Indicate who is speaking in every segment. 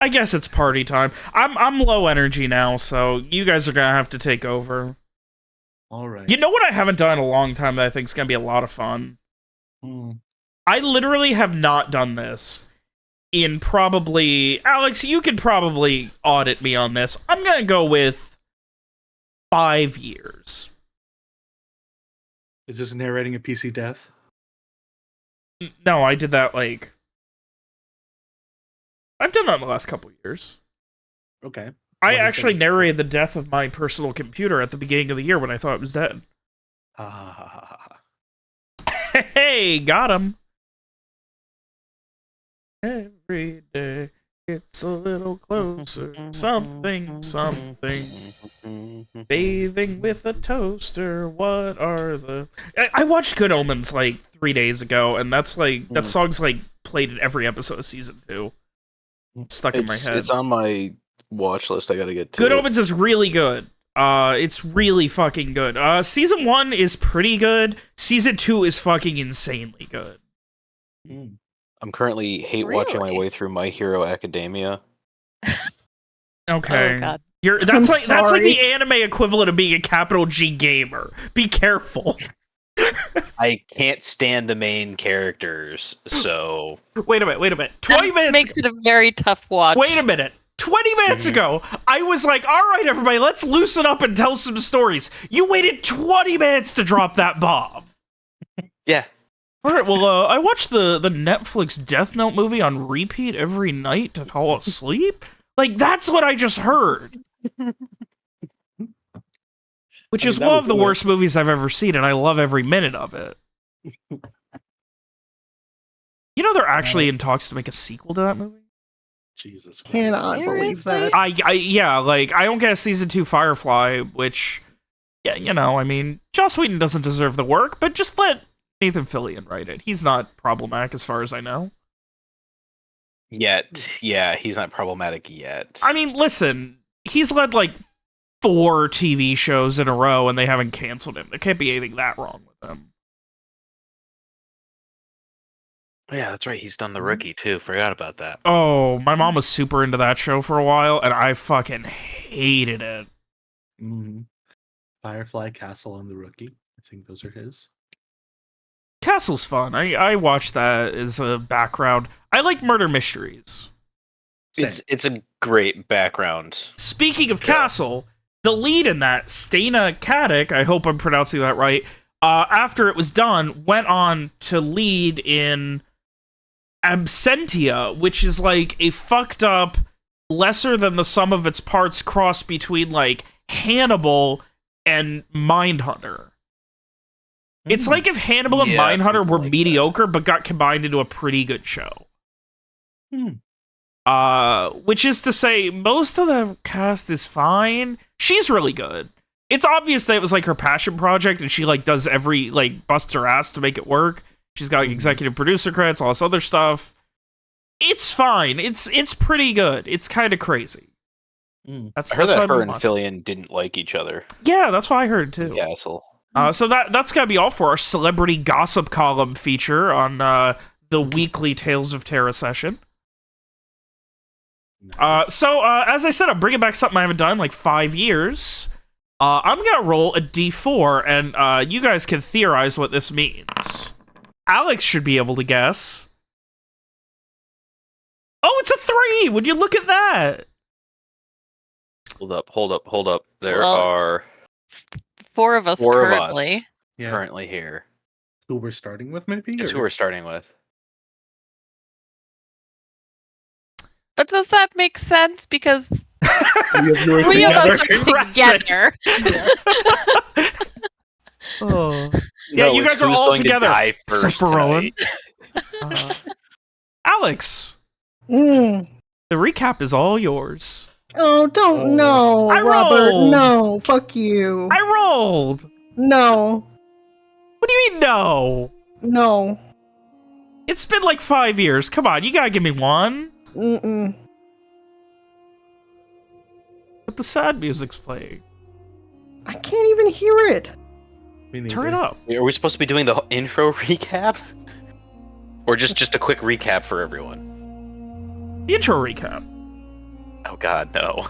Speaker 1: I guess it's party time. I'm low energy now, so you guys are gonna have to take over.
Speaker 2: All right.
Speaker 1: You know what I haven't done in a long time that I think is gonna be a lot of fun? I literally have not done this in probably... Alex, you could probably audit me on this. I'm gonna go with 5 years.
Speaker 2: Is this narrating a PC death?
Speaker 1: No, I did that, like... I've done that in the last couple years.
Speaker 2: Okay.
Speaker 1: I actually narrated the death of my personal computer at the beginning of the year when I thought it was dead.
Speaker 2: Ha ha ha ha ha.
Speaker 1: Hey, got him. Every day it's a little closer. Something, something. Bathing with a toaster. What are the... I watched Good Omens like 3 days ago, and that's like that song's like played in every episode of season 2. Stuck in my head.
Speaker 3: It's on my watch list. I gotta get to
Speaker 1: Good Omens is really good. It's really fucking good. Season 1 is pretty good. Season 2 is fucking insanely good.
Speaker 3: I'm currently watching my way through My Hero Academia.
Speaker 1: Okay.
Speaker 4: Oh, God.
Speaker 1: That's like the anime equivalent of being a capital G gamer. Be careful.
Speaker 3: I can't stand the main characters, so...
Speaker 1: Wait a minute. 20 minutes...
Speaker 4: makes it a very tough watch.
Speaker 1: Wait a minute. 20 minutes ago, I was like, all right, everybody, let's loosen up and tell some stories. You waited 20 minutes to drop that bomb.
Speaker 3: Yeah.
Speaker 1: All right, well, I watched the Netflix Death Note movie on repeat every night to fall asleep. Like, that's what I just heard. Which is one of the worst movies I've ever seen, and I love every minute of it. You know they're actually in talks to make a sequel to that movie?
Speaker 2: Jesus Christ.
Speaker 5: Cannot believe that.
Speaker 1: Yeah, like, I don't get a season 2 Firefly, which, yeah, you know, I mean, Joss Whedon doesn't deserve the work, but just let Nathan Fillion write it. He's not problematic as far as I know.
Speaker 3: Yet. Yeah, he's not problematic yet.
Speaker 1: I mean, listen, he's led, like, 4 TV shows in a row, and they haven't canceled him. There can't be anything that wrong with him.
Speaker 3: Yeah, that's right. He's done The Rookie, too. Forgot about that.
Speaker 1: Oh, my mom was super into that show for a while, and I fucking hated it.
Speaker 2: Firefly, Castle, and The Rookie. I think those are his.
Speaker 1: Castle's fun. I watched that as a background. I like murder mysteries.
Speaker 3: It's a great background.
Speaker 1: Speaking of Castle, the lead in that, Stana Katic, I hope I'm pronouncing that right, after it was done, went on to lead in Absentia, which is like a fucked up, lesser than the sum of its parts cross between like Hannibal and Mindhunter. It's like if Hannibal and Mindhunter were like mediocre, but got combined into a pretty good show. Which is to say, most of the cast is fine. She's really good. It's obvious that it was like her passion project, and she like does busts her ass to make it work. She's got like, executive producer credits, all this other stuff. It's fine. It's pretty good. It's kind of crazy.
Speaker 3: I heard that her and Fillion didn't like each other.
Speaker 1: Yeah, that's what I heard too.
Speaker 3: Castle.
Speaker 1: So that's gotta be all for our celebrity gossip column feature on the weekly Tales of Terra session.
Speaker 2: Nice.
Speaker 1: So as I said, I'm bringing back something I haven't done in like 5 years. I'm gonna roll a d4, and you guys can theorize what this means. Alex should be able to guess. Oh, it's a 3! Would you look at that?
Speaker 3: Hold up. There are
Speaker 4: 4 of us currently.
Speaker 3: Of us currently here.
Speaker 2: Who we're starting with, maybe?
Speaker 3: It's who we're starting with.
Speaker 4: But does that make sense? Because
Speaker 2: three
Speaker 4: of us are together.
Speaker 1: Oh. Yeah, you guys are all together. Except for Rowan. Alex. The recap is all yours.
Speaker 5: Oh, don't no,
Speaker 1: I
Speaker 5: Robert.
Speaker 1: rolled.
Speaker 5: No, fuck you.
Speaker 1: I rolled.
Speaker 5: No.
Speaker 1: What do you mean no?
Speaker 5: No.
Speaker 1: It's been like 5 years. Come on, you gotta give me one. But the sad music's playing.
Speaker 5: I can't even hear it.
Speaker 1: Turn it up.
Speaker 3: Are we supposed to be doing the intro recap? Or just a quick recap for everyone?
Speaker 1: The intro recap.
Speaker 3: Oh God, no.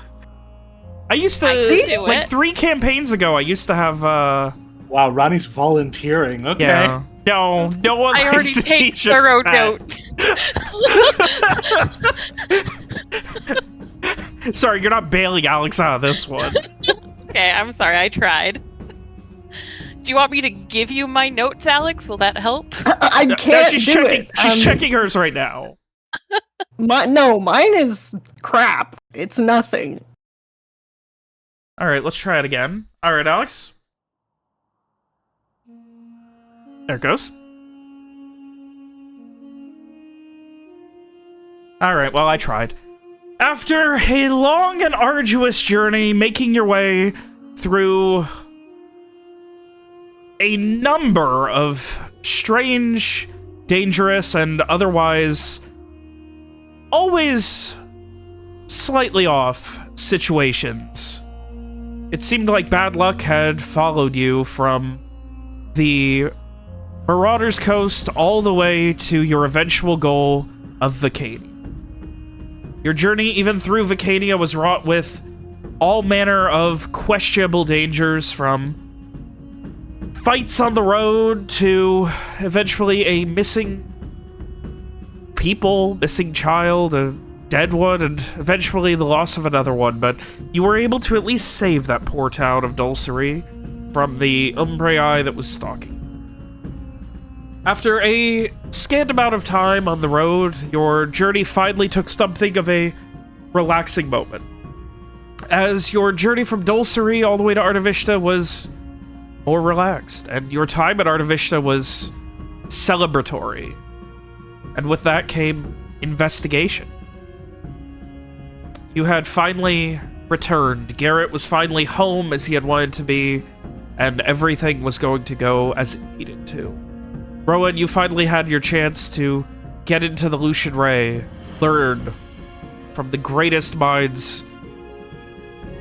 Speaker 1: I used
Speaker 4: I
Speaker 1: to,
Speaker 4: can do
Speaker 1: like
Speaker 4: it.
Speaker 1: 3 campaigns ago, I used to have,
Speaker 2: Wow, Ronnie's volunteering. Okay.
Speaker 1: yeah. No one
Speaker 4: I
Speaker 1: likes
Speaker 4: already
Speaker 1: to
Speaker 4: take
Speaker 1: teach us
Speaker 4: thorough
Speaker 1: that.
Speaker 4: note.
Speaker 1: Sorry, you're not bailing Alex out of this one.
Speaker 4: Okay, I'm sorry, I tried. Do you want me to give you my notes, Alex? Will that help?
Speaker 5: I
Speaker 1: No,
Speaker 5: can't
Speaker 1: she's
Speaker 5: do
Speaker 1: checking.
Speaker 5: it.
Speaker 1: She's checking hers right now.
Speaker 5: No, mine is crap. It's nothing.
Speaker 1: All right, let's try it again. All right, Alex. There it goes. All right, well, I tried. After a long and arduous journey, making your way through a number of strange, dangerous, and otherwise always slightly off situations, it seemed like bad luck had followed you from the Marauder's Coast all the way to your eventual goal of Vacania. Your journey even through Vacania was wrought with all manner of questionable dangers, from fights on the road to eventually a missing child, a dead one, and eventually the loss of another one. But you were able to at least save that poor town of Dulcery from the Umbraei that was stalking. After a scant amount of time on the road, your journey finally took something of a relaxing moment, as your journey from Dulcery all the way to Artavishta was more relaxed, and your time at Artavishta was celebratory. And with that came investigation. You had finally returned. Garrett was finally home as he had wanted to be, and everything was going to go as it needed to. Rowan, you finally had your chance to get into the Lucian Ray, learn from the greatest minds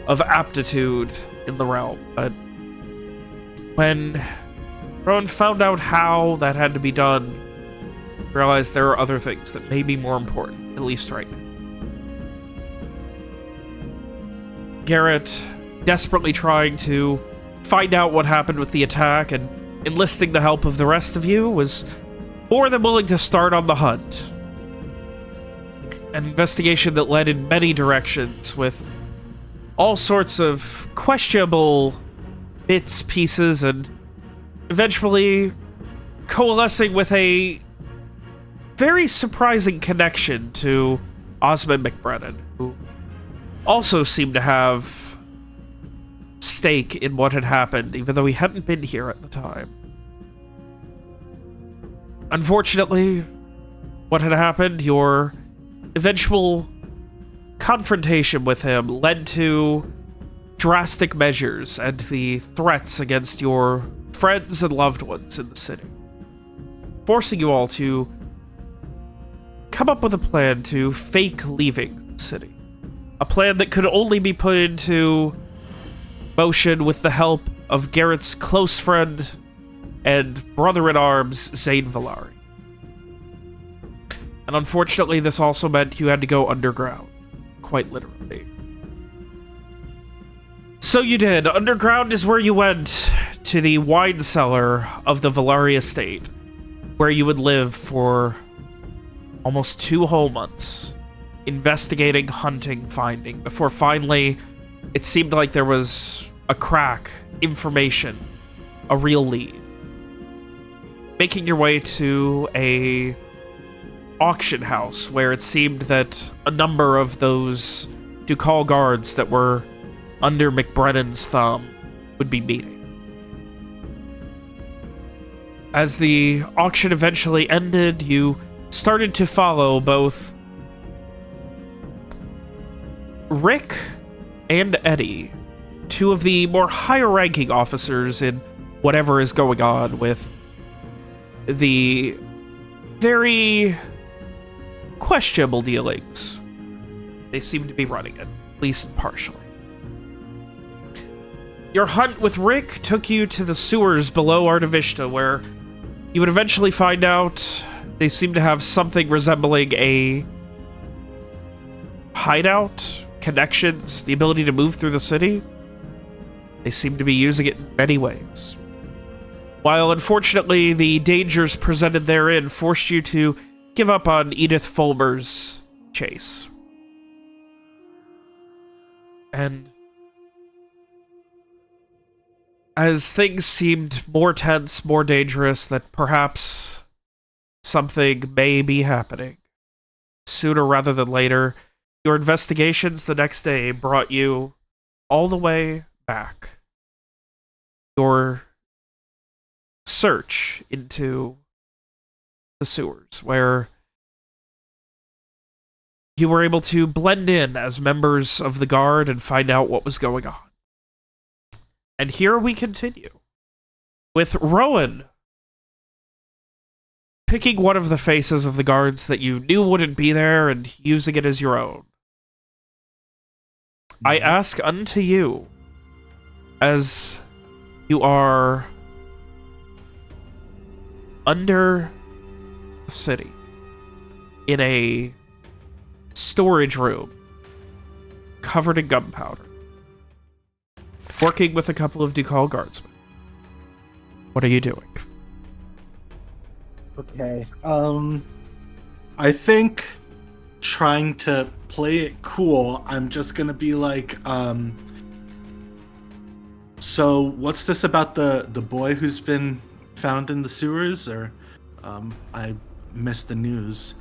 Speaker 1: of aptitude in the realm. But when Rowan found out how that had to be done, realized there are other things that may be more important, at least right now. Garrett, desperately trying to find out what happened with the attack and enlisting the help of the rest of you, was more than willing to start on the hunt. An investigation that led in many directions, with all sorts of questionable bits, pieces, and eventually coalescing with a very surprising connection to Osmond MacBraonan, who also seemed to have stake in what had happened, even though he hadn't been here at the time. Unfortunately, what had happened, your eventual confrontation with him led to drastic measures and the threats against your friends and loved ones in the city, forcing you all to come up with a plan to fake leaving the city. A plan that could only be put into motion with the help of Garrett's close friend and brother-in-arms, Zane Valari. And unfortunately, this also meant you had to go underground, quite literally. So you did. Underground is where you went, to the wine cellar of the Valari estate, where you would live for almost 2 whole months, investigating, hunting, finding, before finally it seemed like there was a crack, information, a real lead. Making your way to a auction house where it seemed that a number of those Ducal guards that were under MacBraonan's thumb would be meeting. As the auction eventually ended, you started to follow both Rick and Eddie, 2 of the more higher-ranking officers in whatever is going on with the very questionable dealings they seem to be running it, at least partially. Your hunt with Rick took you to the sewers below Artavishta, where you would eventually find out they seem to have something resembling a hideout connections, the ability to move through the city, they seem to be using it in many ways. While unfortunately the dangers presented therein forced you to give up on Edith Fulmer's chase. And as things seemed more tense, more dangerous, that perhaps something may be happening sooner rather than later, your investigations the next day brought you all the way back. Your search into the sewers, where you were able to blend in as members of the guard and find out what was going on. And here we continue with Rowan picking one of the faces of the guards that you knew wouldn't be there and using it as your own. I ask unto you, as you are under the city, in a storage room covered in gunpowder, working with a couple of Ducal guardsmen. What are you doing?
Speaker 2: Okay. I think trying to play it cool, I'm just gonna be like, so what's this about the boy who's been found in the sewers? Or I missed the news.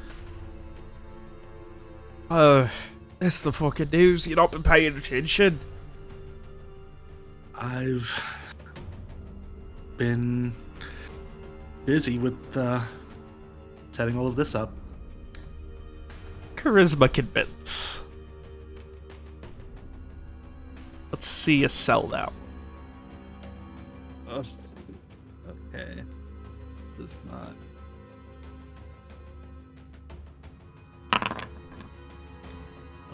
Speaker 1: That's the fucking news. You've not been paying attention.
Speaker 2: I've been busy with setting all of this up.
Speaker 1: Charisma convince. Let's see you sell that one.
Speaker 2: Okay. Does not.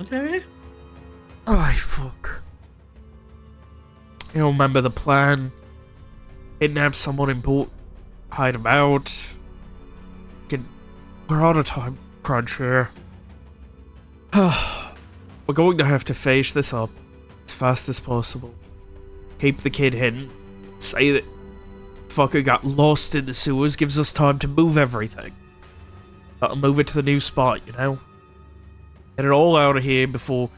Speaker 2: Okay.
Speaker 1: Oh, fuck. You remember the plan? Kidnap someone important, hide them out. We're on a time crunch here. We're going to have to face this up as fast as possible. Keep the kid hidden. Say that fucker got lost in the sewers, gives us time to move everything. Gotta move it to the new spot, you know? Get it all out of here before...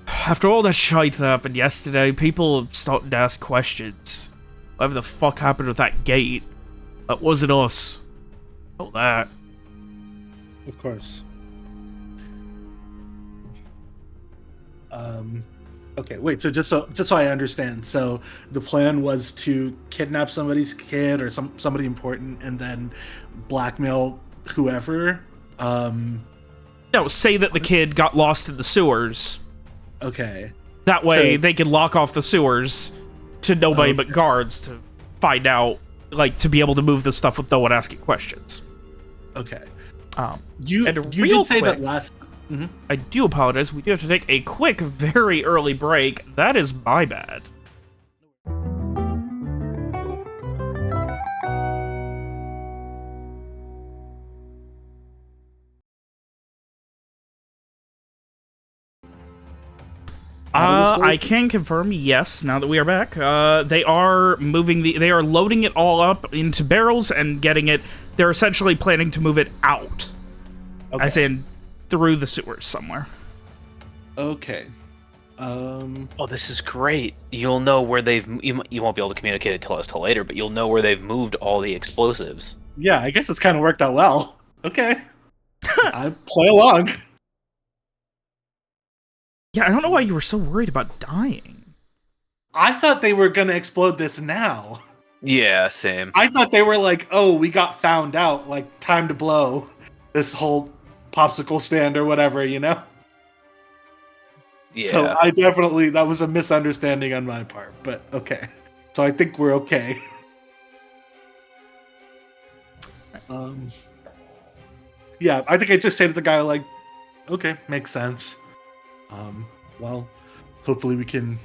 Speaker 1: After all that shite that happened yesterday, people are starting to ask questions. Whatever the fuck happened with that gate? That wasn't us. All that.
Speaker 2: Of course. Okay, wait, so just so I understand, so the plan was to kidnap somebody's kid or somebody important and then blackmail whoever?
Speaker 1: No, say that the kid got lost in the sewers.
Speaker 2: Okay.
Speaker 1: That way they can lock off the sewers to nobody but guards to find out, like, to be able to move the stuff with no one asking questions.
Speaker 2: Okay.
Speaker 1: You
Speaker 2: did say that last... Mm-hmm.
Speaker 1: I do apologize. We do have to take a quick, very early break. That is my bad. I can confirm, yes, now that we are back. They are they are loading it all up into barrels and getting it. They're essentially planning to move it out. Okay. As in, through the sewers somewhere.
Speaker 2: Okay.
Speaker 3: Oh, this is great. You'll know where you won't be able to communicate it till later, but you'll know where they've moved all the explosives.
Speaker 2: Yeah, I guess it's kind of worked out well. Okay. I play along.
Speaker 1: Yeah, I don't know why you were so worried about dying.
Speaker 2: I thought they were gonna explode this now.
Speaker 3: Yeah, same.
Speaker 2: I thought they were like, oh, we got found out, like, time to blow this whole popsicle stand or whatever, you know?
Speaker 3: Yeah.
Speaker 2: So I definitely, that was a misunderstanding on my part, but okay. So I think we're okay. Yeah, I think I just say to the guy, like, okay, makes sense. Well, hopefully we can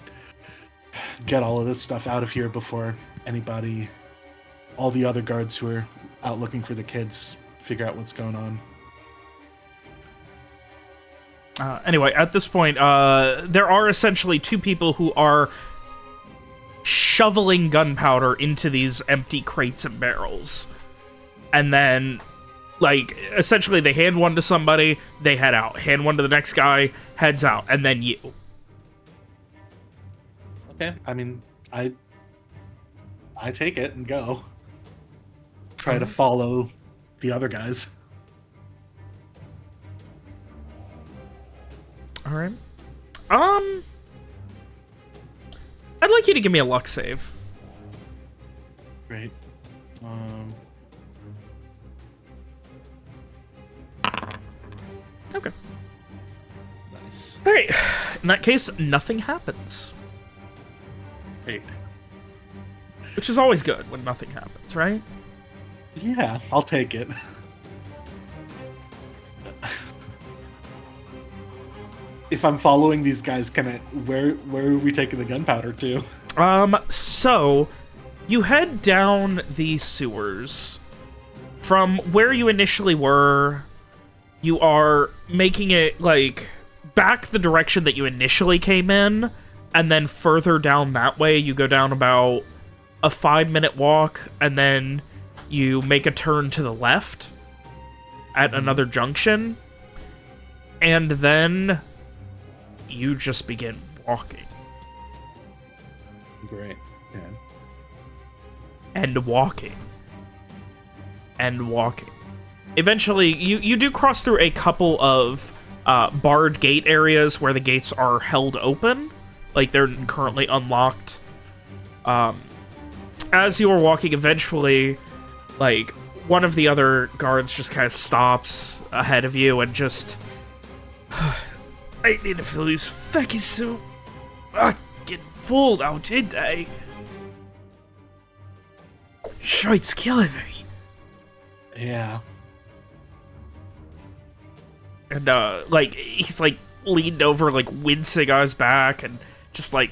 Speaker 2: get all of this stuff out of here before anybody, all the other guards who are out looking for the kids, figure out what's going on.
Speaker 1: Anyway, at this point, there are essentially two people who are shoveling gunpowder into these empty crates and barrels. And then, like, essentially they hand one to somebody, they head out. Hand one to the next guy, heads out. And then you.
Speaker 2: Okay, I mean, I take it and go. Try to follow the other guys.
Speaker 1: All right. I'd like you to give me a luck save.
Speaker 2: Great.
Speaker 1: Okay.
Speaker 2: Nice.
Speaker 1: All right. In that case, nothing happens.
Speaker 2: Great.
Speaker 1: Which is always good when nothing happens, right?
Speaker 2: Yeah, I'll take it. If I'm following these guys, where are we taking the gunpowder to?
Speaker 1: So you head down these sewers. From where you initially were, you are making it, like, back the direction that you initially came in, and then further down that way, you go down about a 5-minute walk, and then you make a turn to the left at another junction, and then you just begin walking.
Speaker 2: Great. Yeah.
Speaker 1: And walking. And walking. Eventually, you do cross through a couple of barred gate areas where the gates are held open. Like, they're currently unlocked. As you are walking, eventually, like, one of the other guards just kind of stops ahead of you and just... I need to fill these fucking so fucking full now, didn't I? Shite's killing me.
Speaker 2: Yeah.
Speaker 1: And, like, he's, like, leaned over, like, wincing on his back and just, like,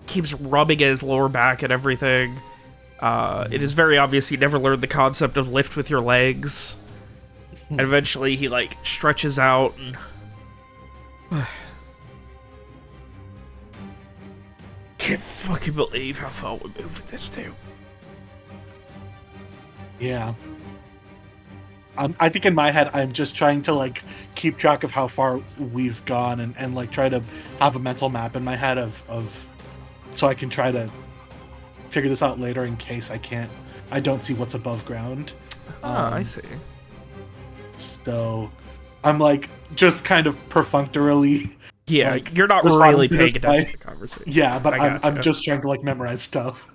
Speaker 1: keeps rubbing at his lower back and everything. It is very obvious he never learned the concept of lift with your legs. And eventually he, like, stretches out and... Can't fucking believe how far we're moving this to.
Speaker 2: Yeah. I think in my head, I'm just trying to, like, keep track of how far we've gone and like, try to have a mental map in my head of so I can try to figure this out later in case I don't see what's above ground.
Speaker 1: I see.
Speaker 2: So I'm, like, just kind of perfunctorily...
Speaker 1: Yeah,
Speaker 2: like,
Speaker 1: you're not
Speaker 2: responding
Speaker 1: really
Speaker 2: to
Speaker 1: paying
Speaker 2: this
Speaker 1: attention
Speaker 2: guy.
Speaker 1: to the conversation.
Speaker 2: Yeah, but I'm
Speaker 1: gotcha.
Speaker 2: just trying to, like, memorize stuff.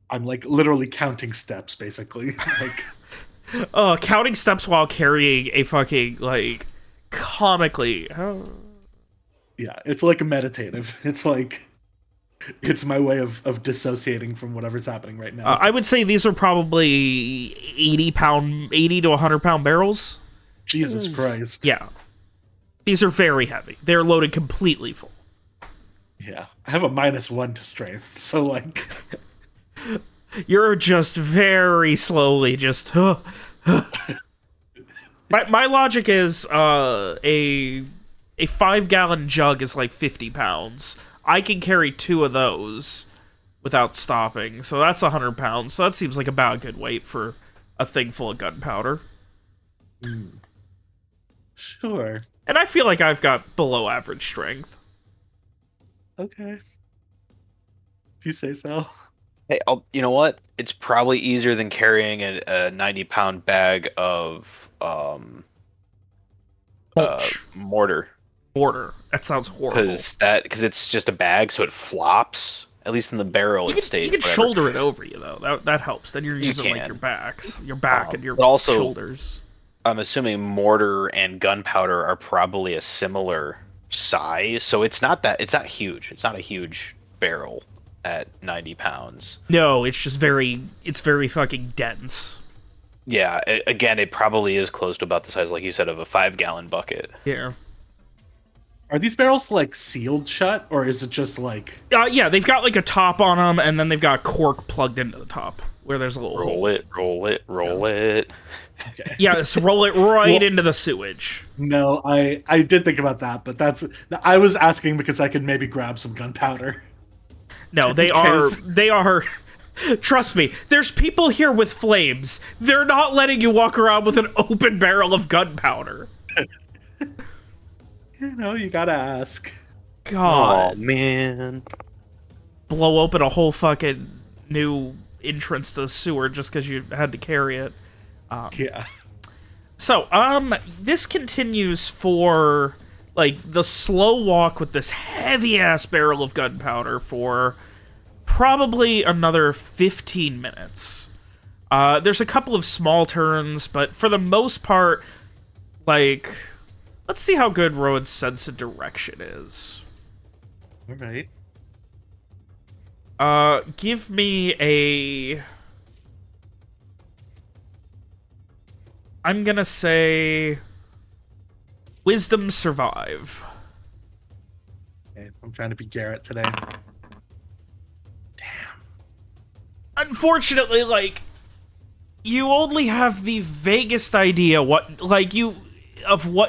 Speaker 2: I'm, like, literally counting steps, basically. Like,
Speaker 1: counting steps while carrying a fucking, like, comically...
Speaker 2: yeah, it's like a meditative. It's like... It's my way of dissociating from whatever's happening right now.
Speaker 1: I would say these are probably 80 to 100-pound barrels.
Speaker 2: Jesus Christ.
Speaker 1: Yeah. These are very heavy. They're loaded completely full.
Speaker 2: Yeah. I have a -1 to strength, so, like...
Speaker 1: You're just very slowly just... My logic is a 5-gallon jug is like 50 pounds. I can carry 2 of those without stopping, so that's 100 pounds. So that seems like about a good weight for a thing full of gunpowder.
Speaker 2: Sure.
Speaker 1: And I feel like I've got below average strength.
Speaker 2: Okay. If you say so.
Speaker 3: Hey, you know what? It's probably easier than carrying a 90-pound bag of mortar.
Speaker 1: Mortar. That sounds horrible.
Speaker 3: Because it's just a bag, so it flops. At least in the barrel, it stays.
Speaker 1: You can shoulder it over you though. That helps. Then you're using like your back and your shoulders.
Speaker 3: I'm assuming mortar and gunpowder are probably a similar size, so it's not huge. It's not a huge barrel at 90 pounds.
Speaker 1: No, it's very fucking dense.
Speaker 3: Yeah, again, it probably is close to about the size, like you said, of a 5-gallon bucket.
Speaker 1: Yeah.
Speaker 2: Are these barrels, like, sealed shut, or is it just, like...
Speaker 1: Yeah, they've got, like, a top on them, and then they've got cork plugged into the top, where there's a little hole.
Speaker 3: Roll it.
Speaker 2: Okay.
Speaker 1: Yes, roll it right
Speaker 2: Well-
Speaker 1: into the sewage.
Speaker 2: No, I did think about that, but I was asking because I could maybe grab some gunpowder.
Speaker 1: No, they
Speaker 2: In
Speaker 1: are.
Speaker 2: case.
Speaker 1: They are. Trust me, there's people here with flames. They're not letting you walk around with an open barrel of gunpowder.
Speaker 2: You know, you gotta ask.
Speaker 3: Oh
Speaker 1: God.
Speaker 3: man.
Speaker 1: Blow open a whole fucking new entrance to the sewer just because you had to carry it.
Speaker 2: Yeah.
Speaker 1: So, this continues for, like, the slow walk with this heavy-ass barrel of gunpowder for probably another 15 minutes. There's a couple of small turns, but for the most part, like, let's see how good Rowan's sense of direction is.
Speaker 2: All right.
Speaker 1: Give me a... I'm gonna say... Wisdom Survive.
Speaker 2: Okay, I'm trying to be Garrett today.
Speaker 1: Unfortunately, like, you only have the vaguest idea what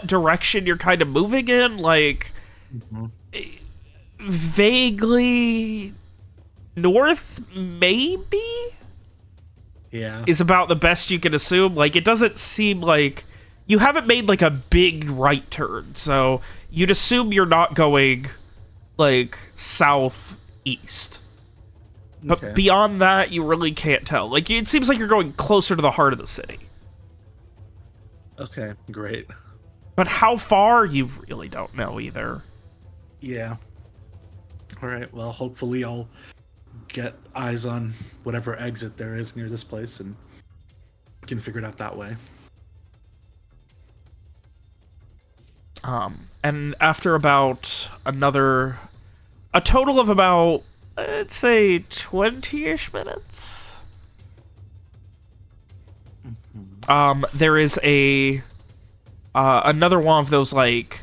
Speaker 1: direction you're kind of moving in, like, vaguely north, maybe?
Speaker 2: Yeah.
Speaker 1: Is about the best you can assume. Like, it doesn't seem like... You haven't made, like, a big right turn, so you'd assume you're not going, like, southeast. But
Speaker 2: Okay.
Speaker 1: beyond that, you really can't tell. Like, it seems like you're going closer to the heart of the city.
Speaker 2: Okay, great.
Speaker 1: But how far, you really don't know either.
Speaker 2: Yeah. All right, well, hopefully I'll get eyes on whatever exit there is near this place and can figure it out that way.
Speaker 1: And after about a total of about, let's say, 20-ish minutes, there is another one of those, like,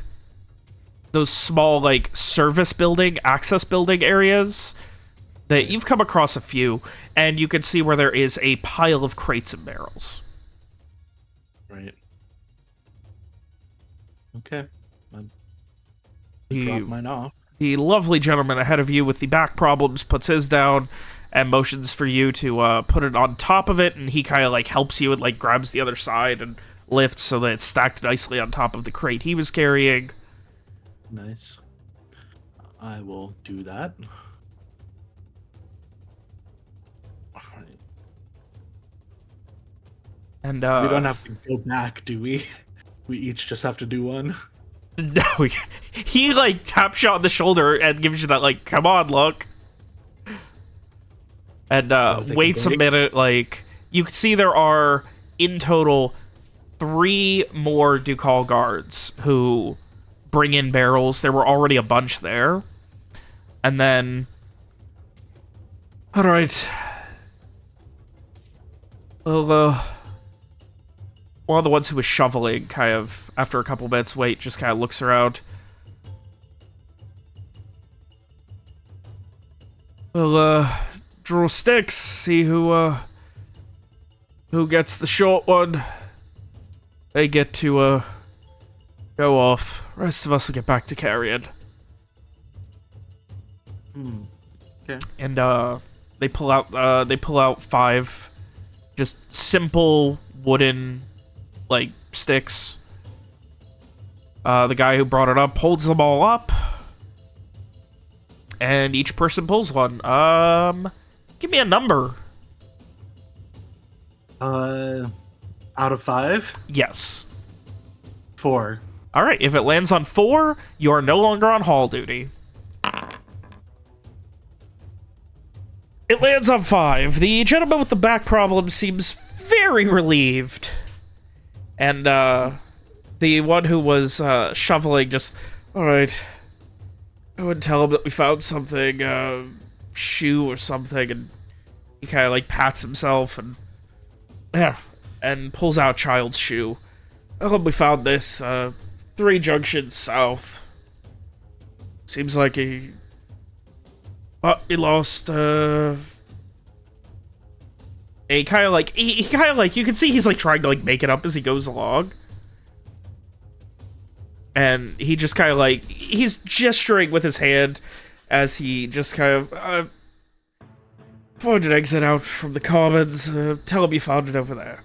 Speaker 1: those small, like, service building, access building areas that you've come across a few, and you can see where there is a pile of crates and barrels.
Speaker 2: Right. Okay. I'll
Speaker 1: The-
Speaker 2: drop mine off.
Speaker 1: The lovely gentleman ahead of you with the back problems puts his down and motions for you to put it on top of it, and he kind of, like, helps you and, like, grabs the other side and lifts so that it's stacked nicely on top of the crate he was carrying.
Speaker 2: Nice. I will do that. All right.
Speaker 1: And,
Speaker 2: We don't have to go back, do we? We each just have to do one.
Speaker 1: No, he, like, taps you on the shoulder and gives you that, like, come on, look. And,
Speaker 2: take a
Speaker 1: waits a
Speaker 2: break?
Speaker 1: minute, like, you can see there are, in total, 3 more Ducal guards who bring in barrels. There were already a bunch there. And then... Alright. Well, one of the ones who was shoveling, kind of, after a couple minutes wait, just kind of looks around. Well, draw sticks, see who gets the short one. They get to, go off. Rest of us will get back to carrying.
Speaker 2: Okay.
Speaker 1: And, they pull out 5 just simple wooden, like, sticks. The guy who brought it up holds them all up. And each person pulls one. Give me a number.
Speaker 2: Out of 5?
Speaker 1: Yes.
Speaker 2: 4.
Speaker 1: Alright, if it lands on 4, you are no longer on hall duty. It lands on 5. The gentleman with the back problem seems very relieved. And, the one who was, shoveling just... Alright. I would tell him that we found something, shoe or something, and he kind of, like, pats himself, and... Yeah. And pulls out child's shoe. Oh, we found this, 3 junctions south. Seems like he... But he lost, And he kind of like, he kind of like, you can see he's like trying to like make it up as he goes along. And he just kind of like, he's gesturing with his hand as he just kind of, find an exit out from the commons. Tell him you found it over there.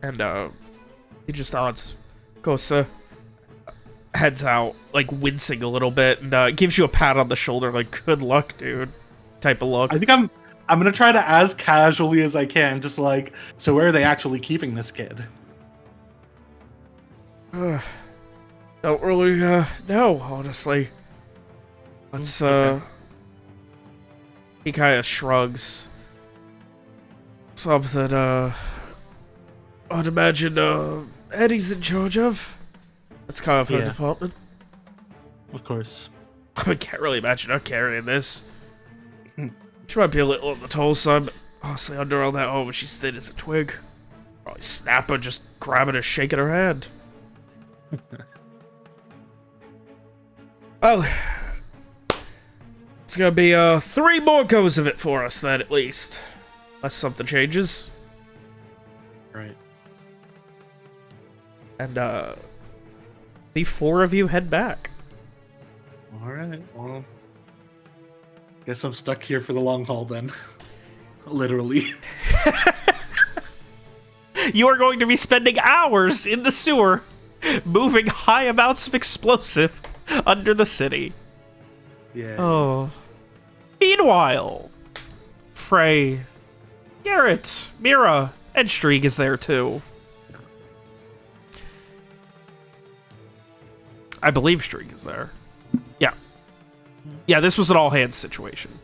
Speaker 1: And, he just nods. Go, sir. Heads out, like, wincing a little bit, and, gives you a pat on the shoulder, like, good luck, dude. Type of look.
Speaker 2: I think I'm gonna try to, as casually as I can, just like, so where are they actually keeping this kid?
Speaker 1: Don't really, know, honestly. Let's,
Speaker 2: Okay.
Speaker 1: He kind of shrugs. Something, I'd imagine, Eddie's in charge of. That's kind of her
Speaker 2: Yeah.
Speaker 1: department.
Speaker 2: Of course.
Speaker 1: I can't really imagine her carrying this. She might be a little on the tall side, but honestly, under all that armor, she's thin as a twig. Probably snap her, just grabbing her, shaking her hand. Well, it's gonna be 3 more goes of it for us then, at least. Unless something changes.
Speaker 2: Right.
Speaker 1: And the 4 of you head back.
Speaker 2: All right. Well, guess I'm stuck here for the long haul then. Literally.
Speaker 1: You are going to be spending hours in the sewer, moving high amounts of explosive under the city.
Speaker 2: Yeah.
Speaker 1: Oh. Meanwhile, Frey, Garrett, Mira, and Streak is there too. I believe Streak is there. Yeah. Yeah, this was an all-hands situation.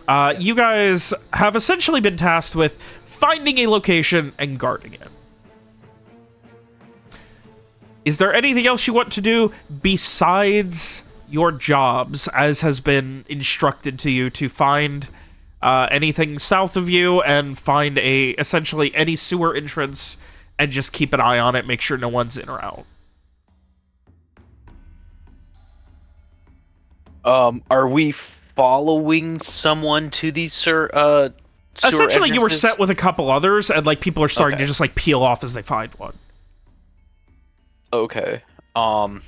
Speaker 1: You guys have essentially been tasked with finding a location and guarding it. Is there anything else you want to do besides your jobs, as has been instructed to you to find anything south of you and find essentially any sewer entrance and just keep an eye on it, make sure no one's in or out?
Speaker 3: Are we following someone to these sewer
Speaker 1: Essentially, you were
Speaker 3: entrances?
Speaker 1: set with a couple others, and like people are starting to
Speaker 3: Okay.
Speaker 1: just like peel off as they find one.
Speaker 3: Okay. How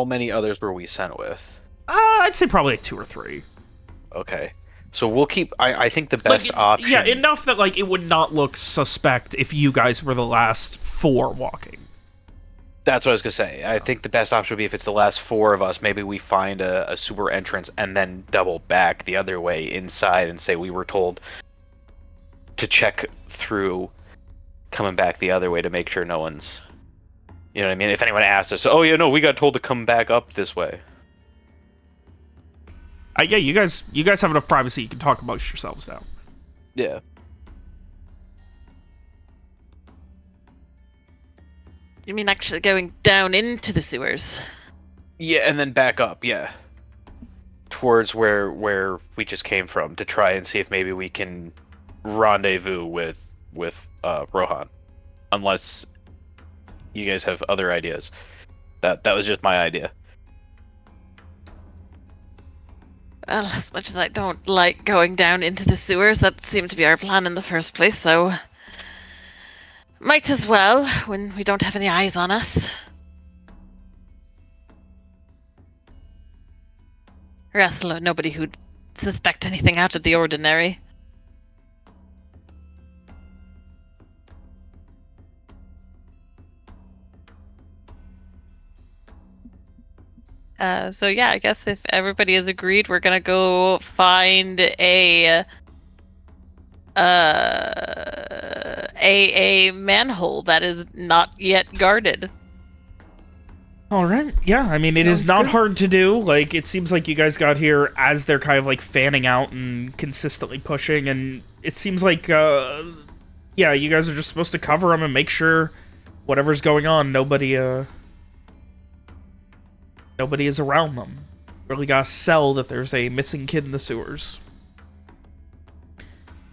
Speaker 3: many others were we sent with?
Speaker 1: I'd say probably like 2 or 3.
Speaker 3: Okay. So we'll keep. I think the best option.
Speaker 1: Yeah, enough that like it would not look suspect if you guys were the last 4 walking.
Speaker 3: That's what I was gonna say. I think the best option would be if it's the last 4 of us, maybe we find a sewer entrance and then double back the other way inside and say we were told to check through coming back the other way to make sure no one's. You know what I mean? If anyone asks us, oh yeah, no, we got told to come back up this way.
Speaker 1: Yeah, you guys have enough privacy. You can talk amongst yourselves now.
Speaker 3: Yeah.
Speaker 4: You mean actually going down into the sewers?
Speaker 3: Yeah, and then back up, yeah. Towards where we just came from to try and see if maybe we can rendezvous with Rohan. Unless you guys have other ideas. That was just my idea.
Speaker 4: Well, as much as I don't like going down into the sewers, that seemed to be our plan in the first place, so... Might as well, when we don't have any eyes on us. Or else nobody who'd suspect anything out of the ordinary. So yeah, I guess if everybody is agreed, we're gonna go find a manhole that is not yet guarded.
Speaker 1: All right. Yeah, I mean, it is
Speaker 5: Sounds
Speaker 1: not
Speaker 5: good.
Speaker 1: hard to do. Like, it seems like you guys got here as they're kind of like fanning out and consistently pushing, and it seems like, yeah, you guys are just supposed to cover them and make sure whatever's going on, nobody is around them. Really gotta sell that there's a missing kid in the sewers.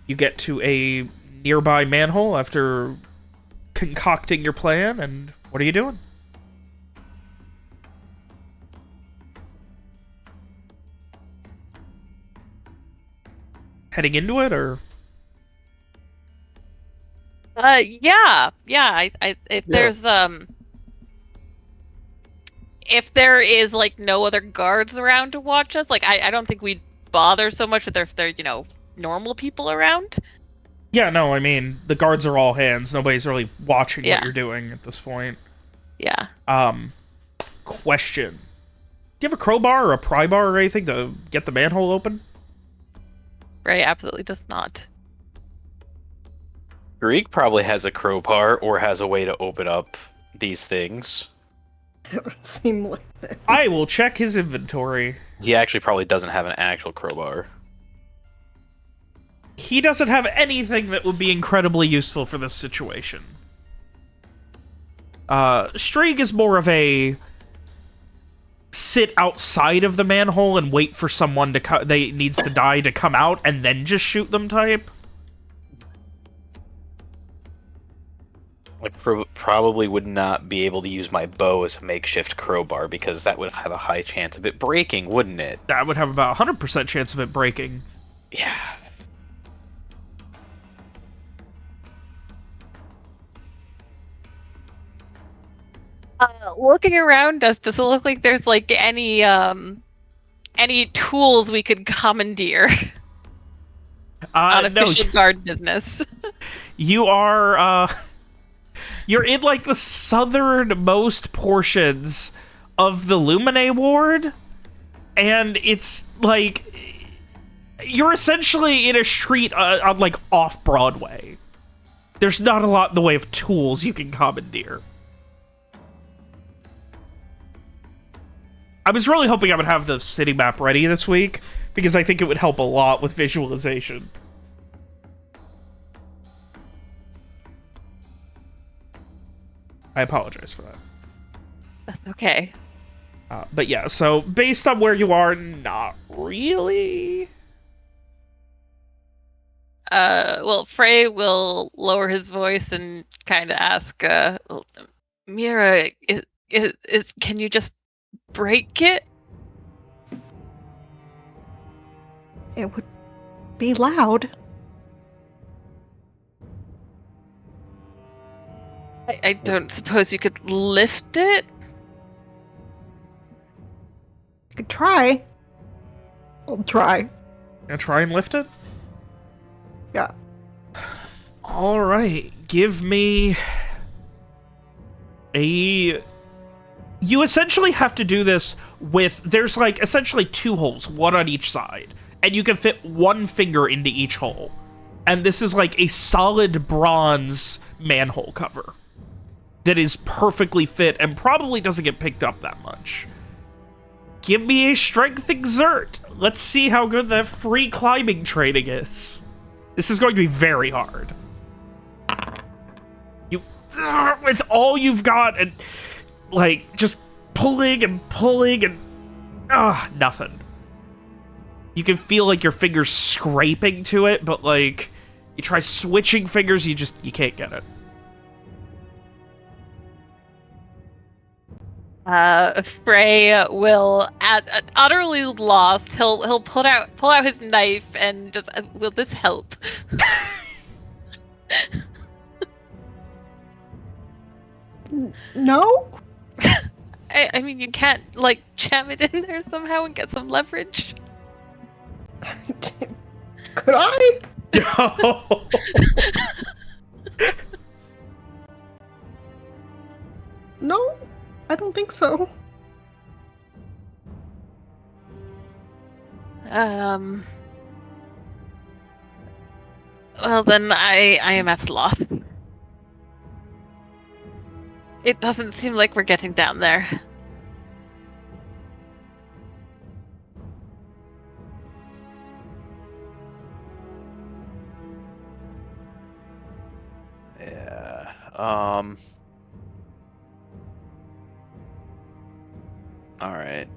Speaker 1: You get to a nearby manhole after concocting your plan, and what are you doing? heading into it, or?
Speaker 4: Yeah. If there is like no other guards around to watch us, like I don't think we'd bother so much if they're, normal people around.
Speaker 1: Yeah, no, I mean, the guards are all hands. Nobody's really watching
Speaker 4: Yeah.
Speaker 1: what you're doing at this point.
Speaker 4: Yeah.
Speaker 1: Question. Do you have a crowbar or a pry bar or anything to get the manhole open?
Speaker 4: Ray absolutely does not.
Speaker 3: Greek probably has a crowbar or has a way to open up these things.
Speaker 5: It would seem like that.
Speaker 1: I will check his inventory.
Speaker 3: He actually probably doesn't have an actual crowbar.
Speaker 1: He doesn't have anything that would be incredibly useful for this situation. Strieg is more of a sit outside of the manhole and wait for someone to needs to die to come out and then just shoot them type.
Speaker 3: I probably would not be able to use my bow as a makeshift crowbar because that would have a high chance of it breaking, wouldn't it?
Speaker 1: That would have about 100% chance of it breaking.
Speaker 3: Yeah.
Speaker 4: Looking around us, does it look like there's like any tools we could commandeer on official guard business?
Speaker 1: You are, you're in, like, the southernmost portions of the Lumine ward, and it's, like, you're essentially in a street on, like, off-Broadway. There's not a lot in the way of tools you can commandeer. I was really hoping I would have the city map ready this week, because I think it would help a lot with visualization. I apologize for that.
Speaker 4: That's okay.
Speaker 1: But yeah, so based on where you are, not really.
Speaker 4: Well, Frey will lower his voice and kind of ask, Mira, can you just break it?
Speaker 5: It would be loud.
Speaker 4: I don't suppose you could lift it?
Speaker 5: You could try. I'll try.
Speaker 1: Gonna try and lift it?
Speaker 5: Yeah.
Speaker 1: Alright, give me a... You essentially have to do this with... There's, like, essentially 2 holes, one on each side. And you can fit 1 finger into each hole. And this is, like, a solid bronze manhole cover that is perfectly fit and probably doesn't get picked up that much. Give me a strength exert. Let's see how good that free climbing training is. This is going to be very hard. You, with all you've got and, like, just pulling and nothing. You can feel, like, your fingers scraping to it, but, like, you try switching fingers, you can't get it.
Speaker 4: Frey will, utterly lost, he'll pull out his knife and just, will this help?
Speaker 5: No?
Speaker 4: I mean, you can't, like, jam it in there somehow and get some leverage?
Speaker 5: Could I?
Speaker 1: No.
Speaker 5: No, I don't think so.
Speaker 4: Well, then I am at a loss. It doesn't seem like we're getting down there.
Speaker 3: Yeah. All right.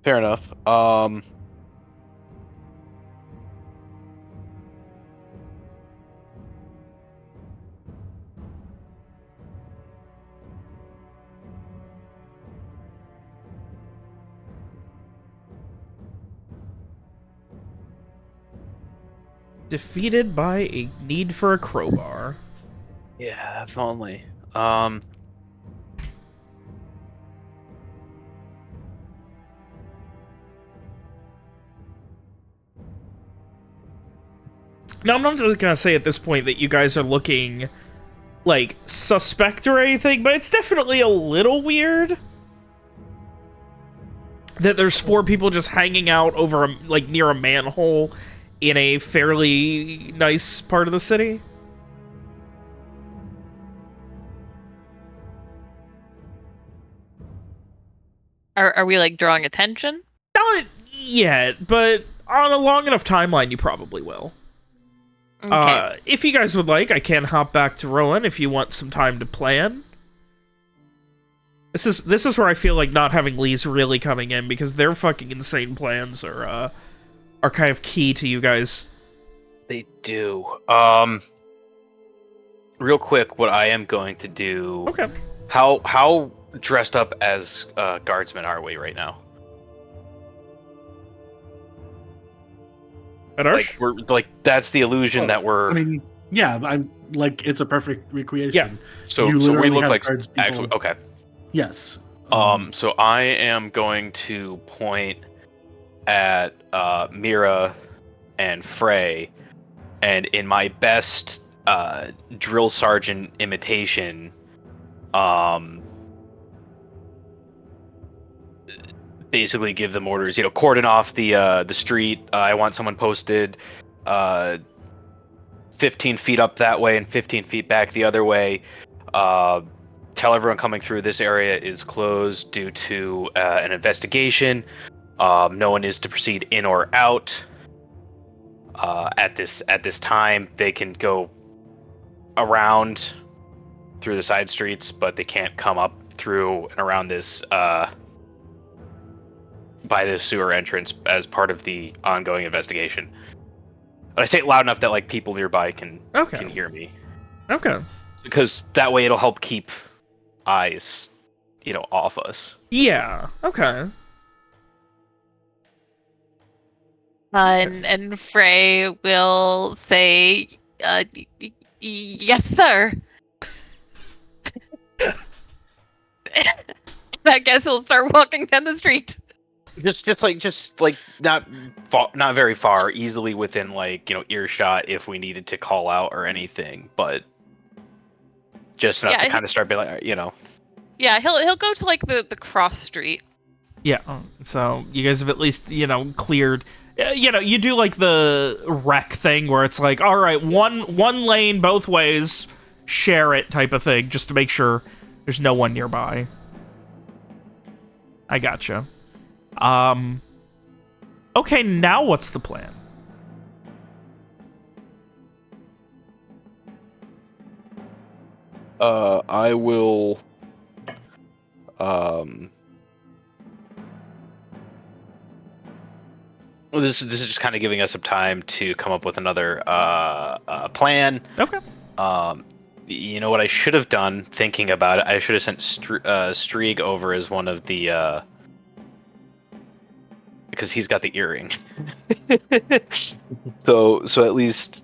Speaker 3: Fair enough.
Speaker 1: defeated by a need for a crowbar.
Speaker 3: Yeah, if only.
Speaker 1: Now, I'm not just gonna say at this point that you guys are looking, like, suspect or anything, but it's definitely a little weird that there's 4 people just hanging out over, like, near a manhole in a fairly nice part of the city.
Speaker 4: Are we like drawing attention?
Speaker 1: Not yet, but on a long enough timeline, you probably will.
Speaker 4: Okay.
Speaker 1: If you guys would like, I can hop back to Rowan if you want some time to plan. This is where I feel like not having Lee's really coming in, because their fucking insane plans are kind of key to you guys.
Speaker 3: They do. Real quick, what I am going to do.
Speaker 1: Okay.
Speaker 3: How dressed up as guardsmen are we right now?
Speaker 1: At Arsh?
Speaker 3: Like we're like that's the illusion that we're.
Speaker 2: I mean, yeah, I'm like it's a perfect recreation.
Speaker 1: Yeah.
Speaker 3: So
Speaker 2: you
Speaker 3: we
Speaker 2: literally
Speaker 3: look
Speaker 2: have
Speaker 3: like
Speaker 2: guards people-
Speaker 3: actually okay.
Speaker 2: Yes.
Speaker 3: So I am going to point at Mira and Frey, and in my best drill sergeant imitation, basically give them orders. Cordon off the street. I want someone posted 15 feet up that way and 15 feet back the other way. Tell everyone coming through this area is closed due to an investigation. No one is to proceed in or out. At this time, they can go around through the side streets, but they can't come up through and around this by the sewer entrance as part of the ongoing investigation. But I say it loud enough that like people nearby can hear me.
Speaker 1: Okay.
Speaker 3: Because that way it'll help keep eyes, off us.
Speaker 1: Yeah. Okay.
Speaker 4: And Frey will say, yes, sir. I guess he'll start walking down the street.
Speaker 3: Just not very far, easily within earshot if we needed to call out or anything, but just enough to kind of start being like,
Speaker 4: Yeah, he'll go to like the cross street.
Speaker 1: Yeah. So you guys have at least cleared. You do like the wreck thing where it's like, all right, one lane both ways, share it type of thing, just to make sure there's no one nearby. I gotcha. Okay, now what's the plan?
Speaker 3: I will this is just kind of giving us some time to come up with another plan.
Speaker 1: Okay.
Speaker 3: You know what I should have done, thinking about it, I should have sent Strieg over as one of the because he's got the earring. so at least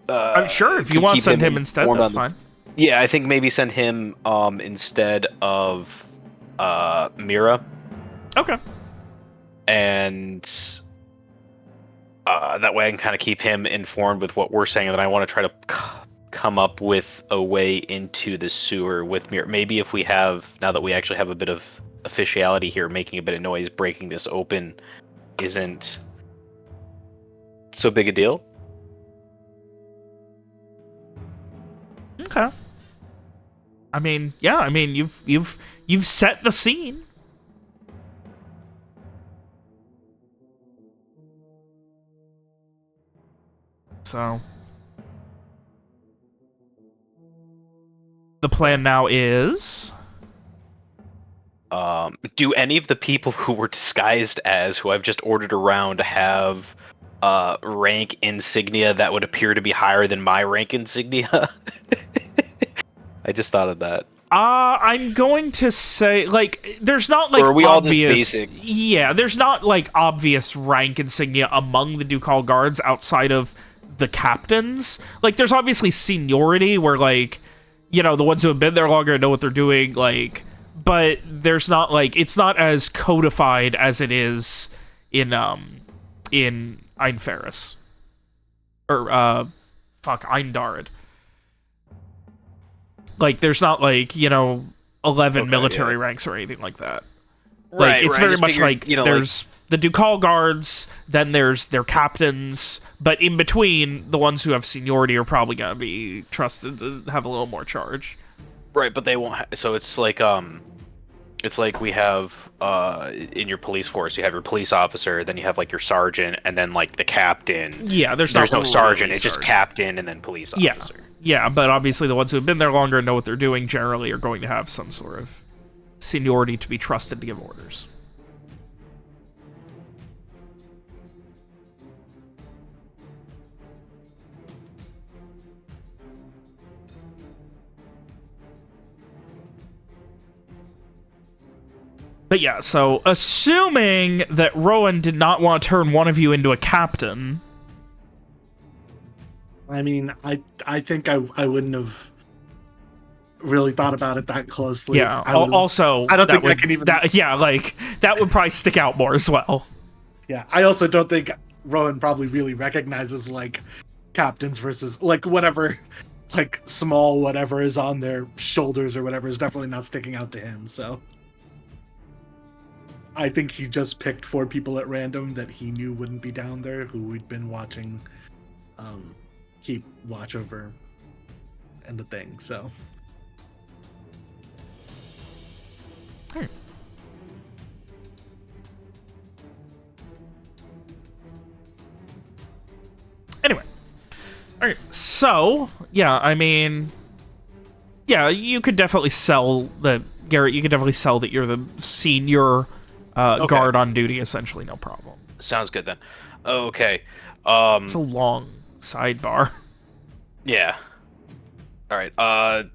Speaker 1: I'm sure if you want to send him instead, that's fine.
Speaker 3: Yeah, I think maybe send him instead of Mira.
Speaker 1: Okay.
Speaker 3: And that way I can kind of keep him informed with what we're saying, and then I want to try to come up with a way into the sewer with Mira. Maybe if we have, now that we actually have a bit of officiality here, making a bit of noise, breaking this open isn't so big a deal.
Speaker 1: Okay. I mean, yeah. I mean, you've set the scene. So the plan now is.
Speaker 3: Do any of the people who were disguised as who I've just ordered around have rank insignia that would appear to be higher than my rank insignia? I just thought of that.
Speaker 1: I'm going to say, like, there's not, like,
Speaker 3: or are we
Speaker 1: obvious...
Speaker 3: all just basic?
Speaker 1: Yeah, there's not, like, obvious rank insignia among the Ducal guards outside of the captains. Like, there's obviously seniority where, like, you know, the ones who have been there longer know what they're doing, like, but there's not, like, it's not as codified as it is in Einferris. Or, Eindarid. Like, there's not, like, you know, 11 military ranks or anything like that. Like, it's very much like, you know, there's the Ducal guards, then there's their captains, but in between, the ones who have seniority are probably going to be trusted to have a little more charge.
Speaker 3: Right, but they won't. So it's like we have in your police force, you have your police officer, then you have like your sergeant, and then like the captain.
Speaker 1: Yeah, there's
Speaker 3: no sergeant. It's just captain and then police officer.
Speaker 1: Yeah, but obviously the ones who have been there longer and know what they're doing generally are going to have some sort of seniority to be trusted to give orders. But yeah, so assuming that Rowan did not want to turn one of you into a captain.
Speaker 2: I mean, I think I wouldn't have really thought about it that closely.
Speaker 1: Yeah. Also,
Speaker 2: I don't think I can even.
Speaker 1: That would probably stick out more as well.
Speaker 2: Yeah, I also don't think Rowan probably really recognizes like captains versus like whatever, like small whatever is on their shoulders or whatever is definitely not sticking out to him. So I think he just picked 4 people at random that he knew wouldn't be down there, who we'd been watching keep watch over and the thing. So.
Speaker 1: Anyway. Alright, so, yeah, I mean, yeah, you could definitely sell that, Garrett, you could definitely sell that you're the senior guard on duty, essentially, no problem.
Speaker 3: Sounds good then. Okay.
Speaker 1: It's a long sidebar.
Speaker 3: Yeah. Alright, alright,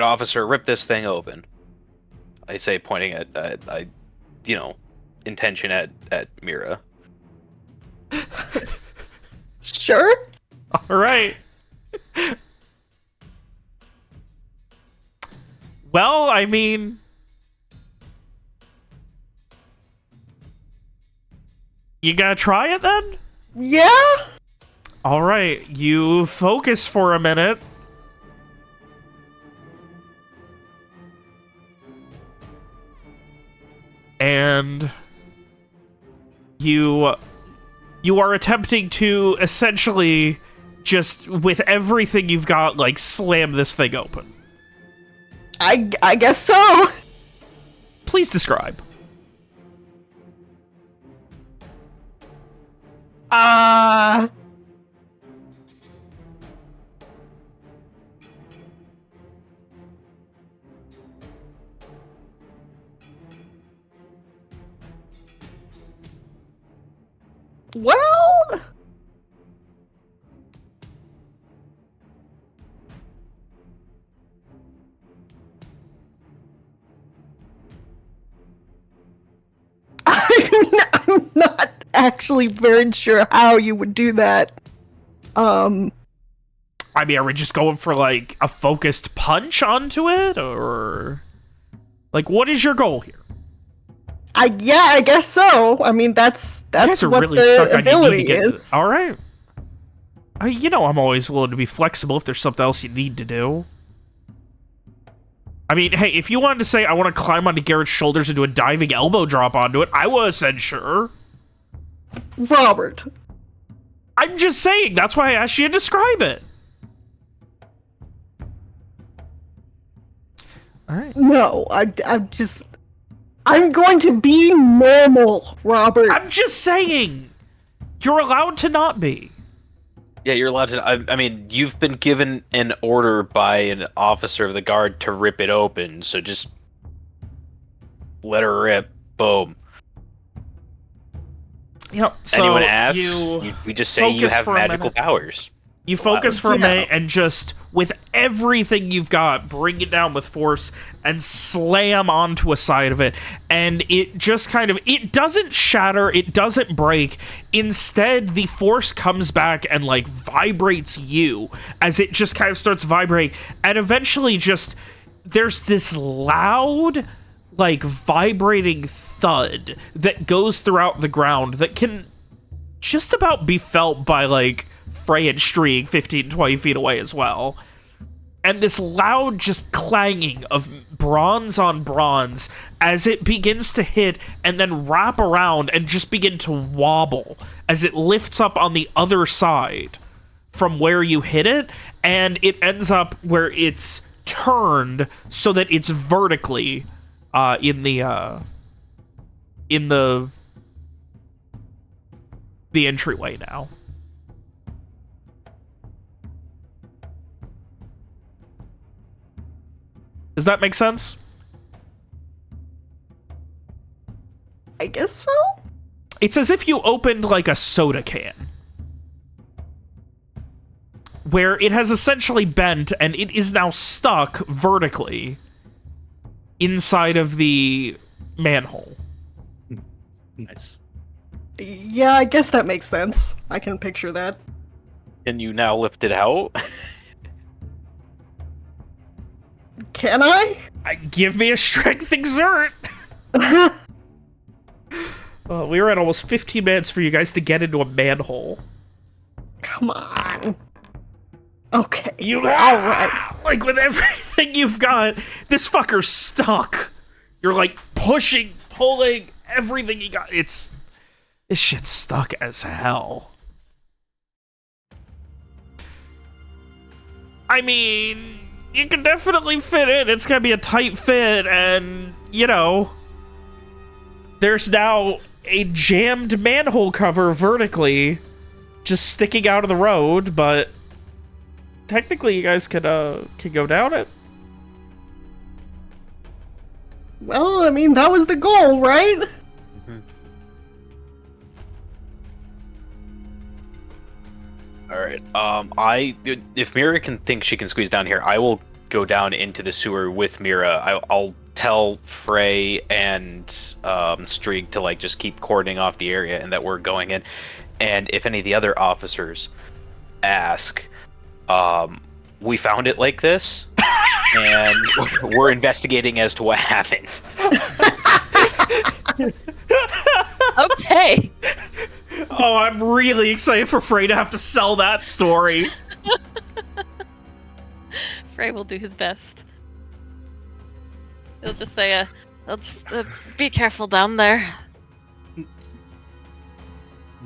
Speaker 3: officer, rip this thing open. I say, pointing at you know, intention at Mira.
Speaker 5: Sure.
Speaker 1: All right. Well, I mean, you gotta try it then?
Speaker 5: Yeah.
Speaker 1: All right, you focus for a minute. And you are attempting to essentially just with everything you've got, like, slam this thing open.
Speaker 5: I guess so.
Speaker 1: Please describe.
Speaker 5: Well, I'm not actually very sure how you would do that.
Speaker 1: I mean, are we just going for, like, a focused punch onto it, or... Like, what is your goal here?
Speaker 5: I guess so. I mean, that's
Speaker 1: You guys are
Speaker 5: what
Speaker 1: really
Speaker 5: the
Speaker 1: stuck on you need to
Speaker 5: ability
Speaker 1: get
Speaker 5: is.
Speaker 1: All right. You know I'm always willing to be flexible if there's something else you need to do. I mean, hey, if you wanted to say, I want to climb onto Garrett's shoulders and do a diving elbow drop onto it, I would have said sure.
Speaker 5: Robert.
Speaker 1: I'm just saying, that's why I asked you to describe it. All right.
Speaker 5: No, I'm going to be normal, Robert.
Speaker 1: I'm just saying. You're allowed to not be.
Speaker 3: Yeah, you're allowed to. I mean, you've been given an order by an officer of the guard to rip it open, so just let her rip. Boom.
Speaker 1: Yep. So
Speaker 3: anyone asks, we just say you have magical powers.
Speaker 1: You focus for a minute and just, with everything you've got, bring it down with force and slam onto a side of it. And it just kind of, it doesn't shatter, it doesn't break. Instead, the force comes back and, like, vibrates you as it just kind of starts vibrating. And eventually just, there's this loud, like, vibrating thud that goes throughout the ground that can just about be felt by, like, Frey and Streeg 15, 20 feet away as well. And this loud just clanging of bronze on bronze as it begins to hit and then wrap around and just begin to wobble as it lifts up on the other side from where you hit it, and it ends up where it's turned so that it's vertically in the entryway now. Does that make sense?
Speaker 5: I guess so?
Speaker 1: It's as if you opened, like, a soda can, where it has essentially bent and it is now stuck vertically inside of the manhole.
Speaker 2: Nice.
Speaker 5: Yeah, I guess that makes sense. I can picture that.
Speaker 3: Can you now lift it out?
Speaker 5: Can I?
Speaker 1: Give me a strength exert! We were at almost 15 minutes for you guys to get into a manhole.
Speaker 5: Come on. Okay.
Speaker 1: All
Speaker 5: right.
Speaker 1: Like, with everything you've got, this fucker's stuck. You're, like, pushing, pulling, everything you got. This shit's stuck as hell. I mean, you can definitely fit in. It's gonna be a tight fit, and, you know, there's now a jammed manhole cover vertically just sticking out of the road, but technically you guys could go down it.
Speaker 5: Well, I mean, that was the goal, right?
Speaker 3: All right. If Mira can think she can squeeze down here, I will go down into the sewer with Mira. I'll tell Frey and Streeg to, like, just keep cordoning off the area and that we're going in. And if any of the other officers ask, we found it like this, and we're investigating as to what happened.
Speaker 4: Okay.
Speaker 1: Oh, I'm really excited for Frey to have to sell that story.
Speaker 4: Frey will do his best. He'll just say, be careful down there.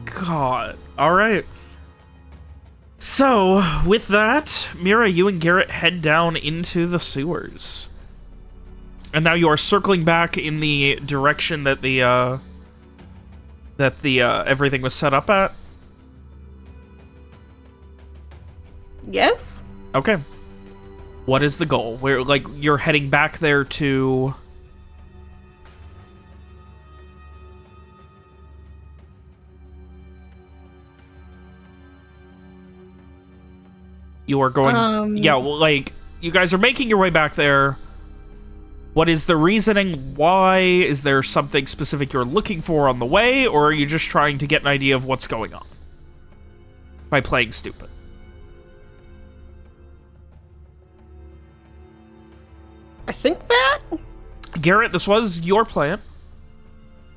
Speaker 1: God. All right. So, with that, Mira, you and Garrett head down into the sewers. And now you are circling back in the direction that the everything was set up at?
Speaker 5: Yes?
Speaker 1: Okay. What is the goal? Where, like, you're heading back there to... You are going... yeah, well, like, you guys are making your way back there. What is the reasoning? Why? Is there something specific you're looking for on the way? Or are you just trying to get an idea of what's going on? By playing stupid.
Speaker 5: I think that?
Speaker 1: Garrett, this was your plan.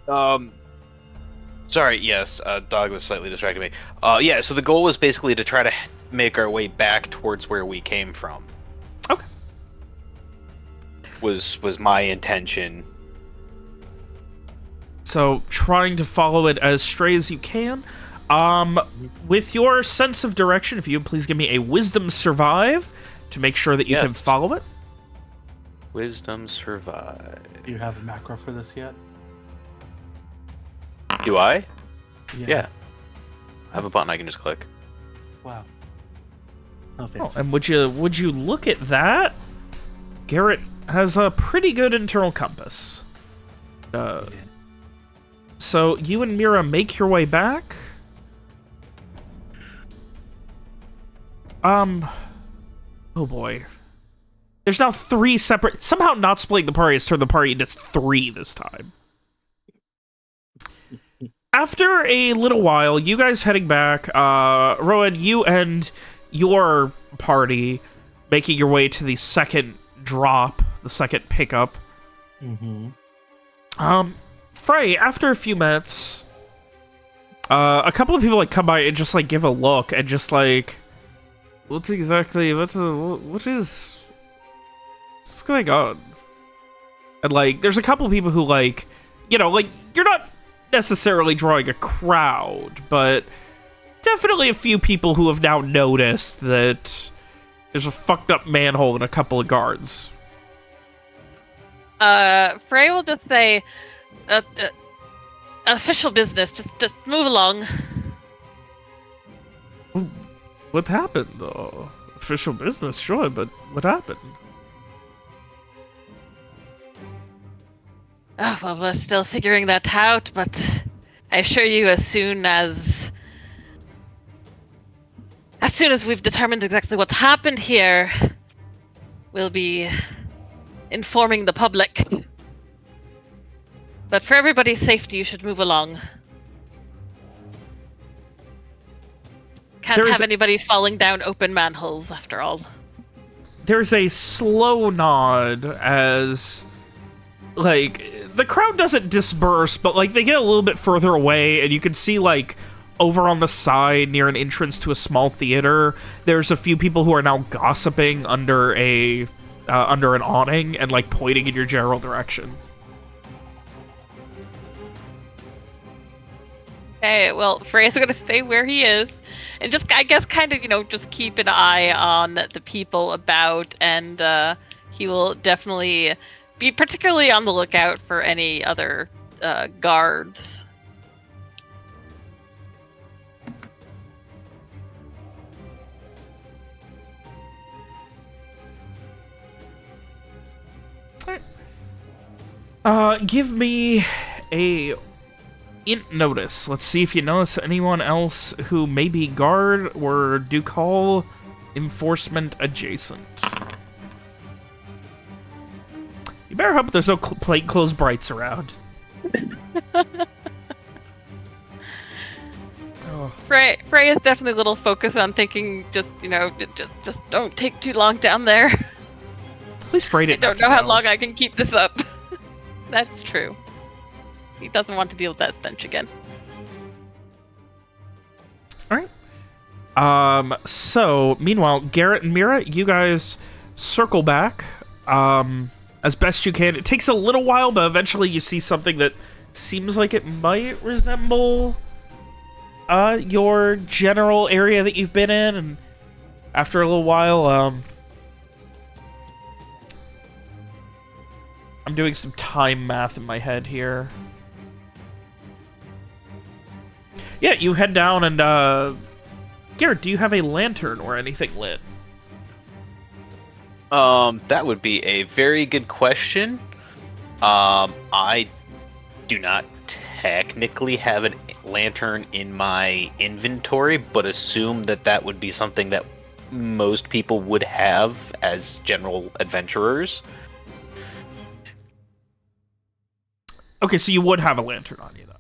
Speaker 3: Sorry, yes, dog was slightly distracting me. Yeah, so the goal was basically to try to make our way back towards where we came from.
Speaker 1: Okay.
Speaker 3: Was my intention.
Speaker 1: So, trying to follow it as straight as you can. With your sense of direction, if you would please give me a Wisdom Survive to make sure that you can follow it.
Speaker 3: Wisdom Survive.
Speaker 2: Do you have a macro for this yet?
Speaker 3: Do I? Yeah. I have a button I can just click.
Speaker 2: Wow.
Speaker 1: Oh, and would you look at that? Garrett has a pretty good internal compass. So you and Mira make your way back. Oh boy. There's now 3 separate... Somehow not splitting the party has turned the party into 3 this time. After a little while, you guys heading back, Rowan, you and your party making your way to the second drop, the second pickup. Frey, after a few minutes, a couple of people like come by and just like give a look and just like, what's going on? And like, there's a couple of people who like, you know, like you're not necessarily drawing a crowd, but definitely a few people who have now noticed that there's a fucked up manhole and a couple of guards.
Speaker 4: Frey will just say, official business, just move along.
Speaker 1: What happened, though? Official business, sure, but what happened?
Speaker 4: Oh, well, we're still figuring that out, but I assure you, as soon as we've determined exactly what's happened here, we'll be informing the public. But for everybody's safety, you should move along. Can't have anybody falling down open manholes, after all.
Speaker 1: There's a slow nod as, like, the crowd doesn't disperse, but, like, they get a little bit further away, and you can see, like, over on the side near an entrance to a small theater, there's a few people who are now gossiping under an awning and, like, pointing in your general direction.
Speaker 4: Okay, well, Frey's gonna stay where he is, and just, I guess, kind of, you know, just keep an eye on the people about, and he will definitely be particularly on the lookout for any other guards.
Speaker 1: Give me a int notice. Let's see if you notice anyone else who may be guard or do call enforcement adjacent. You better hope there's no plainclothes brights around. Oh.
Speaker 4: Frey is definitely a little focused on thinking, just, you know, just don't take too long down there.
Speaker 1: At least Frey didn't
Speaker 4: I
Speaker 1: have
Speaker 4: don't
Speaker 1: to
Speaker 4: know how
Speaker 1: go.
Speaker 4: long I can keep this up. That's true. He doesn't want to deal with that stench again.
Speaker 1: Alright. So, meanwhile, Garrett and Mira, you guys circle back as best you can. It takes a little while, but eventually you see something that seems like it might resemble your general area that you've been in, and after a little while, I'm doing some time math in my head here. Yeah, you head down and, Garrett, do you have a lantern or anything lit?
Speaker 3: That would be a very good question. I do not technically have a lantern in my inventory, but assume that that would be something that most people would have as general adventurers.
Speaker 1: Okay, so you would have a lantern on you, though.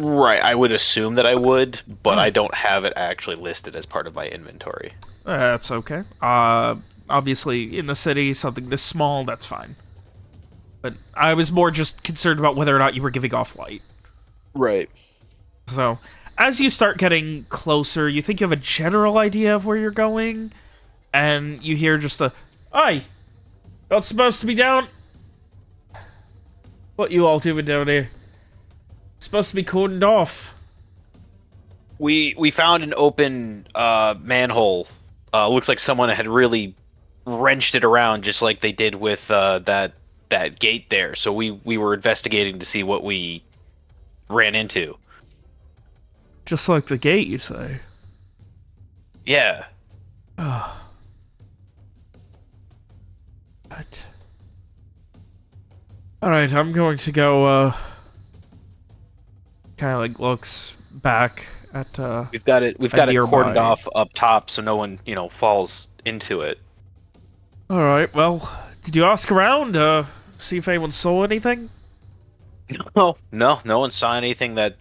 Speaker 3: Right, I would assume that I would, but I don't have it actually listed as part of my inventory.
Speaker 1: That's okay. Obviously, in the city, something this small, that's fine. But I was more just concerned about whether or not you were giving off light.
Speaker 3: Right.
Speaker 1: So, as you start getting closer, you think you have a general idea of where you're going, and you hear just a, "Oi! Not supposed to be down." What you all doing down here? Supposed to be cordoned off.
Speaker 3: We found an open manhole. Looks like someone had really wrenched it around, just like they did with that gate there. So we were investigating to see what we ran into.
Speaker 1: Just like the gate, you say?
Speaker 3: Yeah.
Speaker 1: What? Alright, I'm going to go, kind of like looks back at
Speaker 3: We've got it
Speaker 1: nearby.
Speaker 3: cordoned off up top so no one, falls into it.
Speaker 1: All right. Well, did you ask around? See if anyone saw anything?
Speaker 3: No, no one saw anything that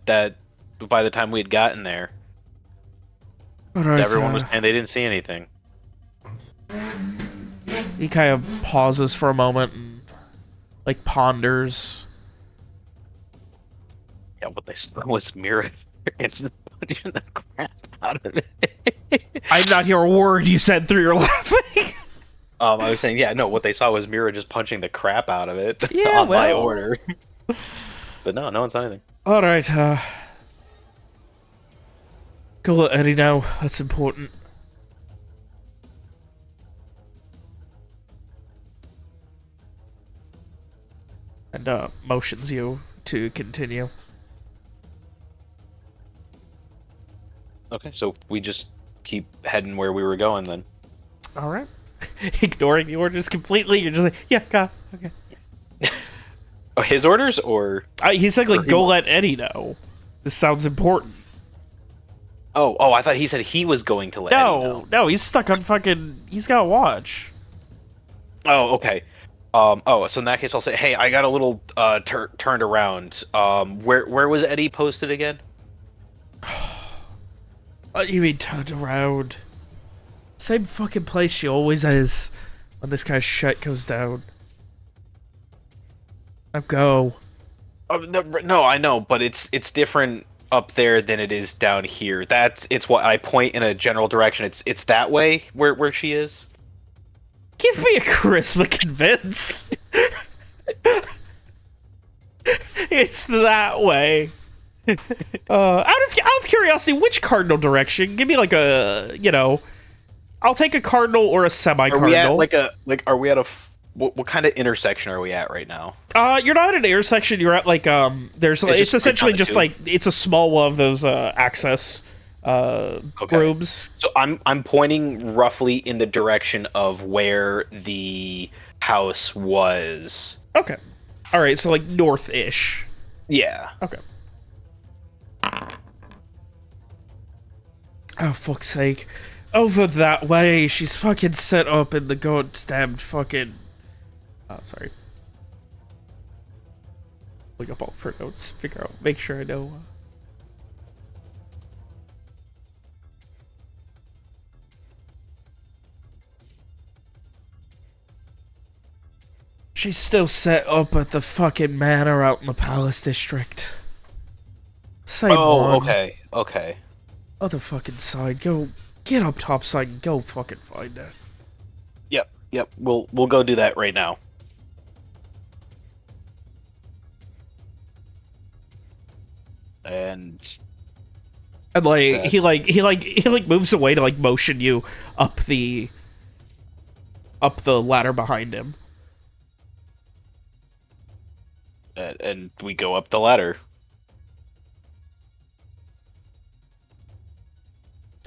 Speaker 3: by the time we had gotten there.
Speaker 1: All right.
Speaker 3: Everyone was saying they didn't see anything.
Speaker 1: He kind of pauses for a moment and like ponders.
Speaker 3: Yeah, what they saw was Mira and just punching the crap out of it.
Speaker 1: I did not hear a word you said through your laughing.
Speaker 3: I was saying, yeah, no, what they saw was Mira just punching the crap out of it
Speaker 1: Yeah,
Speaker 3: on my
Speaker 1: well.
Speaker 3: order. But no one saw anything.
Speaker 1: All right. Go let Eddie know. That's important. And motions you to continue.
Speaker 3: Okay, so we just keep heading where we were going then.
Speaker 1: All right. Ignoring the orders completely, you're just like, yeah, go. Okay.
Speaker 3: Oh, his orders or?
Speaker 1: He said, like,
Speaker 3: Or he
Speaker 1: go
Speaker 3: wa-
Speaker 1: let Eddie know. This sounds important.
Speaker 3: Oh, I thought he said he was going to let Eddie know.
Speaker 1: No, he's stuck on fucking. He's got to watch.
Speaker 3: Oh, okay. So in that case, I'll say, hey, I got a little turned around. Where was Eddie posted again?
Speaker 1: You mean turned around? Same fucking place she always is when this kind of shit goes down. Now go.
Speaker 3: No, I know, but it's different up there than it is down here. It's what I point in a general direction. It's that way where she is.
Speaker 1: Give me a charisma convince. It's that way. Out of curiosity, which cardinal direction? Give me like a, I'll take a cardinal or a semi-cardinal.
Speaker 3: Are we at are we at what kind of intersection are we at right now?
Speaker 1: You're not at an intersection. You're at like it's essentially just like it's a small one of those access rooms.
Speaker 3: So I'm pointing roughly in the direction of where the house was.
Speaker 1: Okay. All right. So like north-ish.
Speaker 3: Yeah.
Speaker 1: Okay. Oh fuck's sake! Over that way. She's fucking set up in the goddamn fucking. Oh, sorry. Look up all of her notes. Make sure I know. She's still set up at the fucking manor out in the Palace District. Same one.
Speaker 3: Okay.
Speaker 1: Other fucking side. Go get up top side and go fucking find her.
Speaker 3: Yep. We'll go do that right now. And
Speaker 1: like he moves away to like motion you up the ladder behind him.
Speaker 3: and we go up the ladder.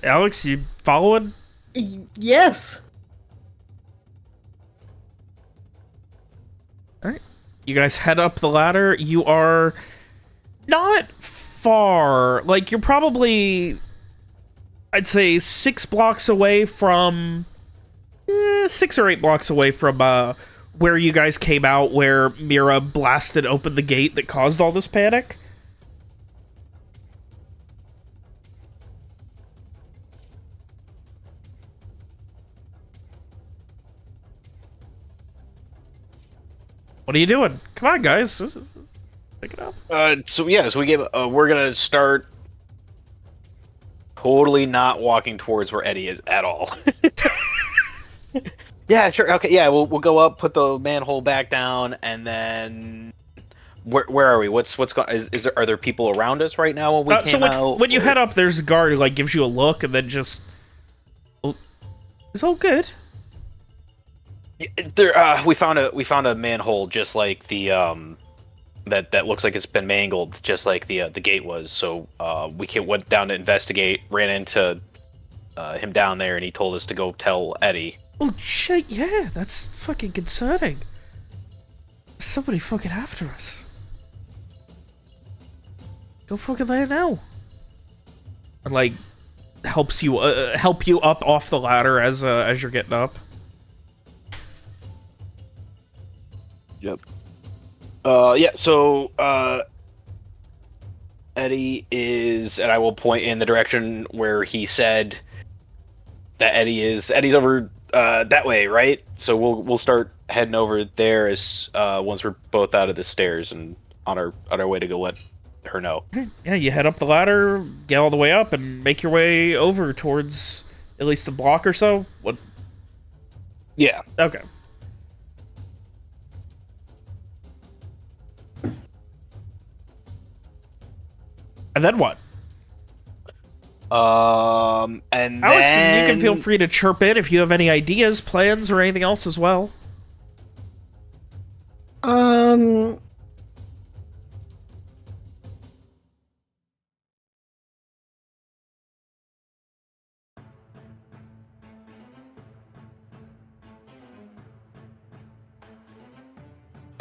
Speaker 1: Alex, you following?
Speaker 5: Yes.
Speaker 1: All right. You guys head up the ladder. You are not far. Like, you're probably, I'd say, 6 blocks away from... 6 or 8 blocks away from where you guys came out, where Mira blasted open the gate that caused all this panic. What are you doing? Come on, guys. Pick it up.
Speaker 3: So we're gonna start totally not walking towards where Eddie is at all. Yeah, sure. Okay, yeah, we'll go up, put the manhole back down, and then where are we? What's going? Are there people around us right now when we came out?
Speaker 1: When you head up, there's a guard who like gives you a look and then just, oh, it's all good.
Speaker 3: There, we found a manhole just like the that looks like it's been mangled, just like the gate was. So we went down to investigate, ran into him down there, and he told us to go tell Eddie.
Speaker 1: Oh shit! Yeah, that's fucking concerning. Somebody fucking after us. Go fucking lay it now. And, like, help you up off the ladder as you're getting up.
Speaker 3: Yep. Yeah, so, Eddie is, and I will point in the direction where he said that Eddie's over, that way, right? So we'll start heading over there as, once we're both out of the stairs and on our way to go let her know.
Speaker 1: Yeah, you head up the ladder, get all the way up, and make your way over towards at least a block or so. What?
Speaker 3: Yeah.
Speaker 1: Okay. And then what?
Speaker 3: And
Speaker 1: Alex,
Speaker 3: then...
Speaker 1: you can feel free to chirp in if you have any ideas, plans, or anything else as well.
Speaker 5: I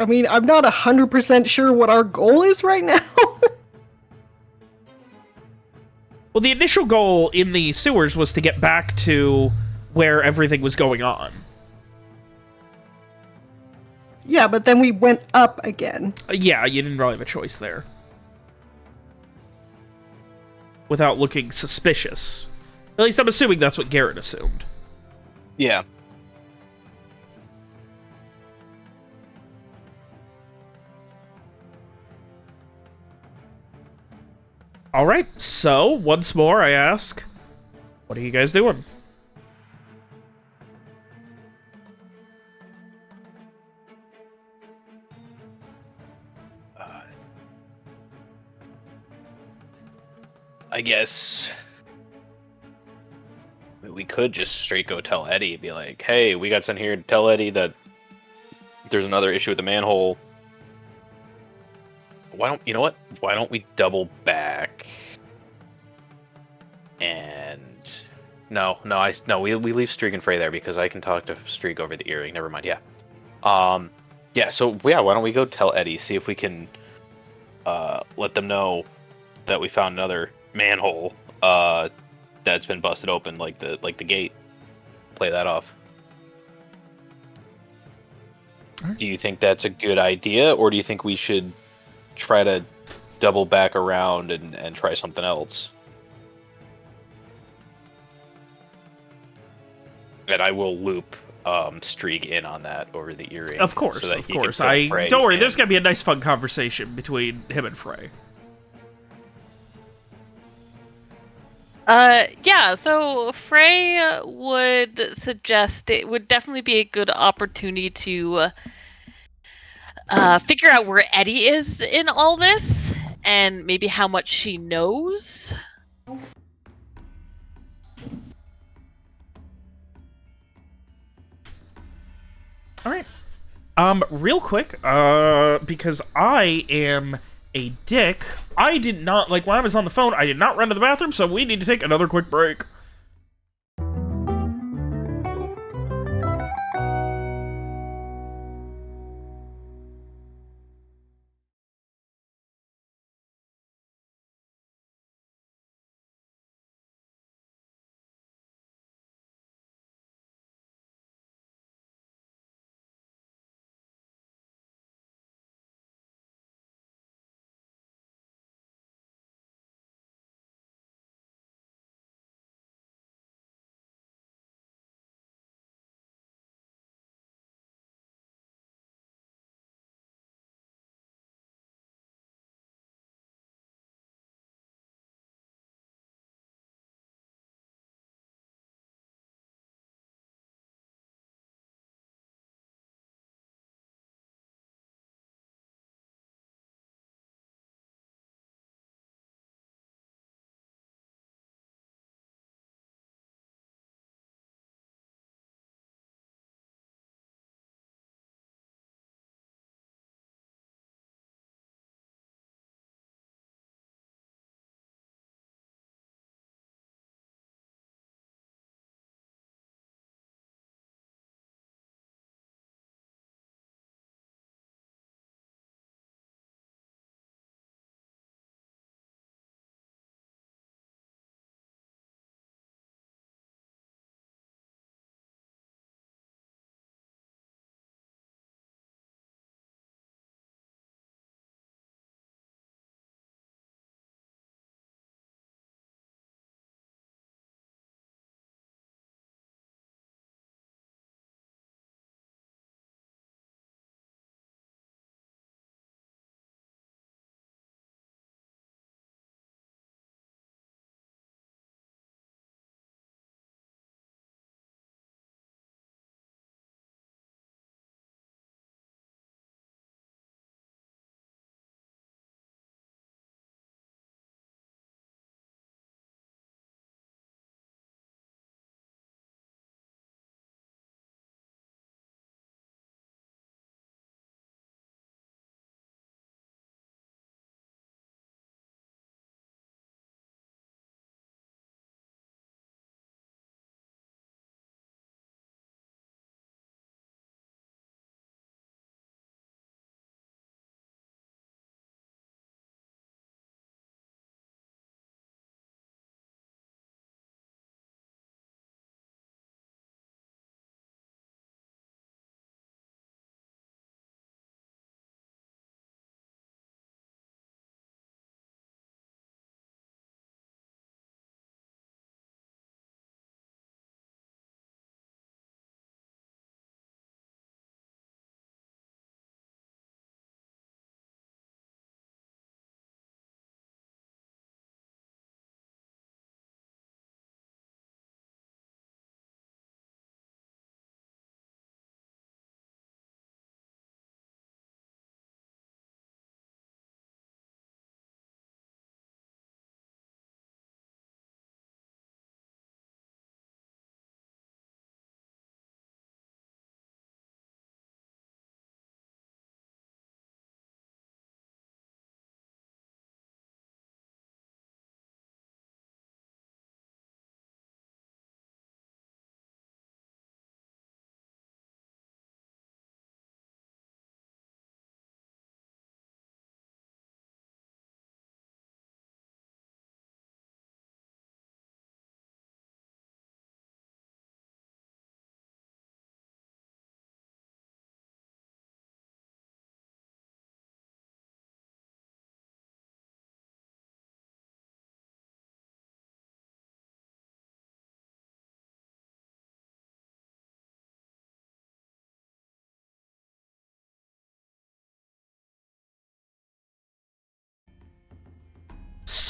Speaker 5: mean, I'm not 100% sure what our goal is right now.
Speaker 1: Well, the initial goal in the sewers was to get back to where everything was going on.
Speaker 5: Yeah, but then we went up again.
Speaker 1: Yeah, you didn't really have a choice there. Without looking suspicious. At least I'm assuming that's what Garrett assumed.
Speaker 3: Yeah.
Speaker 1: Alright, so, once more I ask, what are you guys doing?
Speaker 3: I guess we could just straight go tell Eddie, be like, hey, we got sent here to tell Eddie that there's another issue with the manhole. You know what? Why don't we double back? And we leave Streak and Frey there because I can talk to Streak over the earring. Never mind. Yeah. Why don't we go tell Eddie, see if we can let them know that we found another manhole that's been busted open, like the gate. Play that off.
Speaker 1: Right.
Speaker 3: Do you think that's a good idea, or do you think we should try to double back around and try something else? And I will loop Streak in on that over the earring.
Speaker 1: Of course,
Speaker 3: so that
Speaker 1: of
Speaker 3: he can
Speaker 1: course.
Speaker 3: fill Frey
Speaker 1: Don't worry,
Speaker 3: in.
Speaker 1: there's gonna be a nice fun conversation between him and Frey.
Speaker 4: Yeah, so Frey would suggest it would definitely be a good opportunity to figure out where Eddie is in all this and maybe how much she knows.
Speaker 1: Alright. Real quick, because I am a dick, I did not, like, when I was on the phone, I did not run to the bathroom, so we need to take another quick break.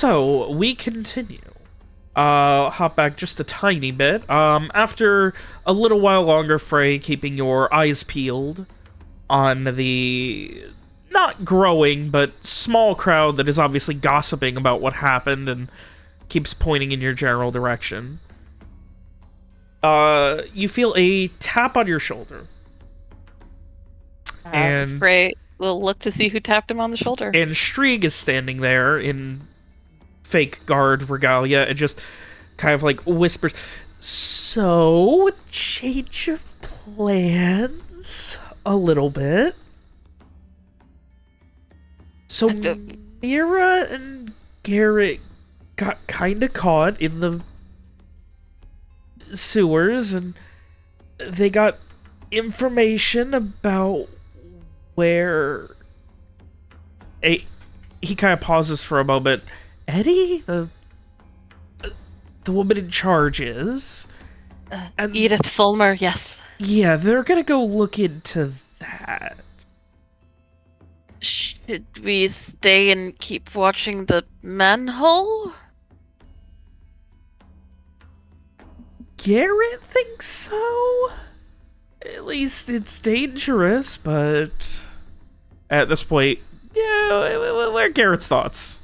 Speaker 1: So, we continue. Hop back just a tiny bit. After a little while longer, Frey, keeping your eyes peeled on the not growing, but small crowd that is obviously gossiping about what happened and keeps pointing in your general direction. You feel a tap on your shoulder. And
Speaker 4: Frey will look to see who tapped him on the shoulder.
Speaker 1: And Strieg is standing there in fake guard regalia and just kind of like whispers, "So, change of plans a little bit. So Mira and Garrett got kind of caught in the sewers, and they got information about where he kind of pauses for a moment. Eddie, the woman in charge is, and
Speaker 4: Edith Fulmer, yes.
Speaker 1: Yeah, they're gonna go look into that.
Speaker 4: Should we stay and keep watching the manhole?
Speaker 1: Garrett thinks so. At least it's dangerous, but at this point, yeah, what are Garrett's thoughts?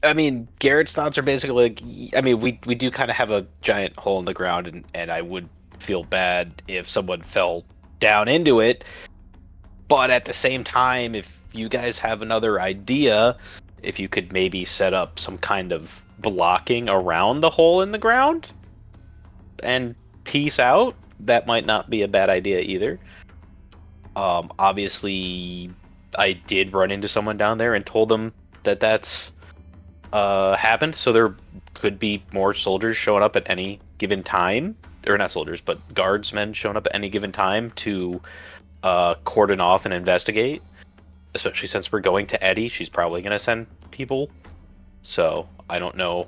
Speaker 3: I mean, Garrett's thoughts are basically like, I mean, we do kind of have a giant hole in the ground, and I would feel bad if someone fell down into it. But at the same time, if you guys have another idea, if you could maybe set up some kind of blocking around the hole in the ground and peace out, that might not be a bad idea either. Obviously, I did run into someone down there and told them that that's happened, so there could be more soldiers showing up at any given time, or not soldiers, but guardsmen showing up at any given time to cordon off and investigate, especially since we're going to Eddie. She's probably going to send people, so I don't know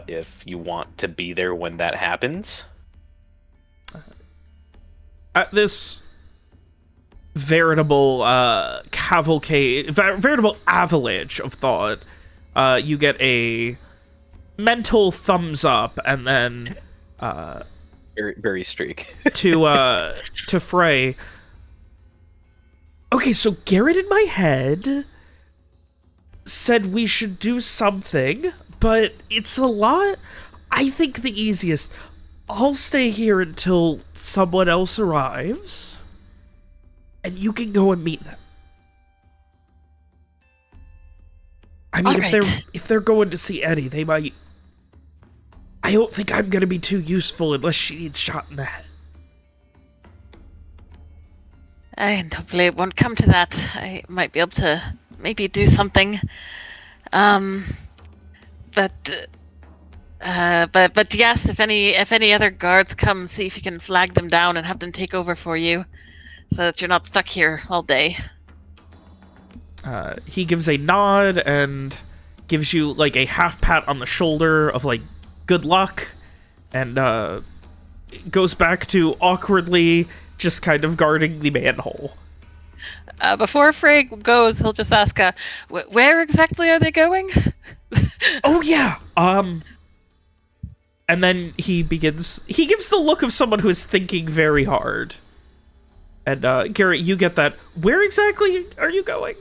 Speaker 3: if you want to be there when that happens.
Speaker 1: At this veritable cavalcade, veritable avalanche of thought, you get a mental thumbs up, and then
Speaker 3: very streak
Speaker 1: to Frey. Okay, so Garrett in my head said we should do something, but it's a lot. I think the easiest, I'll stay here until someone else arrives, and you can go and meet them. I mean, if they're going to see Eddie, they might. I don't think I'm gonna be too useful unless she needs shot in the head.
Speaker 4: And hopefully it won't come to that. I might be able to maybe do something. But yes, if any other guards come, see if you can flag them down and have them take over for you, so that you're not stuck here all day.
Speaker 1: He gives a nod and gives you like a half pat on the shoulder of like good luck, and goes back to awkwardly just kind of guarding the manhole.
Speaker 4: Before Frey goes, he'll just ask, where exactly are they going?
Speaker 1: Oh yeah. And then he gives the look of someone who is thinking very hard. And Garrett, you get that. Where exactly are you going?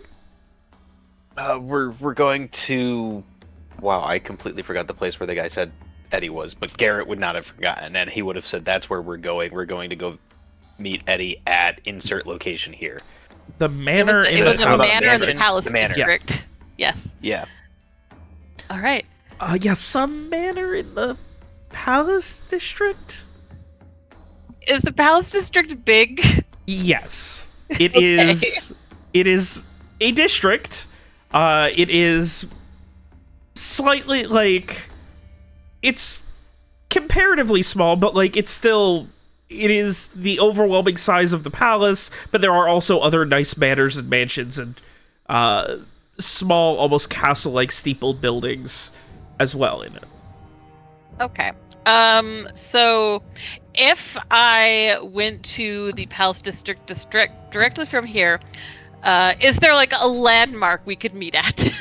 Speaker 3: We're going to... Wow, I completely forgot the place where the guy said Eddie was, but Garrett would not have forgotten, and he would have said that's where we're going. We're going to go meet Eddie at insert location here.
Speaker 1: The manor
Speaker 4: It was a manor in the
Speaker 3: mansion?
Speaker 4: Palace
Speaker 3: The manor.
Speaker 4: District. Yes.
Speaker 3: Yeah.
Speaker 4: All right.
Speaker 1: Yeah, some manor in the Palace District?
Speaker 4: Is the Palace District big?
Speaker 1: Yes. It is. It is a district. It is slightly, like... It's comparatively small, but, like, it's still... It is the overwhelming size of the palace, but there are also other nice manors and mansions and small, almost castle-like steepled buildings as well in it.
Speaker 4: Okay. So if I went to the Palace District directly from here, Is there like a landmark we could meet at?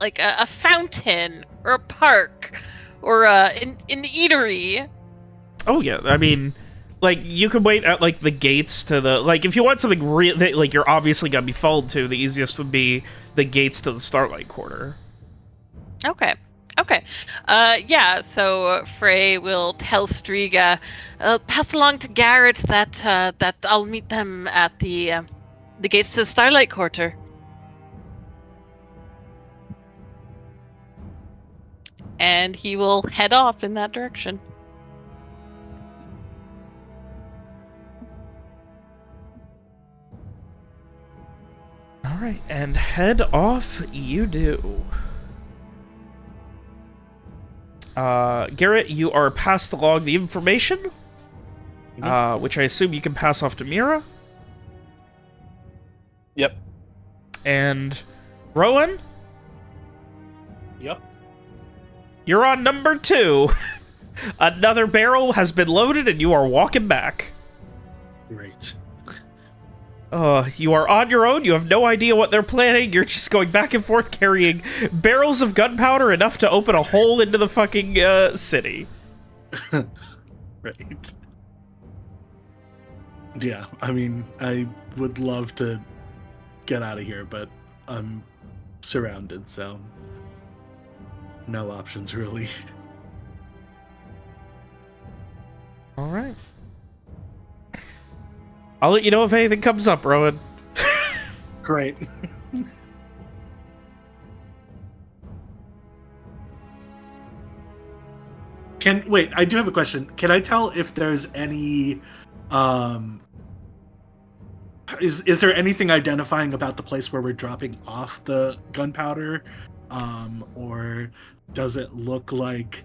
Speaker 4: Like a fountain or a park or an eatery?
Speaker 1: Oh yeah, I mean, like you could wait at like the gates to the like if you want something real that like you're obviously gonna be followed to. The easiest would be the gates to the Starlight Quarter.
Speaker 4: Okay. Okay. Yeah, so Frey will tell Striga, pass along to Garrett that I'll meet them at the gates to the Starlight Quarter. And he will head off in that direction.
Speaker 1: All right, and head off you do. Garrett, you are passed along the information, which I assume you can pass off to Mira.
Speaker 2: Yep.
Speaker 1: And Rowan,
Speaker 2: Yep.
Speaker 1: you're on number 2. Another barrel has been loaded and you are walking back.
Speaker 2: Great.
Speaker 1: You are on your own. You have no idea what they're planning. You're just going back and forth carrying barrels of gunpowder enough to open a hole into the fucking city.
Speaker 2: Right. Yeah, I mean, I would love to get out of here, but I'm surrounded, so no options really.
Speaker 1: All right. I'll let you know if anything comes up, Rowan.
Speaker 2: Great. Wait, I do have a question. Can I tell if there's any is there anything identifying about the place where we're dropping off the gunpowder? Or does it look like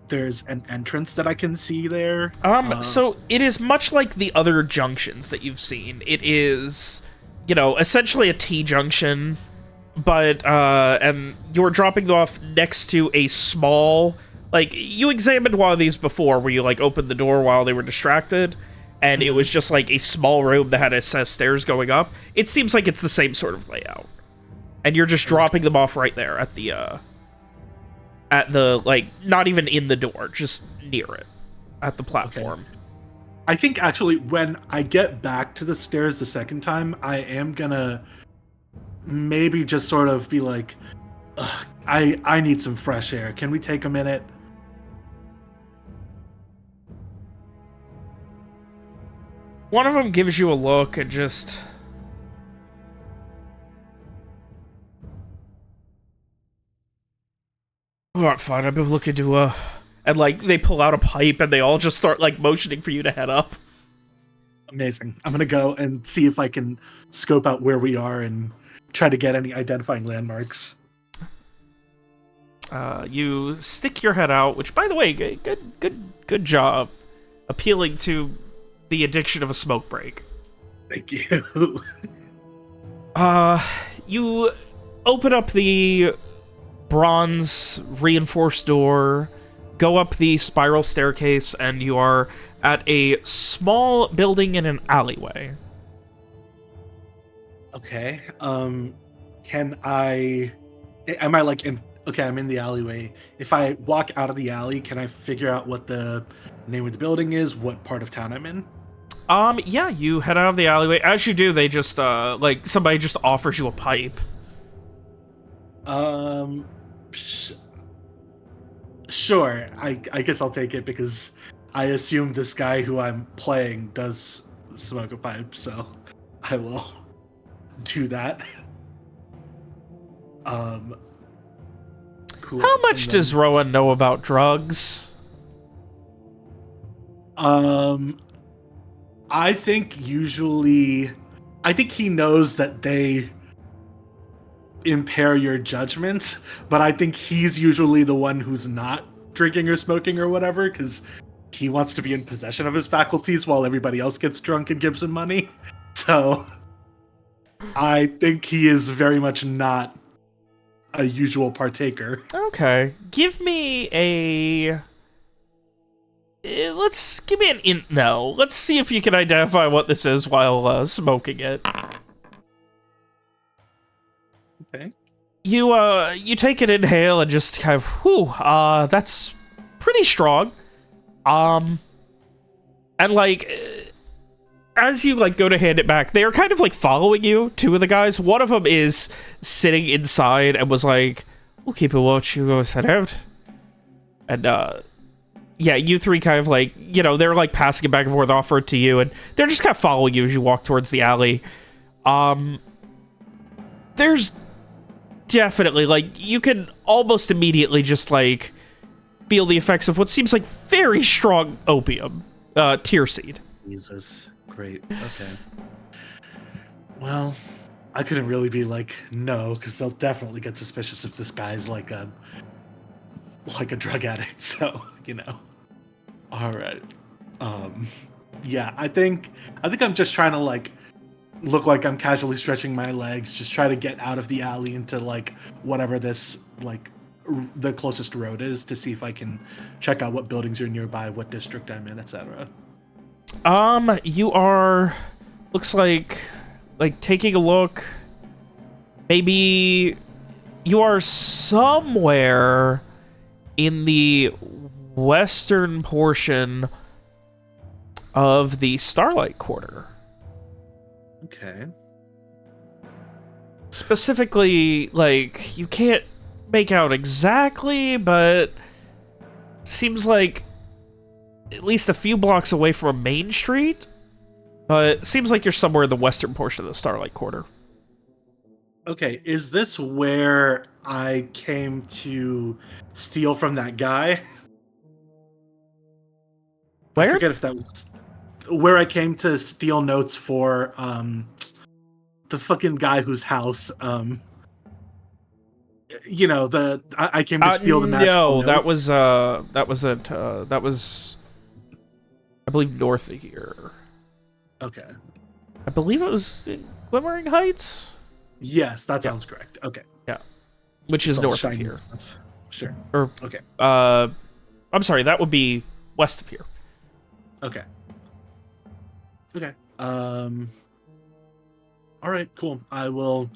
Speaker 2: there's an entrance that I can see there?
Speaker 1: So it is much like the other junctions that you've seen. It is, you know, essentially a T-junction, but, and you're dropping them off next to a small, like, you examined one of these before where you, like, opened the door while they were distracted, and it was just, like, a small room that had a set of stairs going up. It seems like it's the same sort of layout. And you're just dropping them off right there at the, like, not even in the door, just near it, at the platform.
Speaker 2: Okay. I think actually when I get back to the stairs the second time, I am gonna maybe just sort of be like, I need some fresh air. Can we take a minute?
Speaker 1: One of them gives you a look and just... Alright, fine, I've been looking to, and, like, they pull out a pipe and they all just start, like, motioning for you to head up.
Speaker 2: Amazing. I'm gonna go and see if I can scope out where we are and try to get any identifying landmarks.
Speaker 1: You stick your head out, which, by the way, good job appealing to the addiction of a smoke break.
Speaker 2: Thank you.
Speaker 1: You open up the bronze reinforced door, go up the spiral staircase, and you are at a small building in an alleyway.
Speaker 2: Okay. Can I... Am I, like, in... Okay, I'm in the alleyway. If I walk out of the alley, can I figure out what the name of the building is, what part of town I'm in?
Speaker 1: Yeah, you head out of the alleyway. As you do, they just, like, somebody just offers you a pipe.
Speaker 2: Sure. I guess I'll take it because I assume this guy who I'm playing does smoke a pipe, so I will do that. Cool.
Speaker 1: How much does Rowan know about drugs?
Speaker 2: I think he knows that they impair your judgment, but I think he's usually the one who's not drinking or smoking or whatever, because he wants to be in possession of his faculties while everybody else gets drunk and gives him money. So I think he is very much not a usual partaker.
Speaker 1: Okay. Give me a Let's give me an int no. Let's see if you can identify what this is while smoking it.
Speaker 2: Okay.
Speaker 1: You take an inhale and just kind of, whew, that's pretty strong. And like, as you like go to hand it back, they are kind of like following you. Two of the guys. One of them is sitting inside and was like, "We'll keep a watch. You go set out." And yeah, you three kind of like, you know, they're like passing it back and forth, offer it to you, and they're just kind of following you as you walk towards the alley. There's definitely like you can almost immediately just like feel the effects of what seems like very strong opium, tear seed.
Speaker 2: Jesus. Great. Okay. Well, I couldn't really be like, no, because they'll definitely get suspicious if this guy's like a drug addict. So, you know. All right. Yeah, I think I'm just trying to like look like I'm casually stretching my legs, just try to get out of the alley into like whatever this like the closest road is to see if I can check out what buildings are nearby, what district I'm in, etc.
Speaker 1: You are, looks like taking a look, maybe you are somewhere in the western portion of the Starlight Quarter.
Speaker 2: Okay.
Speaker 1: Specifically, like, you can't make out exactly, but seems like at least a few blocks away from a main street, but seems like you're somewhere in the western portion of the Starlight Quarter.
Speaker 2: Okay, is this where I came to steal from that guy?
Speaker 1: Where?
Speaker 2: I forget if that was where I came to steal notes for the fucking guy whose house you know, I came to steal the magical note.
Speaker 1: that was I believe north of here.
Speaker 2: Okay.
Speaker 1: I believe it was in Glimmering Heights?
Speaker 2: Yes, that sounds correct. Okay.
Speaker 1: Yeah. Which is
Speaker 2: It's all
Speaker 1: north of
Speaker 2: shiny
Speaker 1: here.
Speaker 2: stuff. Sure.
Speaker 1: Or
Speaker 2: Okay.
Speaker 1: I'm sorry, that would be west of here.
Speaker 2: Okay. Okay. All right, cool. I will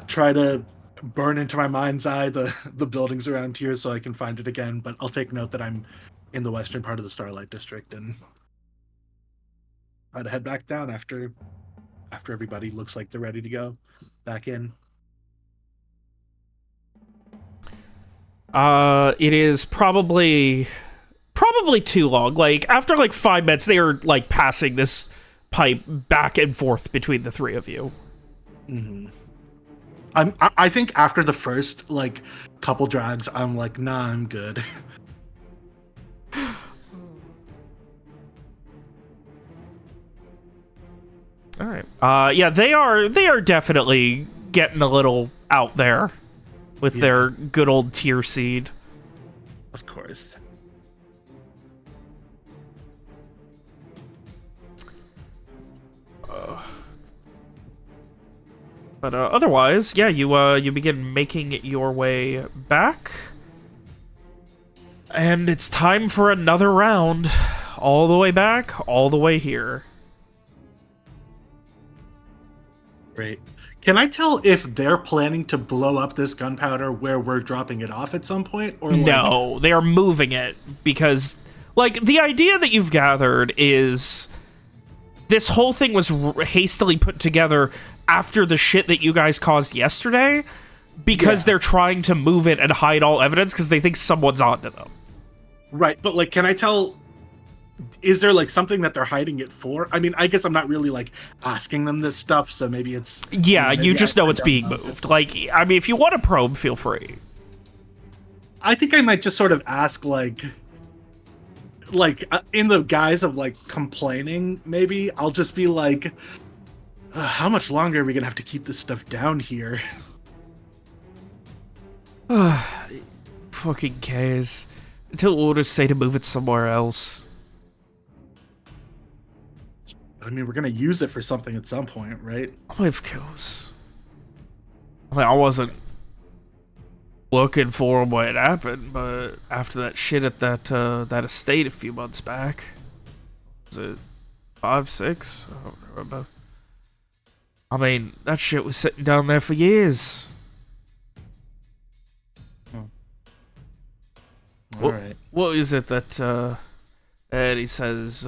Speaker 2: try to burn into my mind's eye the buildings around here so I can find it again, but I'll take note that I'm in the western part of the Starlight District and try to head back down after everybody looks like they're ready to go back in.
Speaker 1: It is probably too long. Like, after like 5 minutes, they are like passing this pipe back and forth between the three of you.
Speaker 2: Mm-hmm. I think after the first like couple drags, I'm like, nah, I'm good.
Speaker 1: All right. Yeah, they are definitely getting a little out there with their good old tear seed.
Speaker 2: Of course.
Speaker 1: But otherwise, yeah, you begin making your way back, and it's time for another round, all the way back, all the way here.
Speaker 2: Great. Can I tell if they're planning to blow up this gunpowder where we're dropping it off at some point, or like...
Speaker 1: No, they are moving it because, like, the idea that you've gathered is this whole thing was hastily put together after the shit that you guys caused yesterday, because they're trying to move it and hide all evidence because they think someone's onto them.
Speaker 2: Right, but like, can I tell? Is there like something that they're hiding it for? I mean, I guess I'm not really like asking them this stuff, so maybe it's...
Speaker 1: Yeah,
Speaker 2: maybe
Speaker 1: you just know it's
Speaker 2: don't
Speaker 1: being
Speaker 2: know.
Speaker 1: moved. Like, I mean, if you want to probe, feel free.
Speaker 2: I think I might just sort of ask like in the guise of like complaining, maybe I'll just be like, how much longer are we gonna have to keep this stuff down here?
Speaker 1: Fucking cares. Until orders say to move it somewhere else.
Speaker 2: I mean, we're gonna use it for something at some point, right?
Speaker 1: Of course. I mean, I wasn't looking for him when it happened, but after that shit at that estate a few months back, was it 5, 6? I don't remember. I mean, that shit was sitting down there for years.
Speaker 2: All right.
Speaker 1: What is it that Eddie says?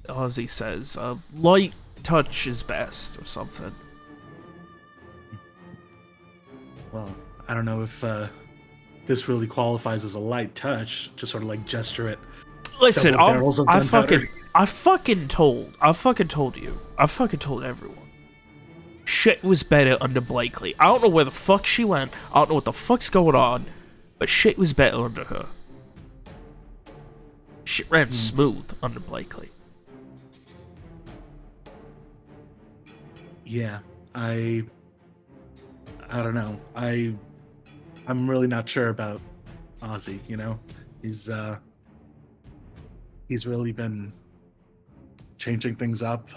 Speaker 1: Ozzy says, light touch is best, or something.
Speaker 2: Well, I don't know if this really qualifies as a light touch. Just sort of like gesture at
Speaker 1: Listen,
Speaker 2: several barrels of gunpowder.
Speaker 1: I fucking told you. I fucking told everyone. Shit was better under Blakely. I don't know where the fuck she went. I don't know what the fuck's going on, but shit was better under her. Shit ran smooth under Blakely.
Speaker 2: Yeah, I don't know. I'm really not sure about Ozzy, you know? He's really been changing things up,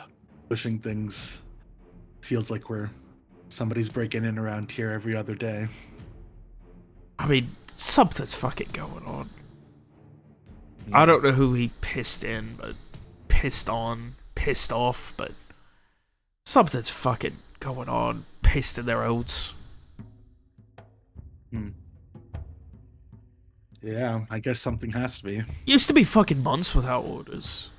Speaker 2: pushing things. Feels like somebody's breaking in around here every other day.
Speaker 1: I mean, something's fucking going on.
Speaker 2: Yeah.
Speaker 1: I don't know who he pissed in, but pissed off, but something's fucking going on. Pissed in their oats.
Speaker 2: Yeah, I guess something has to be.
Speaker 1: Used to be fucking months without orders.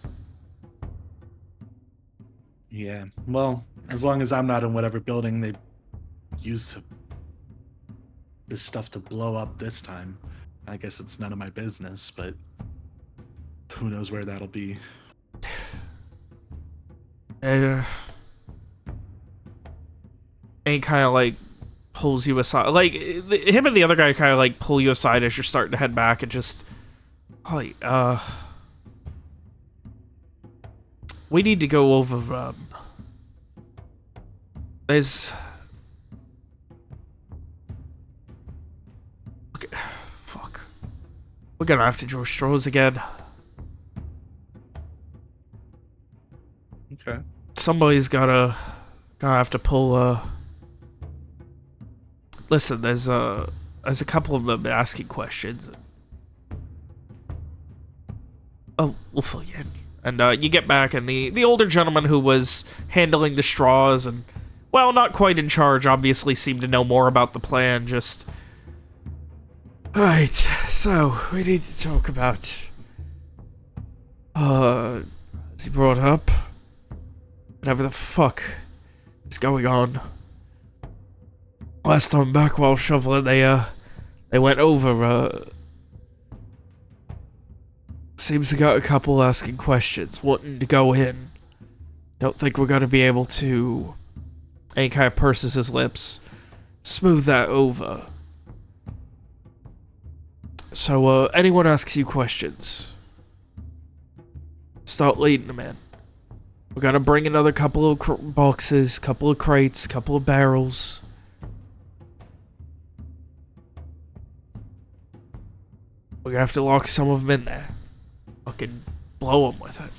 Speaker 2: Yeah, well, as long as I'm not in whatever building they used this stuff to blow up this time, I guess it's none of my business, but who knows where that'll be.
Speaker 1: And kind of like pulls you aside. Like, him and the other guy kind of like pull you aside as you're starting to head back and just, we need to go over, there's, okay, fuck. We're gonna have to draw straws again.
Speaker 2: Okay.
Speaker 1: Somebody's gonna have to pull, listen, there's a couple of them asking questions. Oh, we'll fill you in. And you get back, and the older gentleman who was handling the straws and, well, not quite in charge, obviously seemed to know more about the plan, just... Alright, so, we need to talk about... as he brought up... whatever the fuck is going on. Last time back while shoveling, they went over, seems we got a couple asking questions, wanting to go in. Don't think we're gonna be able to... And he kind of purses his lips. Smooth that over. So, anyone asks you questions, start leading them in. We're gonna bring another couple of boxes, couple of crates, couple of barrels. We're gonna have to lock some of them in there. Fucking blow them with it.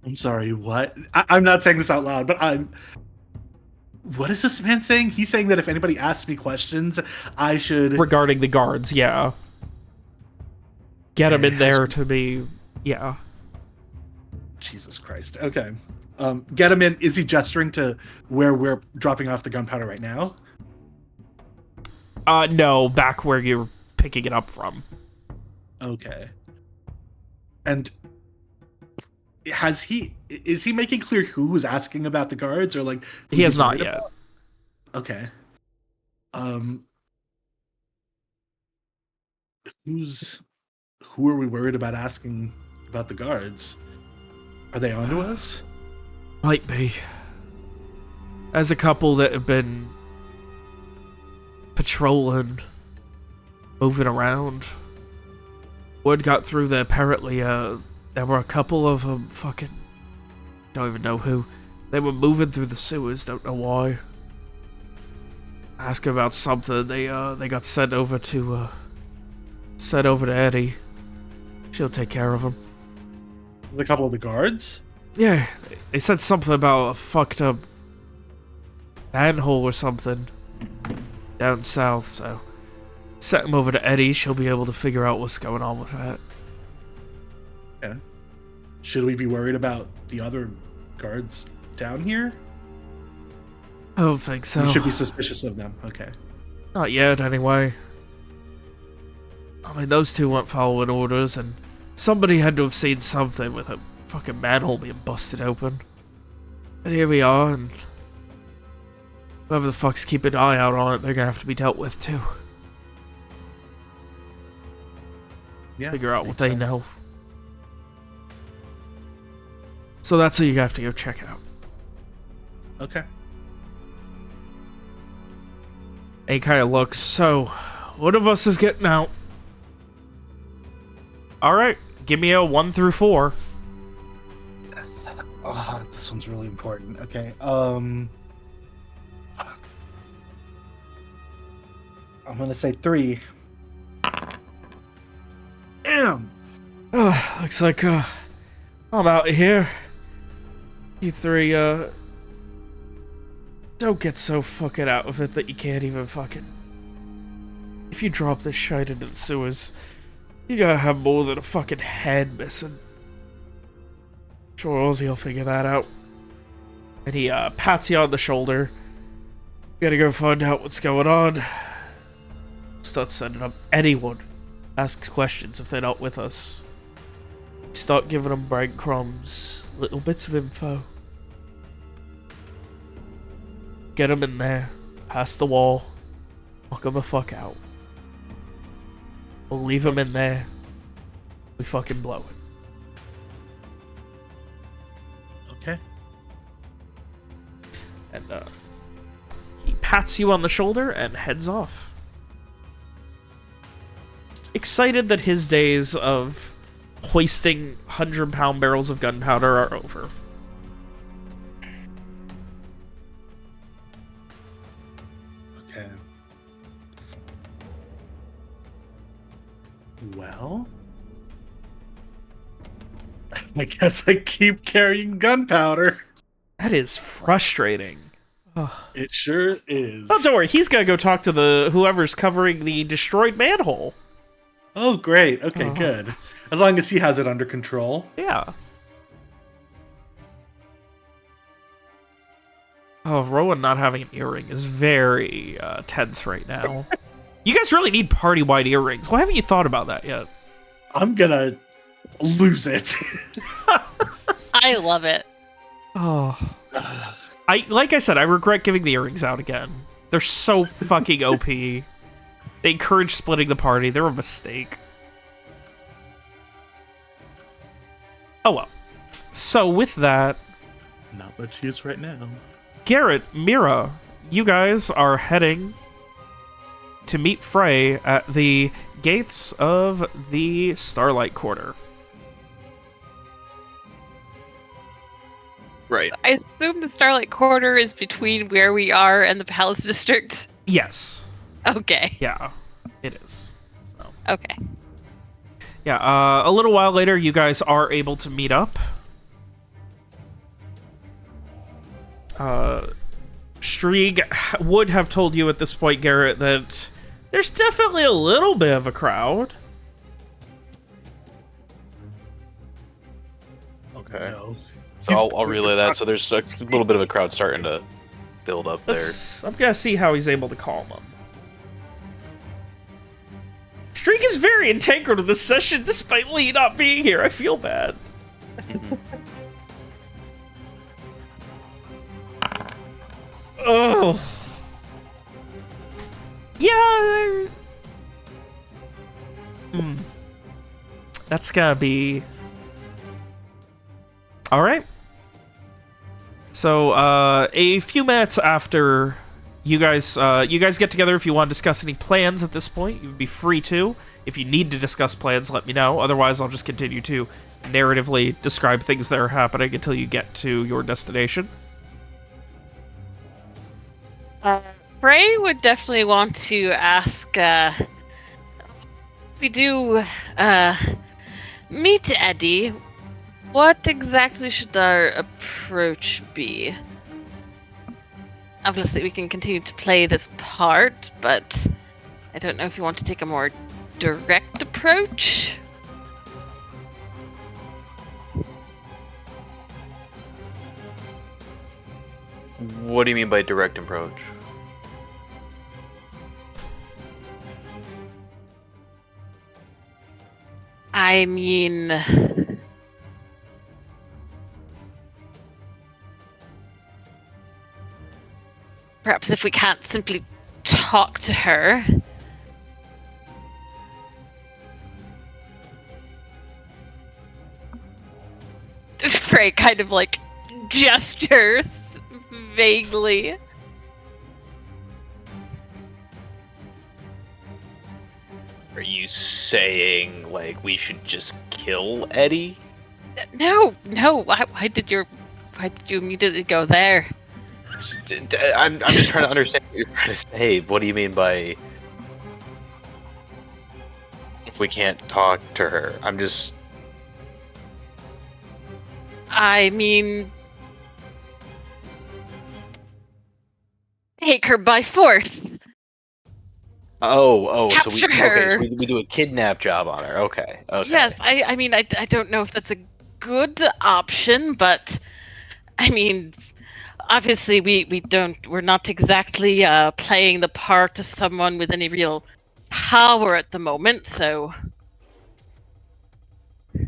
Speaker 2: I'm sorry, what? I'm not saying this out loud, but what is this man saying? He's saying that if anybody asks me questions, I should...
Speaker 1: Regarding the guards, yeah. Get them in there to be... Yeah.
Speaker 2: Jesus Christ. Okay. Get him in. Is he gesturing to where we're dropping off the gunpowder right now?
Speaker 1: No, back where you're picking it up from.
Speaker 2: Okay. And is he making clear who was asking about the guards, or like
Speaker 1: he has not yet?
Speaker 2: Okay. Who are we worried about asking about the guards? Are they onto us?
Speaker 1: Might be. As a couple that have been patrolling, moving around. Word got through that apparently there were a couple of them, fucking don't even know who. They were moving through the sewers, don't know why. Ask about something, they got sent over to Eddie. She'll take care of them.
Speaker 2: A couple of the guards?
Speaker 1: Yeah, they said something about a fucked up manhole or something down south, so set him over to Eddie. She'll be able to figure out what's going on with that.
Speaker 2: Yeah. Should we be worried about the other guards down here?
Speaker 1: I don't think so.
Speaker 2: We should be suspicious of them. Okay.
Speaker 1: Not yet, anyway. I mean, those two weren't following orders, and somebody had to have seen something with a fucking manhole being busted open. And here we are, and whoever the fuck's keeping an eye out on it, they're gonna have to be dealt with too.
Speaker 2: Yeah.
Speaker 1: Figure out what
Speaker 2: makes
Speaker 1: they
Speaker 2: sense.
Speaker 1: know. So that's what you have to go check out.
Speaker 2: Okay.
Speaker 1: And he kind of looks, so one of us is getting out. Alright, give me a 1 through 4.
Speaker 2: Yes. Oh, this one's really important. Okay. I'm gonna say 3. Damn.
Speaker 1: Looks like I'm out of here. You three, don't get so fucking out of it that you can't even fucking... If you drop this shite into the sewers, you gotta have more than a fucking head missing. Sure, Ozzy will figure that out. And he pats you on the shoulder. Gotta go find out what's going on. Start sending up anyone. Ask questions if they're not with us. Start giving them breadcrumbs, little bits of info. Get them in there, past the wall, knock them the fuck out. We'll leave them in there. We fucking blow it.
Speaker 2: Okay.
Speaker 1: And he pats you on the shoulder and heads off. Excited that his days of hoisting 100-pound barrels of gunpowder are over.
Speaker 2: Okay. Well, I guess I keep carrying gunpowder.
Speaker 1: That is frustrating.
Speaker 2: It sure is.
Speaker 1: Oh, don't worry. He's gonna go talk to whoever's covering the destroyed manhole.
Speaker 2: Oh, great. Okay,
Speaker 1: Uh-huh.
Speaker 2: good. As long as he has it under control.
Speaker 1: Yeah. Oh, Rowan not having an earring is very tense right now. You guys really need party-wide earrings. Why haven't you thought about that yet?
Speaker 2: I'm gonna lose it.
Speaker 4: I love it.
Speaker 1: Oh. Like I said, I regret giving the earrings out again. They're so fucking OP. They encourage splitting the party. They're a mistake. Oh well. So with that,
Speaker 2: Not much use right now.
Speaker 1: Garrett, Mira, you guys are heading to meet Frey at the gates of the Starlight Quarter.
Speaker 3: Right.
Speaker 4: I assume the Starlight Quarter is between where we are and the Palace District.
Speaker 1: Yes.
Speaker 4: Okay.
Speaker 1: Yeah, it is. So.
Speaker 4: Okay.
Speaker 1: Yeah, a little while later, you guys are able to meet up. Strieg would have told you at this point, Garrett, that there's definitely a little bit of a crowd.
Speaker 3: Okay.
Speaker 2: No.
Speaker 3: So I'll relay that. So there's a little bit of a crowd starting to build up there.
Speaker 1: I'm gonna see how he's able to calm them. Strieg is very integral to this session, despite Lee not being here. I feel bad. Oh. Yeah. That's gonna be... Alright. So, a few minutes after you guys get together, if you want to discuss any plans at this point, you'd be free to. If you need to discuss plans, let me know. Otherwise, I'll just continue to narratively describe things that are happening until you get to your destination.
Speaker 4: Frey would definitely want to ask, we do, meet Eddie. What exactly should our approach be? obviously we can continue to play this part, but I don't know if you want to take a more direct approach.
Speaker 3: What do you mean by direct approach?
Speaker 4: I mean, perhaps if we can't simply talk to her. Frey kind of like gestures vaguely.
Speaker 3: Are you saying like we should just kill Eddie?
Speaker 4: No. Why did you immediately go there?
Speaker 3: I'm just trying to understand what you're trying to say. What do you mean by if we can't talk to her?
Speaker 4: I mean, take her by force.
Speaker 3: So we
Speaker 4: Capture her.
Speaker 3: so we do a kidnap job on her. Okay.
Speaker 4: Yes, I mean, I don't know if that's a good option, but I mean, obviously we're not exactly playing the part of someone with any real power at the moment, so.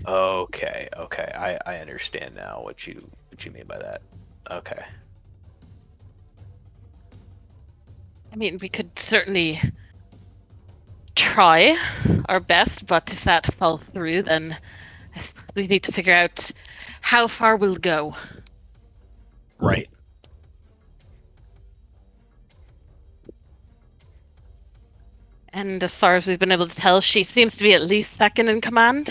Speaker 3: Okay. I understand now what you mean by that. Okay.
Speaker 4: I mean, we could certainly try our best, but if that falls through, then I suppose we need to figure out how far we'll go.
Speaker 3: Right.
Speaker 4: And as far as we've been able to tell, she seems to be at least second in command.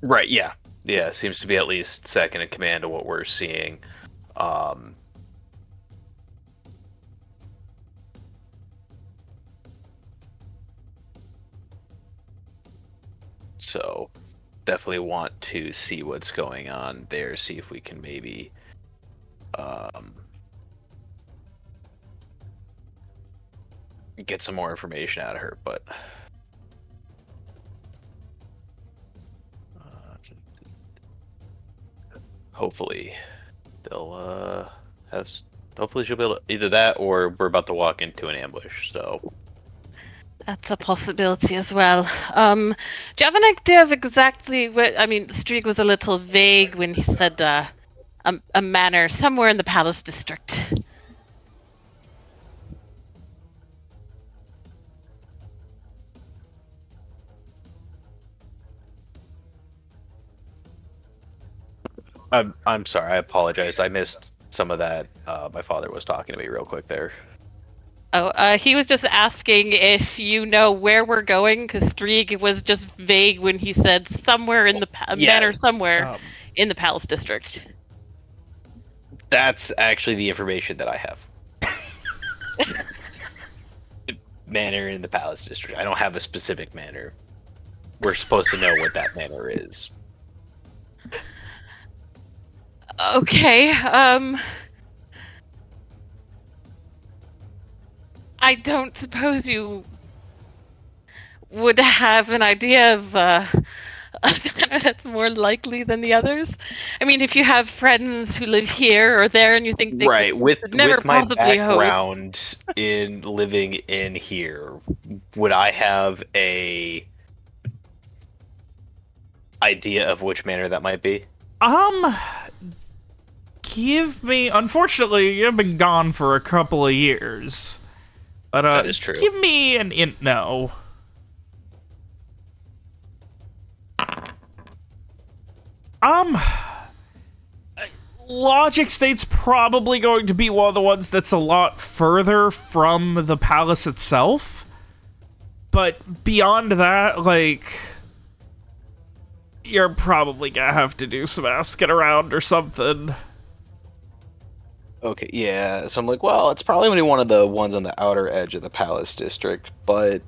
Speaker 3: Right, yeah. Yeah, seems to be at least second in command of what we're seeing. So definitely want to see what's going on there, see if we can maybe get some more information out of her, but hopefully they'll hopefully she'll be able to, either that or we're about to walk into an ambush, so
Speaker 4: That's a possibility as well. Do you have an idea of exactly what? I mean, Streak was a little vague when he said a manor somewhere in the Palace District.
Speaker 3: I'm sorry, I apologize. I missed some of that. My father was talking to me real quick there.
Speaker 4: Oh, he was just asking if you know where we're going, because Streak was just vague when he said somewhere in the manor somewhere in the Palace District.
Speaker 3: That's actually the information that I have. Manor in the Palace District. I don't have a specific manor. We're supposed to know what that manor is.
Speaker 4: Okay, I don't suppose you would have an idea of that's more likely than the others. I mean, if you have friends who live here or there, and you think they
Speaker 3: Right,
Speaker 4: could never
Speaker 3: with my
Speaker 4: possibly host.
Speaker 3: background in living in here, would I have a idea of which manor that might be?
Speaker 1: Give me. Unfortunately, you've been gone for a couple of years. But
Speaker 3: that is true.
Speaker 1: Give me an no. Logic State's probably going to be one of the ones that's a lot further from the palace itself. But beyond that, like, you're probably gonna have to do some asking around or something.
Speaker 3: Okay, yeah. So I'm like, well, it's probably only one of the ones on the outer edge of the Palace District, but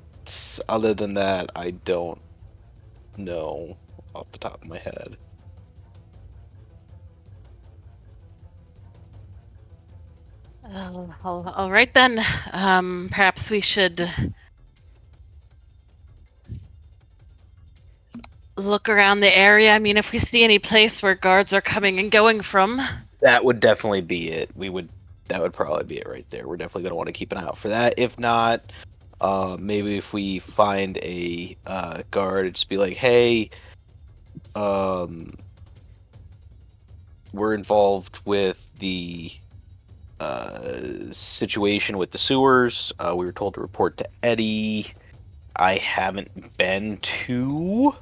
Speaker 3: other than that, I don't know off the top of my head.
Speaker 4: All right then. Perhaps we should look around the area. I mean, if we see any place where guards are coming and going from.
Speaker 3: That would definitely be it. That would probably be it right there. We're definitely gonna want to keep an eye out for that. If not, maybe if we find a guard, just be like, hey, we're involved with the situation with the sewers. We were told to report to Eddie. I haven't been to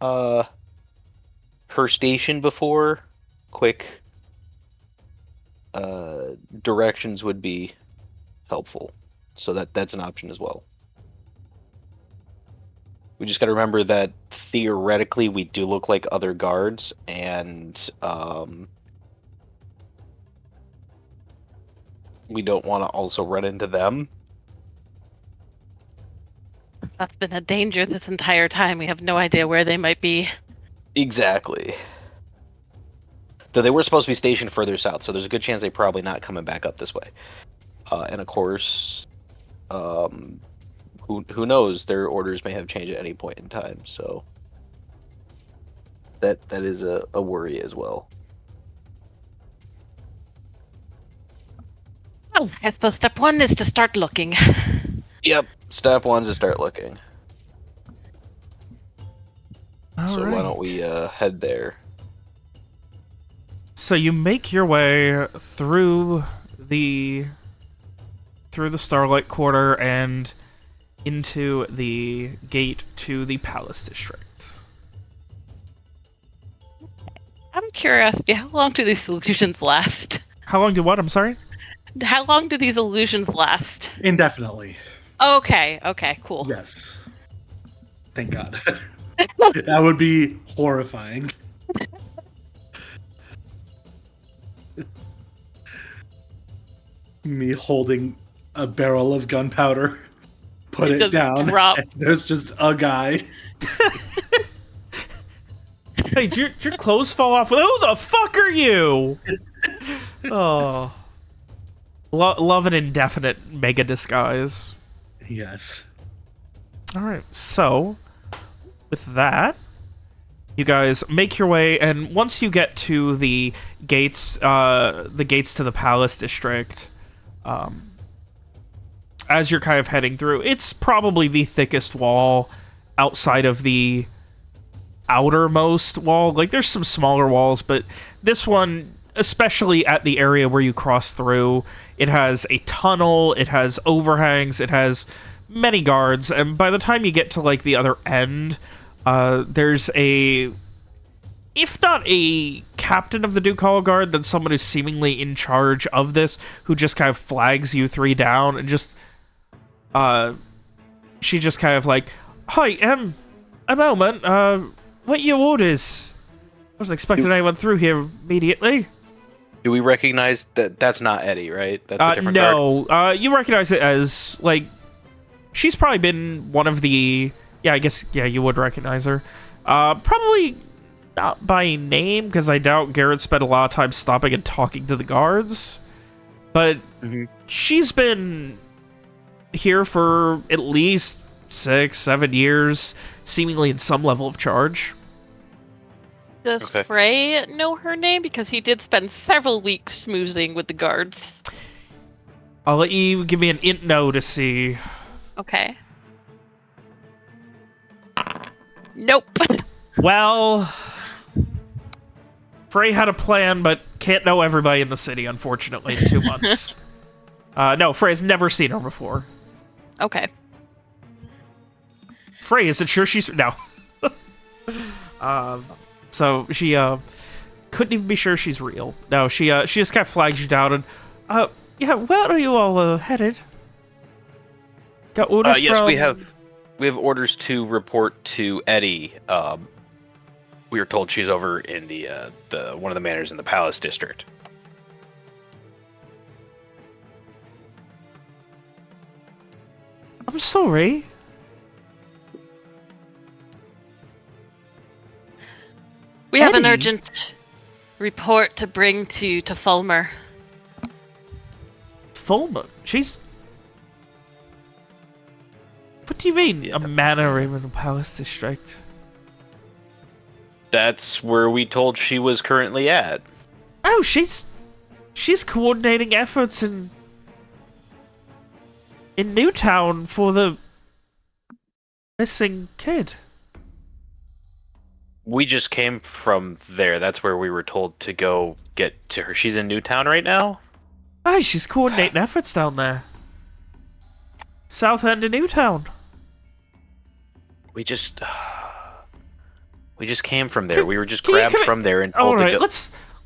Speaker 3: her station before. Quick directions would be helpful. So that's an option as well. We just got to remember that theoretically we do look like other guards, and we don't want to also run into them.
Speaker 4: That's been a danger this entire time. We have no idea where they might be.
Speaker 3: Exactly. Though they were supposed to be stationed further south, so there's a good chance they're probably not coming back up this way. And of course, who knows? Their orders may have changed at any point in time. So that is a worry as well.
Speaker 4: Well, I suppose step one is to start looking.
Speaker 3: Yep. Step one is to start looking.
Speaker 1: All
Speaker 3: so
Speaker 1: right.
Speaker 3: why don't we head there?
Speaker 1: So you make your way through the Starlight Quarter and into the gate to the Palace District.
Speaker 4: Out of curiosity, how long do these illusions last?
Speaker 1: How long do what? I'm sorry?
Speaker 4: How long do these illusions last?
Speaker 2: Indefinitely.
Speaker 4: Okay, cool.
Speaker 2: Yes. Thank God. That would be horrifying. Me holding a barrel of gunpowder, put it
Speaker 4: just
Speaker 2: down,
Speaker 4: drop.
Speaker 2: and there's just a guy.
Speaker 1: Hey, did your clothes fall off? Who the fuck are you? Oh. Love an indefinite mega disguise.
Speaker 2: Yes.
Speaker 1: Alright, so with that, you guys make your way, and once you get to the gates to the Palace District, as you're kind of heading through, it's probably the thickest wall outside of the outermost wall. Like, there's some smaller walls, but this one, especially at the area where you cross through, it has a tunnel, it has overhangs, it has many guards, and by the time you get to, like, the other end, there's a... if not a captain of the Ducal Guard, then someone who's seemingly in charge of this, who just kind of flags you three down, and just... she just kind of like, "Hi, a moment, what are your orders? Wasn't expecting anyone through here immediately."
Speaker 3: Do we recognize that that's not Eddie, right? That's a different guard?
Speaker 1: No, you recognize it as, like, she's probably been one of the... yeah, I guess, yeah, you would recognize her. Probably not by name, because I doubt Garrett spent a lot of time stopping and talking to the guards. But she's been here for at least 6-7 years, seemingly in some level of charge.
Speaker 4: Does
Speaker 3: Okay.
Speaker 4: Frey know her name? Because he did spend several weeks smoozing with the guards.
Speaker 1: I'll let you give me an int no to see.
Speaker 4: Okay. Nope.
Speaker 1: Well, Frey had a plan, but can't know everybody in the city, unfortunately, in 2 months. No, Frey's never seen her before.
Speaker 4: Okay.
Speaker 1: Frey, is it sure she's... no. So she, couldn't even be sure she's real. No, she just kind of flags you down and, yeah, where are you all, headed? Got orders
Speaker 3: Yes,
Speaker 1: from...
Speaker 3: we have orders to report to Eddie. We were told she's over in the one of the manors in the Palace District.
Speaker 1: I'm sorry.
Speaker 4: We have an
Speaker 1: Eddie?
Speaker 4: urgent report to bring to Fulmer.
Speaker 1: full moon. She's... What do you mean, a Mana Raven Palace District?
Speaker 3: That's where we told she was currently at.
Speaker 1: Oh, she's coordinating efforts in Newtown for the missing kid.
Speaker 3: We just came from there. That's where we were told to go get to her. She's in Newtown right now?
Speaker 1: Oh, she's coordinating efforts down there. South end of Newtown.
Speaker 3: We just came from there. We were just grabbed from there and told
Speaker 1: all right,
Speaker 3: to go.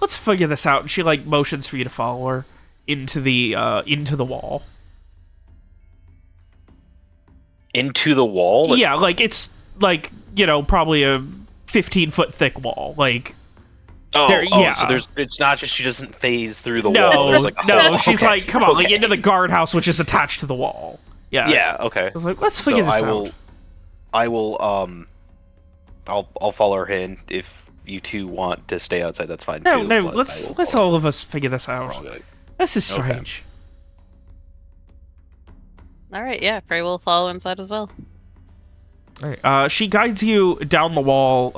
Speaker 1: let's figure this out. And she like motions for you to follow her into the wall.
Speaker 3: Into the wall?
Speaker 1: Yeah, like it's like, you know, probably a 15-foot thick wall. Like yeah.
Speaker 3: So it's not just she doesn't phase through the wall. There's like a
Speaker 1: no,
Speaker 3: hole.
Speaker 1: she's
Speaker 3: Okay.
Speaker 1: like, come on, like
Speaker 3: Okay.
Speaker 1: into the guardhouse, which is attached to the wall. Yeah.
Speaker 3: Yeah, okay.
Speaker 1: I was like, let's figure this out.
Speaker 3: I'll follow her in. If you two want to stay outside, that's fine
Speaker 1: No,
Speaker 3: too.
Speaker 1: no,
Speaker 3: but
Speaker 1: let's all of us figure this out. This is
Speaker 3: Okay.
Speaker 1: strange.
Speaker 4: All right, yeah, Frey will follow inside as well.
Speaker 1: All right, she guides you down the wall.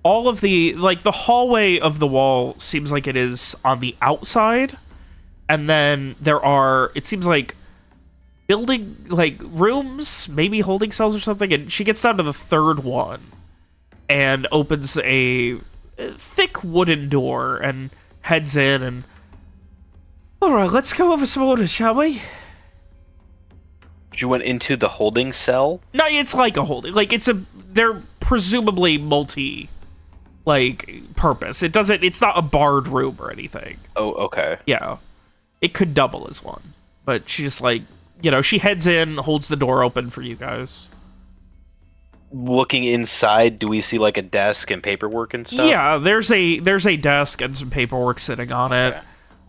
Speaker 1: All of the hallway of the wall seems like it is on the outside, and then it seems like building, like rooms, maybe holding cells or something, and she gets down to the third one and opens a thick wooden door and heads in and... Alright, let's go over some orders, shall we?
Speaker 3: You went into the holding cell?
Speaker 1: No, it's like a holding... Like, they're presumably multi... like, purpose. It's not a barred room or anything.
Speaker 3: Oh, okay.
Speaker 1: Yeah. It could double as one. But she just, like, you know, she heads in, holds the door open for you guys.
Speaker 3: Looking inside, do we see like a desk and paperwork and stuff?
Speaker 1: Yeah, there's a desk and some paperwork sitting on it.
Speaker 3: Okay.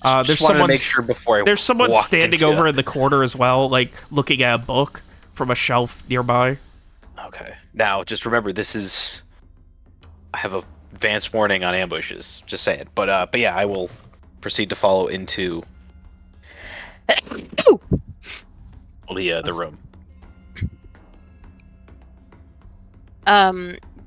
Speaker 1: There's
Speaker 3: Just wanted to
Speaker 1: someone
Speaker 3: make sure before I
Speaker 1: there's someone
Speaker 3: walked
Speaker 1: standing
Speaker 3: into
Speaker 1: over
Speaker 3: it.
Speaker 1: in the corner as well, like looking at a book from a shelf nearby.
Speaker 3: Okay. Now, just remember, I have a advance warning on ambushes. Just saying. But yeah, I will proceed to follow into the room.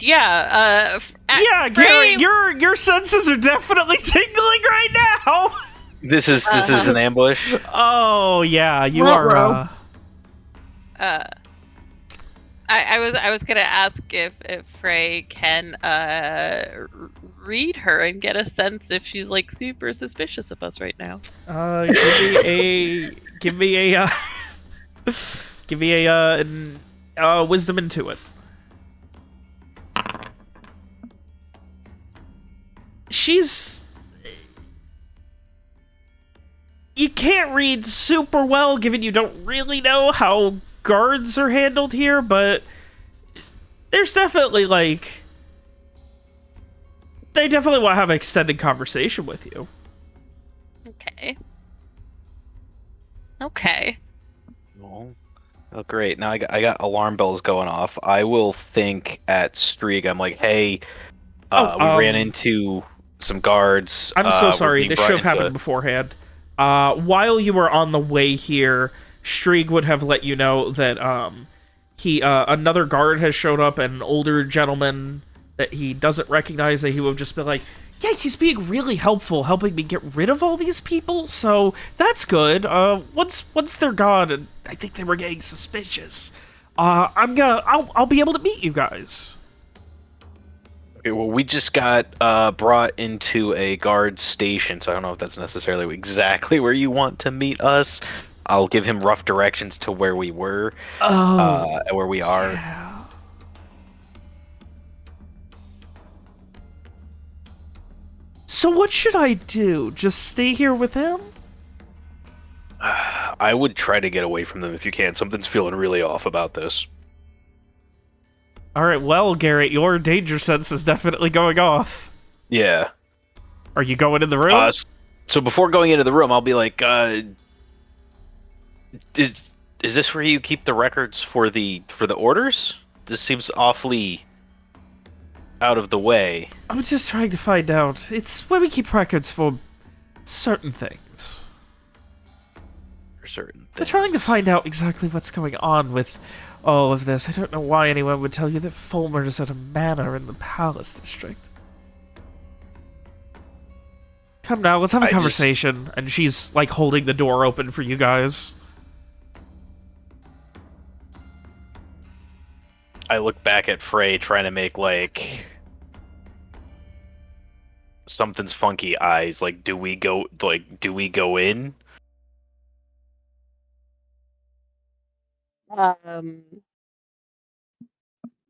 Speaker 4: Yeah,
Speaker 1: Yeah,
Speaker 4: Frey-
Speaker 1: Gary, your senses are definitely tingling right now.
Speaker 3: This is an ambush.
Speaker 1: Oh yeah, you
Speaker 5: Ruh-roh.
Speaker 1: are.
Speaker 4: I was gonna ask if Frey can read her and get a sense if she's like super suspicious of us right now.
Speaker 1: Give me a wisdom into it. You can't read super well, given you don't really know how guards are handled here, but there's definitely, like... They definitely want to have an extended conversation with you.
Speaker 4: Okay.
Speaker 3: Oh, great. Now I got alarm bells going off. I will think at Streak. I'm like, hey, we ran into some guards.
Speaker 1: I'm so
Speaker 3: we're
Speaker 1: sorry.
Speaker 3: being
Speaker 1: This
Speaker 3: brought
Speaker 1: should have
Speaker 3: into-
Speaker 1: happened beforehand. While you were on the way here, Strieg would have let you know that another guard has showed up, an older gentleman that he doesn't recognize, that he would have just been like, yeah, he's being really helpful, helping me get rid of all these people, so that's good. Once they're gone, and I think they were getting suspicious, I'll be able to meet you guys.
Speaker 3: Okay, well, we just got brought into a guard station, so I don't know if that's necessarily exactly where you want to meet us. I'll give him rough directions to where we were, where we are.
Speaker 1: Yeah. So what should I do? Just stay here with him?
Speaker 3: I would try to get away from them if you can. Something's feeling really off about this.
Speaker 1: All right, well, Garrett, your danger sense is definitely going off.
Speaker 3: Yeah.
Speaker 1: Are you going in the room?
Speaker 3: So before going into the room, I'll be like, is this where you keep the records for the orders? This seems awfully out of the way.
Speaker 1: I'm just trying to find out. It's where we keep records for certain things.
Speaker 3: certain
Speaker 1: We're
Speaker 3: things.
Speaker 1: trying to find out exactly what's going on with all of this. I don't know why anyone would tell you that Fulmer is at a manor in the Palace District. Come now, let's have a conversation. And she's, like, holding the door open for you guys.
Speaker 3: I look back at Frey trying to make, like, something's funky eyes. Like, do we go in?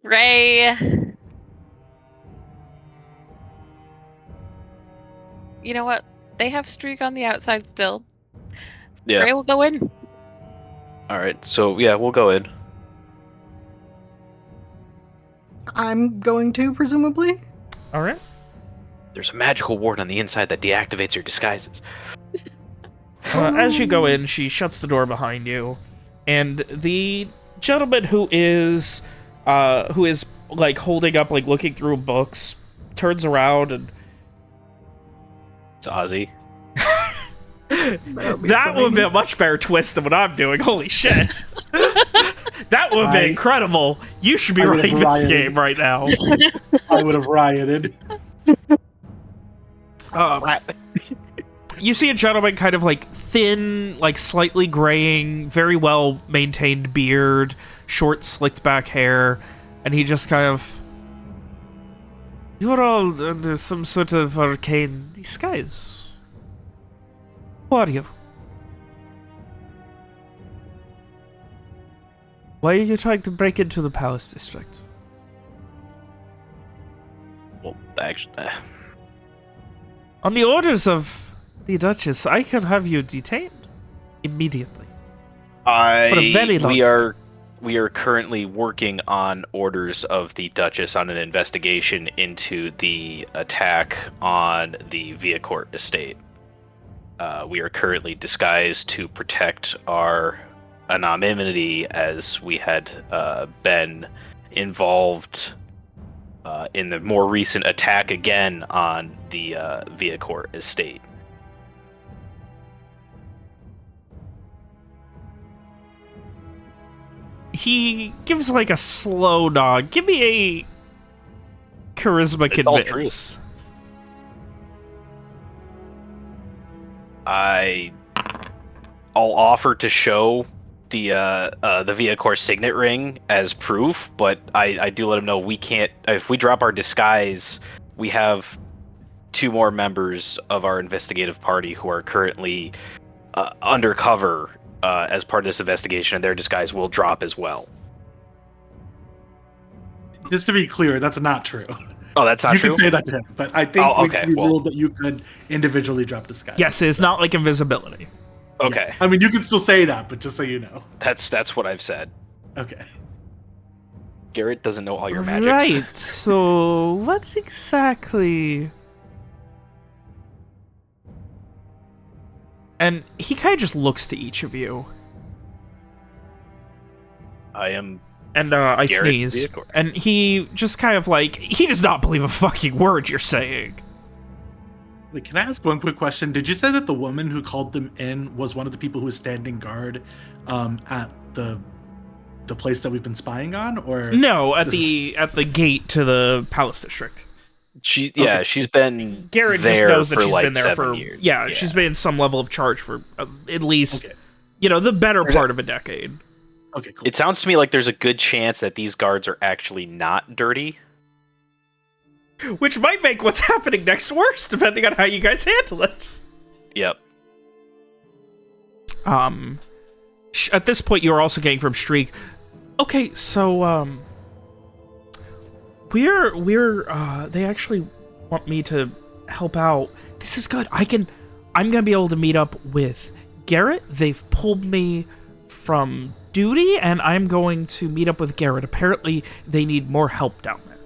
Speaker 4: Ray. You know what? They have Streak on the outside still.
Speaker 3: Yeah.
Speaker 4: Ray will go in.
Speaker 3: All right. So yeah, we'll go in.
Speaker 5: I'm going to, presumably.
Speaker 1: All right.
Speaker 3: There's a magical ward on the inside that deactivates your disguises.
Speaker 1: As you go in, she shuts the door behind you, and the gentleman who is like holding up, like looking through books, turns around and
Speaker 3: It's Ozzy.
Speaker 1: that would be a much better twist than what I'm doing. Holy shit! That would be incredible. You should be running this
Speaker 2: rioted.
Speaker 1: game right now.
Speaker 2: I would have rioted.
Speaker 1: You see a gentleman kind of like thin, like slightly graying, very well maintained beard, short slicked back hair, and he just kind of... You're all under some sort of arcane disguise. Who are you? Why are you trying to break into the Palace District?
Speaker 3: Well, actually,
Speaker 1: On the orders of the Duchess, I can have you detained immediately. For a very long time.
Speaker 3: We are currently working on orders of the Duchess on an investigation into the attack on the Viacourt estate. We are currently disguised to protect our anonymity, as we had been involved in the more recent attack again on the Viacourt estate.
Speaker 1: He gives like a slow nod. Give me a charisma
Speaker 3: It's all
Speaker 1: convince.
Speaker 3: I'll offer to show the Viacourt signet ring as proof, but I do let him know we can't. If we drop our disguise, we have 2 more members of our investigative party who are currently undercover as part of this investigation, and their disguise will drop as well.
Speaker 2: Just to be clear, that's not true.
Speaker 3: Oh, that's not
Speaker 2: You
Speaker 3: true?
Speaker 2: can say that to him, but I think we ruled that you could individually drop disguise.
Speaker 1: Yes, it's not like invisibility.
Speaker 3: Okay.
Speaker 2: Yeah. I mean, you can still say that, but just so you know.
Speaker 3: That's what I've said.
Speaker 2: Okay.
Speaker 3: Garrett doesn't know all your magics.
Speaker 1: Right, so what's exactly... And he kind of just looks to each of you.
Speaker 3: I am...
Speaker 1: And I
Speaker 3: Garrett
Speaker 1: sneeze.
Speaker 3: Viacourt.
Speaker 1: And he just kind of like... He does not believe a fucking word you're saying.
Speaker 2: Wait, can I ask one quick question? Did you say that the woman who called them in was one of the people who was standing guard at the place that we've been spying on, or
Speaker 1: No, at the gate to the Palace District.
Speaker 3: She's been
Speaker 1: Garrett
Speaker 3: there
Speaker 1: just knows that
Speaker 3: for
Speaker 1: she's
Speaker 3: like
Speaker 1: been there
Speaker 3: 7
Speaker 1: for
Speaker 3: years.
Speaker 1: yeah, she's been in some level of charge for at least
Speaker 2: Okay.
Speaker 1: the better part of a decade.
Speaker 2: Okay, cool.
Speaker 3: It sounds to me like there's a good chance that these guards are actually not dirty.
Speaker 1: Which might make what's happening next worse, depending on how you guys handle it.
Speaker 3: Yep.
Speaker 1: At this point, you're also getting from Streak. Okay, so they actually want me to help out. This is good. I'm gonna be able to meet up with Garrett. They've pulled me from duty, and I'm going to meet up with Garrett. Apparently, they need more help down there.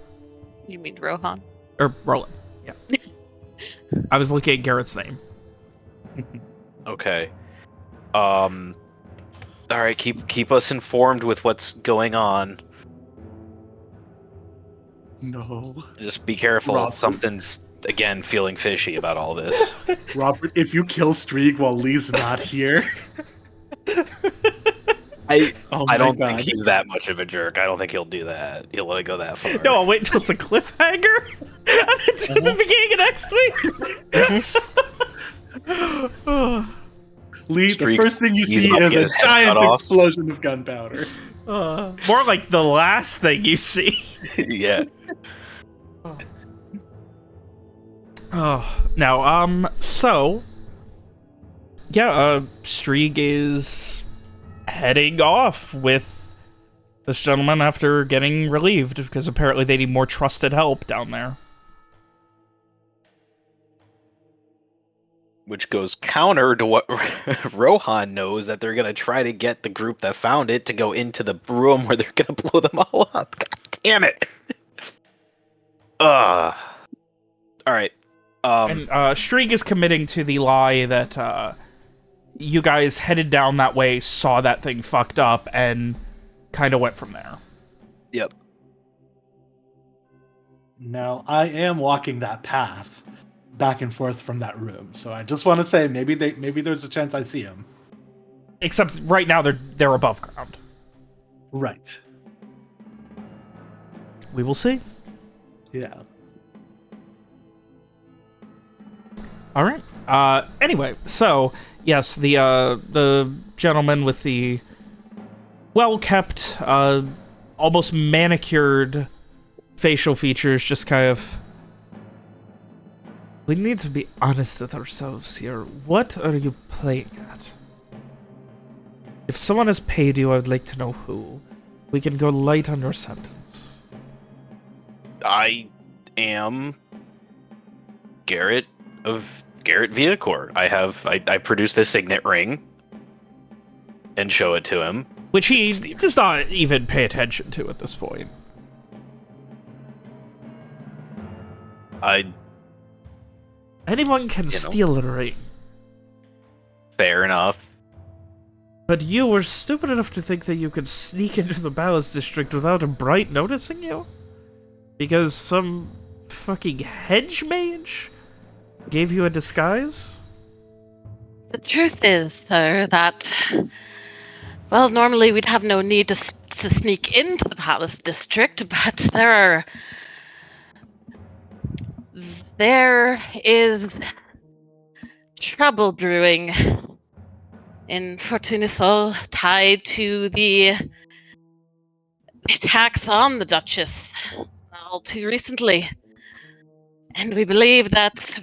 Speaker 4: You mean Rohan?
Speaker 1: Or Roland, yeah. I was looking at Garrett's name.
Speaker 3: Okay. All right. Keep us informed with what's going on.
Speaker 2: No.
Speaker 3: Just be careful.
Speaker 2: Robert.
Speaker 3: Something's again feeling fishy about all this.
Speaker 2: Robert, if you kill Streak while Lee's not here, Oh
Speaker 3: I
Speaker 2: my
Speaker 3: don't
Speaker 2: god.
Speaker 3: think he's that much of a jerk. I don't think he'll do that. He'll let it go that far.
Speaker 1: No, I'll wait until it's a cliffhanger. And then do the beginning of next week.
Speaker 2: Lee, the
Speaker 3: Streak,
Speaker 2: first thing you
Speaker 3: he's
Speaker 2: see
Speaker 3: about to
Speaker 2: is
Speaker 3: get
Speaker 2: a
Speaker 3: his head cut
Speaker 2: giant
Speaker 3: off.
Speaker 2: explosion of gunpowder.
Speaker 1: More like the last thing you see.
Speaker 3: Yeah.
Speaker 1: So yeah, Strieg is heading off with this gentleman after getting relieved because apparently they need more trusted help down there.
Speaker 3: Which goes counter to what Rohan knows, that they're gonna try to get the group that found it to go into the room where they're gonna blow them all up. God damn it! All right.
Speaker 1: And Strieg is committing to the lie that you guys headed down that way, saw that thing fucked up, and kind of went from there.
Speaker 3: Yep.
Speaker 2: Now, I am walking that path back and forth from that room, so I just want to say maybe there's a chance I see him.
Speaker 1: Except right now they're above ground.
Speaker 2: Right.
Speaker 1: We will see.
Speaker 2: Yeah.
Speaker 1: All right. Anyway, so yes, the gentleman with the well-kept, almost manicured facial features just kind of... We need to be honest with ourselves here. What are you playing at? If someone has paid you, I would like to know who. We can go light on your sentence.
Speaker 3: I am Garrett of Garrett Viacor. I produced this signet ring and show it to him.
Speaker 1: Which he does not even pay attention to at this point. Anyone can steal a ring.
Speaker 3: Fair enough.
Speaker 1: But you were stupid enough to think that you could sneak into the Ballast District without a Bright noticing you? Because some fucking hedge mage gave you a disguise?
Speaker 4: The truth is, sir, that, well, normally we'd have no need to sneak into the Palace District, but there is trouble brewing in Fortunisol tied to the attacks on the Duchess all too recently. And we believe that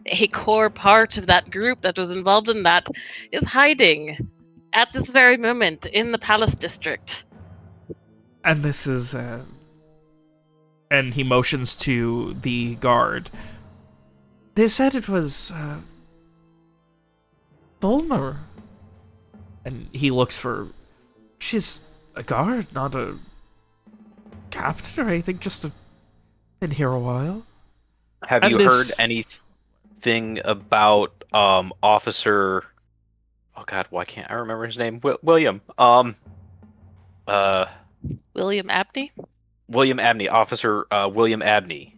Speaker 4: a core part of that group that was involved in that is hiding at this very moment in the Palace District.
Speaker 1: And this is, and he motions to the guard. They said it was, Volmer. And he looks for... She's a guard, not a captain or anything, just been here a while.
Speaker 3: Have you heard anything about Officer... Oh god, why can't I remember his name? William.
Speaker 4: William Abney?
Speaker 3: William Abney. Officer William Abney.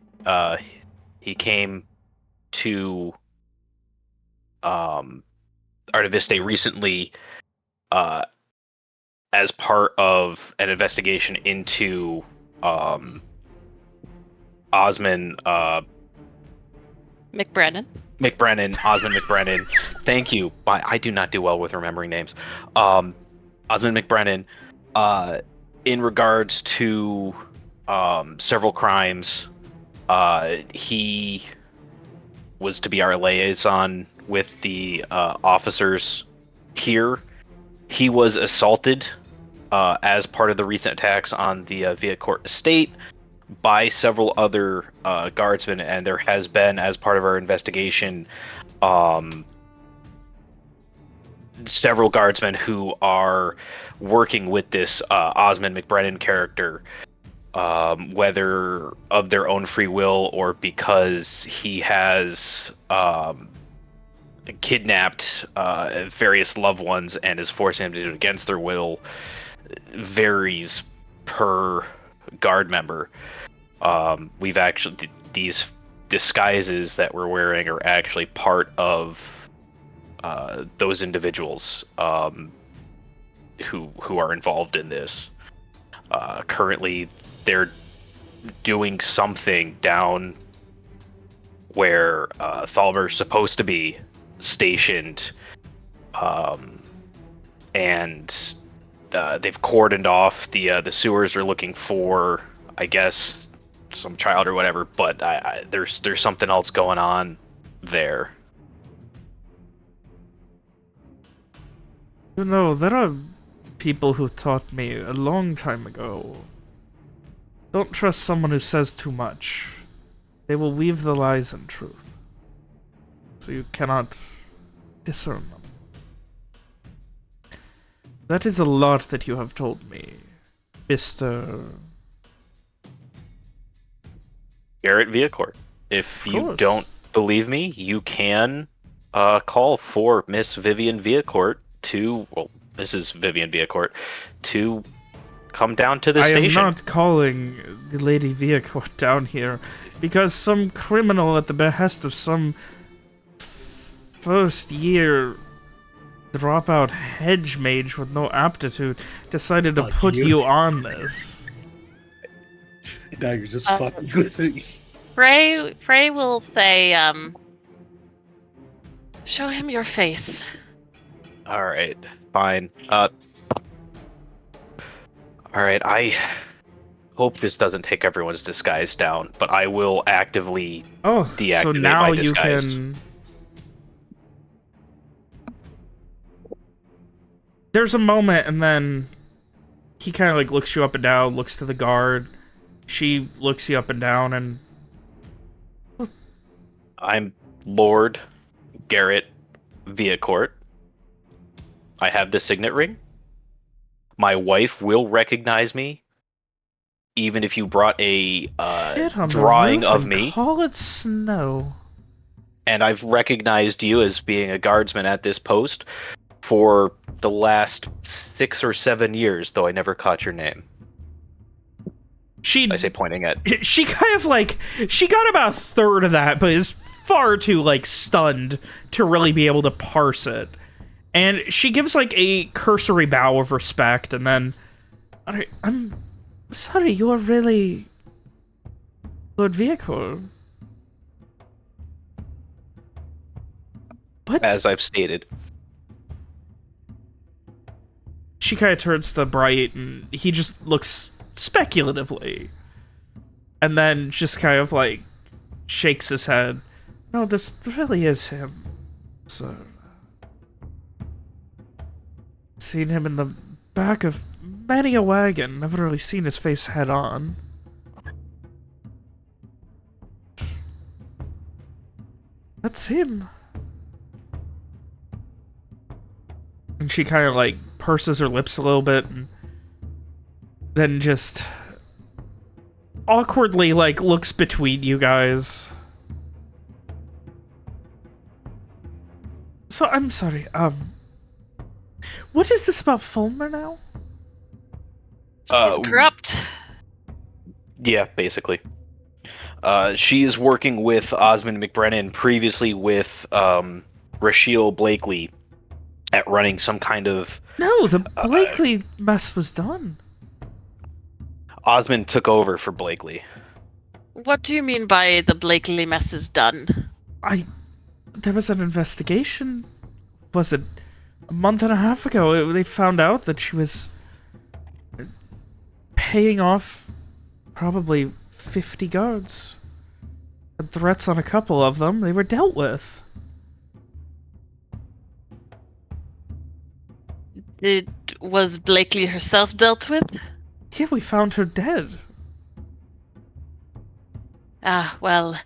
Speaker 3: He came to Artiviste recently as part of an investigation into Osmond
Speaker 4: MacBraonan.
Speaker 3: Osmond MacBraonan. Thank you. I do not do well with remembering names. Osmond MacBraonan, in regards to several crimes, he was to be our liaison with the officers here. He was assaulted as part of the recent attacks on the Viacourt estate by several other guardsmen, and there has been, as part of our investigation, several guardsmen who are working with this Osmond MacBraonan character, whether of their own free will or because he has kidnapped various loved ones and is forcing them to do it against their will, varies per guard member. We've actually, these disguises that we're wearing are actually part of those individuals. who are involved in this. Currently, they're doing something down where Thalber's supposed to be stationed, and they've cordoned off the sewers. Are looking for, I guess, some child or whatever. But there's something else going on there.
Speaker 1: You know, there are people who taught me a long time ago. Don't trust someone who says too much. They will weave the lies in truth. So you cannot discern them. That is a lot that you have told me, Mr.
Speaker 3: Garrett Viacourt. If you
Speaker 1: course.
Speaker 3: don't believe me, you can call for Miss Vivian Viacourt to, well, Mrs. Vivian Viacourt, to come down to the
Speaker 1: I
Speaker 3: station.
Speaker 1: am not calling the Lady Viacourt down here because some criminal at the behest of some first-year dropout hedge mage with no aptitude decided to
Speaker 2: Fuck
Speaker 1: put
Speaker 2: you.
Speaker 1: you on this.
Speaker 2: Now you're just fucking with me.
Speaker 4: Frey will say, show him your face.
Speaker 3: All right, fine. All right, I hope this doesn't take everyone's disguise down, but I will actively
Speaker 1: Oh,
Speaker 3: deactivate
Speaker 1: so now
Speaker 3: my
Speaker 1: you
Speaker 3: disguise.
Speaker 1: can... There's a moment, and then he kind of like looks you up and down, looks to the guard. She looks you up and down, and
Speaker 3: I'm Lord Garrett Viacourt. I have the signet ring. My wife will recognize me, even if you brought a
Speaker 1: shit on
Speaker 3: drawing
Speaker 1: the roof
Speaker 3: of
Speaker 1: and
Speaker 3: me.
Speaker 1: call it snow.
Speaker 3: And I've recognized you as being a guardsman at this post for the last 6 or 7 years, though I never caught your name. I say pointing at...
Speaker 1: She kind of like, she got about a third of that, but is far too like stunned to really be able to parse it. And she gives like a cursory bow of respect, and then, alright, I'm sorry, you are really Lord Vehicle. What?
Speaker 3: As I've stated.
Speaker 1: She kind of turns to the Bright, and he just looks speculatively. And then just kind of like shakes his head. No, this really is him. So, seen him in the back of many a wagon. Never really seen his face head on. That's him. And she kind of like purses her lips a little bit, and then just awkwardly like looks between you guys. So I'm sorry, what is this about Fulmer now?
Speaker 4: He's corrupt.
Speaker 3: Yeah, basically. She is working with Osmond MacBraonan, previously with Rashiel Blakely, at running some kind of...
Speaker 1: No, the Blakely mess was done.
Speaker 3: Osmond took over for Blakely.
Speaker 4: What do you mean by the Blakely mess is done?
Speaker 1: There was an investigation. Was it a month and a half ago? They found out that she was paying off probably 50 guards. Had threats on a couple of them. They were dealt with.
Speaker 4: Was Blakely herself dealt with?
Speaker 1: Yeah, we found her dead.
Speaker 4: Ah, well,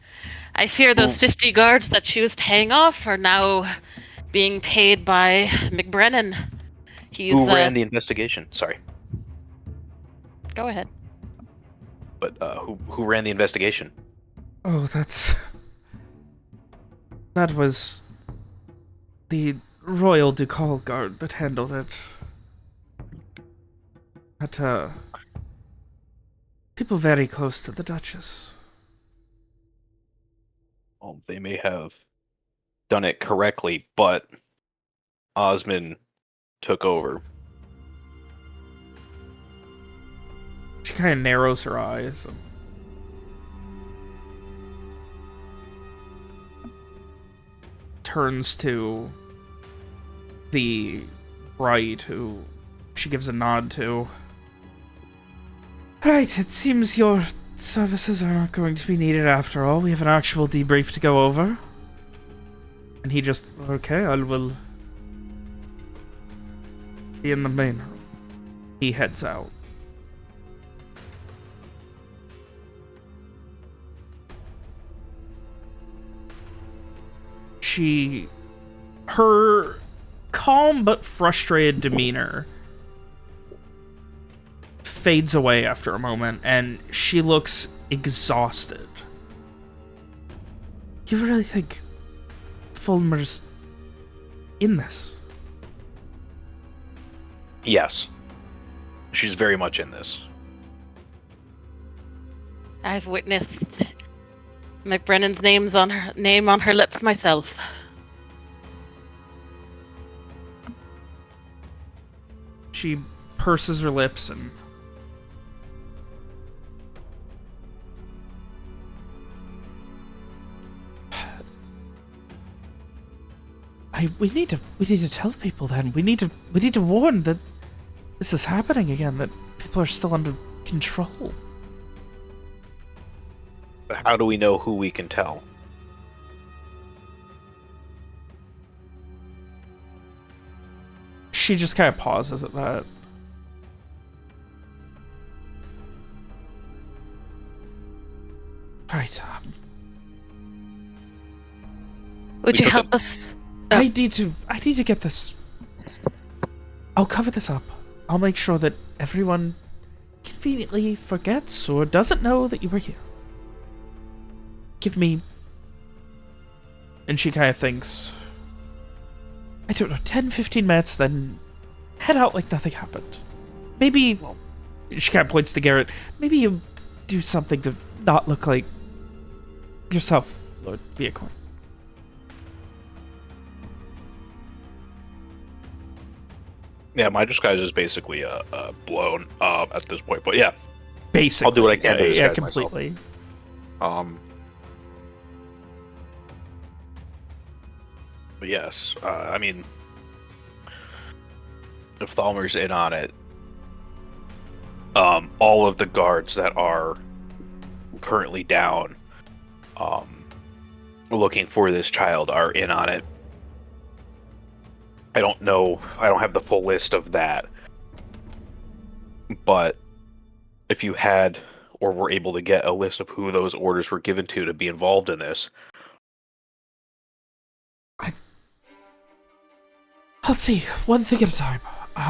Speaker 4: I fear those 50 guards that she was paying off are now being paid by MacBraonan.
Speaker 3: Who ran the investigation? Sorry.
Speaker 4: Go ahead.
Speaker 3: But who ran the investigation?
Speaker 1: Oh, that was the Royal Ducal Guard that handled it. That, people very close to the Duchess.
Speaker 3: Well, they may have done it correctly, but Osmond took over.
Speaker 1: kind of narrows her eyes. And turns to the bride, who she gives a nod to. Right, it seems your services are not going to be needed after all. We have an actual debrief to go over. And he just, okay, I will be in the main room. He heads out. Her calm but frustrated demeanor fades away after a moment, and she looks exhausted. Do you really think Fulmer's in this?
Speaker 3: Yes. She's very much in this.
Speaker 4: I've witnessed MacBraonan's name on her lips myself.
Speaker 1: She purses her lips and we need to tell people then. We need to warn that this is happening again, that people are still under control.
Speaker 3: But how do we know who we can tell?
Speaker 1: She just kind of pauses at that. Right.
Speaker 4: Would you help us?
Speaker 1: I need to get this. I'll cover this up. I'll make sure that everyone conveniently forgets or doesn't know that you were here. Give me... And she kind of thinks, I don't know, 10, 15 minutes, then head out like nothing happened. Maybe, well, she kind of points to Garrett, maybe you do something to not look like yourself, Lord Viacoin.
Speaker 3: Yeah, my disguise is basically blown at this point, but yeah.
Speaker 1: Basically.
Speaker 3: I'll do what I can to disguise
Speaker 1: yeah, completely.
Speaker 3: Myself. But yes, I mean, if Thalmer's in on it, all of the guards that are currently down, looking for this child are in on it. I don't know, I don't have the full list of that, but if you had, or were able to get a list of who those orders were given to be involved in this.
Speaker 1: I'll see, one thing at a time.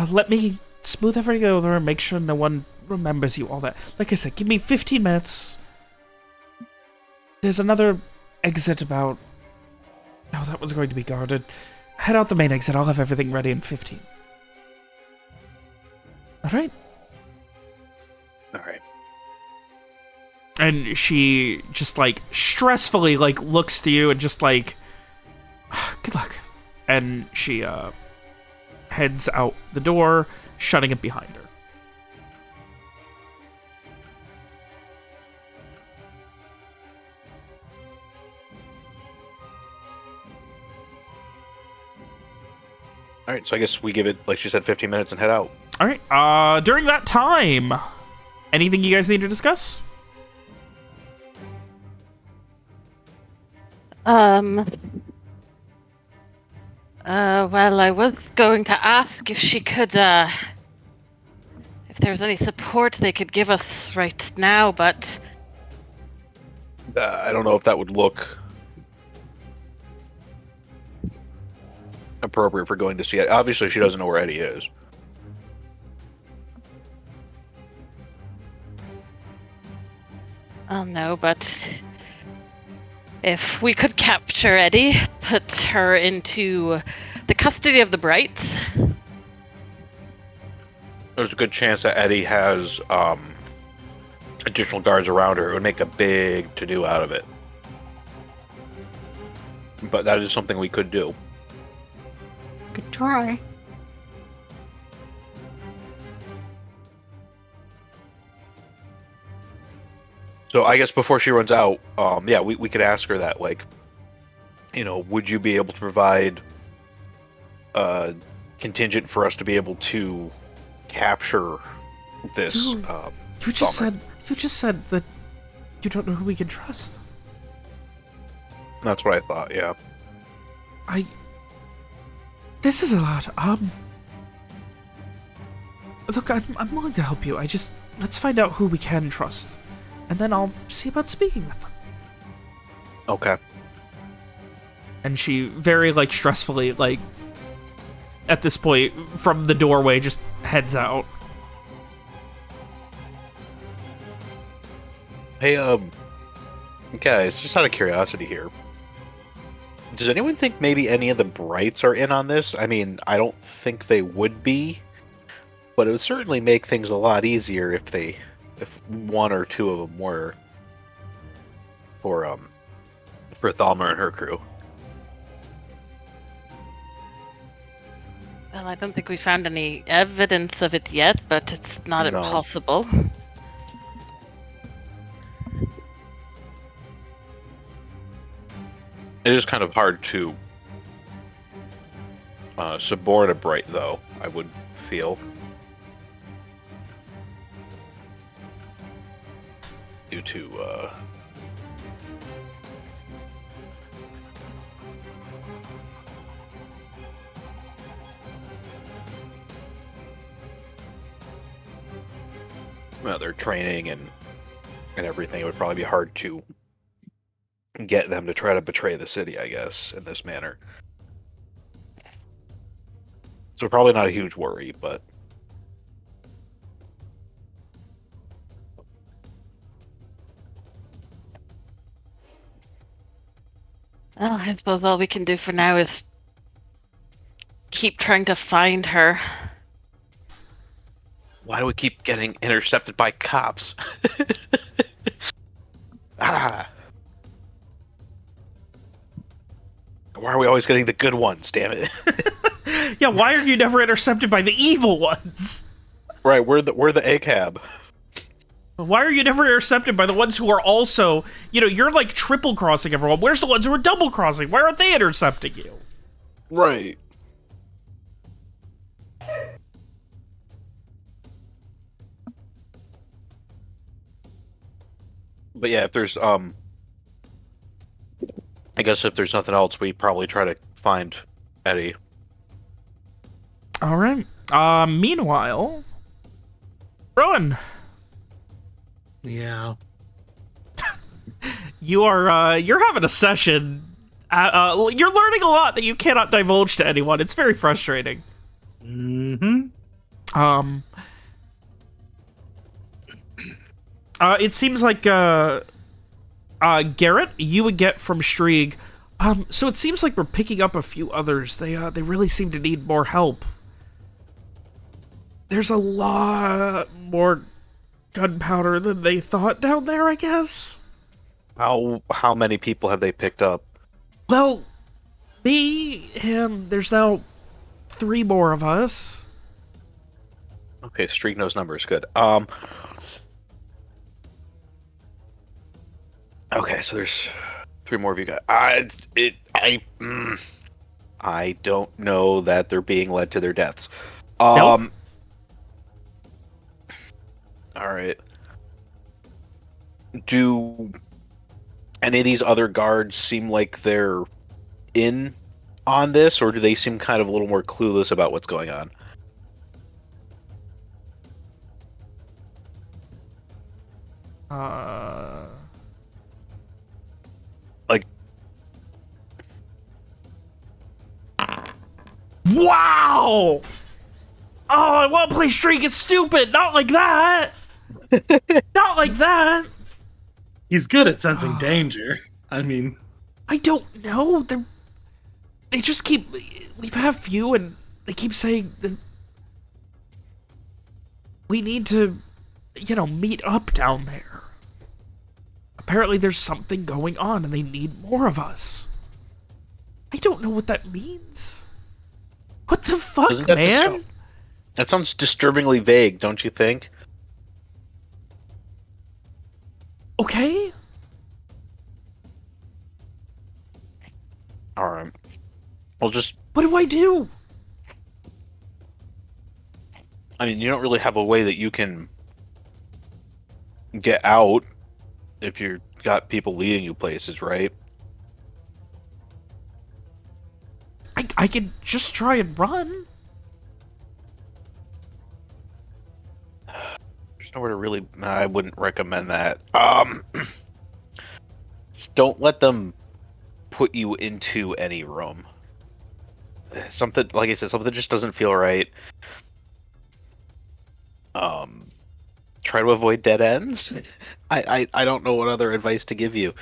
Speaker 1: Let me smooth everything over and make sure no one remembers you, all that. Like I said, give me 15 minutes. There's another exit about... No, that was going to be guarded. Head out the main exit, I'll have everything ready in 15. Alright?
Speaker 3: Alright.
Speaker 1: And she just, like, stressfully, like, looks to you and just, like... Good luck. And she, heads out the door, shutting it behind her.
Speaker 3: Alright, so I guess we give it, like she said, 15 minutes and head out.
Speaker 1: Alright, during that time, anything you guys need to discuss?
Speaker 4: Well, I was going to ask if she could, if there's any support they could give us right now, but...
Speaker 3: I don't know if that would look appropriate for going to see it. Obviously, she doesn't know where Eddie is.
Speaker 4: I'll know, but if we could capture Eddie, put her into the custody of the Brights.
Speaker 3: There's a good chance that Eddie has additional guards around her. It would make a big to-do out of it. But that is something we could do.
Speaker 5: Good try.
Speaker 3: So I guess before she runs out, yeah, we could ask her that, like, would you be able to provide a contingent for us to be able to capture this
Speaker 1: You
Speaker 3: Thumber?
Speaker 1: you just said that you don't know who we can trust.
Speaker 3: That's what I thought, yeah.
Speaker 1: This is a lot. Look, I'm willing to help you. Let's find out who we can trust, and then I'll see about speaking with them.
Speaker 3: Okay.
Speaker 1: And she very, like, stressfully, like, at this point, from the doorway, just heads out.
Speaker 3: Hey, guys, just out of curiosity here, does anyone think maybe any of the Brights are in on this? I mean, I don't think they would be, but it would certainly make things a lot easier if one or two of them were for Thalmer and her crew.
Speaker 4: Well, I don't think we found any evidence of it yet, but it's not
Speaker 3: No.
Speaker 4: impossible.
Speaker 3: It is kind of hard to suborn a Bright, though, I would feel. Due to, well, their training and everything. It would probably be hard to get them to try to betray the city, I guess, in this manner. So probably not a huge worry, but
Speaker 4: Well, I suppose all we can do for now is keep trying to find her.
Speaker 3: why do we keep getting intercepted by cops? Ah. Why are we always getting the good ones, damn it?
Speaker 1: Yeah, why are you never intercepted by the evil ones?
Speaker 3: Right, we're the ACAB.
Speaker 1: Why are you never intercepted by the ones who are also, you're like triple crossing everyone. Where's the ones who are double crossing? Why aren't they intercepting you?
Speaker 3: Right. But yeah, if there's I guess if there's nothing else, we probably try to find Eddie.
Speaker 1: All right. Meanwhile, Rowan,
Speaker 2: Yeah.
Speaker 1: you're having a session. You're learning a lot that you cannot divulge to anyone. It's very frustrating.
Speaker 2: Mm-hmm.
Speaker 1: It seems like Garrett, you would get from Strieg. So it seems like we're picking up a few others. They really seem to need more help. There's a lot more gunpowder than they thought down there, I guess.
Speaker 3: How many people have they picked up?
Speaker 1: Well, me, him, there's now 3 more of us.
Speaker 3: Okay, Streak knows numbers, good. Okay, so there's 3 more of you guys. I don't know that they're being led to their deaths.
Speaker 1: Nope.
Speaker 3: All right. Do any of these other guards seem like they're in on this, or do they seem kind of a little more clueless about what's going on? Like,
Speaker 1: wow! Oh, I want to play Streak. It's stupid. Not like that. Not like that.
Speaker 2: He's good at sensing danger. I mean,
Speaker 1: I don't know. They just keep. We've had a few, and they keep saying that we need to, meet up down there. Apparently, there's something going on, and they need more of us. I don't know what that means. What the fuck, man?
Speaker 3: That sounds disturbingly vague, don't you think?
Speaker 1: Okay.
Speaker 3: All right. Well, just
Speaker 1: What do I do?
Speaker 3: I mean, you don't really have a way that you can get out if you've got people leading you places, right?
Speaker 1: I could just try and run.
Speaker 3: There's nowhere to really. I wouldn't recommend that. Just don't let them put you into any room. Something, like I said, something just doesn't feel right. Try to avoid dead ends. I don't know what other advice to give you.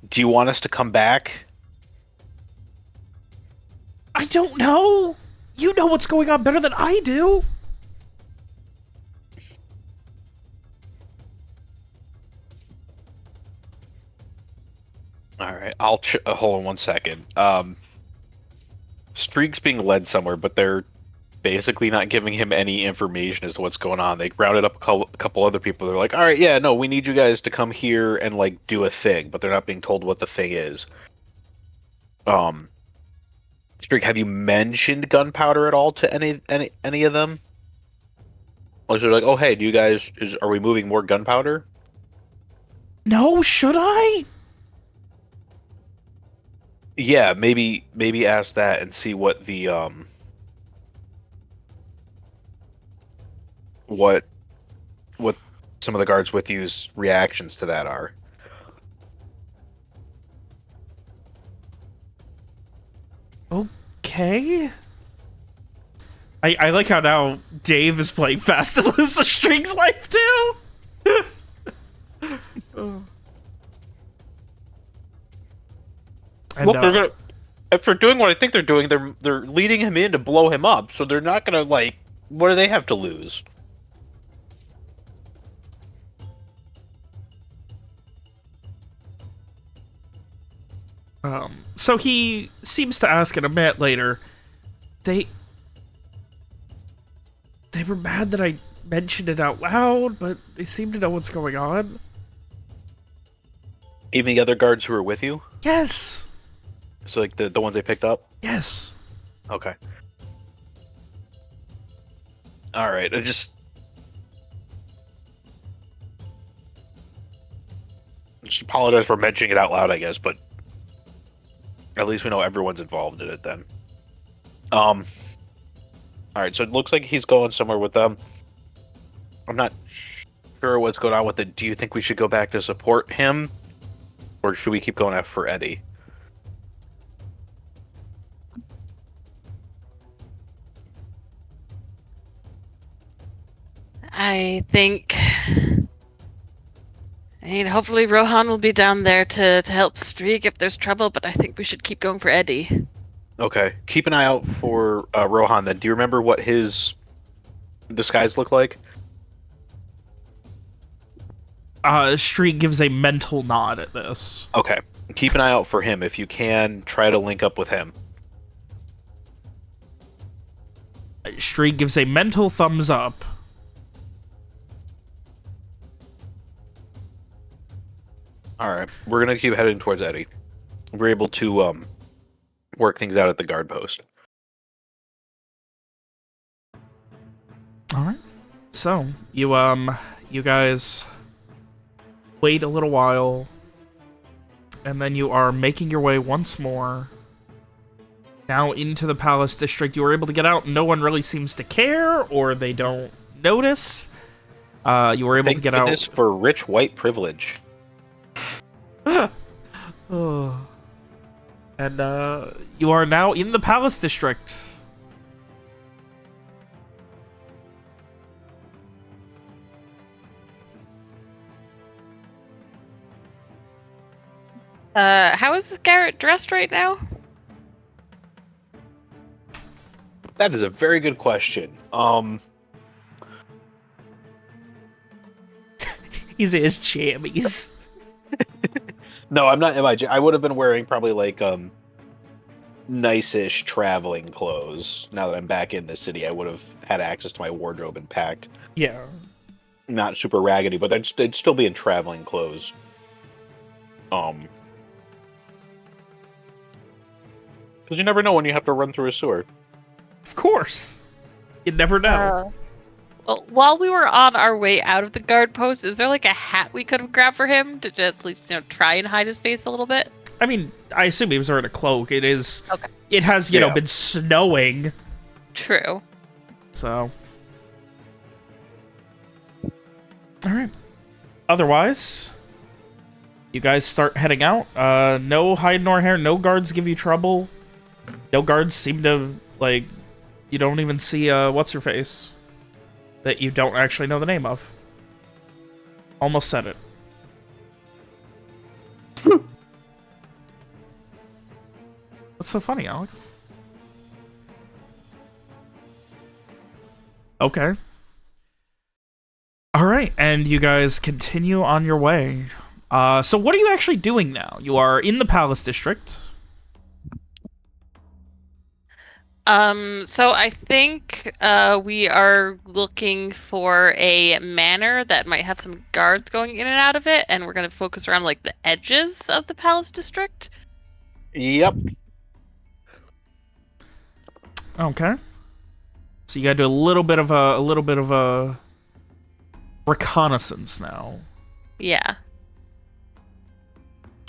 Speaker 3: Do you want us to come back?
Speaker 1: I don't know. You know what's going on better than I do.
Speaker 3: All right, I'll hold on 1 second. Streak's being led somewhere, but they're basically not giving him any information as to what's going on. They rounded up a couple other people. They're like, "All right, yeah, no, we need you guys to come here and like do a thing," but they're not being told what the thing is. Streak, have you mentioned gunpowder at all to any of them? Or is it like, "Oh, hey, do you guys are we moving more gunpowder?"
Speaker 1: No, should I?
Speaker 3: Yeah, maybe ask that and see what the what some of the guards with you's reactions to that are.
Speaker 1: Okay. I like how now Dave is playing fast to lose the Streak's life too. And,
Speaker 3: Look, they're gonna, if they're doing what I think they're doing, they're leading him in to blow him up. So they're not gonna like. What do they have to lose?
Speaker 1: So he seems to ask in a minute later. They were mad that I mentioned it out loud, but they seem to know what's going on.
Speaker 3: Even the other guards who were with you.
Speaker 1: Yes.
Speaker 3: So like the ones they picked up.
Speaker 1: Yes.
Speaker 3: Okay. All right. I just apologize for mentioning it out loud, I guess, but at least we know everyone's involved in it then. All right. So it looks like he's going somewhere with them. I'm not sure what's going on with it. Do you think we should go back to support him, or should we keep going after Eddie?
Speaker 4: I think. I mean, hopefully Rohan will be down there to help Streak if there's trouble, but I think we should keep going for Eddie.
Speaker 3: Okay. Keep an eye out for Rohan then. Do you remember what his disguise looked like?
Speaker 1: Streak gives a mental nod at this.
Speaker 3: Okay. Keep an eye out for him. If you can, try to link up with him.
Speaker 1: Streak gives a mental thumbs up.
Speaker 3: All right. We're going to keep heading towards Eddie. We're able to work things out at the guard post.
Speaker 1: All right. So, you guys wait a little while, and then you are making your way once more now into the Palace District. You were able to get out. No one really seems to care, or they don't notice. You were able to get out.
Speaker 3: Thank goodness for rich white privilege.
Speaker 1: Oh. And you are now in the Palace District.
Speaker 4: How is Garrett dressed right now?
Speaker 3: That is a very good question.
Speaker 1: He's in his jammies.
Speaker 3: No, I'm not in my. I would have been wearing probably like nice-ish traveling clothes. Now that I'm back in the city, I would have had access to my wardrobe and packed.
Speaker 1: Yeah.
Speaker 3: not super raggedy, but they'd still be in traveling clothes. Because you never know when you have to run through a sewer.
Speaker 1: Of course. You never know.
Speaker 4: Well, while we were on our way out of the guard post, is there like a hat we could have grabbed for him to at least, try and hide his face a little bit?
Speaker 1: I mean, I assume he was wearing a cloak. It is.
Speaker 4: Okay.
Speaker 1: It has, you know, been snowing.
Speaker 4: True.
Speaker 1: So. Alright. Otherwise, you guys start heading out. No hide nor hair. No guards give you trouble. No guards seem to, like, you don't even see, what's-her-face that you don't actually know the name of. Almost said it. What's so funny, Alex? Okay. Alright, and you guys continue on your way. So what are you actually doing now? You are in the Palace District.
Speaker 4: So I think we are looking for a manor that might have some guards going in and out of it, and we're going to focus around like the edges of the Palace District.
Speaker 3: Yep.
Speaker 1: Okay. So you gotta do a little bit of a reconnaissance now.
Speaker 4: Yeah.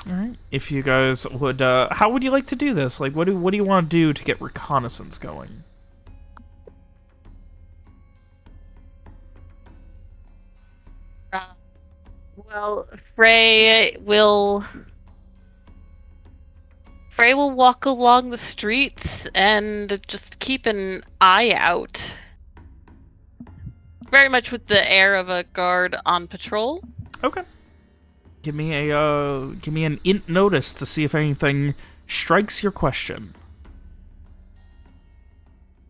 Speaker 1: All right. If you guys would, how would you like to do this? Like, what do you want to do to get reconnaissance going?
Speaker 4: Well, Frey will walk along the streets and just keep an eye out. Very much with the air of a guard on patrol.
Speaker 1: Okay. Give me an int notice to see if anything strikes your question.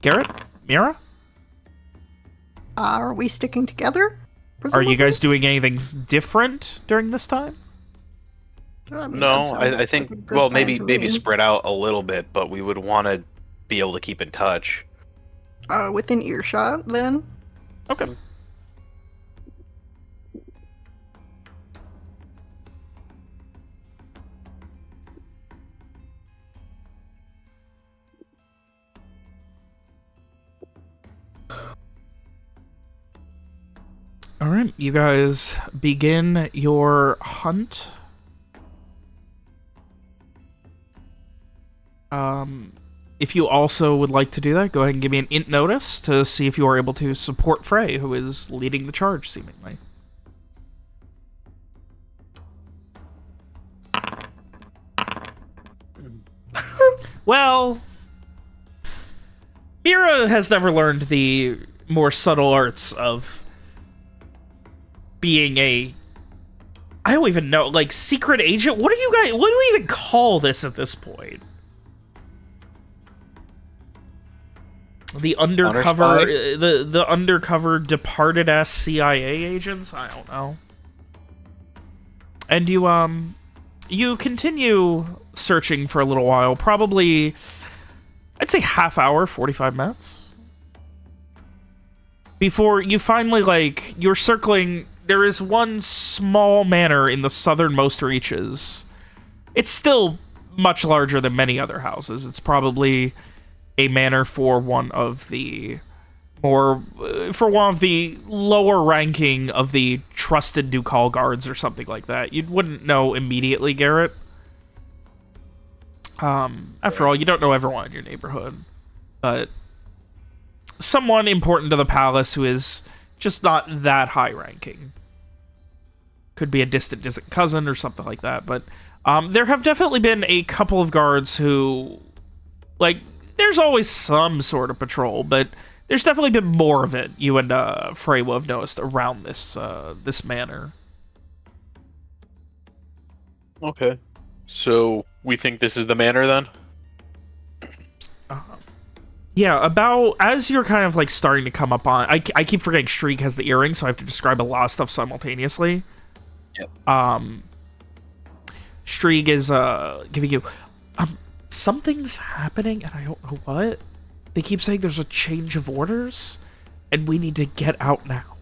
Speaker 1: Garrett? Mira?
Speaker 5: Are we sticking together?
Speaker 1: Are
Speaker 5: Presumably?
Speaker 1: you guys doing anything different during this time?
Speaker 5: I mean,
Speaker 3: No,
Speaker 5: that sounds
Speaker 3: I
Speaker 5: like
Speaker 3: think
Speaker 5: a good
Speaker 3: well
Speaker 5: plan
Speaker 3: maybe
Speaker 5: to me.
Speaker 3: spread out a little bit, but we would want to be able to keep in touch.
Speaker 5: Within earshot, then?
Speaker 1: Okay. Alright, you guys begin your hunt. If you also would like to do that, go ahead and give me an int notice to see if you are able to support Frey, who is leading the charge, seemingly. Well, Mira has never learned the more subtle arts of being a, I don't even know, like, secret agent? What do we even call this at this point? The undercover, the undercover departed ass CIA agents? I don't know. And you continue searching for a little while, probably, I'd say half hour, 45 minutes. Before you finally, like, you're circling, there is one small manor in the southernmost reaches. It's still much larger than many other houses. It's probably a manor for one of the lower ranking of the trusted Ducal guards or something like that. You wouldn't know immediately, Garrett. After all, you don't know everyone in your neighborhood. But someone important to the palace who is just not that high ranking. Could be a distant cousin or something like that. But there have definitely been a couple of guards who, like, there's always some sort of patrol, but there's definitely been more of it, you and Frey will have noticed, around this this manor.
Speaker 3: Okay. So we think this is the manor then?
Speaker 1: Yeah, about as you're kind of like starting to come up on, I keep forgetting Streak has the earring, so I have to describe a lot of stuff simultaneously.
Speaker 3: Yep.
Speaker 1: Streak is giving you something's happening and I don't know what. They keep saying there's a change of orders and we need to get out now.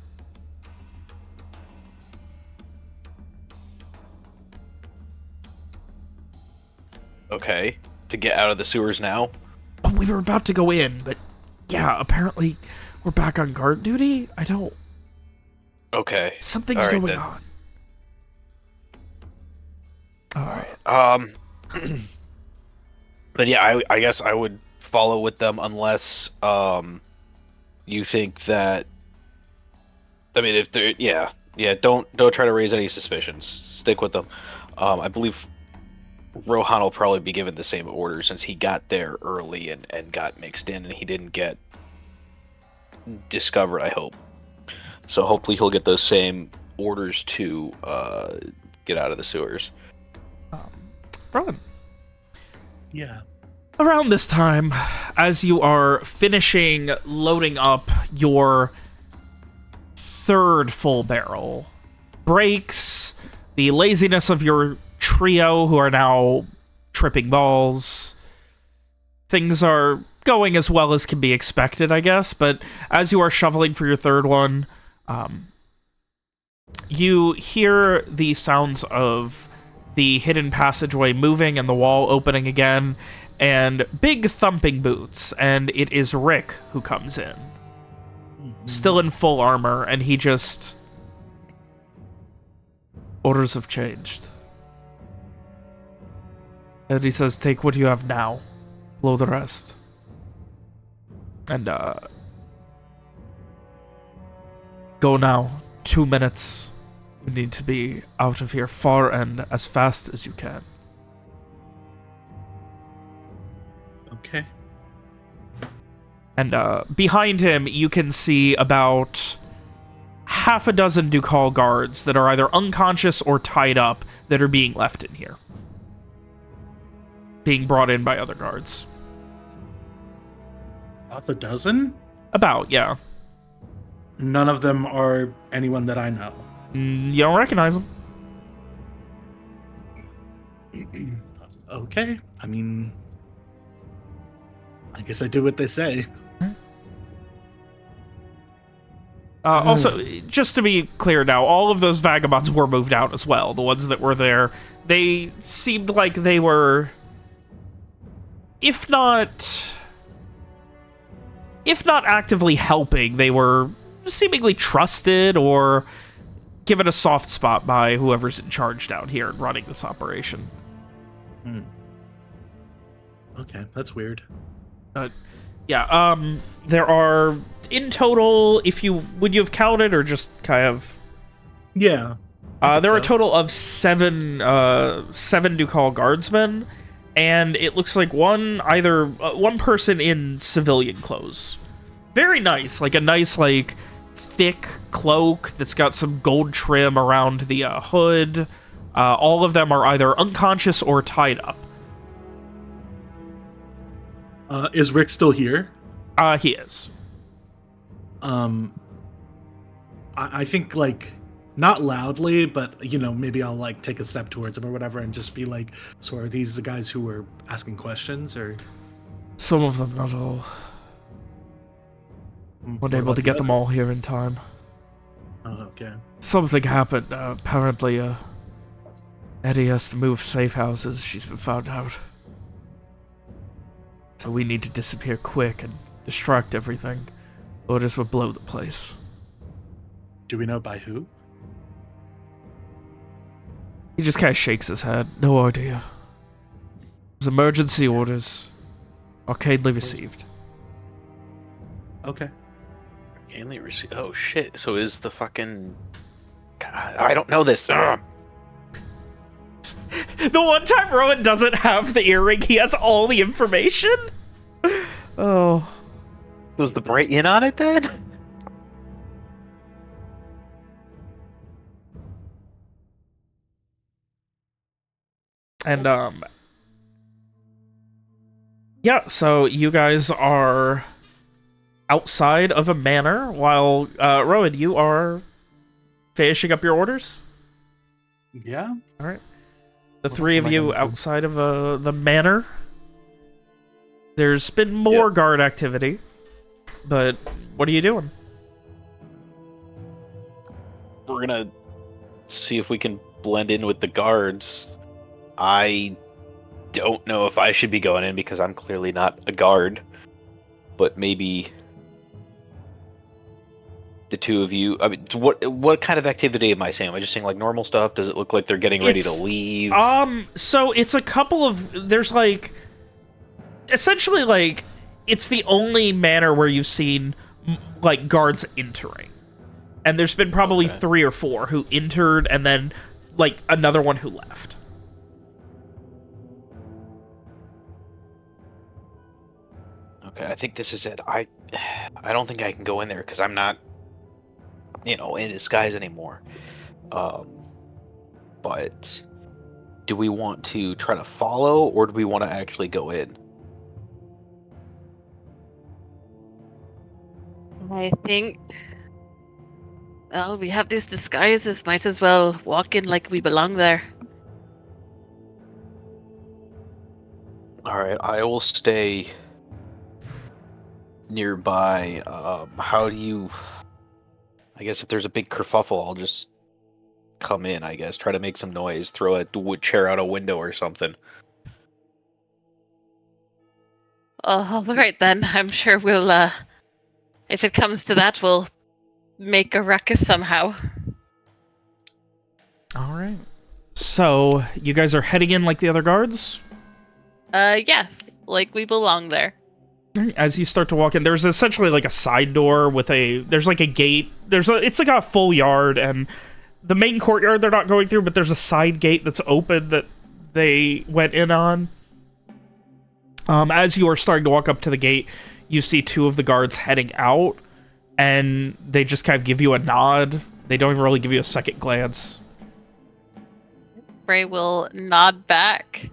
Speaker 3: Okay. To get out of the sewers now?
Speaker 1: Oh, we were about to go in, but yeah, apparently we're back on guard duty? I don't...
Speaker 3: Okay.
Speaker 1: Something's
Speaker 3: All right,
Speaker 1: going
Speaker 3: then.
Speaker 1: on. Alright.
Speaker 3: But yeah, I guess I would follow with them unless you think that. I mean, if they're don't try to raise any suspicions. Stick with them. I believe Rohan will probably be given the same order since he got there early and got mixed in and he didn't get discovered. I hope. So hopefully he'll get those same orders to get out of the sewers.
Speaker 1: Rowan.
Speaker 2: Yeah.
Speaker 1: Around this time, as you are finishing loading up your third full barrel, breaks, the laziness of your trio who are now tripping balls, things are going as well as can be expected, I guess, but as you are shoveling for your third one, you hear the sounds of the hidden passageway moving and the wall opening again, and big thumping boots, and it is Rick who comes in. Still in full armor, and he just... Orders have changed. And he says, take what you have now. Blow the rest. And, go now. 2 minutes. You need to be out of here far and as fast as you can.
Speaker 2: Okay.
Speaker 1: And behind him, you can see about half a dozen Ducal guards that are either unconscious or tied up that are being left in here. Being brought in by other guards.
Speaker 2: Half a dozen?
Speaker 1: About, yeah.
Speaker 2: None of them are anyone that I know.
Speaker 1: You don't recognize them.
Speaker 2: Okay. I mean, I guess I do what they say.
Speaker 1: Also, just to be clear now, all of those vagabonds were moved out as well. The ones that were there, they seemed like they were, if not actively helping, they were seemingly trusted or given a soft spot by whoever's in charge down here and running this operation.
Speaker 2: Okay, that's weird.
Speaker 1: Yeah, there are, in total, would you have counted or just kind of...
Speaker 2: Yeah.
Speaker 1: There are a total of seven Ducal guardsmen, and it looks like one person in civilian clothes. Very nice, like a nice, like, thick cloak that's got some gold trim around the hood. All of them are either unconscious or tied up.
Speaker 2: Is Rick still here?
Speaker 1: He is.
Speaker 2: I think, like, not loudly, but, you know, maybe I'll, like, take a step towards him or whatever and just be like, so are these the guys who were asking questions, or?
Speaker 1: Some of them, not all.
Speaker 2: What
Speaker 1: Weren't able
Speaker 2: about
Speaker 1: to
Speaker 2: the
Speaker 1: get them
Speaker 2: others?
Speaker 1: all here in time.
Speaker 2: Oh, okay.
Speaker 1: Something happened. Apparently, Eddie has to move safe houses. She's been found out. So we need to disappear quick and distract everything. Orders would blow the place.
Speaker 2: Do we know by who?
Speaker 1: He just kind of shakes his head. No idea. It was emergency orders. Arcanely received.
Speaker 2: Okay.
Speaker 3: Mainly receive. Oh shit! So is the fucking? God, I don't know this. Ugh.
Speaker 1: The one time Rowan doesn't have the earring, he has all the information? Oh.
Speaker 3: Was the bright in on it then?
Speaker 1: And, yeah, so you guys are outside of a manor while, Rowan, you are finishing up your orders?
Speaker 2: Yeah.
Speaker 1: All right. The
Speaker 2: What
Speaker 1: three
Speaker 2: else
Speaker 1: of
Speaker 2: am I
Speaker 1: you
Speaker 2: gonna do?
Speaker 1: outside of the manor. There's been more guard activity, but what are you doing?
Speaker 3: We're gonna see if we can blend in with the guards. I don't know if I should be going in because I'm clearly not a guard. But maybe the two of you. I mean, what kind of activity am I saying? Am I just saying like normal stuff? Does it look like they're getting ready to leave?
Speaker 1: So it's a couple of... There's like... Essentially, like, it's the only manor where you've seen, like, guards entering. And there's been probably 3 or 4 who entered and then, like, another one who left.
Speaker 3: Okay, I think this is it. I don't think I can go in there because I'm not, in disguise anymore. But do we want to try to follow, or do we want to actually go in?
Speaker 4: I think... Well, we have these disguises. Might as well walk in like we belong there.
Speaker 3: All right, I will stay nearby. How do you... I guess if there's a big kerfuffle, I'll just come in, I guess. Try to make some noise. Throw a wood chair out a window or something.
Speaker 4: All right then. I'm sure we'll, if it comes to that, we'll make a ruckus somehow.
Speaker 1: All right. So, you guys are heading in like the other guards?
Speaker 4: Yes. Like we belong there.
Speaker 1: As you start to walk in, there's essentially like a side door with there's like a gate. It's like a full yard, and the main courtyard they're not going through, but there's a side gate that's open that they went in on. As you are starting to walk up to the gate, you see 2 of the guards heading out, and they just kind of give you a nod. They don't even really give you a second glance.
Speaker 4: Frey will nod back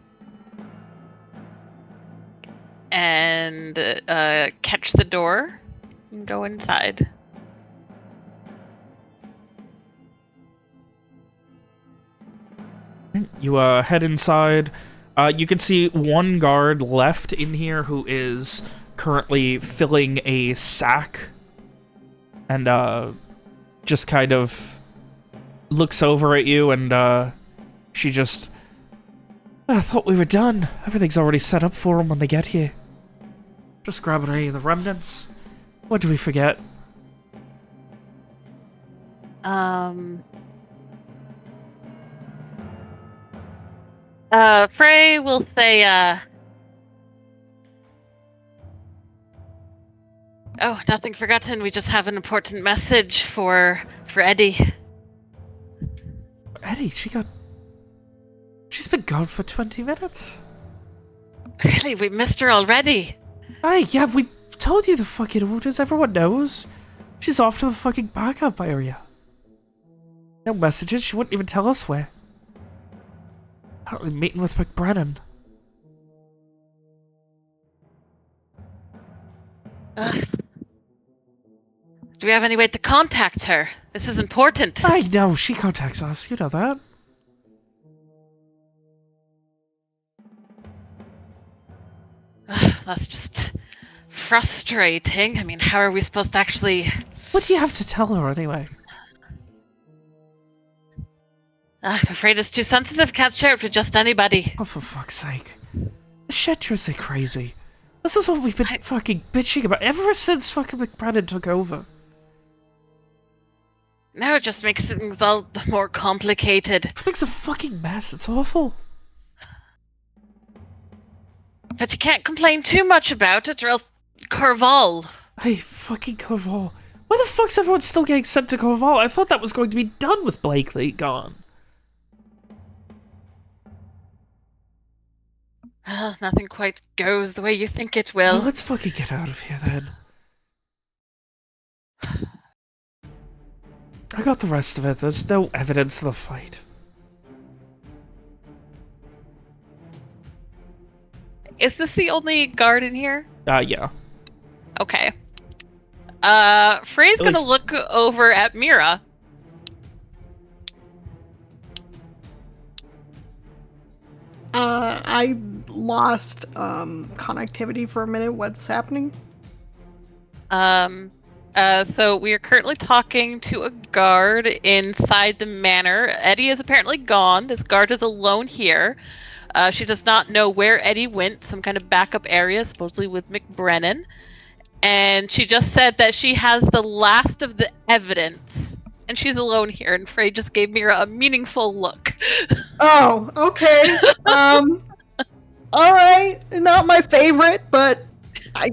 Speaker 4: and catch the door and go inside.
Speaker 1: You head inside. You can see 1 guard left in here who is currently filling a sack and just kind of looks over at you, and she just... I thought we were done. Everything's already set up for them when they get here. Just grabbing any of the remnants. What do we forget?
Speaker 4: Frey will say, oh, nothing forgotten. We just have an important message for Eddie.
Speaker 1: Eddie, she's been gone for 20 minutes.
Speaker 4: Really? We missed her already?
Speaker 1: Hey, yeah, we've told you the fucking orders. Everyone knows. She's off to the fucking backup area. No messages. She wouldn't even tell us where. Apparently meeting with MacBraonan.
Speaker 4: Do we have any way to contact her? This is important.
Speaker 1: I know, she contacts us. You know that.
Speaker 4: That's just frustrating. I mean, how are we supposed to actually...
Speaker 1: What do you have to tell her anyway?
Speaker 4: I'm afraid it's too sensitive. Can't share it with just anybody.
Speaker 1: Oh, for fuck's sake. The Shetras are crazy. This is what we've been fucking bitching about ever since fucking MacBraonan took over.
Speaker 4: Now it just makes things all the more complicated.
Speaker 1: Everything's a fucking mess. It's awful.
Speaker 4: But you can't complain too much about it, or else Corval.
Speaker 1: Hey, fucking Corval. Why the fuck's everyone still getting sent to Corval? I thought that was going to be done with Blakely gone.
Speaker 4: Nothing quite goes the way you think it will.
Speaker 1: Well, let's fucking get out of here then. I got the rest of it. There's no evidence of the fight.
Speaker 4: Is this the only guard in here?
Speaker 1: Yeah.
Speaker 4: Okay. Frey's gonna look over at Mira.
Speaker 5: I lost connectivity for a minute. What's happening?
Speaker 4: So we are currently talking to a guard inside the manor. Eddie is apparently gone. This guard is alone here. She does not know where Eddie went, some kind of backup area, supposedly with MacBraonan. And she just said that she has the last of the evidence. And she's alone here, and Frey just gave me a meaningful look.
Speaker 5: Oh, okay. All right. Not my favorite, but I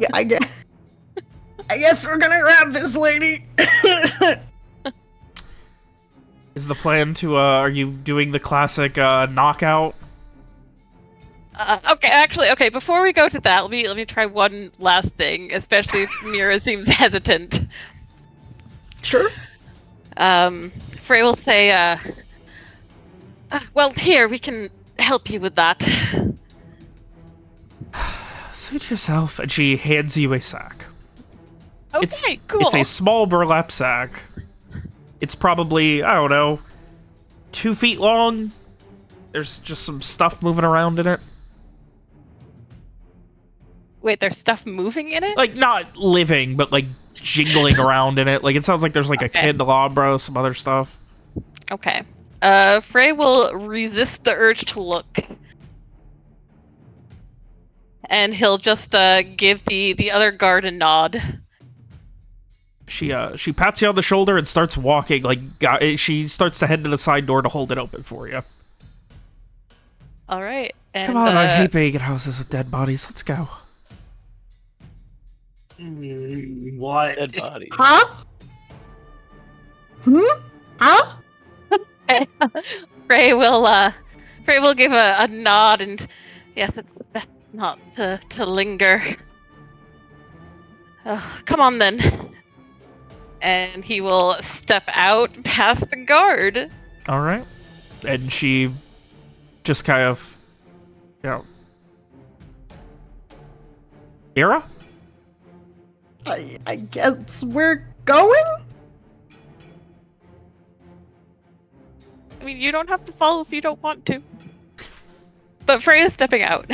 Speaker 5: guess we're gonna grab this lady.
Speaker 1: Is the plan to, are you doing the classic, knockout?
Speaker 4: Okay, before we go to that, let me try one last thing, especially if Mira seems hesitant.
Speaker 5: Sure.
Speaker 4: Frey will say, well, here, we can help you with that.
Speaker 1: Suit yourself, and she hands you a sack.
Speaker 4: Okay, cool.
Speaker 1: It's a small burlap sack. It's probably, I don't know, 2 feet long. There's just some stuff moving around in it.
Speaker 4: Wait, there's stuff moving in it?
Speaker 1: Like, not living, but, like, jingling around in it. Like, it sounds like there's, like, a candelabra, some other stuff.
Speaker 4: Okay. Frey will resist the urge to look. And he'll just, give the other guard a nod.
Speaker 1: She pats you on the shoulder and starts walking, like, she starts to head to the side door to hold it open for you.
Speaker 4: Alright, and,
Speaker 1: Come on, I hate being in houses with dead bodies. Let's go.
Speaker 2: What?
Speaker 3: Dead body.
Speaker 5: Huh? Huh?
Speaker 4: Frey will give a nod and yes, it's best not to linger. Come on then. And he will step out past the guard.
Speaker 1: All right. And she just kind of, you know, Ira?
Speaker 5: I guess we're going?
Speaker 4: I mean, you don't have to follow if you don't want to. But Frey is stepping out.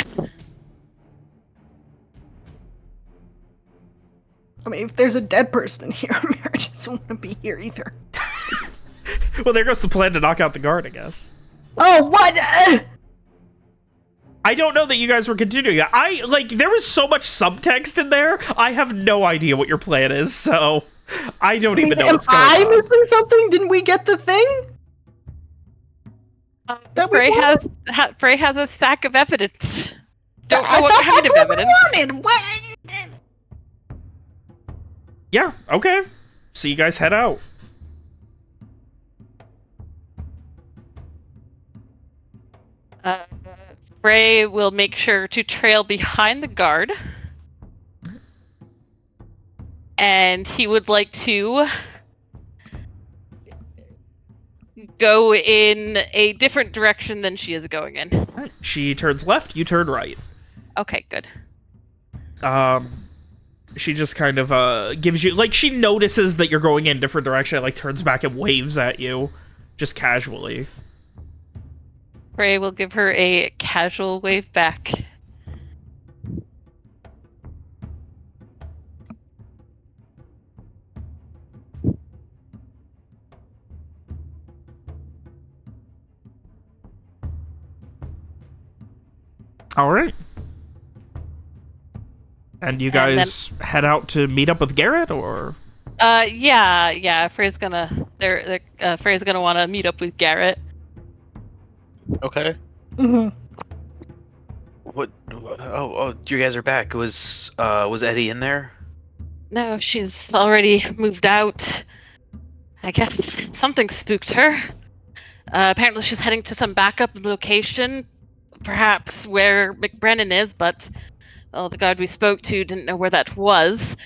Speaker 5: I mean, if there's a dead person in here, Mary doesn't want to be here either.
Speaker 1: Well, there goes the plan to knock out the guard, I guess.
Speaker 5: Oh, what?
Speaker 1: I don't know that you guys were continuing that. There was so much subtext in there, I have no idea what your plan is, so I don't even know what's going on.
Speaker 5: Am I missing something? Didn't we get the thing? That we
Speaker 4: Frey has a stack of evidence. Don't know
Speaker 5: I
Speaker 4: what
Speaker 5: thought
Speaker 4: kind
Speaker 5: that's
Speaker 4: of
Speaker 5: what we
Speaker 4: evidence.
Speaker 5: wanted. What?
Speaker 1: Yeah, okay. So you guys head out.
Speaker 4: Frey will make sure to trail behind the guard. And he would like to go in a different direction than she is going in.
Speaker 1: Right. She turns left, you turn right.
Speaker 4: Okay, good.
Speaker 1: She just kind of gives you, like, she notices that you're going in a different direction, like turns back and waves at you just casually.
Speaker 4: Frey will give her a casual wave back.
Speaker 1: All right. And you guys head out to meet up with Garrett, or?
Speaker 4: Yeah. Frey's gonna want to meet up with Garrett.
Speaker 3: Okay.
Speaker 5: Mm-hmm.
Speaker 3: What? Oh, you guys are back. Was Eddie in there?
Speaker 4: No, she's already moved out. I guess something spooked her. Apparently she's heading to some backup location, perhaps where MacBraonan is, but the guard we spoke to didn't know where that was.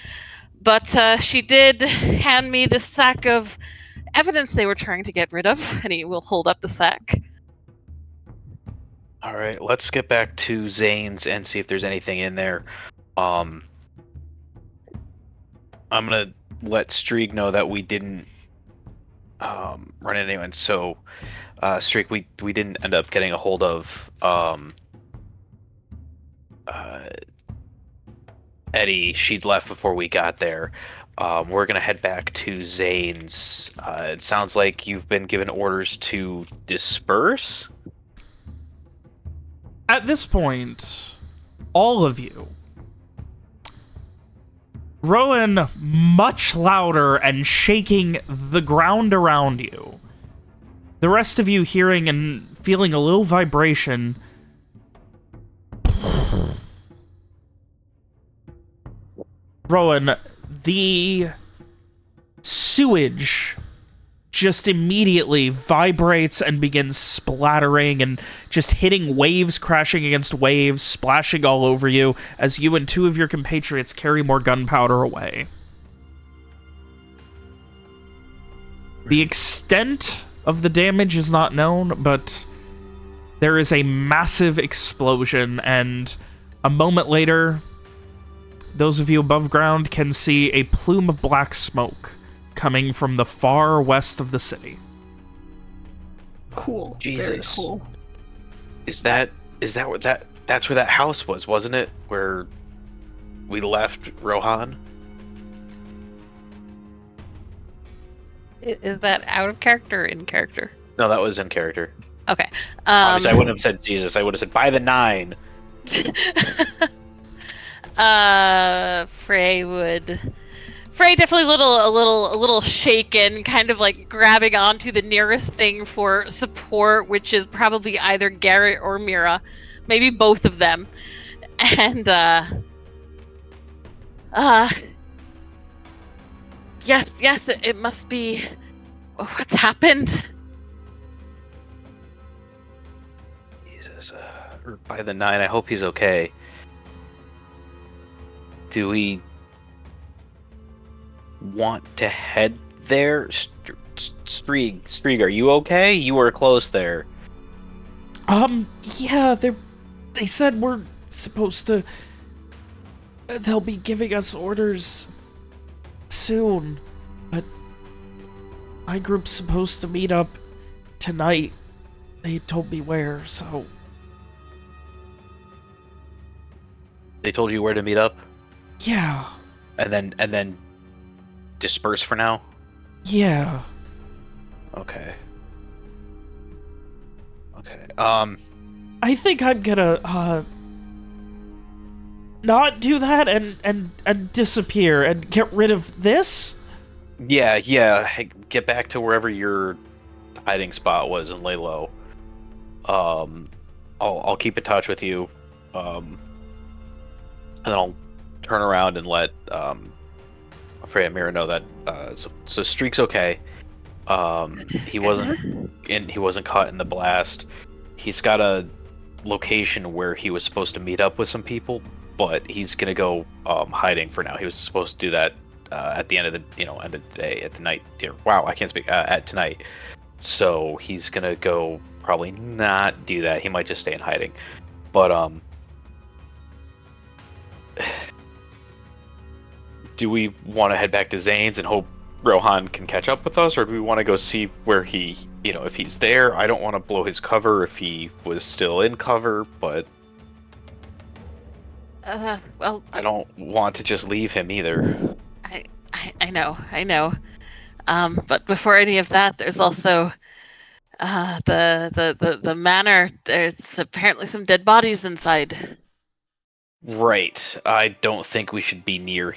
Speaker 4: But she did hand me this sack of evidence they were trying to get rid of, and he will hold up the sack.
Speaker 3: All right, let's get back to Zane's and see if there's anything in there. I'm gonna let Streak know that we didn't run into anyone. So, Streak, we didn't end up getting a hold of Eddie. She'd left before we got there. We're gonna head back to Zane's. It sounds like you've been given orders to disperse.
Speaker 1: At this point, all of you, Rowan much louder and shaking the ground around you. The rest of you hearing and feeling a little vibration. Rowan, the sewage just immediately vibrates and begins splattering and just hitting waves, crashing against waves, splashing all over you as you and two of your compatriots carry more gunpowder away. The extent of the damage is not known, but there is a massive explosion, and a moment later, those of you above ground can see a plume of black smoke coming from the far west of the city.
Speaker 5: Cool.
Speaker 3: Jesus.
Speaker 5: Very cool.
Speaker 3: Is that what that's where that house was, wasn't it? Where we left Rohan?
Speaker 4: Is that out of character or in character?
Speaker 3: No, that was in character.
Speaker 4: Okay.
Speaker 3: Obviously, I wouldn't have said Jesus. I would have said by the 9. Frey definitely a little shaken, kind of like grabbing onto the nearest thing for support, which is probably either Garrett or Mira, maybe both of them. And yes, it must be. What's happened? Jesus, by the 9. I hope he's okay. Do we want to head there? Strieg, are you okay? You were close there.
Speaker 1: Yeah, they said we're supposed to... They'll be giving us orders soon, but my group's supposed to meet up tonight. They told me where, so...
Speaker 3: They told you where to meet up?
Speaker 1: Yeah.
Speaker 3: And then disperse for now?
Speaker 1: Yeah.
Speaker 3: Okay.
Speaker 1: I think I'm gonna, not do that and disappear and get rid of this?
Speaker 3: Yeah, get back to wherever your hiding spot was and lay low. I'll keep in touch with you. And then I'll turn around and let Freya Mira know that so Streak's okay. He wasn't caught in the blast. He's got a location where he was supposed to meet up with some people, but he's gonna go hiding for now. He was supposed to do that at the end of the end of the day, at the night. Wow, I can't speak. At tonight. So he's gonna go probably not do that. He might just stay in hiding. But do we want to head back to Zane's and hope Rohan can catch up with us, or do we want to go see where he, if he's there? I don't want to blow his cover if he was still in cover, but
Speaker 4: Well,
Speaker 3: I don't want to just leave him either.
Speaker 4: I know. But before any of that, there's also the manor. There's apparently some dead bodies inside.
Speaker 3: Right. I don't think we should be near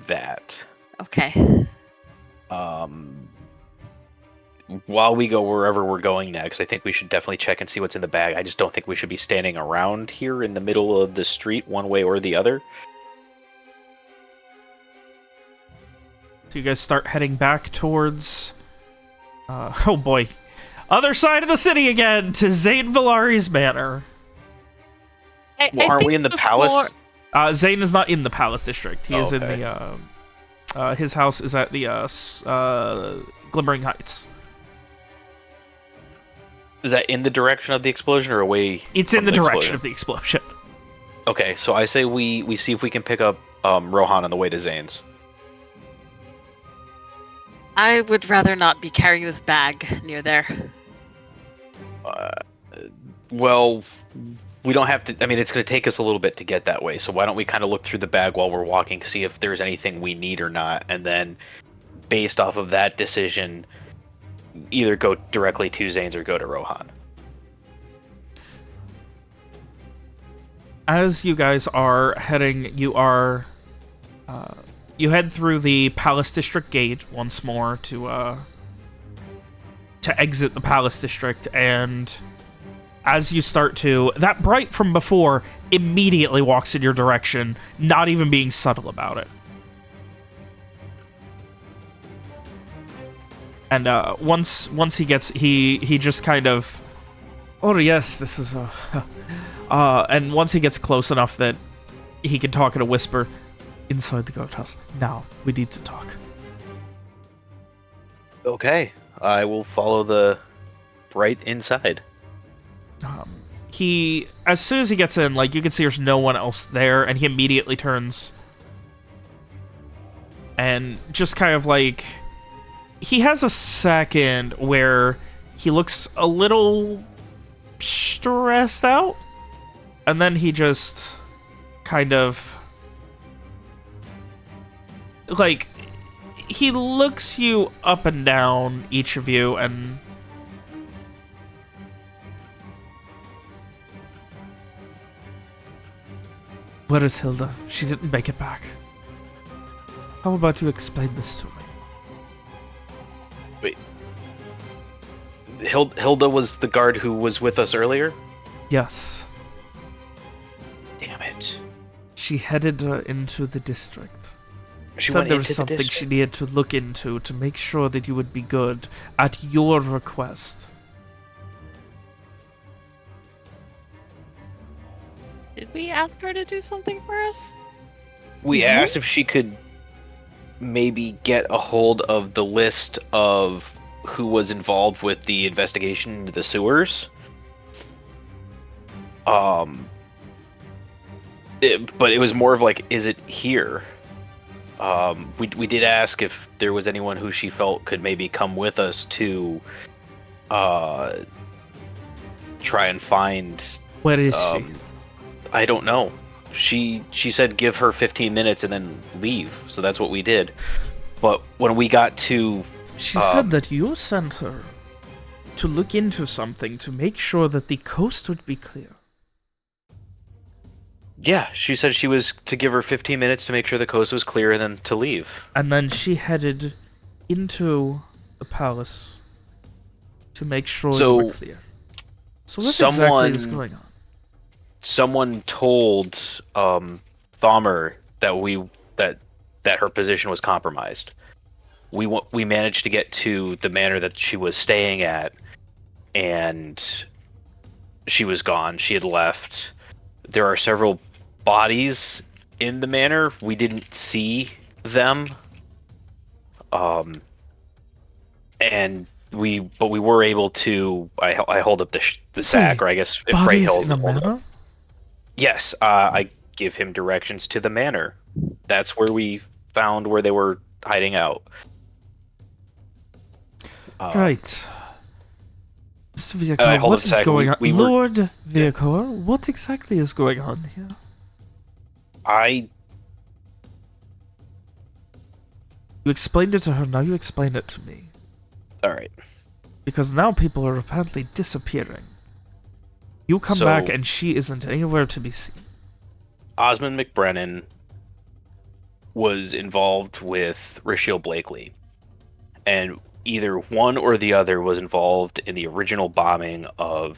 Speaker 3: that.
Speaker 4: Okay.
Speaker 3: While we go wherever we're going next, I think we should definitely check and see what's in the bag. I just don't think we should be standing around here in the middle of the street one way or the other.
Speaker 1: So you guys start heading back towards... oh boy. Other side of the city again, to Zane Villari's manor.
Speaker 3: Well, aren't we in the palace?
Speaker 1: Zane is not in the palace district. He is in
Speaker 3: okay.
Speaker 1: the... his house is at the Glimmering Heights.
Speaker 3: Is that in the direction of the explosion or away?
Speaker 1: It's in the direction of the explosion.
Speaker 3: Okay, so I say we see if we can pick up Rohan on the way to Zane's.
Speaker 4: I would rather not be carrying this bag near there.
Speaker 3: Well, we don't have to... I mean, it's going to take us a little bit to get that way, so why don't we kind of look through the bag while we're walking, see if there's anything we need or not, and then, based off of that decision, either go directly to Zane's or go to Rohan.
Speaker 1: as you guys are heading, you head through the Palace District gate once more to exit the Palace District, and as you start to, that Bright from before immediately walks in your direction, not even being subtle about it. And once he gets, he just kind of, oh yes, this is and once he gets close enough that he can talk in a whisper, inside the guardhouse. Now we need to talk.
Speaker 3: Okay, I will follow the Bright inside.
Speaker 1: He, as soon as he gets in, like, you can see there's no one else there, and he immediately turns and just kind of like, he has a second where he looks a little stressed out, and then he just kind of, like, he looks you up and down, each of you, and where is Hilda? She didn't make it back. How about you explain this to me?
Speaker 3: Wait. Hilda was the guard who was with us earlier?
Speaker 1: Yes.
Speaker 3: Damn it.
Speaker 1: She headed into the district.
Speaker 3: She
Speaker 1: Said
Speaker 3: went
Speaker 1: there
Speaker 3: into
Speaker 1: was
Speaker 3: the
Speaker 1: something she
Speaker 3: district?
Speaker 1: needed to look into to make sure that you would be good at your request.
Speaker 4: Did we ask her to do something for us?
Speaker 3: We asked if she could maybe get a hold of the list of who was involved with the investigation into the sewers. But it was more of like, is it here? We did ask if there was anyone who she felt could maybe come with us to try and find.
Speaker 1: Where is she?
Speaker 3: I don't know. She said give her 15 minutes and then leave. So that's what we did. But when we got to...
Speaker 1: She said that you sent her to look into something to make sure that the coast would be clear.
Speaker 3: Yeah, she said she was to give her 15 minutes to make sure the coast was clear and then to leave.
Speaker 1: And then she headed into the palace to make sure you were clear. So what exactly is going on?
Speaker 3: Someone told Thalmer that her position was compromised. We managed to get to the manor that she was staying at, and she was gone. She had left. There are several bodies in the manor. We didn't see them, and we were able to. I hold up the sack, or I guess if Frey
Speaker 1: Bodies
Speaker 3: holds
Speaker 1: in a
Speaker 3: hold
Speaker 1: manor?
Speaker 3: up. Yes, I give him directions to the manor. That's where we found where they were hiding out.
Speaker 1: Right. Mr. Viacor, what is going on? Lord Viacor, what exactly is going on here? You explained it to her, now you explain it to me.
Speaker 3: Alright.
Speaker 1: Because now people are apparently disappearing. You come back and she isn't anywhere to be seen.
Speaker 3: Osmond MacBraonan was involved with Rachel Blakely. And either one or the other was involved in the original bombing of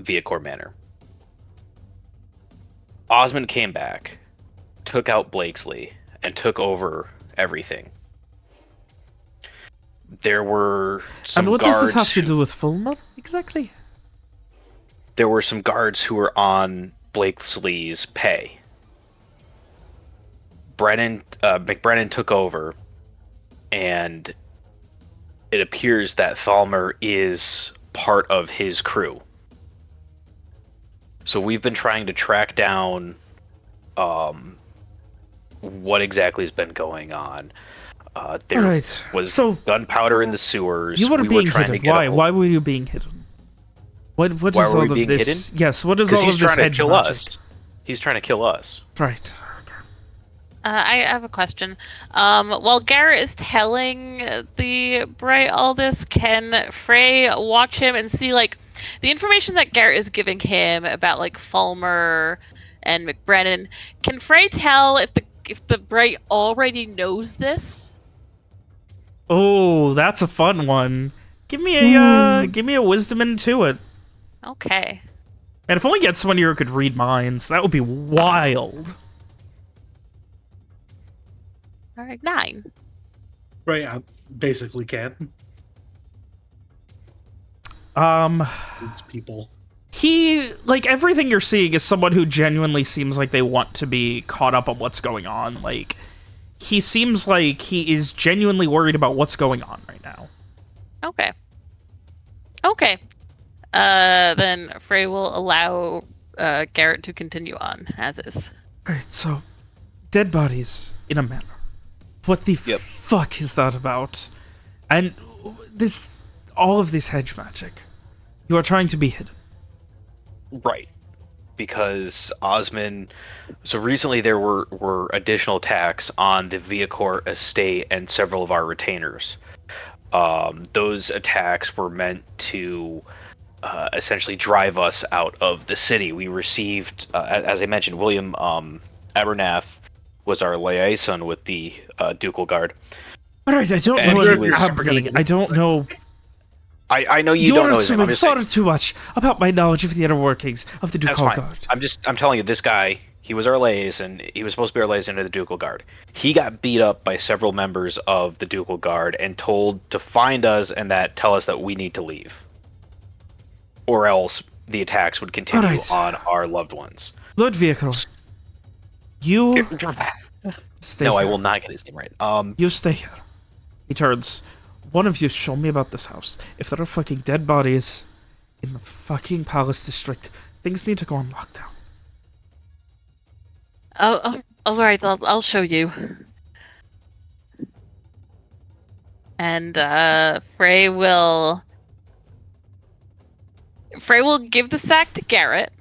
Speaker 3: Viacor Manor. Osmond came back, took out Blakesley, and took over everything. There were some guards. And what does this have
Speaker 1: to do with Fulmer, exactly?
Speaker 3: There were some guards who were on Blakesley's pay. MacBraonan took over, and it appears that Thalmer is part of his crew. So we've been trying to track down what exactly has been going on. There was gunpowder in the sewers.
Speaker 1: You were being hidden. Why? Why were you being hidden? What is all of this? Hidden? Yes, what is all of this hedge magic?
Speaker 3: He's trying to kill us.
Speaker 1: Right.
Speaker 4: I have a question. While Garrett is telling the Bright all this, can Frey watch him and see, like, the information that Garrett is giving him about, like, Fulmer and MacBraonan. Can Frey tell if the Bright already knows this?
Speaker 1: Oh, that's a fun one. Give me a wisdom into it.
Speaker 4: Okay.
Speaker 1: And if only get someone here who could read minds, that would be wild.
Speaker 4: All right, 9.
Speaker 2: Right, I basically can. It's people.
Speaker 1: He, like, everything you're seeing is someone who genuinely seems like they want to be caught up on what's going on. Like, he seems like he is genuinely worried about what's going on right now.
Speaker 4: Okay. Okay. Then Frey will allow Garrett to continue on as is.
Speaker 1: Alright, so, dead bodies in a manor. What the fuck is that about? And all of this hedge magic. You are trying to be hidden.
Speaker 3: Right. Because Osmond... So recently there were additional attacks on the Viacourt estate and several of our retainers. Those attacks were meant to essentially drive us out of the city. We received, as I mentioned, William Abernath was our liaison with the Ducal Guard.
Speaker 1: Alright, I don't know what's happening. I don't know...
Speaker 3: I know you don't know his name.
Speaker 1: You're assuming far too much about my knowledge of the inner workings of the Ducal Guard.
Speaker 3: I'm telling you, this guy, he was our liaison. He was supposed to be our liaison to the Ducal Guard. He got beat up by several members of the Ducal Guard and told to find us and tell us that we need to leave. Or else the attacks would continue on our loved ones.
Speaker 1: Lord Viacourt, you stay
Speaker 3: No,
Speaker 1: here.
Speaker 3: I will not get his name right.
Speaker 1: You stay here. He turns. One of you show me about this house. If there are fucking dead bodies in the fucking Palace District, things need to go on lockdown.
Speaker 4: All right, I'll show you. And Frey will give the sack to Garrett.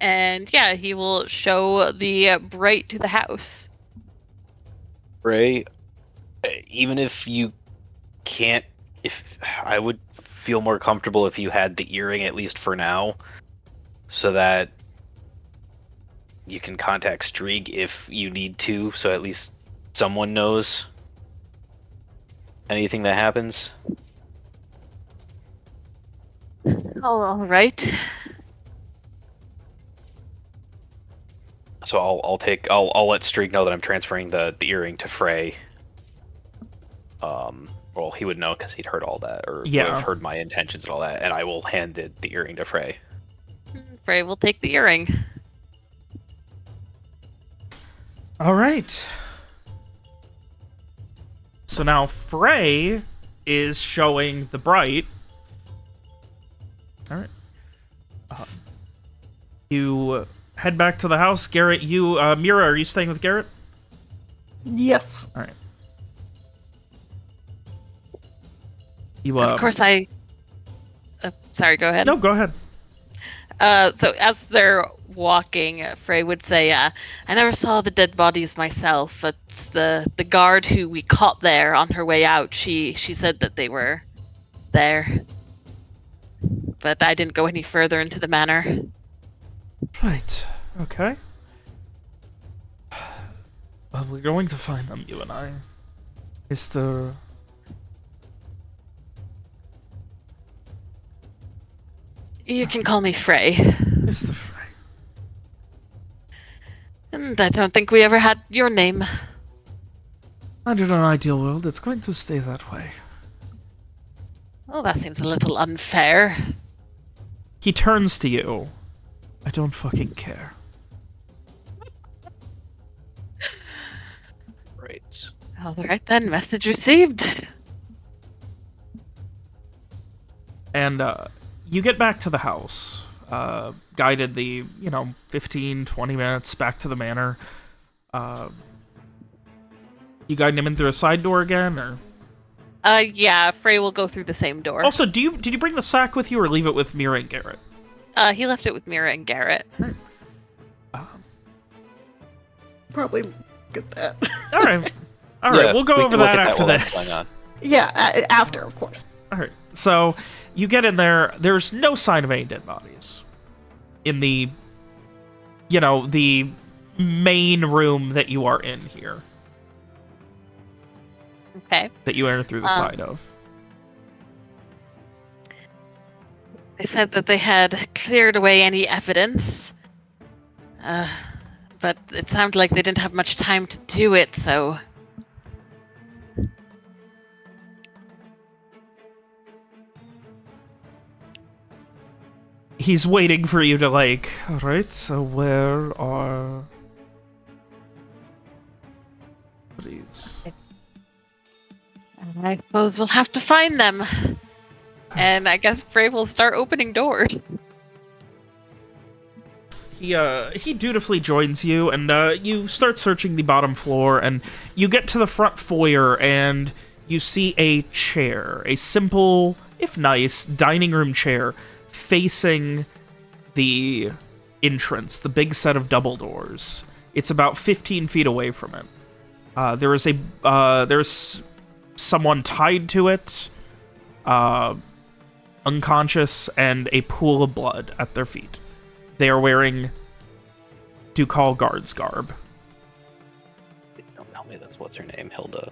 Speaker 4: And yeah, he will show the Bright to the house.
Speaker 3: Ray, even if you can't, I would feel more comfortable if you had the earring, at least for now, so that you can contact Streeg if you need to, so at least someone knows anything that happens.
Speaker 4: Oh, all right.
Speaker 3: So I'll let Streeg know that I'm transferring the earring to Frey. Well, he would know because he'd heard all that, or would have heard my intentions and all that, and I will hand the earring to Frey.
Speaker 4: Frey will take the earring.
Speaker 1: All right. So now Frey is showing the Bright. All right. You head back to the house. Garrett, Mira, are you staying with Garrett?
Speaker 5: Yes.
Speaker 1: All right.
Speaker 4: Of course, sorry, go ahead.
Speaker 1: No, go ahead.
Speaker 4: So as they're walking, Frey would say, I never saw the dead bodies myself, but the guard who we caught there on her way out, she said that they were there. But I didn't go any further into the manor.
Speaker 1: Right. Okay. Well, we're going to find them, you and I. Mr.
Speaker 4: You can call me Frey.
Speaker 1: Mr. Frey.
Speaker 4: And I don't think we ever had your name.
Speaker 1: Under an ideal world, it's going to stay that way.
Speaker 4: Oh, that seems a little unfair.
Speaker 1: He turns to you. I don't fucking care.
Speaker 3: Right.
Speaker 4: All right then, message received.
Speaker 1: And, you get back to the house. Guided the, 15, 20 minutes back to the manor. You guiding him in through a side door again, or?
Speaker 4: Yeah, Frey will go through the same door.
Speaker 1: Also, did you bring the sack with you, or leave it with Mira and Garrett?
Speaker 4: He left it with Mira and Garrett.
Speaker 1: Right.
Speaker 5: Probably get that.
Speaker 1: All right. All right, we'll go over that after this.
Speaker 5: Yeah, after, of course.
Speaker 1: All right. So, you get in there. There's no sign of any dead bodies in the you know, the main room that you are in here.
Speaker 4: Okay.
Speaker 1: That you enter through the side of.
Speaker 4: They said that they had cleared away any evidence. But it sounded like they didn't have much time to do it, so...
Speaker 1: He's waiting for you to, like, alright, so where are... these?
Speaker 4: I suppose we'll have to find them. And I guess Frey will start opening doors.
Speaker 1: He dutifully joins you, and you start searching the bottom floor, and you get to the front foyer, and you see a chair, a simple, if nice, dining room chair, facing the entrance, the big set of double doors. It's about 15 feet away from it. There's someone tied to it, unconscious, and a pool of blood at their feet. They are wearing Ducal guard's garb.
Speaker 3: Don't tell me that's what's her name, Hilda.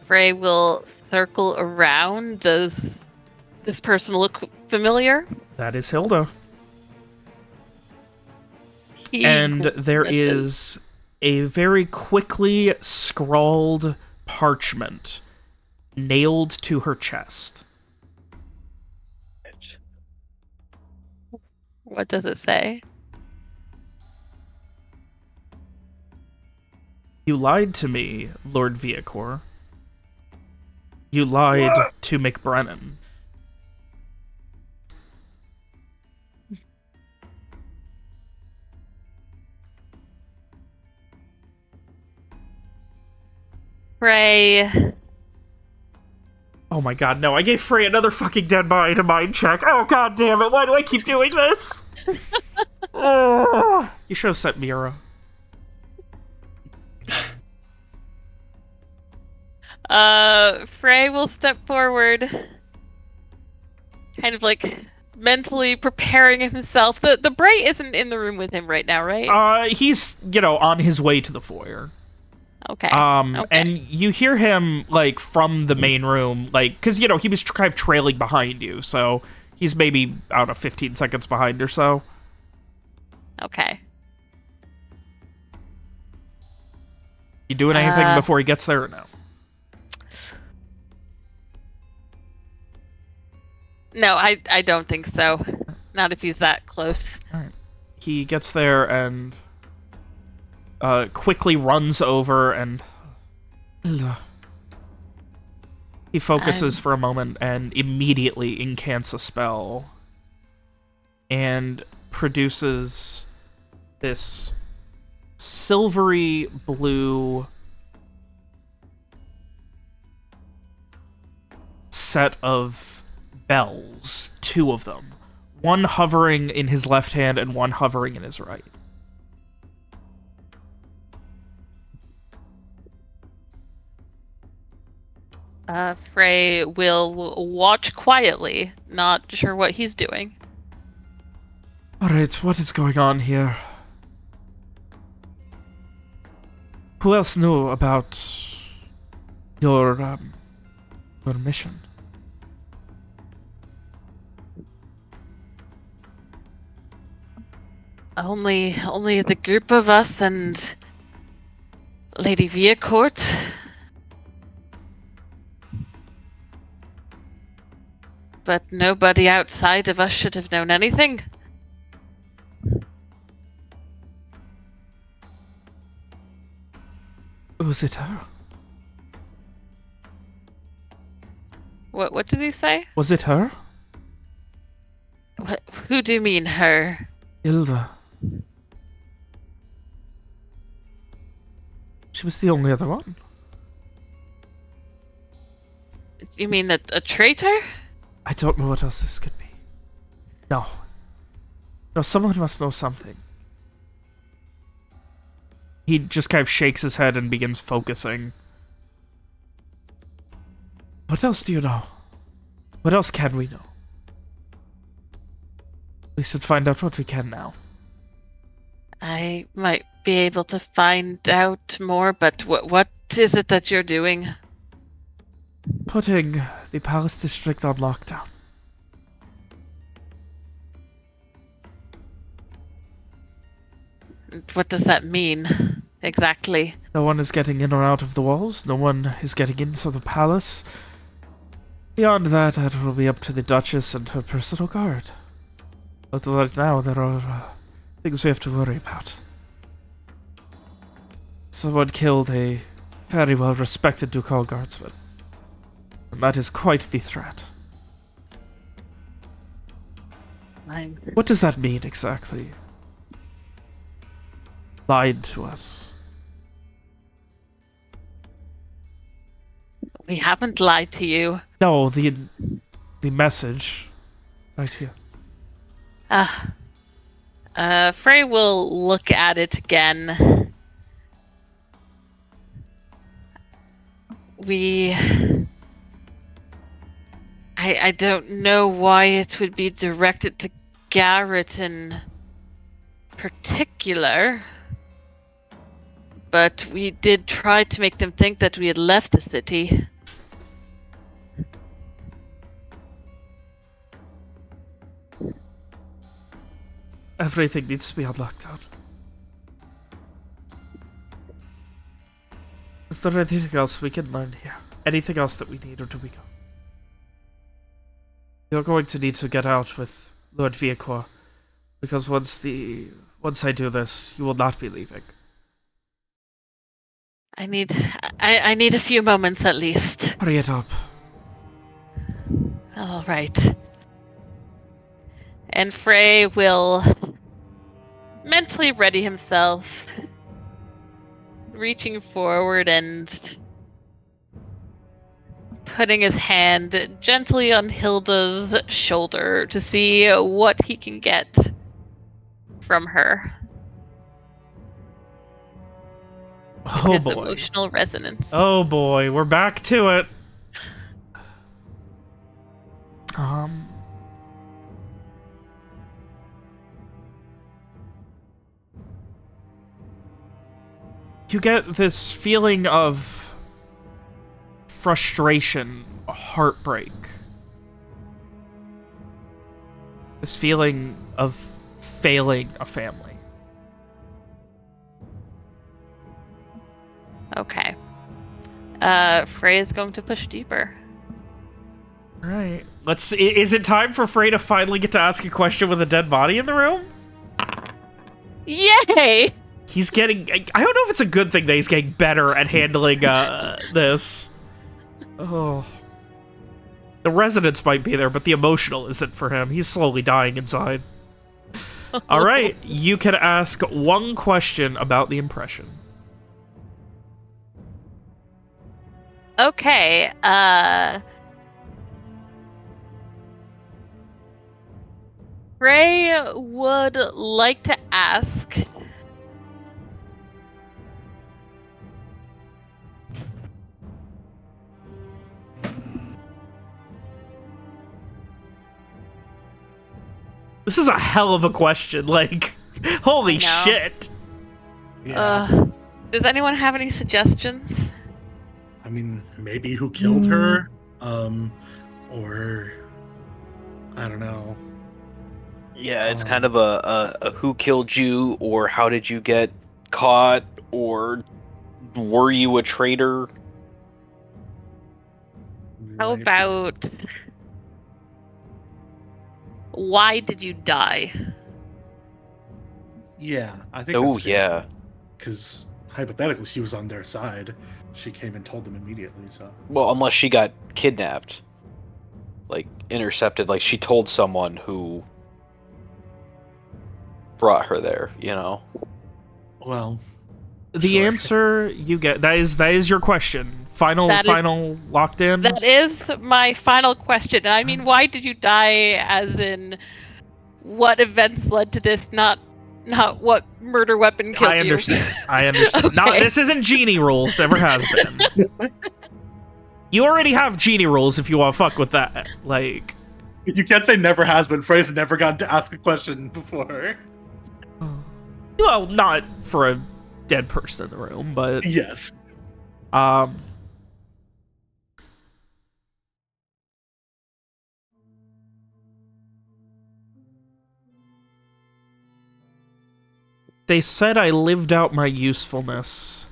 Speaker 4: Frey will circle around. Does this person look familiar?
Speaker 1: That is Hilda.
Speaker 4: And
Speaker 1: there is a very quickly scrawled parchment nailed to her chest.
Speaker 4: What does it say?
Speaker 1: You lied to me, Lord Viacor. You lied to MacBraonan.
Speaker 4: Frey.
Speaker 1: Oh my god, no, I gave Frey another fucking dead body to mind check. Oh god damn it, why do I keep doing this? You should have sent Mira.
Speaker 4: Frey will step forward, kind of like mentally preparing himself. The Bray isn't in the room with him right now, right?
Speaker 1: He's, you know, on his way to the foyer.
Speaker 4: Okay.
Speaker 1: And you hear him, like, from the main room, like, because, you know, he was kind of trailing behind you, so he's maybe, I don't know, 15 seconds behind or so.
Speaker 4: Okay.
Speaker 1: You doing anything before he gets there or no?
Speaker 4: No, I don't think so. Not if he's that close.
Speaker 1: Alright. He gets there and quickly runs over and he focuses for a moment and immediately incants a spell and produces this silvery blue set of bells, 2 of them. One hovering in his left hand and one hovering in his right.
Speaker 4: Frey will watch quietly, not sure what he's doing.
Speaker 1: Alright, what is going on here? Who else knew about your mission?
Speaker 4: Only the group of us and Lady Viacourt. But nobody outside of us should have known anything.
Speaker 1: Was it her?
Speaker 4: What did he say?
Speaker 1: Was it her?
Speaker 4: Who do you mean, her?
Speaker 1: Hilda. She was the only other one.
Speaker 4: You mean a traitor?
Speaker 1: I don't know what else this could be. No. No, someone must know something. He just kind of shakes his head and begins focusing. What else do you know? What else can we know? We should find out what we can now.
Speaker 4: I might be able to find out more, but what is it that you're doing?
Speaker 1: Putting the Palace District on lockdown.
Speaker 4: What does that mean, exactly?
Speaker 1: No one is getting in or out of the walls. No one is getting into the palace. Beyond that, it will be up to the Duchess and her personal guard. But right now, there are things we have to worry about. Someone killed a very well-respected Ducal guardsman. And that is quite the threat. What does that mean, exactly? Lied to us.
Speaker 4: We haven't lied to you.
Speaker 1: No, the message. Right here.
Speaker 4: Frey will look at it again. I don't know why it would be directed to Garrett in particular, but we did try to make them think that we had left the city.
Speaker 1: Everything needs to be on lockdown. Is there anything else we can learn here? Anything else that we need, or do we go? You're going to need to get out with Lord Viacor, because once I do this, you will not be leaving.
Speaker 4: I need a few moments at least.
Speaker 1: Hurry it up.
Speaker 4: All right. And Frey will mentally ready himself, reaching forward and putting his hand gently on Hilda's shoulder to see what he can get from her.
Speaker 1: Oh
Speaker 4: His
Speaker 1: boy.
Speaker 4: emotional resonance.
Speaker 1: Oh boy, we're back to it. You get this feeling of frustration, heartbreak. This feeling of failing a family.
Speaker 4: Okay. Frey is going to push deeper.
Speaker 1: Right. Is it time for Frey to finally get to ask a question with a dead body in the room?
Speaker 4: Yay!
Speaker 1: He's getting... I don't know if it's a good thing that he's getting better at handling this. Oh. The resonance might be there, but the emotional isn't for him. He's slowly dying inside. All right. You can ask one question about the impression.
Speaker 4: Okay, Frey would like to ask...
Speaker 1: This is a hell of a question. Like, holy
Speaker 4: I know.
Speaker 1: shit.
Speaker 2: Yeah.
Speaker 4: Does anyone have any suggestions?
Speaker 2: I mean, maybe who killed her? Or I don't know.
Speaker 3: Yeah, it's kind of a who killed you, or how did you get caught, or were you a traitor?
Speaker 4: How
Speaker 2: Right.
Speaker 4: about... why did you die?
Speaker 2: Yeah, I think.
Speaker 3: Oh yeah.
Speaker 2: Because hypothetically, she was on their side. She came and told them immediately. So
Speaker 3: Well, unless she got kidnapped, like intercepted, like she told someone who brought her there. You know.
Speaker 2: well,
Speaker 1: The
Speaker 2: Sure.
Speaker 1: answer you get, that is your question. Final locked in?
Speaker 4: That is my final question. And I mean, why did you die? As in, what events led to this? Not what murder weapon killed you.
Speaker 1: I understand. I understand.
Speaker 4: Okay.
Speaker 1: No, this isn't genie rules. Never has been. You already have genie rules if you want to fuck with that. Like,
Speaker 2: You can't say never has been. Frey's never gotten to ask a question before.
Speaker 1: Well, not for a dead person in the room, but
Speaker 2: Yes.
Speaker 1: They said I lived out my usefulness,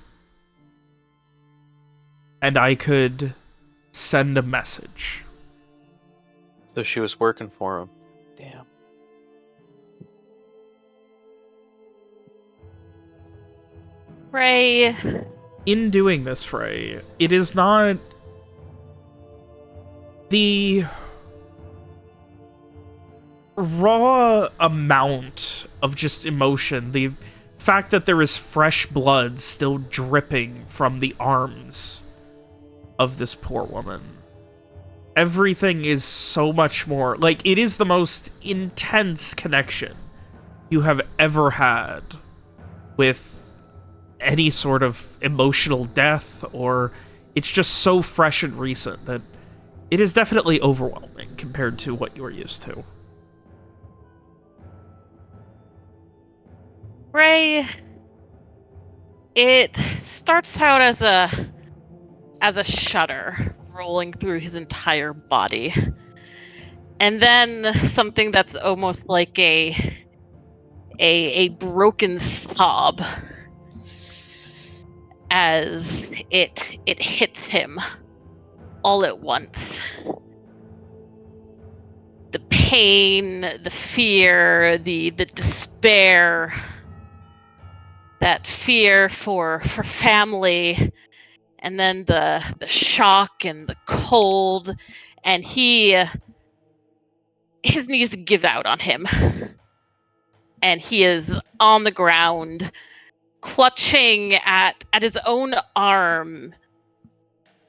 Speaker 1: and I could send a message.
Speaker 3: So she was working for him. Damn.
Speaker 4: Frey.
Speaker 1: In doing this, Frey, it is not the raw amount of just emotion, the fact that there is fresh blood still dripping from the arms of this poor woman. Everything is so much more, like, it is the most intense connection you have ever had with any sort of emotional death, or it's just so fresh and recent that it is definitely overwhelming compared to what you're used to.
Speaker 4: Frey, it starts out as a shudder rolling through his entire body. And then something that's almost like a broken sob as it hits him all at once. The pain, the fear, the despair, that fear for family, and then the shock and the cold, and his knees give out on him. And he is on the ground, clutching at his own arm,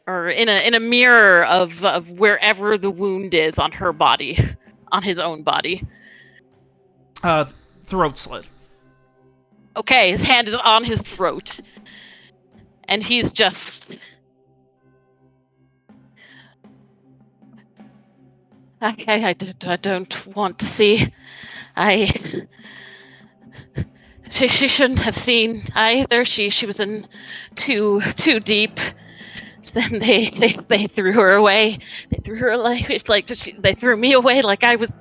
Speaker 4: or in a mirror of wherever the wound is on her body, on his own body.
Speaker 1: Throat slit.
Speaker 4: Okay, his hand is on his throat, and he's just... I don't want to see. She shouldn't have seen either. She was in too deep. Then they threw her away. They threw her they threw me away like I was.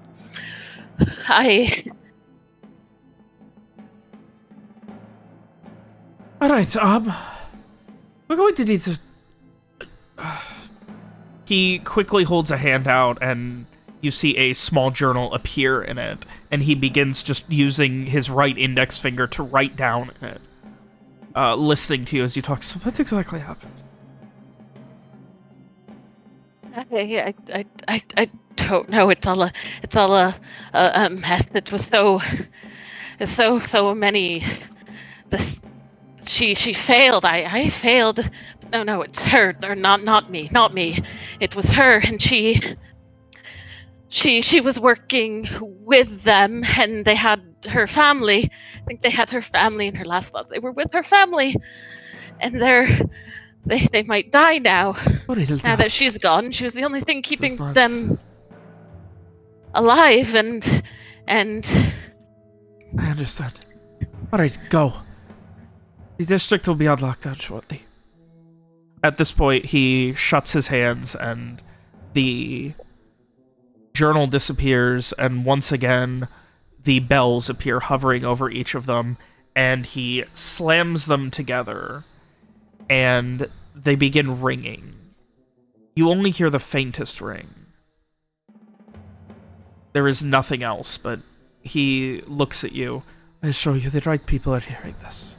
Speaker 1: All right, we're going to need to. He quickly holds a hand out, and you see a small journal appear in it, and he begins just using his right index finger to write down in it, listening to you as you talk. So what exactly happened?
Speaker 4: I don't know. It's all a mess. It was so many. She failed. I failed. No, it's her. Or not me. It was her, and she was working with them, and they had her family. I think they had her family in her last thoughts. They were with her family, and they might die now. Now that she's gone, she was the only thing keeping them alive, and
Speaker 1: I understand. All right, go. The district will be on lockdown shortly. At this point, he shuts his hands, and the journal disappears, and once again, the bells appear hovering over each of them, and he slams them together, and they begin ringing. You only hear the faintest ring. There is nothing else, but he looks at you. I assure you, the right people are hearing this.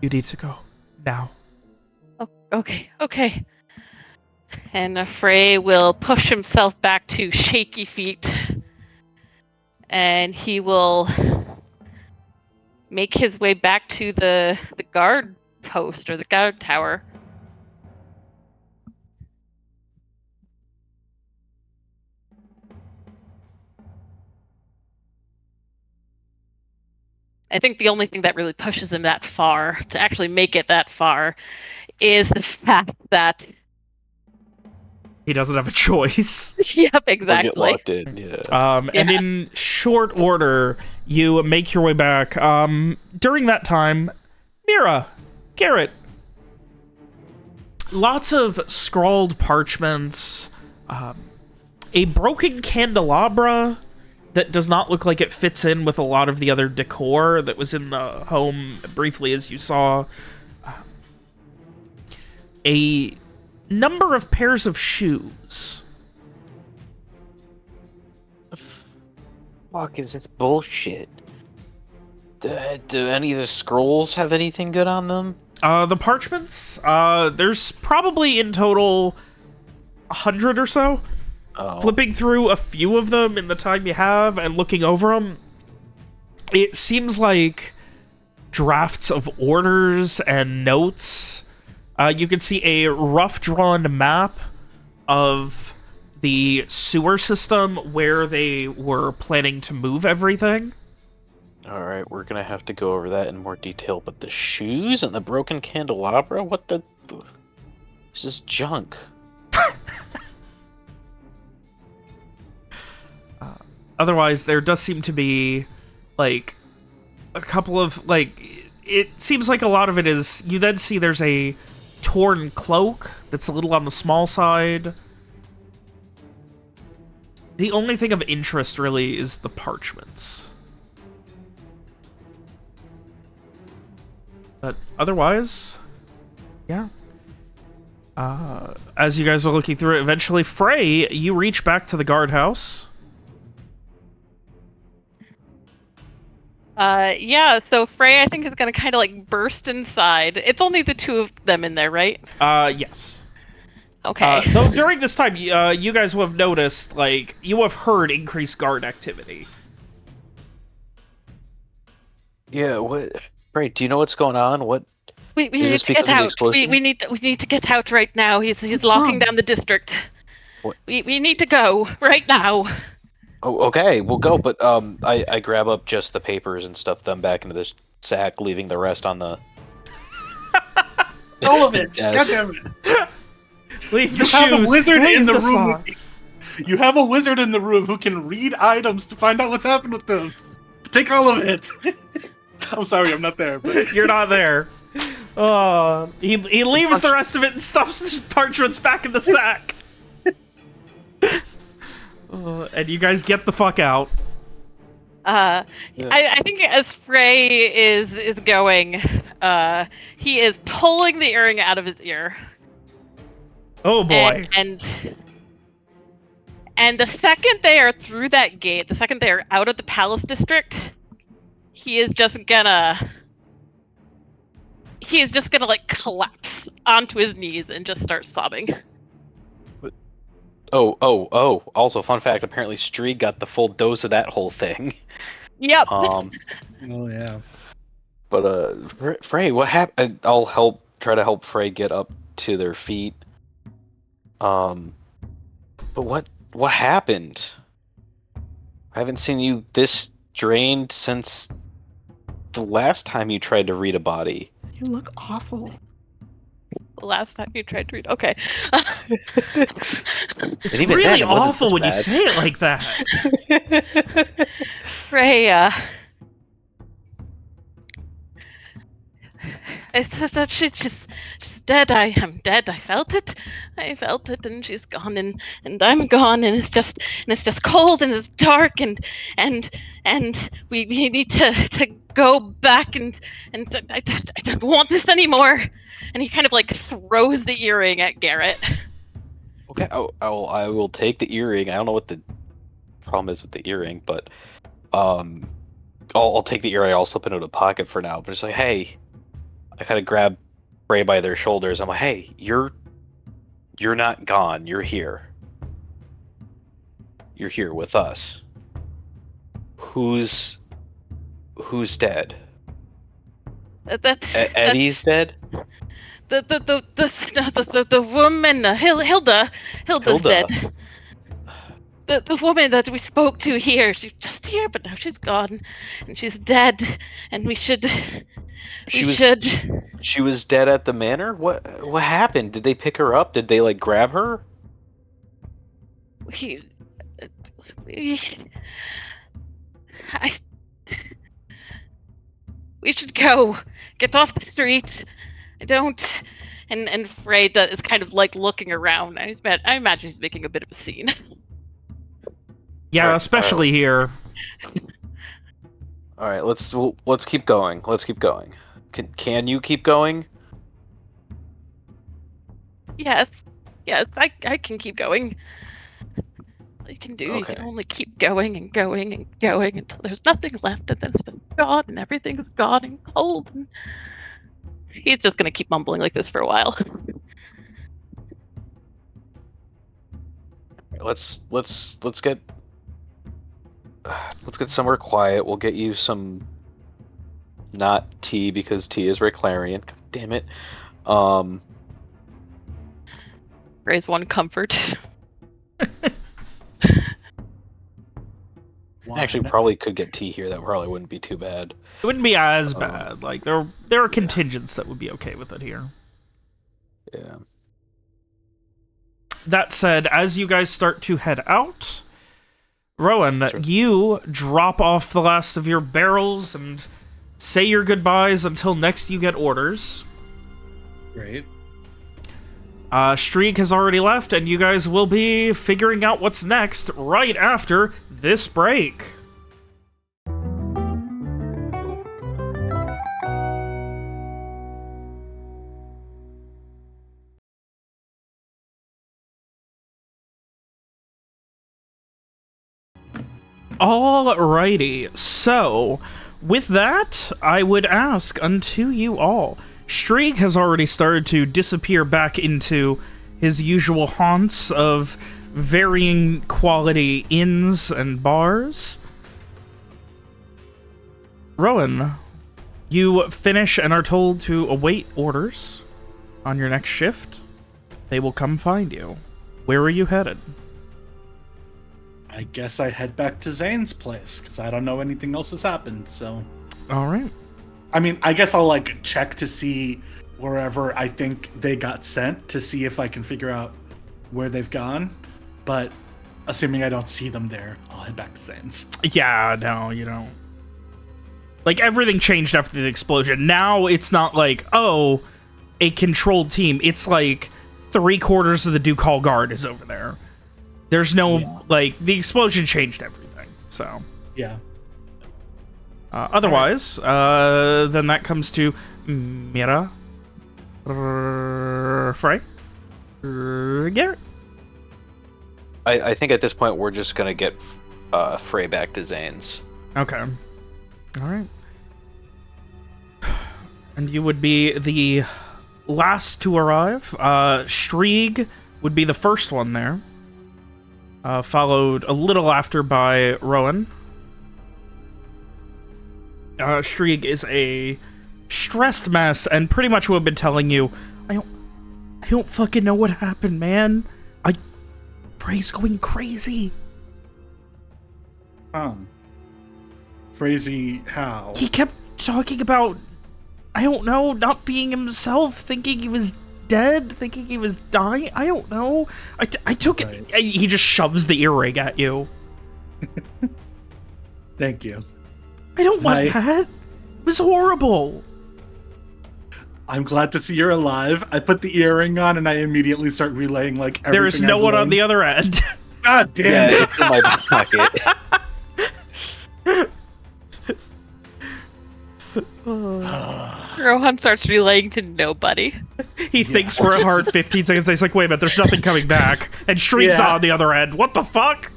Speaker 1: You need to go. Now.
Speaker 4: Oh, okay. And Frey will push himself back to shaky feet, and he will make his way back to the guard post, or the guard tower. I think the only thing that really pushes him that far, to actually make it that far, is the fact that
Speaker 1: he doesn't have a choice.
Speaker 4: Yep,
Speaker 3: Or get
Speaker 4: exactly.
Speaker 3: locked in. Yeah.
Speaker 1: And in short order, you make your way back. During that time, Mira, Garrett, lots of scrawled parchments, a broken candelabra that does not look like it fits in with a lot of the other decor that was in the home briefly, as you saw. A number of pairs of shoes.
Speaker 3: Fuck is this bullshit? Do any of the scrolls have anything good on them?
Speaker 1: The parchments, there's probably in total 100 or so.
Speaker 3: Oh.
Speaker 1: Flipping through a few of them in the time you have and looking over them, it seems like drafts of orders and notes. You can see a rough drawn map of the sewer system where they were planning to move everything.
Speaker 3: Alright, we're gonna have to go over that in more detail, but the shoes and the broken candelabra? What the... This is junk.
Speaker 1: Otherwise, there does seem to be, like, a couple of, like... It seems like a lot of it is... You then see there's a torn cloak that's a little on the small side. The only thing of interest, really, is the parchments. But otherwise, yeah. As you guys are looking through it, eventually, Frey, you reach back to the guardhouse.
Speaker 4: Yeah, so Frey, I think, is gonna kind of, like, burst inside. It's only the two of them in there, right?
Speaker 1: Yes.
Speaker 4: Okay.
Speaker 1: Though during this time, you guys will have noticed, like, you have heard increased guard activity.
Speaker 3: Yeah, what... Right, do you know what's going on? What...
Speaker 4: we
Speaker 3: Is
Speaker 4: need
Speaker 3: this
Speaker 4: to get
Speaker 3: because of the
Speaker 4: out.
Speaker 3: explosion?
Speaker 4: We need to get out right now. He's
Speaker 5: What's
Speaker 4: locking
Speaker 5: wrong?
Speaker 4: down the district.
Speaker 3: What?
Speaker 4: We need to go right now.
Speaker 3: Oh, okay, we'll go, but, I grab up just the papers and stuff them back into this sack, leaving the rest on the...
Speaker 2: All of it.
Speaker 3: Yes.
Speaker 2: God damn it.
Speaker 1: Leave the
Speaker 2: You have a
Speaker 1: shoes,
Speaker 2: wizard
Speaker 1: leave
Speaker 2: in the room with
Speaker 1: socks.
Speaker 2: You have a wizard in the room who can read items to find out what's happened with them. Take all of it. I'm sorry, I'm not there. But...
Speaker 1: You're not there. He leaves the rest of it and stuffs the parchments back in the sack. And you guys get the fuck out.
Speaker 3: Yeah.
Speaker 4: I think as Frey is going, he is pulling the earring out of his ear.
Speaker 1: Oh boy.
Speaker 4: And the second they are through that gate, the second they are out of the palace district, he is just gonna like collapse onto his knees and just start sobbing.
Speaker 3: Oh. Also, fun fact, apparently Stree got the full dose of that whole thing.
Speaker 4: Yep.
Speaker 2: Oh yeah.
Speaker 3: But, Frey, what happened? I'll try to help Frey get up to their feet. But what happened? I haven't seen you this drained since the last time you tried to read a body.
Speaker 5: You look awful.
Speaker 4: Last time you tried to read. Okay.
Speaker 1: It's
Speaker 3: And even
Speaker 1: really
Speaker 3: then, it wasn't
Speaker 1: awful
Speaker 3: this
Speaker 1: when you
Speaker 3: bad.
Speaker 1: say it like that.
Speaker 4: Frey, it's just that she's dead. I am dead. I felt it, and she's gone, and I'm gone, and it's just cold, and it's dark, and we need to go back, and I don't want this anymore. And he kind of like throws the earring at Garrett.
Speaker 3: Okay, I will take the earring. I don't know what the problem is with the earring, but I'll take the earring. I'll slip it into a pocket for now. But it's like, hey, I kind of grab Frey by their shoulders. I'm like, hey, you're not gone. You're here. You're here with us. Who's dead?
Speaker 4: That's
Speaker 3: Eddie's dead.
Speaker 4: The woman Hilda's
Speaker 3: Hilda.
Speaker 4: dead. The woman that we spoke to here, she's just here, but now she's gone, and she's dead. And we should.
Speaker 3: She was dead at the manor. What happened? Did they pick her up? Did they like grab her?
Speaker 4: we, we, I, we should go. Get off the streets. I don't. And Frey is kind of like looking around. And I imagine he's making a bit of a scene.
Speaker 1: Yeah,
Speaker 3: Alright,
Speaker 1: especially here.
Speaker 3: All right, let's keep going. Let's keep going. Can you keep going?
Speaker 4: Yes, I can keep going. All you can do, you
Speaker 3: Okay.
Speaker 4: can only keep going and going and going until there's nothing left, and then it's been gone, and everything's gone and cold. And he's just gonna keep mumbling like this for a while.
Speaker 3: Let's get somewhere quiet. We'll get you some not tea because tea is very Clarion. God damn it.
Speaker 4: Raise one comfort.
Speaker 3: Actually, probably could get tea here. That probably wouldn't be too bad.
Speaker 1: It wouldn't be as bad. Like there are contingents that would be okay with it here.
Speaker 3: Yeah.
Speaker 1: That said, as you guys start to head out, Rowan, you drop off the last of your barrels and say your goodbyes until next you get orders.
Speaker 2: Great.
Speaker 1: Streak has already left, and you guys will be figuring out what's next right after this break. Alrighty, so with that, I would ask unto you all. Streak has already started to disappear back into his usual haunts of varying quality inns and bars. Rowan, you finish and are told to await orders on your next shift. They will come find you. Where are you headed?
Speaker 2: I guess I head back to Zane's place, because I don't know anything else has happened, so...
Speaker 1: Alright.
Speaker 2: I mean, I guess I'll, like, check to see wherever I think they got sent, to see if I can figure out where they've gone. But, assuming I don't see them there, I'll head back to Zane's.
Speaker 1: Yeah, no, you don't. Like, everything changed after the explosion. Now, it's not like, oh, a controlled team. It's like 3/4 of the Duke Hall Guard is over there. There's no, like, the explosion changed everything, so.
Speaker 2: Yeah.
Speaker 1: Otherwise, then that comes to Mira, Frey, Garrett.
Speaker 3: I think at this point we're just gonna get Frey back to Zane's.
Speaker 1: Okay. Alright. And you would be the last to arrive. Strieg would be the first one there. Followed a little after by Rowan. Strieg is a stressed mess, and pretty much what I've been telling you, I don't fucking know what happened, man. Frey's going crazy.
Speaker 2: Crazy how?
Speaker 1: He kept talking about, I don't know, not being himself, thinking he was dead, thinking he was dying. I don't know. I took it. He just shoves the earring at you.
Speaker 2: Thank you.
Speaker 1: I don't want that. It was horrible.
Speaker 2: I'm glad to see you're alive. I put the earring on and I immediately start relaying like everything.
Speaker 1: There is no one on the other end.
Speaker 2: God damn it.
Speaker 3: It's in my pocket.
Speaker 4: Rohan starts relaying to nobody.
Speaker 1: He thinks for a hard 15 seconds. He's like, wait a minute, there's nothing coming back. And Shriek's not on the other end. What the fuck?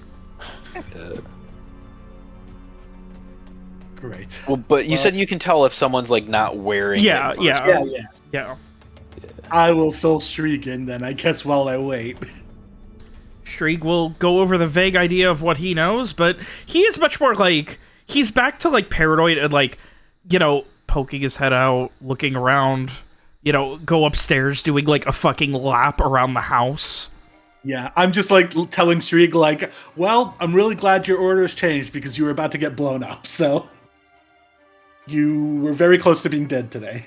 Speaker 2: Great.
Speaker 3: Well, but you said you can tell if someone's like not wearing it.
Speaker 1: Yeah.
Speaker 2: I will fill Shriek in then, I guess, while I wait.
Speaker 1: Shriek will go over the vague idea of what he knows, but he is much more like, he's back to like paranoid and like, you know, poking his head out, looking around, you know, go upstairs doing like a fucking lap around the house.
Speaker 2: Yeah, I'm just like telling Shriek like, well, I'm really glad your orders changed because you were about to get blown up, so you were very close to being dead today.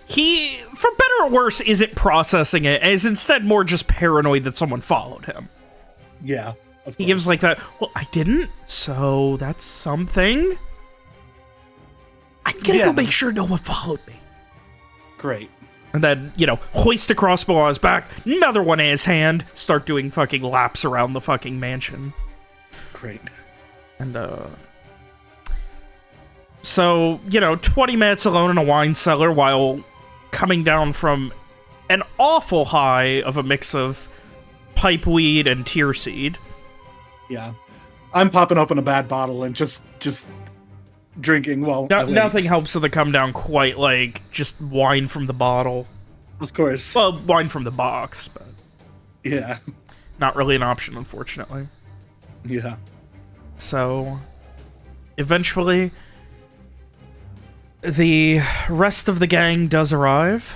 Speaker 1: He for better or worse, isn't processing it, is instead more just paranoid that someone followed him.
Speaker 2: Yeah.
Speaker 1: He gives like that, well, I didn't, so that's something. I'm gonna go make sure no one followed me.
Speaker 2: Great.
Speaker 1: And then, you know, hoist a crossbow on his back, another one in his hand, start doing fucking laps around the fucking mansion.
Speaker 2: Great.
Speaker 1: And, so, you know, 20 minutes alone in a wine cellar while coming down from an awful high of a mix of pipeweed and tear seed.
Speaker 2: Yeah. I'm popping open a bad bottle and just drinking while I wait.
Speaker 1: Nothing helps with the come down quite like just wine from the bottle.
Speaker 2: Of course.
Speaker 1: Well, wine from the box, but
Speaker 2: Yeah.
Speaker 1: not really an option, unfortunately.
Speaker 2: Yeah.
Speaker 1: So, eventually, the rest of the gang does arrive.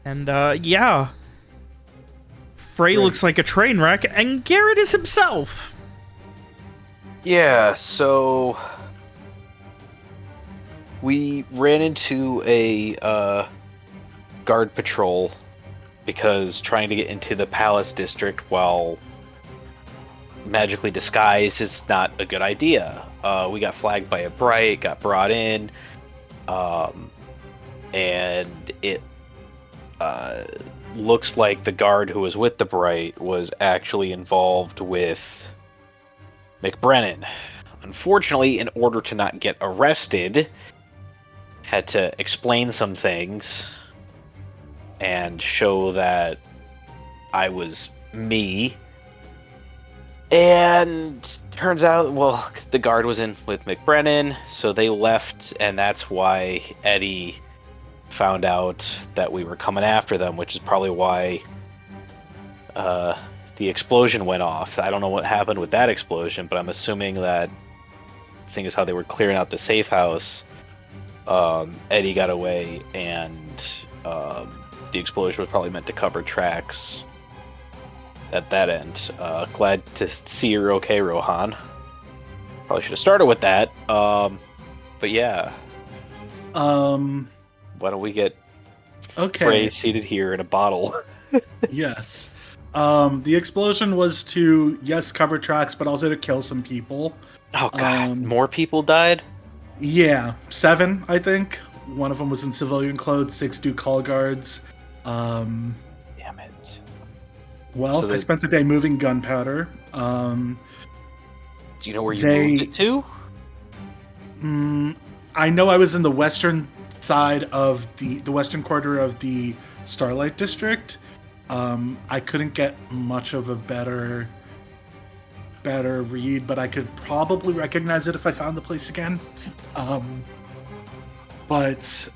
Speaker 1: And, yeah. Frey looks like a train wreck, and Garrett is himself.
Speaker 3: Yeah, so we ran into a guard patrol because trying to get into the palace district while magically disguised is not a good idea. We got flagged by a Bright, got brought in, and it looks like the guard who was with the Bright was actually involved with MacBraonan. Unfortunately, in order to not get arrested, had to explain some things and show that I was me. And turns out, well, the guard was in with MacBraonan, so they left, and that's why Eddie found out that we were coming after them, which is probably why the explosion went off. I don't know what happened with that explosion, but I'm assuming that, seeing as how they were clearing out the safe house, Eddie got away, and the explosion was probably meant to cover tracks at that end. Glad to see you're okay, Rohan. Probably should have started with that. But yeah. Why don't we get Frey seated here in a bottle?
Speaker 2: Yes. The explosion was to, yes, cover tracks, but also to kill some people.
Speaker 3: Oh god, more people died?
Speaker 2: Yeah, 7, I think. One of them was in civilian clothes, 6 do call guards.
Speaker 3: Damn it.
Speaker 2: Well, so I spent the day moving gunpowder.
Speaker 3: Do you know where you moved it to?
Speaker 2: I know I was in the western side of the western quarter of the Starlight District. I couldn't get much of a better read, but I could probably recognize it if I found the place again. But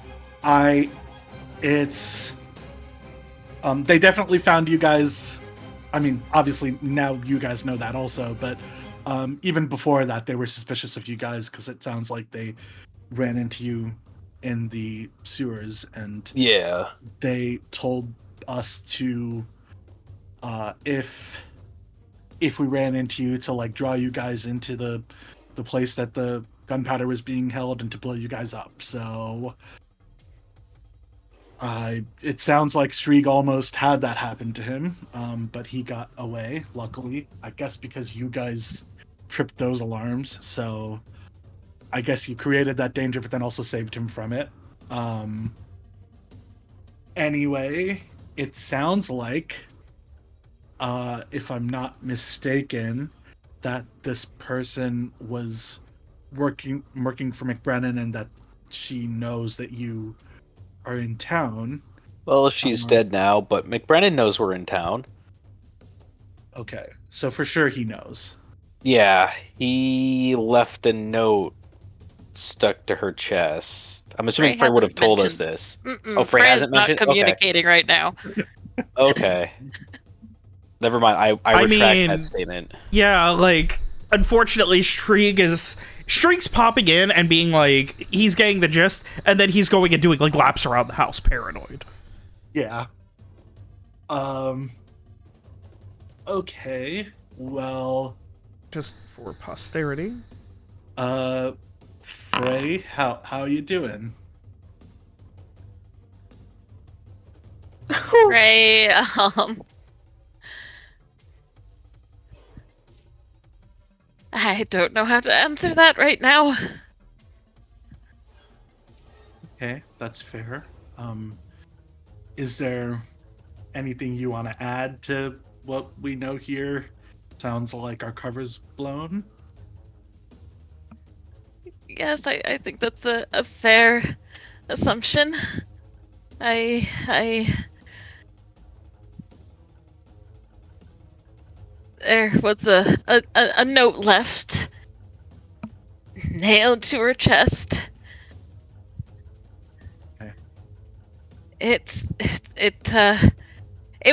Speaker 2: they definitely found you guys. I mean, obviously now you guys know that also, but even before that, they were suspicious of you guys because it sounds like they ran into you in the sewers, and
Speaker 3: yeah,
Speaker 2: they told us to if we ran into you to like draw you guys into the place that the gunpowder was being held and to blow you guys up. So it sounds like Shrieg almost had that happen to him, but he got away, luckily. I guess because you guys tripped those alarms, so I guess you created that danger, but then also saved him from it. Anyway, it sounds like, if I'm not mistaken, that this person was working for MacBraonan and that she knows that you are in town.
Speaker 3: Well, she's dead now, but MacBraonan knows we're in town.
Speaker 2: Okay, so for sure he knows.
Speaker 3: Yeah, he left a note stuck to her chest. I'm assuming Frey would have told us this.
Speaker 4: Oh, Frey hasn't mentioned. Not communicating right now.
Speaker 3: Okay. Never mind. I retract that statement.
Speaker 1: Yeah, like, unfortunately, Shrieg's popping in and being like, he's getting the gist, and then he's going and doing like laps around the house, paranoid.
Speaker 2: Yeah. Okay. Well,
Speaker 1: just for posterity.
Speaker 2: Frey, how you doing?
Speaker 4: Ray, I don't know how to answer that right now.
Speaker 2: Okay, that's fair. Is there anything you want to add to what we know here? Sounds like our cover's blown.
Speaker 4: Yes, I think that's a fair assumption. There was a note left, nailed to her chest.
Speaker 2: Okay.
Speaker 4: It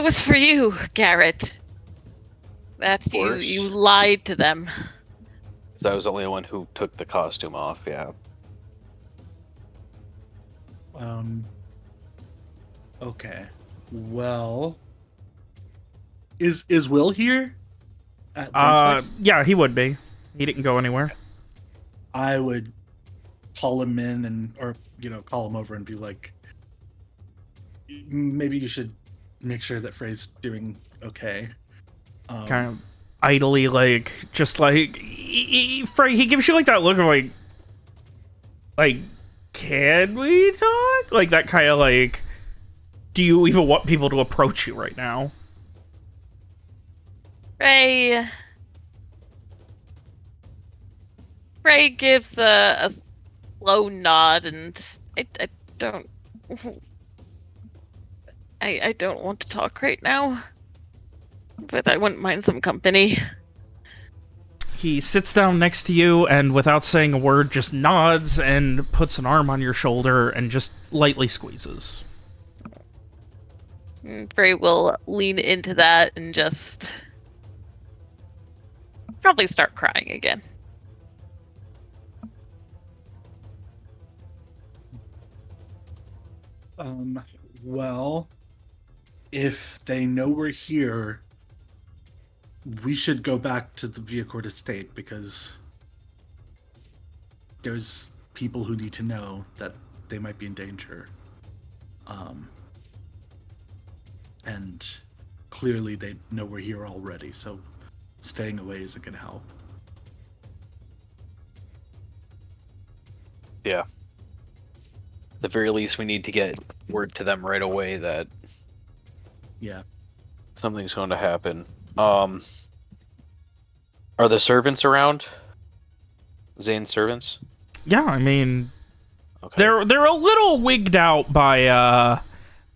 Speaker 4: was for you, Garrett. That
Speaker 3: course.
Speaker 4: you lied to them.
Speaker 3: So I was the only one who took the costume off. Yeah.
Speaker 2: Okay. Well, is Will here at Sunsplex?
Speaker 1: Yeah, he would be. He didn't go anywhere.
Speaker 2: I would call him in or call him over and be like, maybe you should make sure that Frey's doing okay.
Speaker 1: Kind of idly, like, just like Frey. He gives you like that look of like, can we talk? Like that kind of like, do you even want people to approach you right now?
Speaker 4: Ray gives a slow nod, and I don't want to talk right now, but I wouldn't mind some company.
Speaker 1: He sits down next to you and without saying a word just nods and puts an arm on your shoulder and just lightly squeezes.
Speaker 4: Ray will lean into that and just probably start crying again.
Speaker 2: Well, if they know we're here, we should go back to the Viacord estate because there's people who need to know that they might be in danger. And clearly they know we're here already, so staying away isn't going to help.
Speaker 3: Yeah. At the very least, we need to get word to them right away that
Speaker 2: Yeah.
Speaker 3: something's going to happen. Are the servants around? Zane's servants?
Speaker 1: Yeah, I mean,
Speaker 3: Okay.
Speaker 1: they're a little wigged out by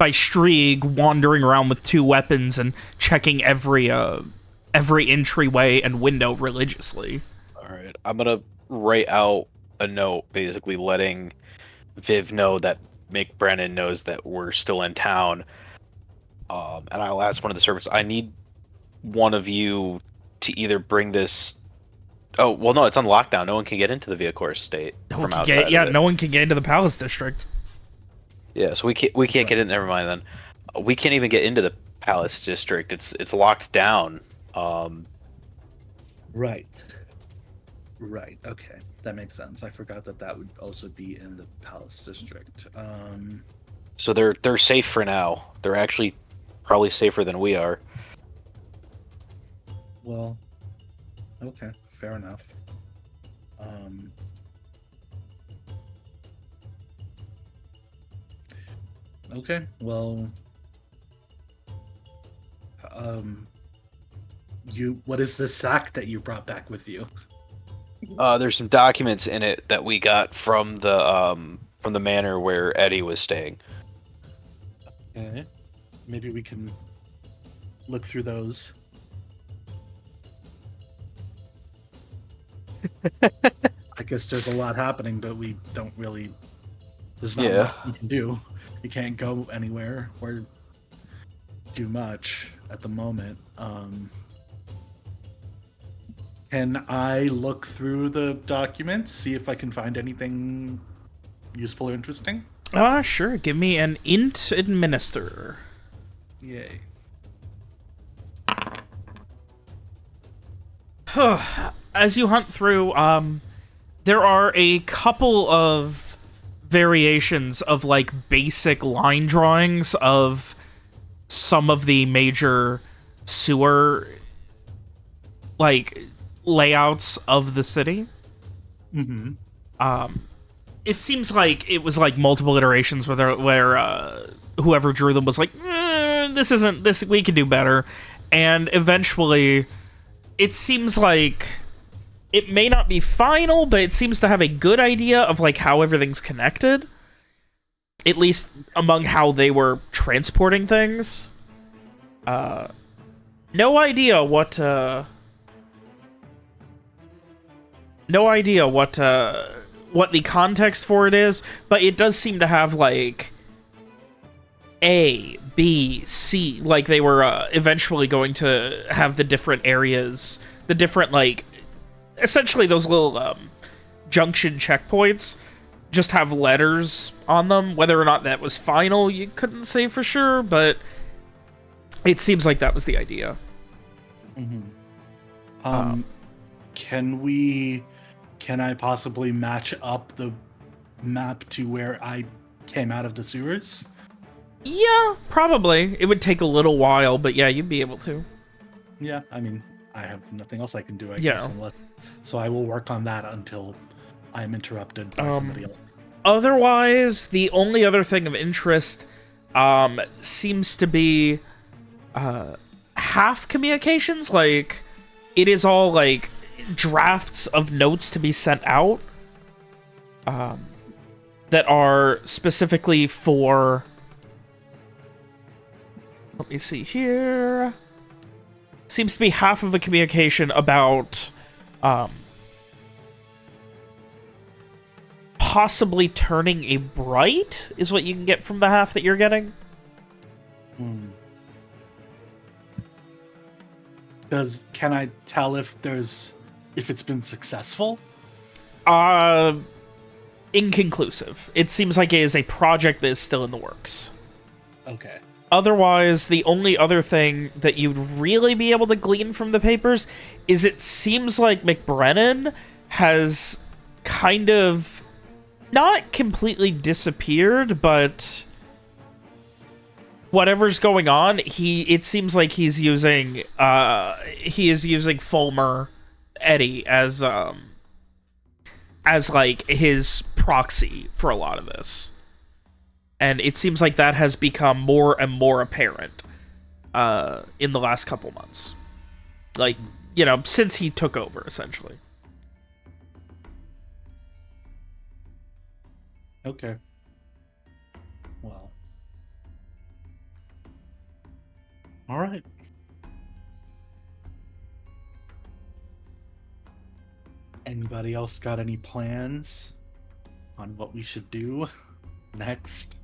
Speaker 1: Strieg wandering around with two weapons and checking every entryway and window religiously.
Speaker 3: All right. I'm gonna write out a note, basically letting Viv know that MacBraonan knows that we're still in town. And I'll ask one of the servants. I need one of you to either bring this. Oh well, no, it's on lockdown. No one can get into the Viacord estate from outside.
Speaker 1: No one can get into the Palace District.
Speaker 3: Yeah, so we can't get in. Never mind then. We can't even get into the Palace District. It's locked down.
Speaker 2: Right. Okay, that makes sense. I forgot that would also be in the Palace District.
Speaker 3: So they're safe for now. They're actually probably safer than we are.
Speaker 2: Well, okay, fair enough. Okay, well, what is the sack that you brought back with you?
Speaker 3: There's some documents in it that we got from the manor where Eddie was staying.
Speaker 2: Okay, maybe we can look through those. I guess there's a lot happening, but we don't really. There's not much we can do. We can't go anywhere or do much at the moment. Can I look through the documents, see if I can find anything useful or interesting?
Speaker 1: Sure. Give me an int administer.
Speaker 2: Yay.
Speaker 1: As you hunt through, there are a couple of variations of like basic line drawings of some of the major sewer like layouts of the city.
Speaker 2: Mm-hmm.
Speaker 1: It seems like it was like multiple iterations where whoever drew them was like, this isn't this, we can do better, and eventually it seems like it may not be final, but it seems to have a good idea of like how everything's connected, at least among how they were transporting things. No idea what the context for it is, but it does seem to have like A, B, C, like they were eventually going to have the different areas, the different like essentially those little junction checkpoints just have letters on them. Whether or not that was final, you couldn't say for sure, but it seems like that was the idea.
Speaker 2: Mm-hmm. Can I possibly match up the map to where I came out of the sewers?
Speaker 1: Yeah, probably. It would take a little while, but yeah, you'd be able to.
Speaker 2: Yeah, I mean, I have nothing else I can do, I
Speaker 1: Yeah.
Speaker 2: guess, so I will work on that until I am interrupted by somebody else.
Speaker 1: Otherwise, the only other thing of interest seems to be half communications. Like, it is all like drafts of notes to be sent out that are specifically for, let me see here, seems to be half of a communication about possibly turning a bright is what you can get from the half that you're getting.
Speaker 2: Can I tell if it's been successful?
Speaker 1: Inconclusive. It seems like it is a project that is still in the works.
Speaker 2: Okay.
Speaker 1: Otherwise, the only other thing that you'd really be able to glean from the papers is it seems like MacBraonan has kind of not completely disappeared, but whatever's going on, it seems like he is using Fulmer Eddie as like his proxy for a lot of this. And it seems like that has become more and more apparent in the last couple months. Like, you know, since he took over, essentially.
Speaker 2: Okay. Well. All right. Anybody else got any plans on what we should do next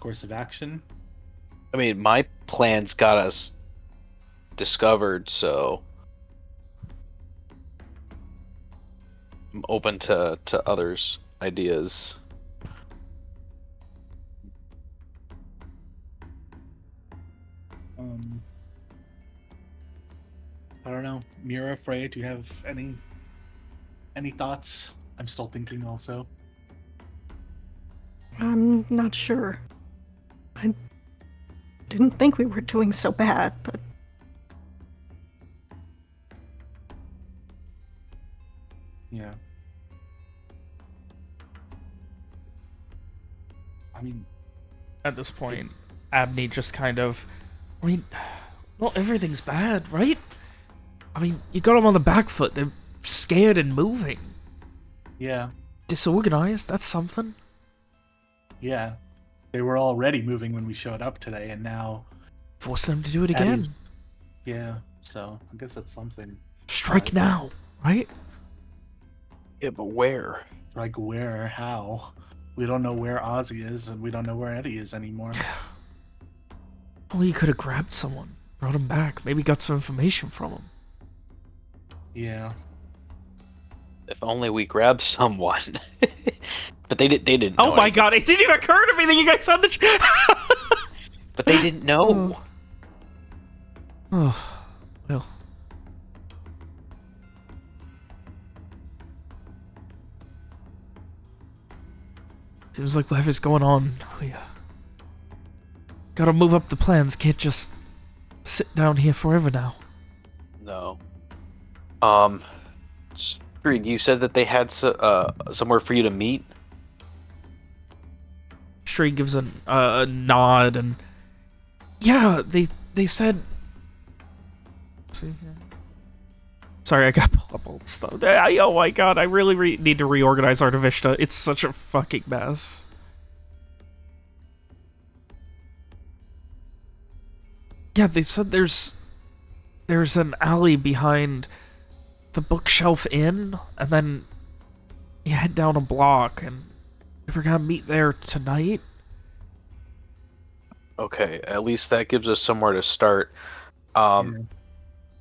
Speaker 2: course of action?
Speaker 3: I mean, my plans got us discovered, so I'm open to others' ideas.
Speaker 2: I don't know. Mira, Frey, do you have any thoughts? I'm still thinking also.
Speaker 5: I'm not sure. I didn't think we were doing so bad, but
Speaker 2: Yeah. I mean,
Speaker 1: At this point, Abney just kind of, I mean, well, everything's bad, right? I mean, you got them on the back foot. They're scared and moving.
Speaker 2: yeah.
Speaker 1: Disorganized, that's something.
Speaker 2: Yeah. They were already moving when we showed up today, and now
Speaker 1: Force them to do it again.
Speaker 2: Eddie's- Yeah, so I guess that's something.
Speaker 1: Strike now, right?
Speaker 3: Yeah, but where?
Speaker 2: Like where, how? We don't know where Ozzy is, and we don't know where Eddie is anymore.
Speaker 1: Well, you could have grabbed someone, brought him back, maybe got some information from him.
Speaker 2: Yeah.
Speaker 3: If only we grabbed someone. But they didn't.
Speaker 1: Oh
Speaker 3: know
Speaker 1: my
Speaker 3: anything.
Speaker 1: god, it didn't even occur to me that you guys had the...
Speaker 3: But they didn't know.
Speaker 1: Oh, well. Seems like whatever's going on, Gotta move up the plans. Can't just sit down here forever now.
Speaker 3: No. Street, you said that they had somewhere for you to meet?
Speaker 1: Shree gives a nod and... Yeah, they said... See here. Sorry, I got to pull up all the stuff. Oh my god, I really need to reorganize Artivista. It's such a fucking mess. Yeah, they said there's an alley behind the Bookshelf Inn, and then you head down a block, and we're gonna meet there tonight.
Speaker 3: Okay, at least that gives us somewhere to start.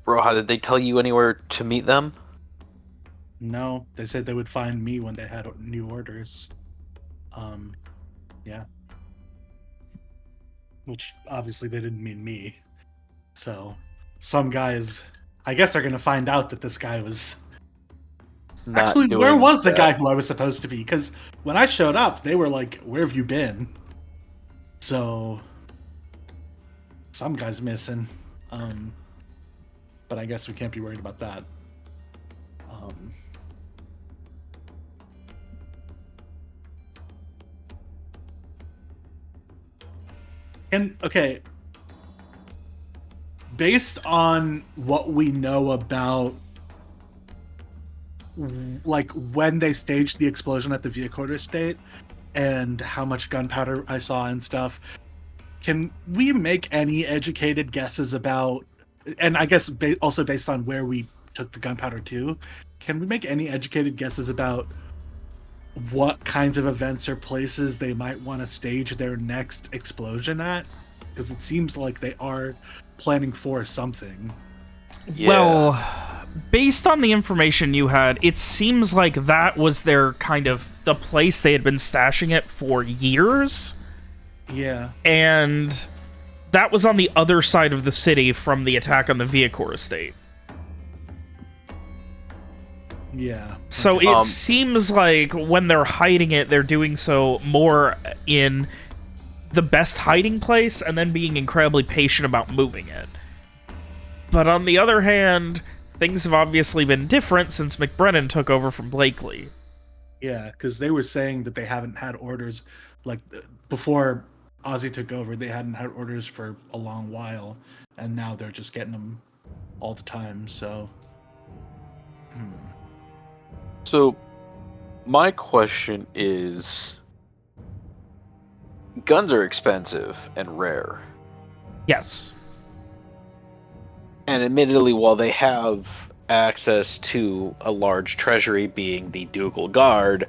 Speaker 3: Roja, did they tell you anywhere to meet them?
Speaker 2: No, they said they would find me when they had new orders. Yeah. Which obviously they didn't mean me. So some guys, I guess they're gonna find out that this guy was...
Speaker 3: Not
Speaker 2: Actually, where
Speaker 3: doing
Speaker 2: was the
Speaker 3: that.
Speaker 2: guy who I was supposed to be? Because when I showed up, they were like, "Where have you been?" So some guy's missing. But I guess we can't be worried about that. Okay, based on what we know about like when they staged the explosion at the Viacorder Estate and how much gunpowder I saw and stuff, can we make any educated guesses about, and I guess also based on where we took the gunpowder to, can we make any educated guesses about what kinds of events or places they might want to stage their next explosion at? Because it seems like they are planning for something.
Speaker 3: Yeah.
Speaker 1: Well, based on the information you had, it seems like that was their kind of the place they had been stashing it for years.
Speaker 2: Yeah.
Speaker 1: And that was on the other side of the city from the attack on the Viacor estate.
Speaker 2: Yeah.
Speaker 1: So it seems like when they're hiding it, they're doing so more in the best hiding place and then being incredibly patient about moving it. But on the other hand, things have obviously been different since MacBraonan took over from Blakely.
Speaker 2: Yeah, because they were saying that they haven't had orders, like, before Ozzy took over, they hadn't had orders for a long while, and now they're just getting them all the time, so...
Speaker 3: So, my question is... Guns are expensive and rare.
Speaker 1: Yes.
Speaker 3: And admittedly, while they have access to a large treasury being the Ducal Guard,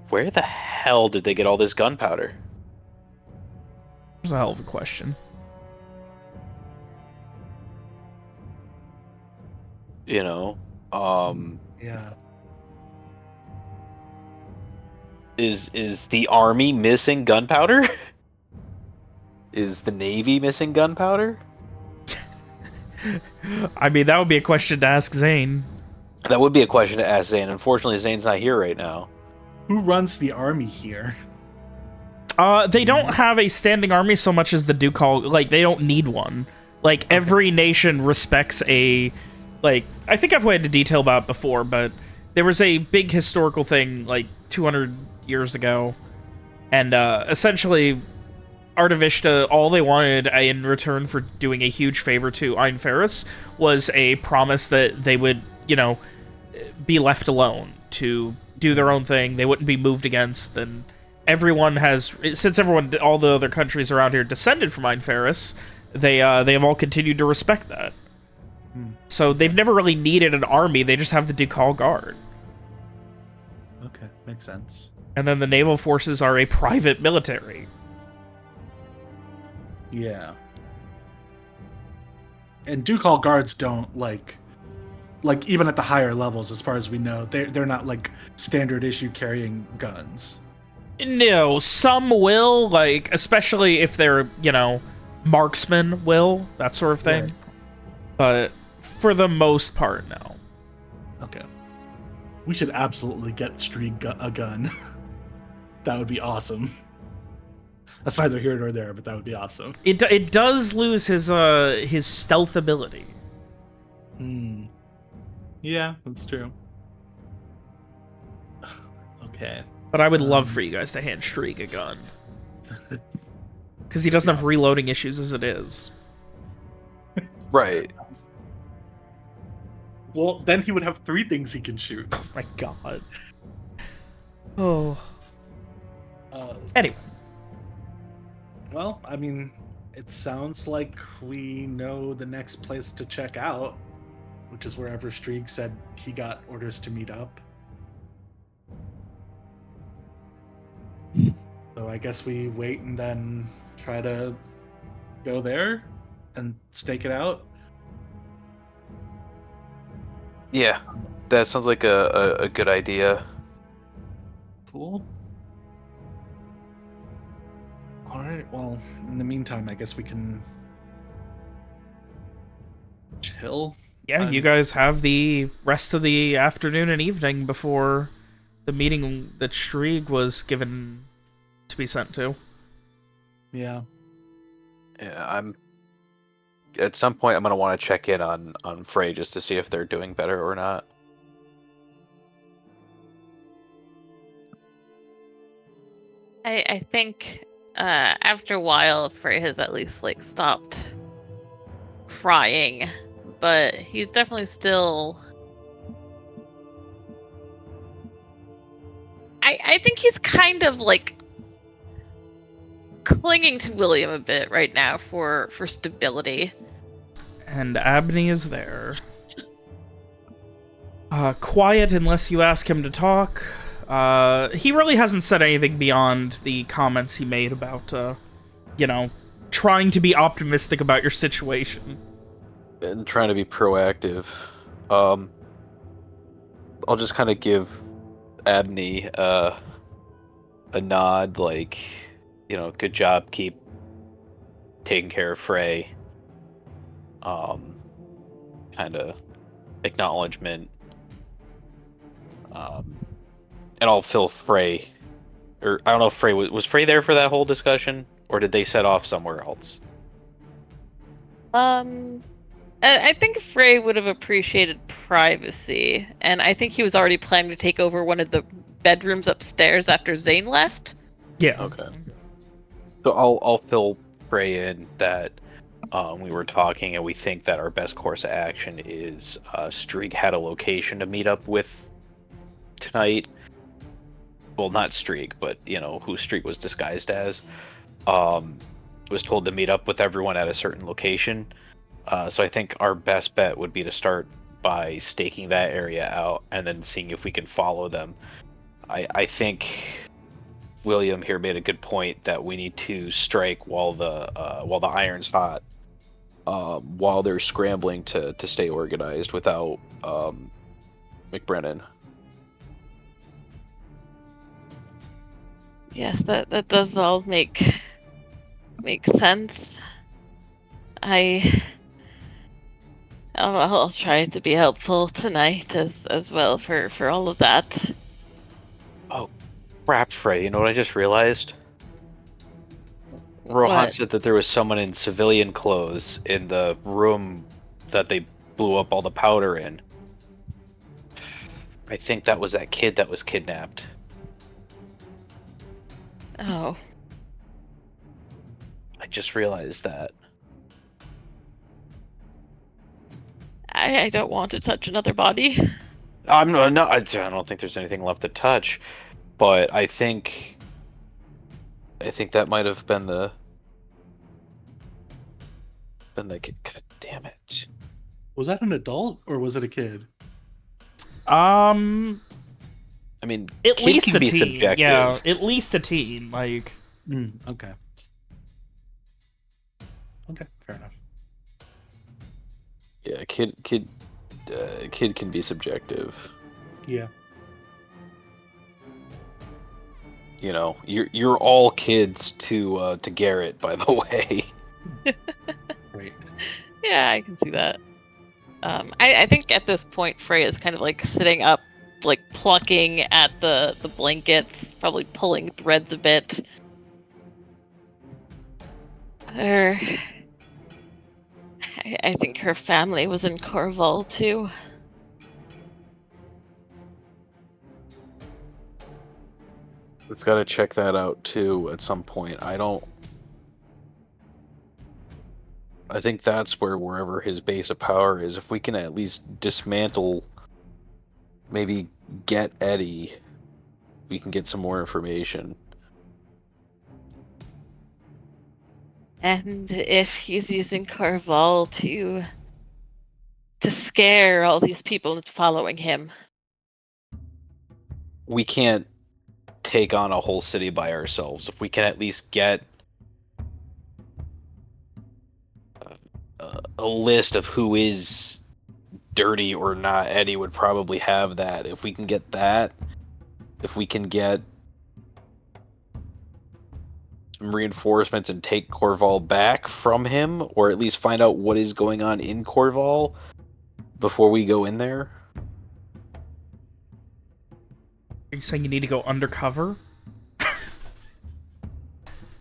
Speaker 3: where the hell did they get all this gunpowder?
Speaker 1: That's a hell of a question.
Speaker 3: You know,
Speaker 2: Yeah.
Speaker 3: is the army missing gunpowder? Is the Navy missing gunpowder?
Speaker 1: I mean, that would be a question to ask Zane.
Speaker 3: That would be a question to ask Zane. Unfortunately, Zane's not here right now.
Speaker 2: Who runs the army here?
Speaker 1: They don't have a standing army so much as the Ducal. Like, they don't need one. Like, every nation respects a... Like, I think I've went into detail about it before, but there was a big historical thing, like, 200 years ago. And, essentially... Artivista, all they wanted in return for doing a huge favor to Ein Ferris was a promise that they would, you know, be left alone to do their own thing. They wouldn't be moved against, and everyone has, since all the other countries around here descended from Ein Ferris, they have all continued to respect that. So they've never really needed an army. They just have the Ducal Guard.
Speaker 2: Okay, makes sense.
Speaker 1: And then the naval forces are a private military.
Speaker 2: Yeah. And Ducal Guards don't, like even at the higher levels, as far as we know, they're not, like, standard issue carrying guns.
Speaker 1: No, some will, like, especially if they're, you know, marksmen will, that sort of thing.
Speaker 2: Right.
Speaker 1: But for the most part, no.
Speaker 2: Okay. We should absolutely get Street a gun. That would be awesome. That's neither here nor there, but that would be awesome.
Speaker 1: It does lose his stealth ability.
Speaker 2: Hmm. Yeah, that's true. Okay.
Speaker 1: But I would love for you guys to hand Streak a gun. Because he doesn't have
Speaker 2: awesome.
Speaker 1: reloading issues as it is.
Speaker 3: Right.
Speaker 2: Well, then he would have 3 things he can shoot.
Speaker 1: Oh my god. Oh.
Speaker 2: Uh,
Speaker 1: Anyway.
Speaker 2: well, I mean, it sounds like we know the next place to check out, which is wherever Streak said he got orders to meet up. So I guess we wait and then try to go there and stake it out.
Speaker 3: Yeah, that sounds like a good idea.
Speaker 2: Cool. All right. Well, in the meantime, I guess we can chill.
Speaker 1: Yeah, you guys have the rest of the afternoon and evening before the meeting that Streak was given to be sent to.
Speaker 2: Yeah.
Speaker 3: Yeah, at some point I'm gonna want to check in on Frey just to see if they're doing better or not.
Speaker 4: I think after a while, Frey has at least like stopped crying, but he's definitely still. I think he's kind of like clinging to William a bit right now for stability.
Speaker 1: And Abney is there. Quiet unless you ask him to talk. He really hasn't said anything beyond the comments he made about, you know, trying to be optimistic about your situation.
Speaker 3: And trying to be proactive. I'll just kind of give Abney a nod, like, you know, good job, keep taking care of Frey. Kind of acknowledgement. And I'll fill Frey, or I don't know if Frey was Frey there for that whole discussion, or did they set off somewhere else?
Speaker 4: I think Frey would have appreciated privacy, and I think he was already planning to take over one of the bedrooms upstairs after Zane left.
Speaker 1: Yeah.
Speaker 3: Okay. So I'll fill Frey in that we were talking, and we think that our best course of action is Streak had a location to meet up with tonight. Well, not Streak, but you know who Streak was disguised as. Was told to meet up with everyone at a certain location. So I think our best bet would be to start by staking that area out and then seeing if we can follow them. I think William here made a good point that we need to strike while the iron's hot, while they're scrambling to stay organized without MacBraonan.
Speaker 4: Yes, that does all make sense. I'll try to be helpful tonight as well for all of that.
Speaker 3: Oh, crap, Frey! You know what I just realized? Rohan
Speaker 4: What?
Speaker 3: said that there was someone in civilian clothes in the room that they blew up all the powder in. I think that was that kid that was kidnapped.
Speaker 4: Oh,
Speaker 3: I just realized that.
Speaker 4: I don't want to touch another body.
Speaker 3: I don't think there's anything left to touch, but I think that might have been the kid. God damn it!
Speaker 2: Was that an adult or was it a kid?
Speaker 3: I mean,
Speaker 1: At
Speaker 3: kid
Speaker 1: least
Speaker 3: can
Speaker 1: a
Speaker 3: be
Speaker 1: teen.
Speaker 3: subjective.
Speaker 1: Yeah, at least a teen. Like,
Speaker 2: Okay. Okay, fair enough.
Speaker 3: Yeah, kid can be subjective.
Speaker 2: Yeah.
Speaker 3: You know, you're all kids to Garrett, by the way.
Speaker 2: Right.
Speaker 4: Yeah, I can see that. I think at this point Frey is kind of like sitting up, like plucking at the blankets, probably pulling threads a bit. Her, I think her family was in Corval too.
Speaker 3: We've got to check that out too at some point. I think that's wherever his base of power is. If we can at least dismantle, maybe get Eddie, we can get some more information.
Speaker 4: And if he's using Corval to scare all these people into following him.
Speaker 3: We can't take on a whole city by ourselves. If we can at least get a list of who is dirty or not, Eddie would probably have that. If we can get that, if we can get some reinforcements and take Corval back from him, or at least find out what is going on in Corval before we go in there.
Speaker 1: Are you saying you need to go undercover?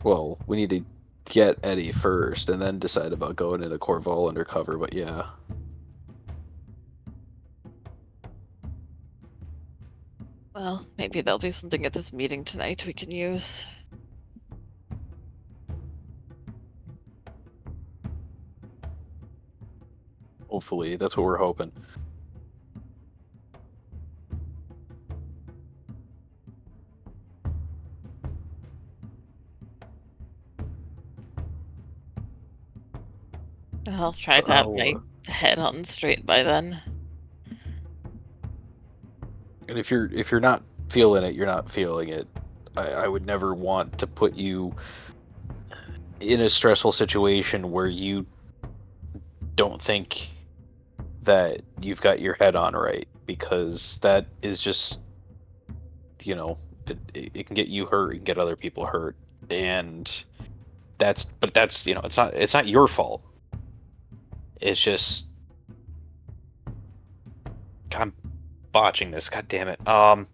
Speaker 3: Well, we need to get Eddie first and then decide about going into Corval undercover, but yeah.
Speaker 4: Well, maybe there'll be something at this meeting tonight we can use.
Speaker 3: Hopefully, that's what we're hoping.
Speaker 4: I'll try to have my head on straight by then.
Speaker 3: And if you're not feeling it, you're not feeling it. I would never want to put you in a stressful situation where you don't think that you've got your head on right, because that is just, it can get you hurt, it can get other people hurt, and that's it's not your fault. It's just I'm botching this. God damn it. What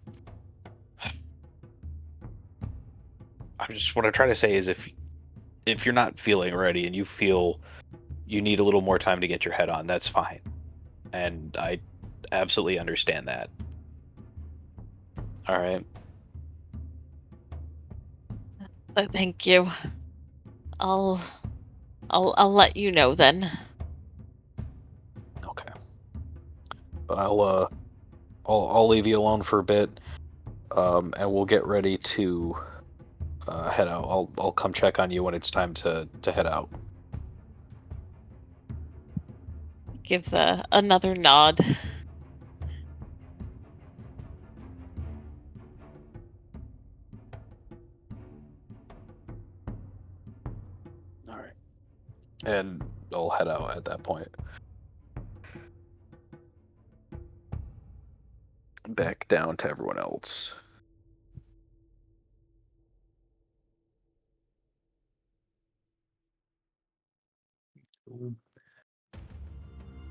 Speaker 3: I'm trying to say is if you're not feeling ready and you feel you need a little more time to get your head on, that's fine. And I absolutely understand that. All right.
Speaker 4: Thank you. I'll let you know then.
Speaker 3: Okay. But I'll leave you alone for a bit, and we'll get ready to head out. I'll come check on you when it's time to head out.
Speaker 4: Gives another nod.
Speaker 3: All right. And I'll head out at that point. Back down to everyone else.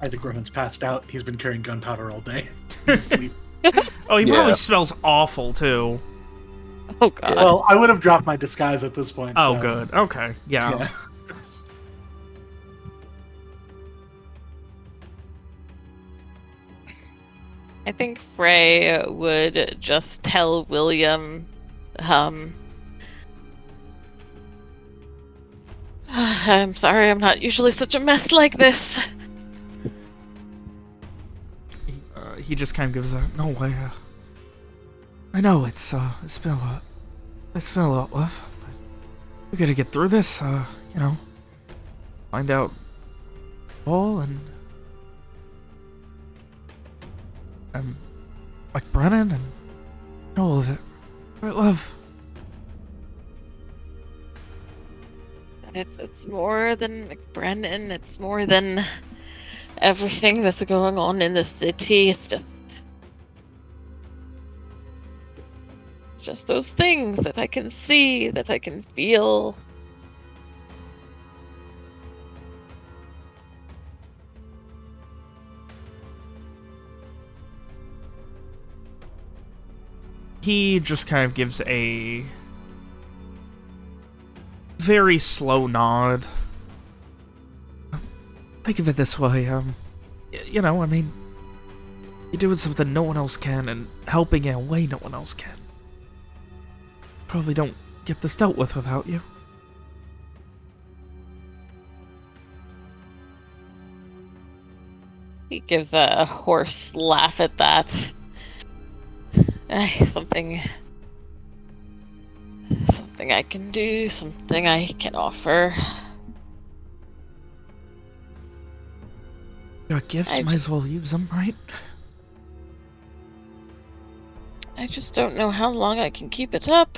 Speaker 2: I think Roman's passed out. He's been carrying gunpowder all day. He's asleep.
Speaker 1: Oh, he
Speaker 3: Yeah.
Speaker 1: probably smells awful, too.
Speaker 4: Oh god.
Speaker 2: Well, I would have dropped my disguise at this point.
Speaker 1: Oh,
Speaker 2: so,
Speaker 1: good. Okay, yeah.
Speaker 2: Yeah.
Speaker 4: I think Frey would just tell William, I'm sorry, I'm not usually such a mess like this.
Speaker 1: He just kind of gives a no way. I know it's been a lot. It's been a lot, love. But we gotta get through this. Find out all and MacBraonan and all of it. Right, love.
Speaker 4: It's more than MacBraonan. It's more than everything that's going on in the city. It's just those things that I can see, that I can feel.
Speaker 1: He just kind of gives a very slow nod. Think of it this way, you know, I mean, you're doing something no one else can and helping in a way no one else can. Probably don't get this dealt with without you.
Speaker 4: He gives a hoarse laugh at that. Something I can do, something I can offer.
Speaker 1: Your gifts, might as well use them, right?
Speaker 4: I just don't know how long I can keep it up.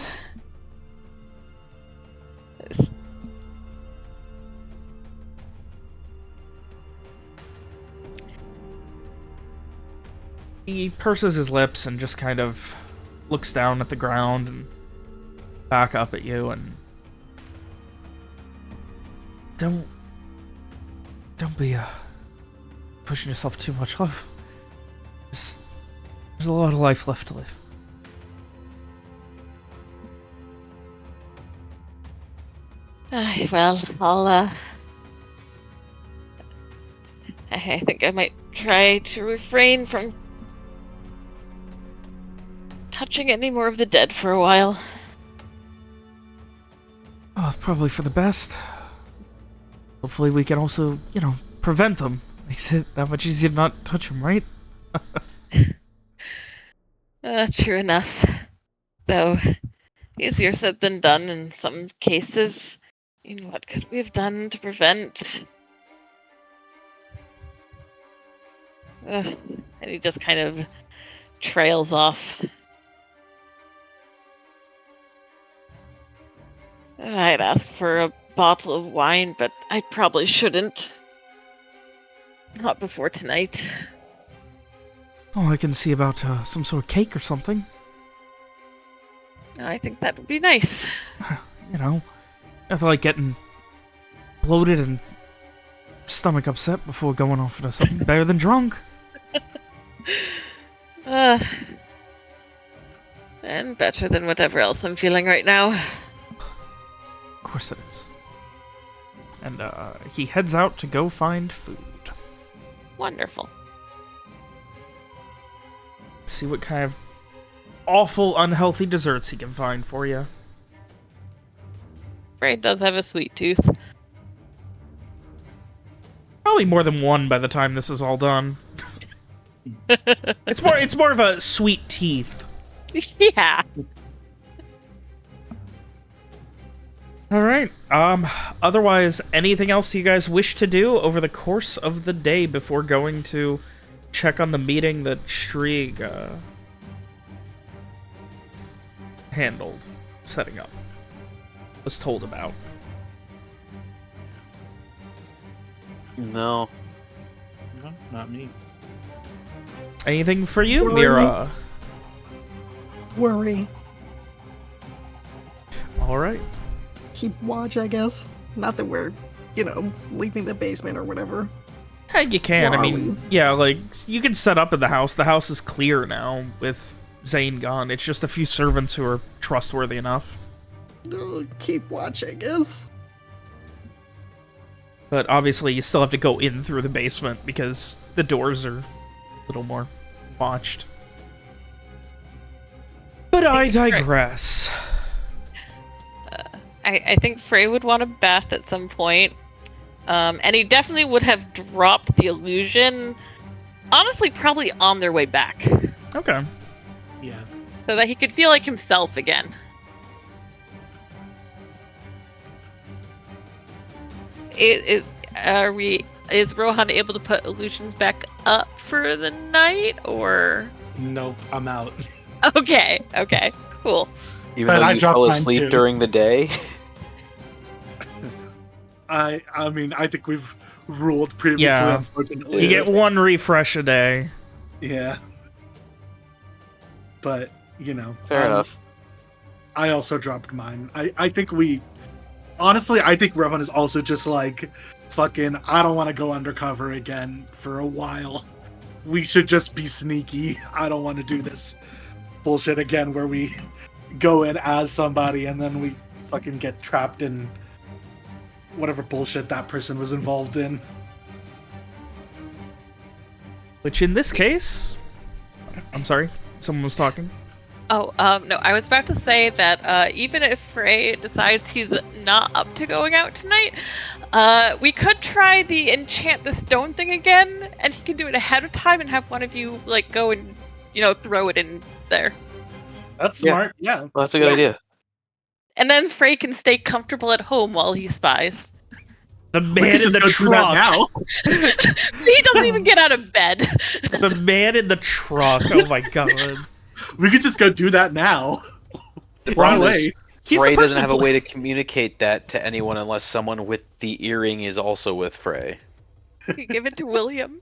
Speaker 1: He purses his lips and just kind of looks down at the ground and back up at you and... Don't be, pushing yourself too much, love. There's a lot of life left to live.
Speaker 4: Well, I think I might try to refrain from touching any more of the dead for a while.
Speaker 1: Oh, probably for the best. Hopefully we can also, you know, prevent them. Makes it that much easier to not touch them, right?
Speaker 4: True enough. Though, easier said than done in some cases. What could we have done to prevent? And he just kind of trails off. I'd asked for a bottle of wine, but I probably shouldn't. Not before tonight.
Speaker 1: Oh, I can see about some sort of cake or something.
Speaker 4: I think that would be nice.
Speaker 1: You know, I feel like getting bloated and stomach upset before going off into something better than drunk.
Speaker 4: And better than whatever else I'm feeling right now.
Speaker 1: Of course it is. And he heads out to go find food.
Speaker 4: Wonderful.
Speaker 1: See what kind of awful, unhealthy desserts he can find for you.
Speaker 4: Frey does have a sweet tooth.
Speaker 1: Probably more than one by the time this is all done. It's more of a sweet teeth.
Speaker 4: Yeah.
Speaker 1: All right. Otherwise, anything else you guys wish to do over the course of the day before going to check on the meeting that Shrieg handled, setting up, was told about?
Speaker 3: No.
Speaker 2: No, not me.
Speaker 1: Anything for you,
Speaker 5: Worry.
Speaker 1: Mira?
Speaker 5: Worry.
Speaker 1: All right.
Speaker 5: Keep watch, I guess. Not that we're, you know, leaving the basement or whatever.
Speaker 1: Hey, you can.
Speaker 5: Where
Speaker 1: I
Speaker 5: are
Speaker 1: mean,
Speaker 5: we?
Speaker 1: yeah, like, you can set up in the house. The house is clear now with Zane gone. It's just a few servants who are trustworthy enough.
Speaker 5: Keep watch, I guess.
Speaker 1: But obviously, you still have to go in through the basement because the doors are a little more watched. But I digress.
Speaker 4: I think Frey would want a bath at some point. And he definitely would have dropped the illusion, honestly, probably on their way back.
Speaker 1: Okay.
Speaker 2: Yeah.
Speaker 4: So that he could feel like himself again. Is Rohan able to put illusions back up for the night, or?
Speaker 2: Nope, I'm out.
Speaker 4: Okay, cool.
Speaker 3: Even
Speaker 2: But
Speaker 3: though
Speaker 2: I
Speaker 3: you
Speaker 2: dropped
Speaker 3: fell
Speaker 2: mine
Speaker 3: asleep
Speaker 2: too.
Speaker 3: during the day?
Speaker 2: I mean, I think we've ruled previously,
Speaker 1: Yeah.
Speaker 2: unfortunately.
Speaker 1: You get one refresh a day.
Speaker 2: Yeah. But, you know.
Speaker 3: Fair enough.
Speaker 2: I also dropped mine. I think we... Honestly, I think Rohan is also just like, fucking, I don't want to go undercover again for a while. We should just be sneaky. I don't want to do this bullshit again where we go in as somebody and then we fucking get trapped in whatever bullshit that person was involved in.
Speaker 1: Which in this case, I'm sorry, someone was talking.
Speaker 4: Oh, no, I was about to say that even if Frey decides he's not up to going out tonight, we could try the enchant the stone thing again, and he can do it ahead of time and have one of you, like, go and, throw it in there.
Speaker 2: That's smart. Yeah.
Speaker 3: Well, that's a good idea.
Speaker 4: And then Frey can stay comfortable at home while he spies.
Speaker 1: The
Speaker 2: We
Speaker 1: man
Speaker 2: could
Speaker 1: in
Speaker 2: just
Speaker 1: the
Speaker 2: go do that
Speaker 1: truck.
Speaker 2: now.
Speaker 4: He doesn't even get out of bed.
Speaker 1: The man in the truck. Oh my god.
Speaker 2: We could just go do that now.
Speaker 3: The
Speaker 2: Run
Speaker 3: problem
Speaker 2: away.
Speaker 3: is,
Speaker 1: He's the
Speaker 3: Frey
Speaker 1: person
Speaker 3: doesn't have a
Speaker 1: who-
Speaker 3: way to communicate that to anyone unless someone with the earring is also with Frey.
Speaker 4: You give it to William.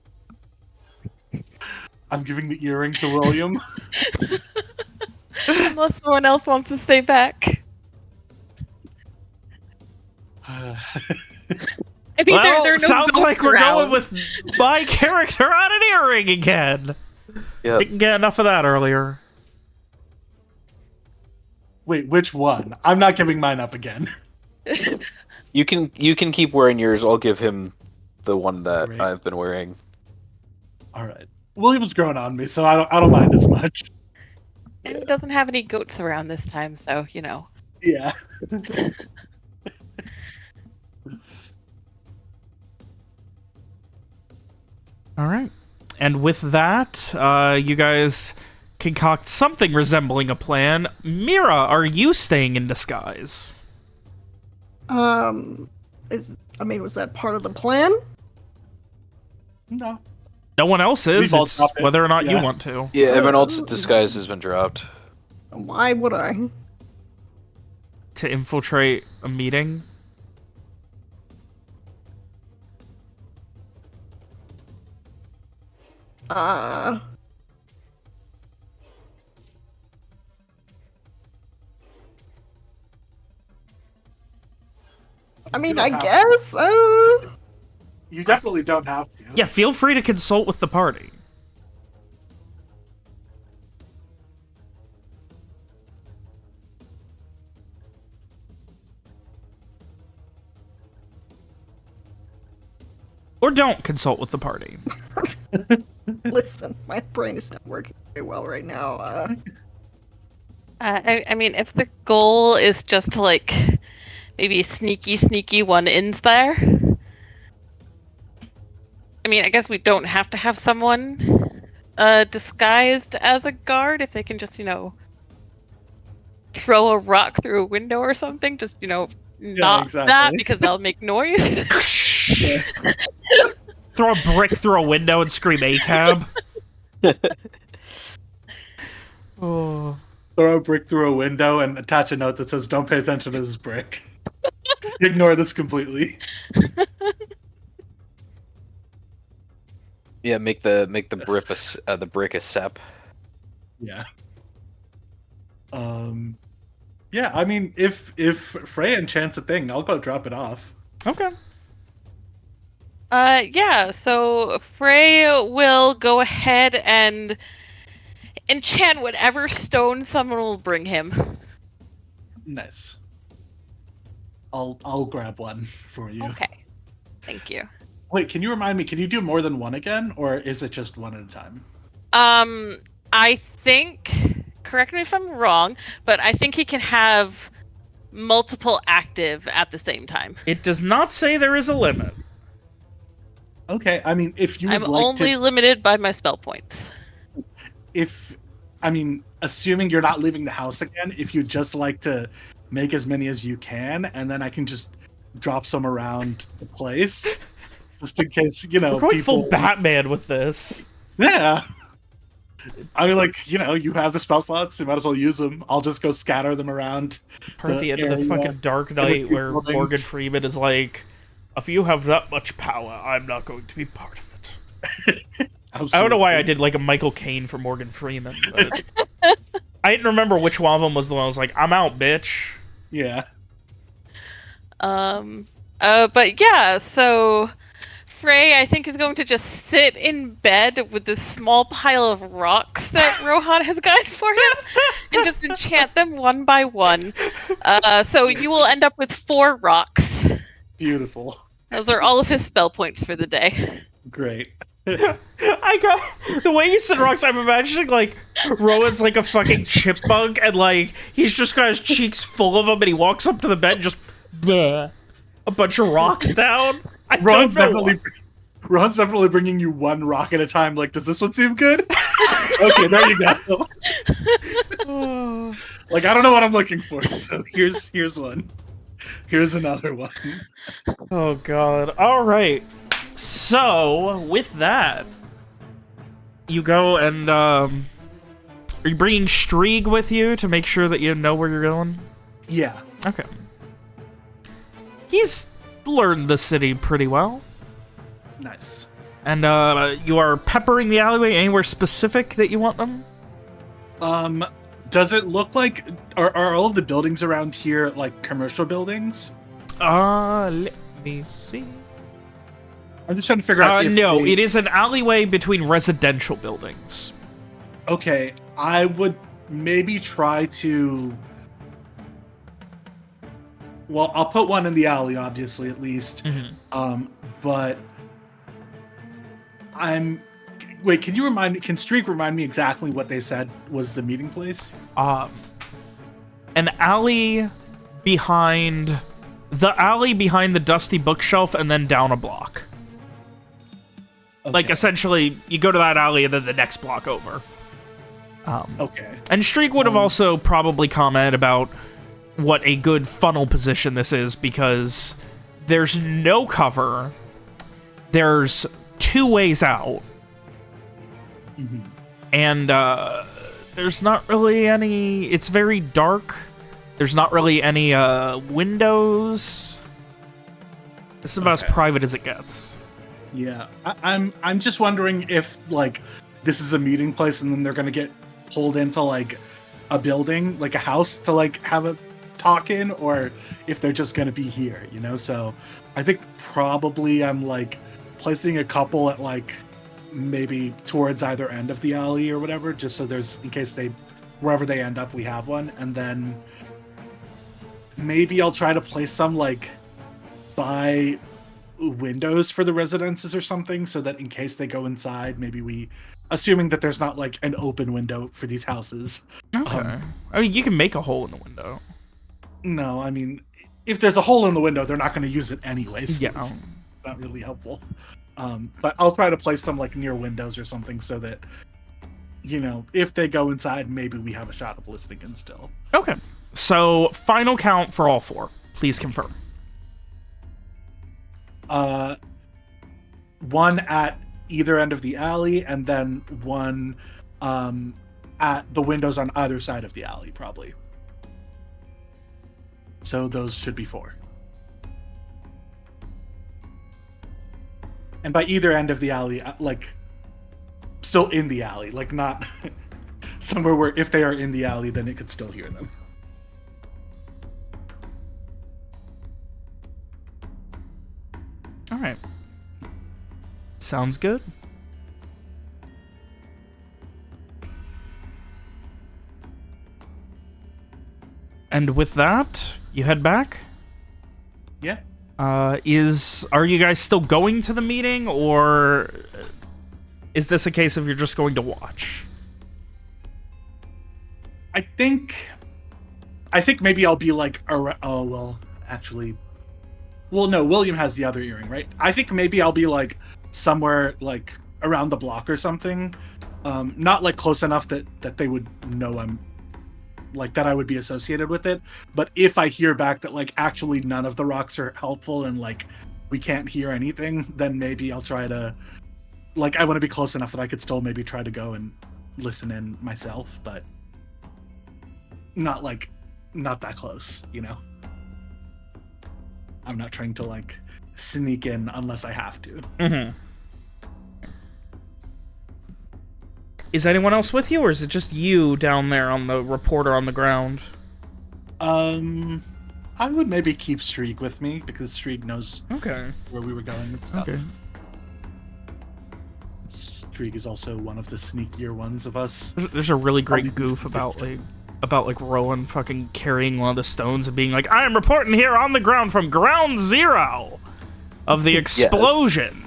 Speaker 2: I'm giving the earring to William.
Speaker 4: Unless someone else wants to stay back. I mean,
Speaker 1: Well,
Speaker 4: there are no
Speaker 1: sounds
Speaker 4: ghosts
Speaker 1: like we're
Speaker 4: around.
Speaker 1: going with my character on an earring again.
Speaker 3: Yeah.
Speaker 1: Didn't get enough of that earlier.
Speaker 2: Wait, which one? I'm not giving mine up again.
Speaker 3: You can keep wearing yours. I'll give him the one that
Speaker 2: Great.
Speaker 3: I've been wearing.
Speaker 2: All right. William's grown on me, so I don't mind as much.
Speaker 4: And he doesn't have any goats around this time, so,
Speaker 2: Yeah.
Speaker 1: All right. And with that, you guys concoct something resembling a plan. Mira, are you staying in disguise?
Speaker 5: Was that part of the plan?
Speaker 2: No.
Speaker 1: No one else is.
Speaker 2: We've all
Speaker 1: It's
Speaker 2: dropped it.
Speaker 1: whether or not you
Speaker 2: Yeah.
Speaker 1: want to.
Speaker 3: Yeah, everyone else's disguise has been dropped.
Speaker 5: Why would I?
Speaker 1: To infiltrate a meeting.
Speaker 5: I mean,
Speaker 2: You
Speaker 5: I
Speaker 2: don't have
Speaker 5: guess.
Speaker 2: You definitely don't have to.
Speaker 1: Yeah, feel free to consult with the party. Or don't consult with the party.
Speaker 5: Listen, my brain is not working very well right now.
Speaker 4: I mean, if the goal is just to, like, maybe sneaky one ins there. I mean, I guess we don't have to have someone disguised as a guard if they can just, throw a rock through a window or something. Just, not
Speaker 2: exactly.
Speaker 4: that because that'll make noise.
Speaker 1: Throw a brick through a window and scream ACAB. Oh.
Speaker 2: Throw a brick through a window and attach a note that says, "Don't pay attention to this brick. Ignore this completely."
Speaker 3: Yeah, make the brick a sep.
Speaker 2: Yeah. Yeah, I mean, if Freya enchants a thing, I'll go drop it off.
Speaker 1: Okay.
Speaker 4: Yeah, so Frey will go ahead and enchant whatever stone someone will bring him.
Speaker 2: Nice. I'll grab one for you.
Speaker 4: Okay. Thank you.
Speaker 2: Wait, can you remind me, can you do more than one again, or is it just one at a time?
Speaker 4: I think, correct me if I'm wrong, but I think he can have multiple active at the same time.
Speaker 1: It does not say there is a limit.
Speaker 2: Okay, I mean, if you would
Speaker 4: I'm
Speaker 2: like
Speaker 4: only limited by my spell points.
Speaker 2: Assuming you're not leaving the house again, if you'd just like to make as many as you can, and then I can just drop some around the place, just in case,
Speaker 1: We're going
Speaker 2: people...
Speaker 1: full Batman with this.
Speaker 2: Yeah. I mean, you have the spell slots, you might as well use them. I'll just go scatter them around.
Speaker 1: Part at the end of the
Speaker 2: area,
Speaker 1: fucking Dark
Speaker 2: in
Speaker 1: Knight
Speaker 2: between
Speaker 1: where
Speaker 2: buildings.
Speaker 1: Morgan Freeman is like, if you have that much power, I'm not going to be part of it.
Speaker 2: Absolutely.
Speaker 1: I don't know why I did like a Michael Caine for Morgan Freeman. But I didn't remember which one of them was the one I was like, I'm out, bitch.
Speaker 2: Yeah.
Speaker 4: But yeah, so Frey, I think, is going to just sit in bed with this small pile of rocks that Rohan has gotten for him and just enchant them one by one. So you will end up with 4 rocks.
Speaker 2: Beautiful.
Speaker 4: Those are all of his spell points for the day.
Speaker 2: Great.
Speaker 1: I got the way you said rocks. I'm imagining like Rowan's like a fucking chipmunk, and like he's just got his cheeks full of them, and he walks up to the bed and just bleh, a bunch of rocks down.
Speaker 2: Ron's definitely bringing you one rock at a time. Like, does this one seem good? Okay, there you go. Like, I don't know what I'm looking for, so here's one. Here's another one.
Speaker 1: Oh god. All right. So with that, you go and are you bringing Strieg with you to make sure that you know where you're going?
Speaker 2: Yeah.
Speaker 1: Okay. He's learned the city pretty well.
Speaker 2: Nice.
Speaker 1: And you are peppering the alleyway anywhere specific that you want them?
Speaker 2: Does it look like are all of the buildings around here like commercial buildings?
Speaker 1: Let me see.
Speaker 2: I'm just trying to figure out if
Speaker 1: no, it is an alleyway between residential buildings.
Speaker 2: Okay, I would maybe try to... Well, I'll put one in the alley, obviously, at least.
Speaker 1: Mm-hmm.
Speaker 2: But Wait, can Streak remind me exactly what they said was the meeting place?
Speaker 1: An alley behind... The alley behind the dusty bookshelf and then down a block.
Speaker 2: Okay.
Speaker 1: Like, essentially, you go to that alley and then the next block over.
Speaker 2: Okay.
Speaker 1: And Streak would have also probably commented about what a good funnel position this is, because there's no cover. There's 2 ways out.
Speaker 2: Mm-hmm.
Speaker 1: And there's not really any... It's very dark. There's not really any windows. This is about as private as it gets.
Speaker 2: Yeah, I'm just wondering if like this is a meeting place and then they're gonna get pulled into like a building, like a house, to like have a talk in, or if they're just gonna be here, you know. So I think probably I'm like placing a couple at like maybe towards either end of the alley or whatever, just so there's, in case they, wherever they end up, we have one. And then maybe I'll try to place some like by windows for the residences or something, so that in case they go inside, maybe we, assuming that there's not like an open window for these houses.
Speaker 1: Okay. I mean, you can make a hole in the window.
Speaker 2: No, I mean, if there's a hole in the window, they're not going to use it anyway, so
Speaker 1: Yeah.
Speaker 2: it's not really helpful. But I'll try to place some like near windows or something, so that, you know, if they go inside, maybe we have a shot of listening in still.
Speaker 1: Okay. So, final count for all 4. Please confirm.
Speaker 2: One at either end of the alley, and then one at the windows on either side of the alley, probably. So those should be 4. And by either end of the alley, like still in the alley, like not somewhere where if they are in the alley, then it could still hear them.
Speaker 1: All right. Sounds good. And with that, you head back?
Speaker 2: Yeah.
Speaker 1: Are you guys still going to the meeting, or is this a case of you're just going to watch?
Speaker 2: I think maybe I'll be like, oh, well, actually, well, no, William has the other earring, right? I think maybe I'll be like somewhere like around the block or something. Not like close enough that they would know I'm like, that I would be associated with it. But if I hear back that like actually none of the rocks are helpful and like we can't hear anything, then maybe I'll try to, like, I want to be close enough that I could still maybe try to go and listen in myself, but not that close, you know? I'm not trying to like sneak in unless I have to.
Speaker 1: Mm-hmm. Is anyone else with you, or is it just you down there on the reporter on the ground?
Speaker 2: I would maybe keep Streak with me, because Streak knows
Speaker 1: Okay.
Speaker 2: where we were going and stuff.
Speaker 1: Okay.
Speaker 2: Streak is also one of the sneakier ones of us.
Speaker 1: There's a really great
Speaker 2: Probably
Speaker 1: goof about
Speaker 2: distant.
Speaker 1: like about like Rowan fucking carrying one of the stones and being like, I am reporting here on the ground from ground zero of the explosion.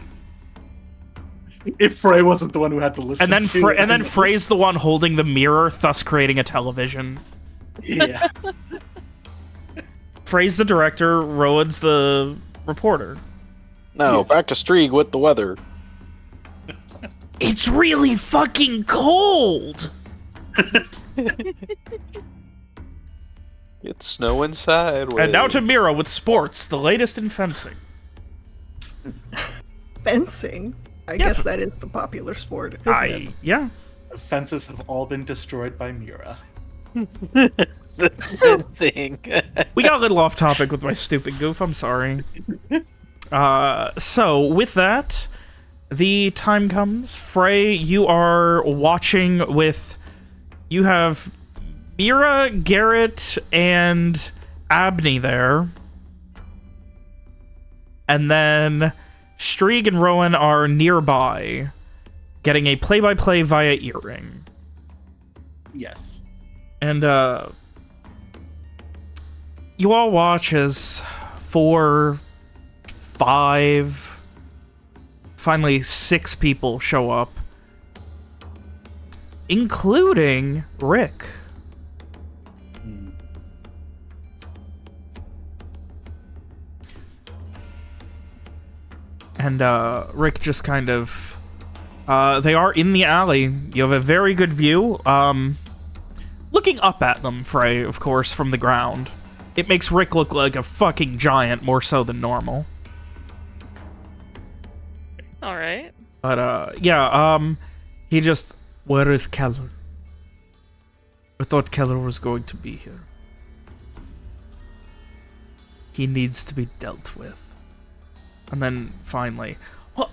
Speaker 2: If Frey wasn't the one who had to listen
Speaker 1: And then Frey's the one holding the mirror, thus creating a television.
Speaker 2: Yeah.
Speaker 1: Frey's the director, Rowan's the reporter.
Speaker 3: No, back to Strieg with the weather.
Speaker 1: It's really fucking cold!
Speaker 3: It's snowing sideways.
Speaker 1: And now to Mira with sports, the latest in fencing.
Speaker 5: Fencing? I guess that is the popular sport, isn't it?
Speaker 1: Yeah.
Speaker 2: The fences have all been destroyed by Mira.
Speaker 3: The thing.
Speaker 1: We got a little off topic with my stupid goof, I'm sorry. So, with that, the time comes. Frey, you are watching with... You have Mira, Garrett, and Abney there. And then Strieg and Rowan are nearby, getting a play-by-play via earring.
Speaker 2: Yes.
Speaker 1: And, you all watch as 4, 5, finally 6 people show up, including Rick. And Rick just kind of... they are in the alley. You have a very good view. Looking up at them, Frey, of course, from the ground. It makes Rick look like a fucking giant, more so than normal.
Speaker 4: Alright.
Speaker 1: But, yeah, he just... Where is Keller? I thought Keller was going to be here. He needs to be dealt with. And then, finally... What?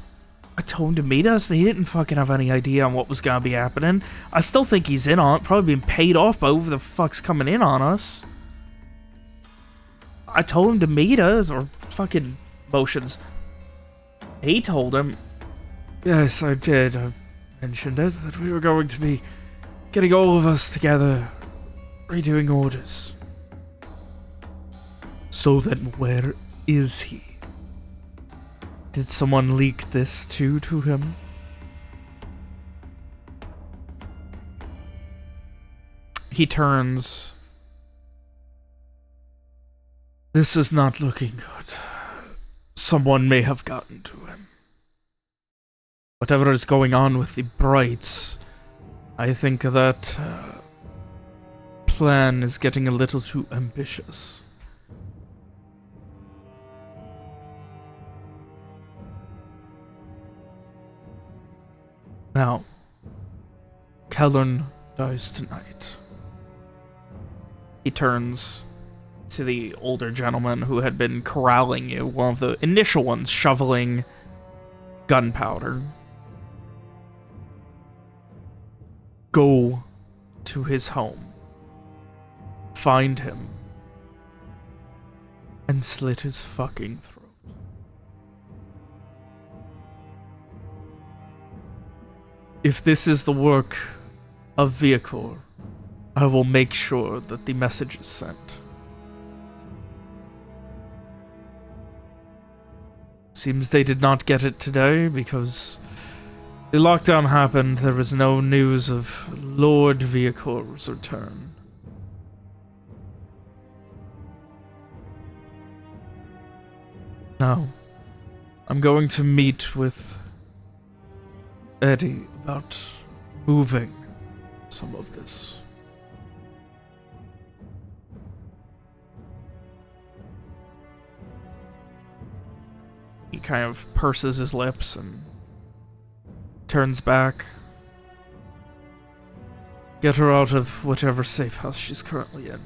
Speaker 1: I told him to meet us, and he didn't fucking have any idea on what was gonna be happening. I still think he's in on it, probably being paid off by whoever the fuck's coming in on us. I told him to meet us, or fucking motions. He told him... Yes, I did. I mentioned it, that we were going to be getting all of us together, redoing orders. So then where is he? Did someone leak this too to him? He turns. This is not looking good. Someone may have gotten to him. Whatever is going on with the Brights, I think that plan is getting a little too ambitious. Now, Kellern dies tonight. He turns to the older gentleman who had been corralling you, one of the initial ones shoveling gunpowder. Go to his home, find him, and slit his fucking throat. If this is the work of Viacor, I will make sure that the message is sent. Seems they did not get it today because the lockdown happened. There was no news of Lord Viacor's return. Now, I'm going to meet with Eddie about moving some of this. He kind of purses his lips and turns back. Get her out of whatever safe house she's currently in.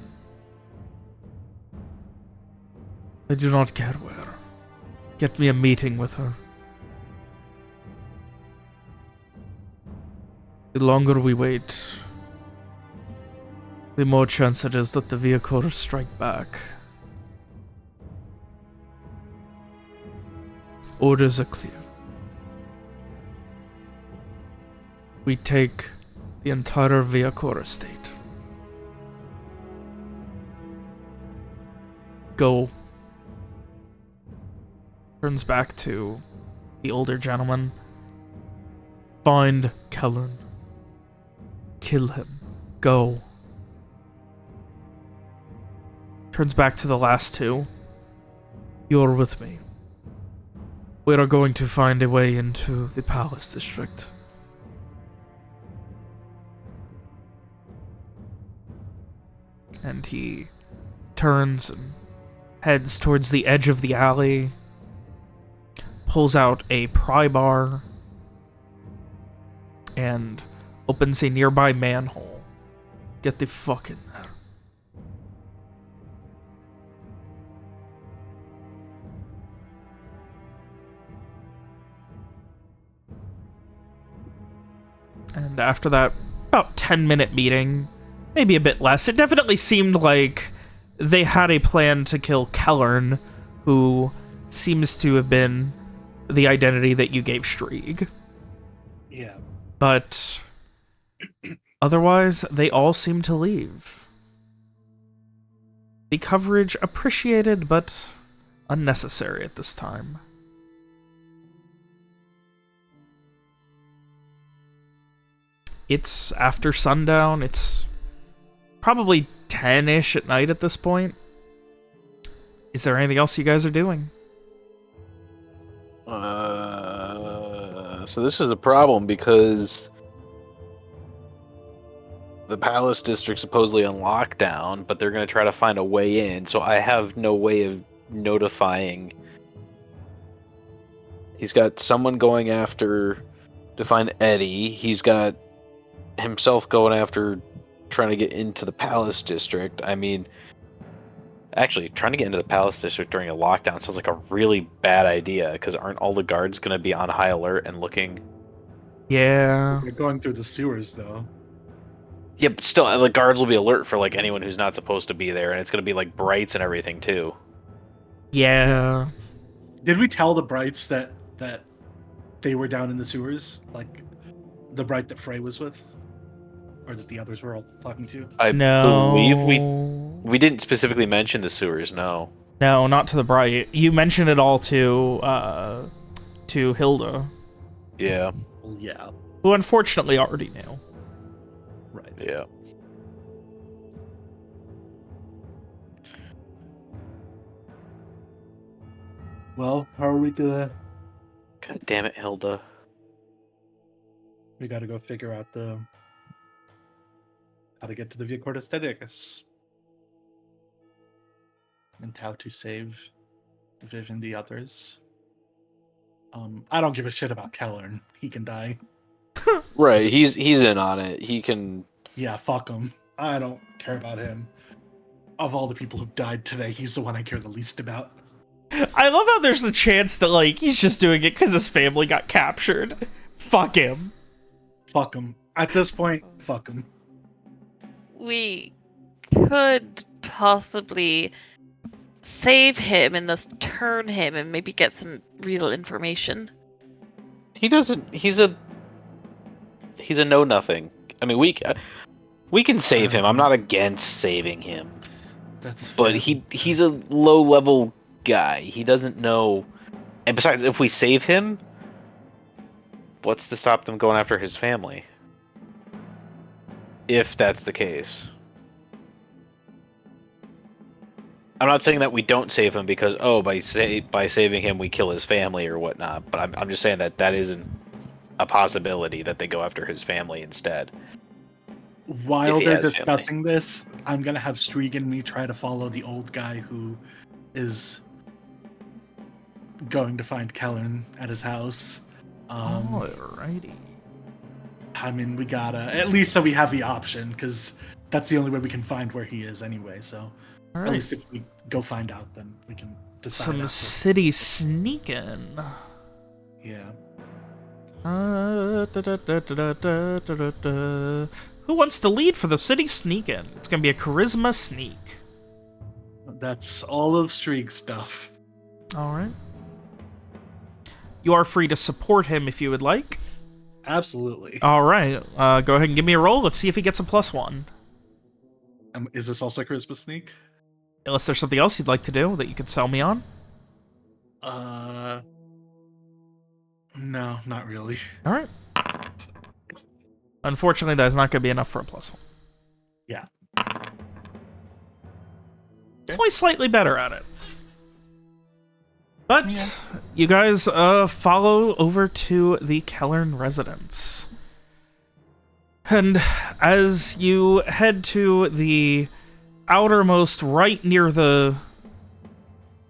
Speaker 1: I do not care where. Get me a meeting with her. The longer we wait, the more chance it is that the Viacor strike back. Orders are clear. We take the entire Viacor estate. Go. Turns back to the older gentleman. Find Kellen. Kill him. Go. Turns back to the last two. You're with me. We are going to find a way into the Palace District. And he turns and heads towards the edge of the alley, pulls out a pry bar, and opens a nearby manhole. Get the fuck in there. And after that about 10-minute meeting, maybe a bit less, it definitely seemed like they had a plan to kill Kellern, who seems to have been the identity that you gave Strieg.
Speaker 2: Yeah.
Speaker 1: But otherwise, they all seem to leave. The coverage appreciated, but unnecessary at this time. It's after sundown. It's probably 10-ish at night at this point. Is there anything else you guys are doing?
Speaker 3: So this is a problem because the Palace District's supposedly on lockdown, but they're going to try to find a way in, so I have no way of notifying. He's got someone going after to find Eddie. He's got himself going after trying to get into the Palace District. I mean, actually, trying to get into the Palace District during a lockdown sounds like a really bad idea, because aren't all the guards going to be on high alert and looking?
Speaker 1: Yeah.
Speaker 2: We're going through the sewers, though.
Speaker 3: Yeah, but still, the guards will be alert for, like, anyone who's not supposed to be there, and it's going to be, like, brights and everything, too.
Speaker 1: Yeah.
Speaker 2: Did we tell the Brights that they were down in the sewers? Like, the Bright that Frey was with? Or that the others were all talking to?
Speaker 3: I
Speaker 1: No.
Speaker 3: believe we didn't specifically mention the sewers, no.
Speaker 1: No, not to the Bright. You mentioned it all to Hilda,
Speaker 3: Yeah.
Speaker 2: Well, yeah.
Speaker 1: who unfortunately already knew.
Speaker 2: Right.
Speaker 3: Yeah.
Speaker 2: Well, how are we gonna...
Speaker 3: God damn it, Hilda.
Speaker 2: We gotta go figure out how to get to the Via Corte Aestheticus. And how to save Viv and the others. I don't give a shit about Kellern. He can die.
Speaker 3: Right, he's in on it. He can...
Speaker 2: Yeah, fuck him. I don't care about him. Of all the people who've died today, he's the one I care the least about.
Speaker 1: I love how there's a chance that, like, he's just doing it because his family got captured. Fuck him.
Speaker 2: Fuck him. At this point, fuck him.
Speaker 4: We could possibly save him and thus turn him and maybe get some real information.
Speaker 3: He doesn't... He's a know-nothing. I mean, we can save him. I'm not against saving him.
Speaker 2: That's fair.
Speaker 3: But he's a low-level guy. He doesn't know... And besides, if we save him, what's to stop them going after his family? If that's the case. I'm not saying that we don't save him because, oh, by saving him we kill his family or whatnot, but I'm just saying that isn't a possibility, that they go after his family instead.
Speaker 2: While
Speaker 3: If he
Speaker 2: they're
Speaker 3: has
Speaker 2: discussing this, I'm gonna have Strieg and me try to follow the old guy who is going to find Kellern at his house.
Speaker 1: Alrighty.
Speaker 2: I mean, we gotta, at least so we have the option, because that's the only way we can find where he is anyway, so at least if we go find out, then we can decide.
Speaker 1: Some
Speaker 2: after.
Speaker 1: city sneaking.
Speaker 2: Yeah.
Speaker 1: Who wants to lead for the city sneaking? It's gonna be a charisma sneak.
Speaker 2: That's all of Strieg's stuff.
Speaker 1: Alright. You are free to support him if you would like.
Speaker 2: Absolutely.
Speaker 1: Alright, go ahead and give me a roll. Let's see if he gets a +1.
Speaker 2: Is this also Charisma Sneak?
Speaker 1: Unless there's something else you'd like to do that you could sell me on.
Speaker 2: No, not really.
Speaker 1: All right. Unfortunately, that is not going to be enough for a +1.
Speaker 2: Yeah.
Speaker 1: It's only slightly better at it. But you guys follow over to the Kellern residence. And as you head to the outermost, right near the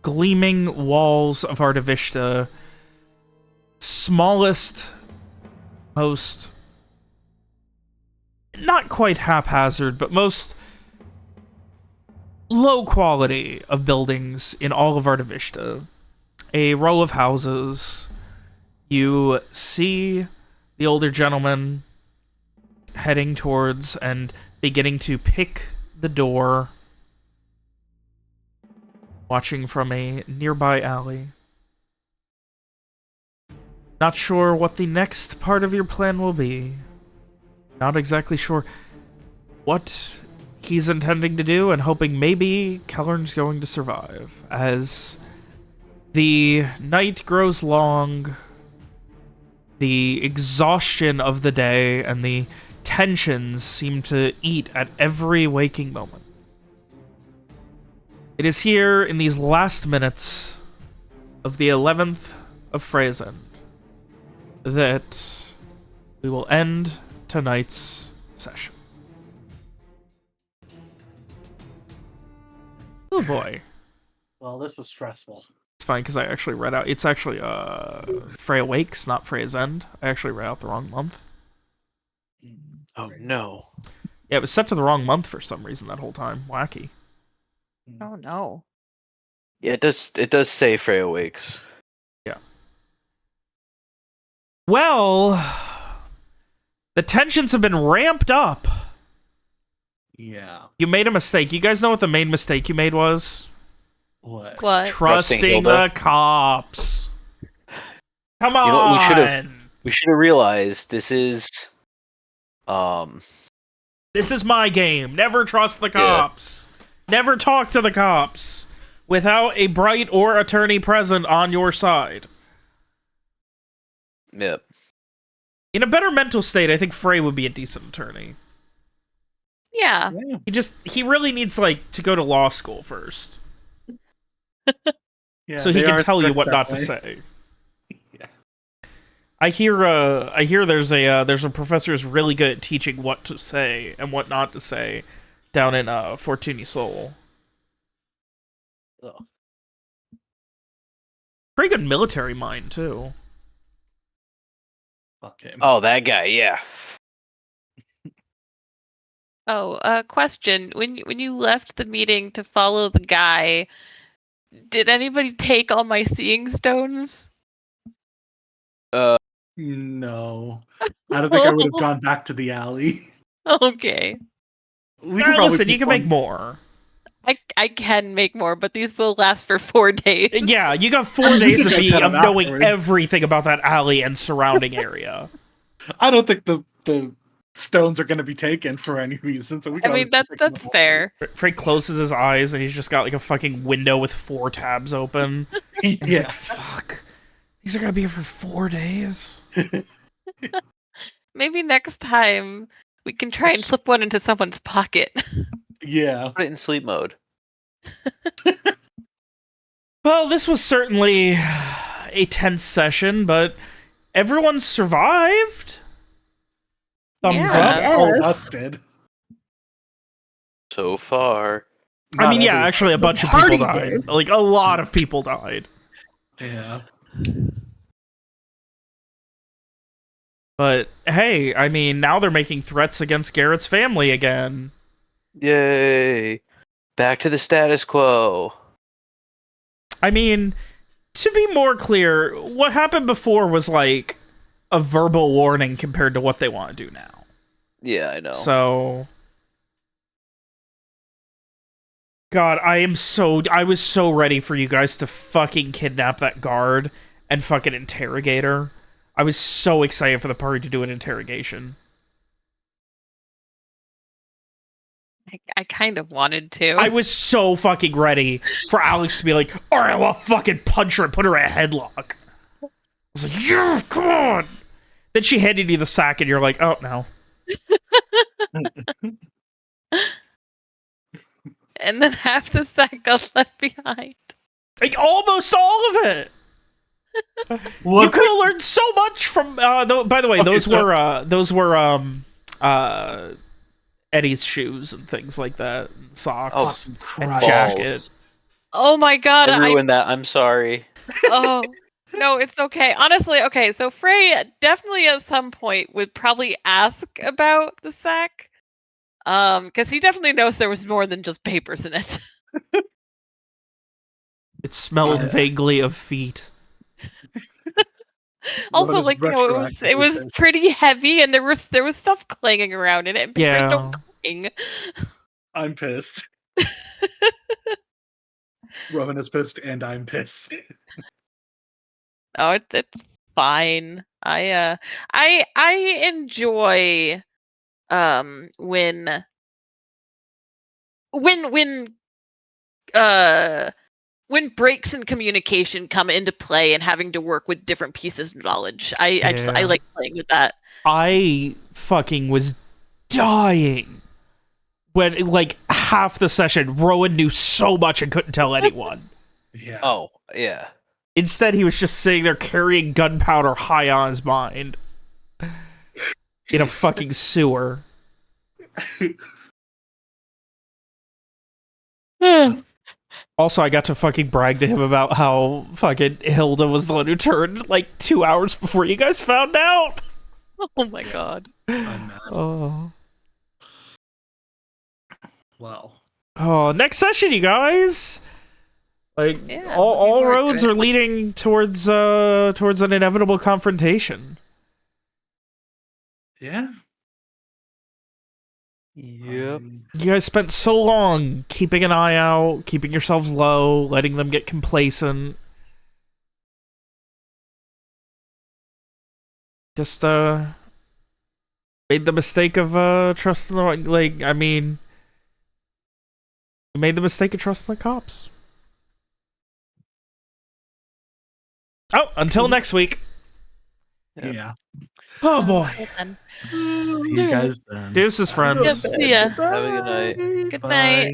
Speaker 1: gleaming walls of Ardavishta, smallest, most not quite haphazard, but most low quality of buildings in all of Ardavishta. A row of houses. You see the older gentleman heading towards and beginning to pick the door, watching from a nearby alley. Not sure what the next part of your plan will be. Not exactly sure what he's intending to do, and hoping maybe Kellern's going to survive. As the night grows long, the exhaustion of the day and the tensions seem to eat at every waking moment. It is here in these last minutes of the 11th of Frey's that we will end tonight's session. Oh boy.
Speaker 2: Well, this was stressful.
Speaker 1: It's fine, because I actually read out... It's actually Frey Awakes, not Frey's End. I actually read out the wrong month.
Speaker 3: Oh, no.
Speaker 1: Yeah, it was set to the wrong month for some reason that whole time. Wacky.
Speaker 4: Oh no.
Speaker 3: Yeah, it does say Frey Awakes.
Speaker 1: Yeah. Well, the tensions have been ramped up.
Speaker 2: Yeah.
Speaker 1: You made a mistake. You guys know what the main mistake you made was?
Speaker 2: What?
Speaker 4: What?
Speaker 1: Trusting
Speaker 3: Hilda.
Speaker 1: the cops. Come on.
Speaker 3: You know what, we should have realized this is
Speaker 1: This is my game. Never trust the cops. Never talk to the cops without a bright or attorney present on your side.
Speaker 3: Yep.
Speaker 1: In a better mental state, I think Frey would be a decent attorney.
Speaker 4: Yeah.
Speaker 1: He really needs, like, to go to law school first.
Speaker 2: Yeah,
Speaker 1: So he
Speaker 2: they
Speaker 1: can
Speaker 2: are
Speaker 1: tell you
Speaker 2: strict
Speaker 1: what
Speaker 2: that
Speaker 1: not
Speaker 2: way.
Speaker 1: to say.
Speaker 2: Yeah.
Speaker 1: I hear there's a professor who's really good at teaching what to say and what not to say down in Fortuny Soul.
Speaker 2: Ugh.
Speaker 1: Pretty good military mind too.
Speaker 2: Fuck him.
Speaker 3: Oh, that guy, yeah.
Speaker 4: Oh, question. When you left the meeting to follow the guy, did anybody take all my seeing stones?
Speaker 2: No. I don't think I would have gone back to the alley.
Speaker 4: Okay.
Speaker 2: We could probably
Speaker 1: Listen, you
Speaker 2: keep
Speaker 1: can make
Speaker 2: one-
Speaker 1: more.
Speaker 4: I can make more, but these will last for 4 days.
Speaker 1: Yeah, you got 4 days of
Speaker 2: can cut
Speaker 1: of
Speaker 2: them
Speaker 1: knowing
Speaker 2: afterwards.
Speaker 1: everything about that alley and surrounding area.
Speaker 2: I don't think the stones are going to be taken for any reason. So we
Speaker 4: I
Speaker 2: can
Speaker 4: mean,
Speaker 2: always pick them
Speaker 4: that's
Speaker 2: up.
Speaker 4: fair.
Speaker 1: Frey closes his eyes and he's just got like a fucking window with 4 tabs open. He's
Speaker 2: Yeah.
Speaker 1: like, fuck. These are gonna be here for 4 days.
Speaker 4: Maybe next time we can try and slip one into someone's pocket.
Speaker 2: Yeah.
Speaker 3: Put it in sleep mode.
Speaker 1: Well, this was certainly a tense session, but everyone survived. Thumbs
Speaker 4: Yeah.
Speaker 1: up.
Speaker 5: Yes.
Speaker 2: All busted.
Speaker 3: So far.
Speaker 1: I mean,
Speaker 2: Not
Speaker 1: yeah,
Speaker 2: everyone.
Speaker 1: actually, a bunch of
Speaker 5: party
Speaker 1: people died.
Speaker 5: did.
Speaker 1: Like, a lot of people died.
Speaker 2: Yeah.
Speaker 1: But, hey, I mean, now they're making threats against Garrett's family again.
Speaker 3: Yay. Back to the status quo.
Speaker 1: I mean, to be more clear, what happened before was, like, a verbal warning compared to what they want to do now.
Speaker 3: Yeah, I know.
Speaker 1: So... God, I was so ready for you guys to fucking kidnap that guard and fucking interrogate her. I was so excited for the party to do an interrogation.
Speaker 4: I kind of wanted to.
Speaker 1: I was so fucking ready for Alex to be like, all right, well, fucking punch her and put her in a headlock. I was like, yeah, come on. Then she handed you the sack and you're like, oh, no.
Speaker 4: And then half the sack got left behind.
Speaker 1: Like, almost all of it. You could have learned so much from. By the way,
Speaker 2: Okay,
Speaker 1: those were Eddie's shoes and things like that, and socks and
Speaker 2: Christ.
Speaker 1: jacket.
Speaker 4: Oh my god!
Speaker 3: I ruined that. I'm sorry.
Speaker 4: Oh no, it's okay. Honestly, okay. So Frey definitely at some point would probably ask about the sack, because he definitely knows there was more than just papers in it.
Speaker 1: It smelled
Speaker 2: Yeah.
Speaker 1: vaguely of feet.
Speaker 4: Also,
Speaker 2: Rona's
Speaker 4: like, you know, it
Speaker 2: retroactively
Speaker 4: was
Speaker 2: pissed.
Speaker 4: pretty heavy, and there was stuff clanging around in it. And papers don't clang.
Speaker 2: I'm pissed. Rowan is pissed, and I'm pissed.
Speaker 4: No, it's fine. I enjoy when when uh when breaks in communication come into play and having to work with different pieces of knowledge. I
Speaker 1: Yeah.
Speaker 4: like playing with that.
Speaker 1: I fucking was dying when, like, half the session, Rowan knew so much and couldn't tell anyone.
Speaker 2: Yeah.
Speaker 3: Oh, yeah.
Speaker 1: Instead, he was just sitting there carrying gunpowder high on his mind in a fucking sewer. Also, I got to fucking brag to him about how fucking Hilda was the one who turned, like, 2 hours before you guys found out.
Speaker 4: Oh my god.
Speaker 2: I'm mad.
Speaker 1: Oh.
Speaker 2: Well.
Speaker 1: Oh, next session, you guys. Like,
Speaker 4: Yeah,
Speaker 1: all
Speaker 4: looking forward to
Speaker 1: roads
Speaker 4: it.
Speaker 1: are leading towards an inevitable confrontation.
Speaker 2: Yeah.
Speaker 3: Yep.
Speaker 1: You guys spent so long keeping an eye out, keeping yourselves low, letting them get complacent. Just made the mistake of trusting the, like, I mean, you made the mistake of trusting the cops. Oh, until next week.
Speaker 2: Yeah.
Speaker 1: Oh boy.
Speaker 4: Well then.
Speaker 2: See you guys then.
Speaker 1: Deuces, friends.
Speaker 4: Yep, see ya.
Speaker 3: Have a good night.
Speaker 4: Good
Speaker 2: Bye.
Speaker 4: night.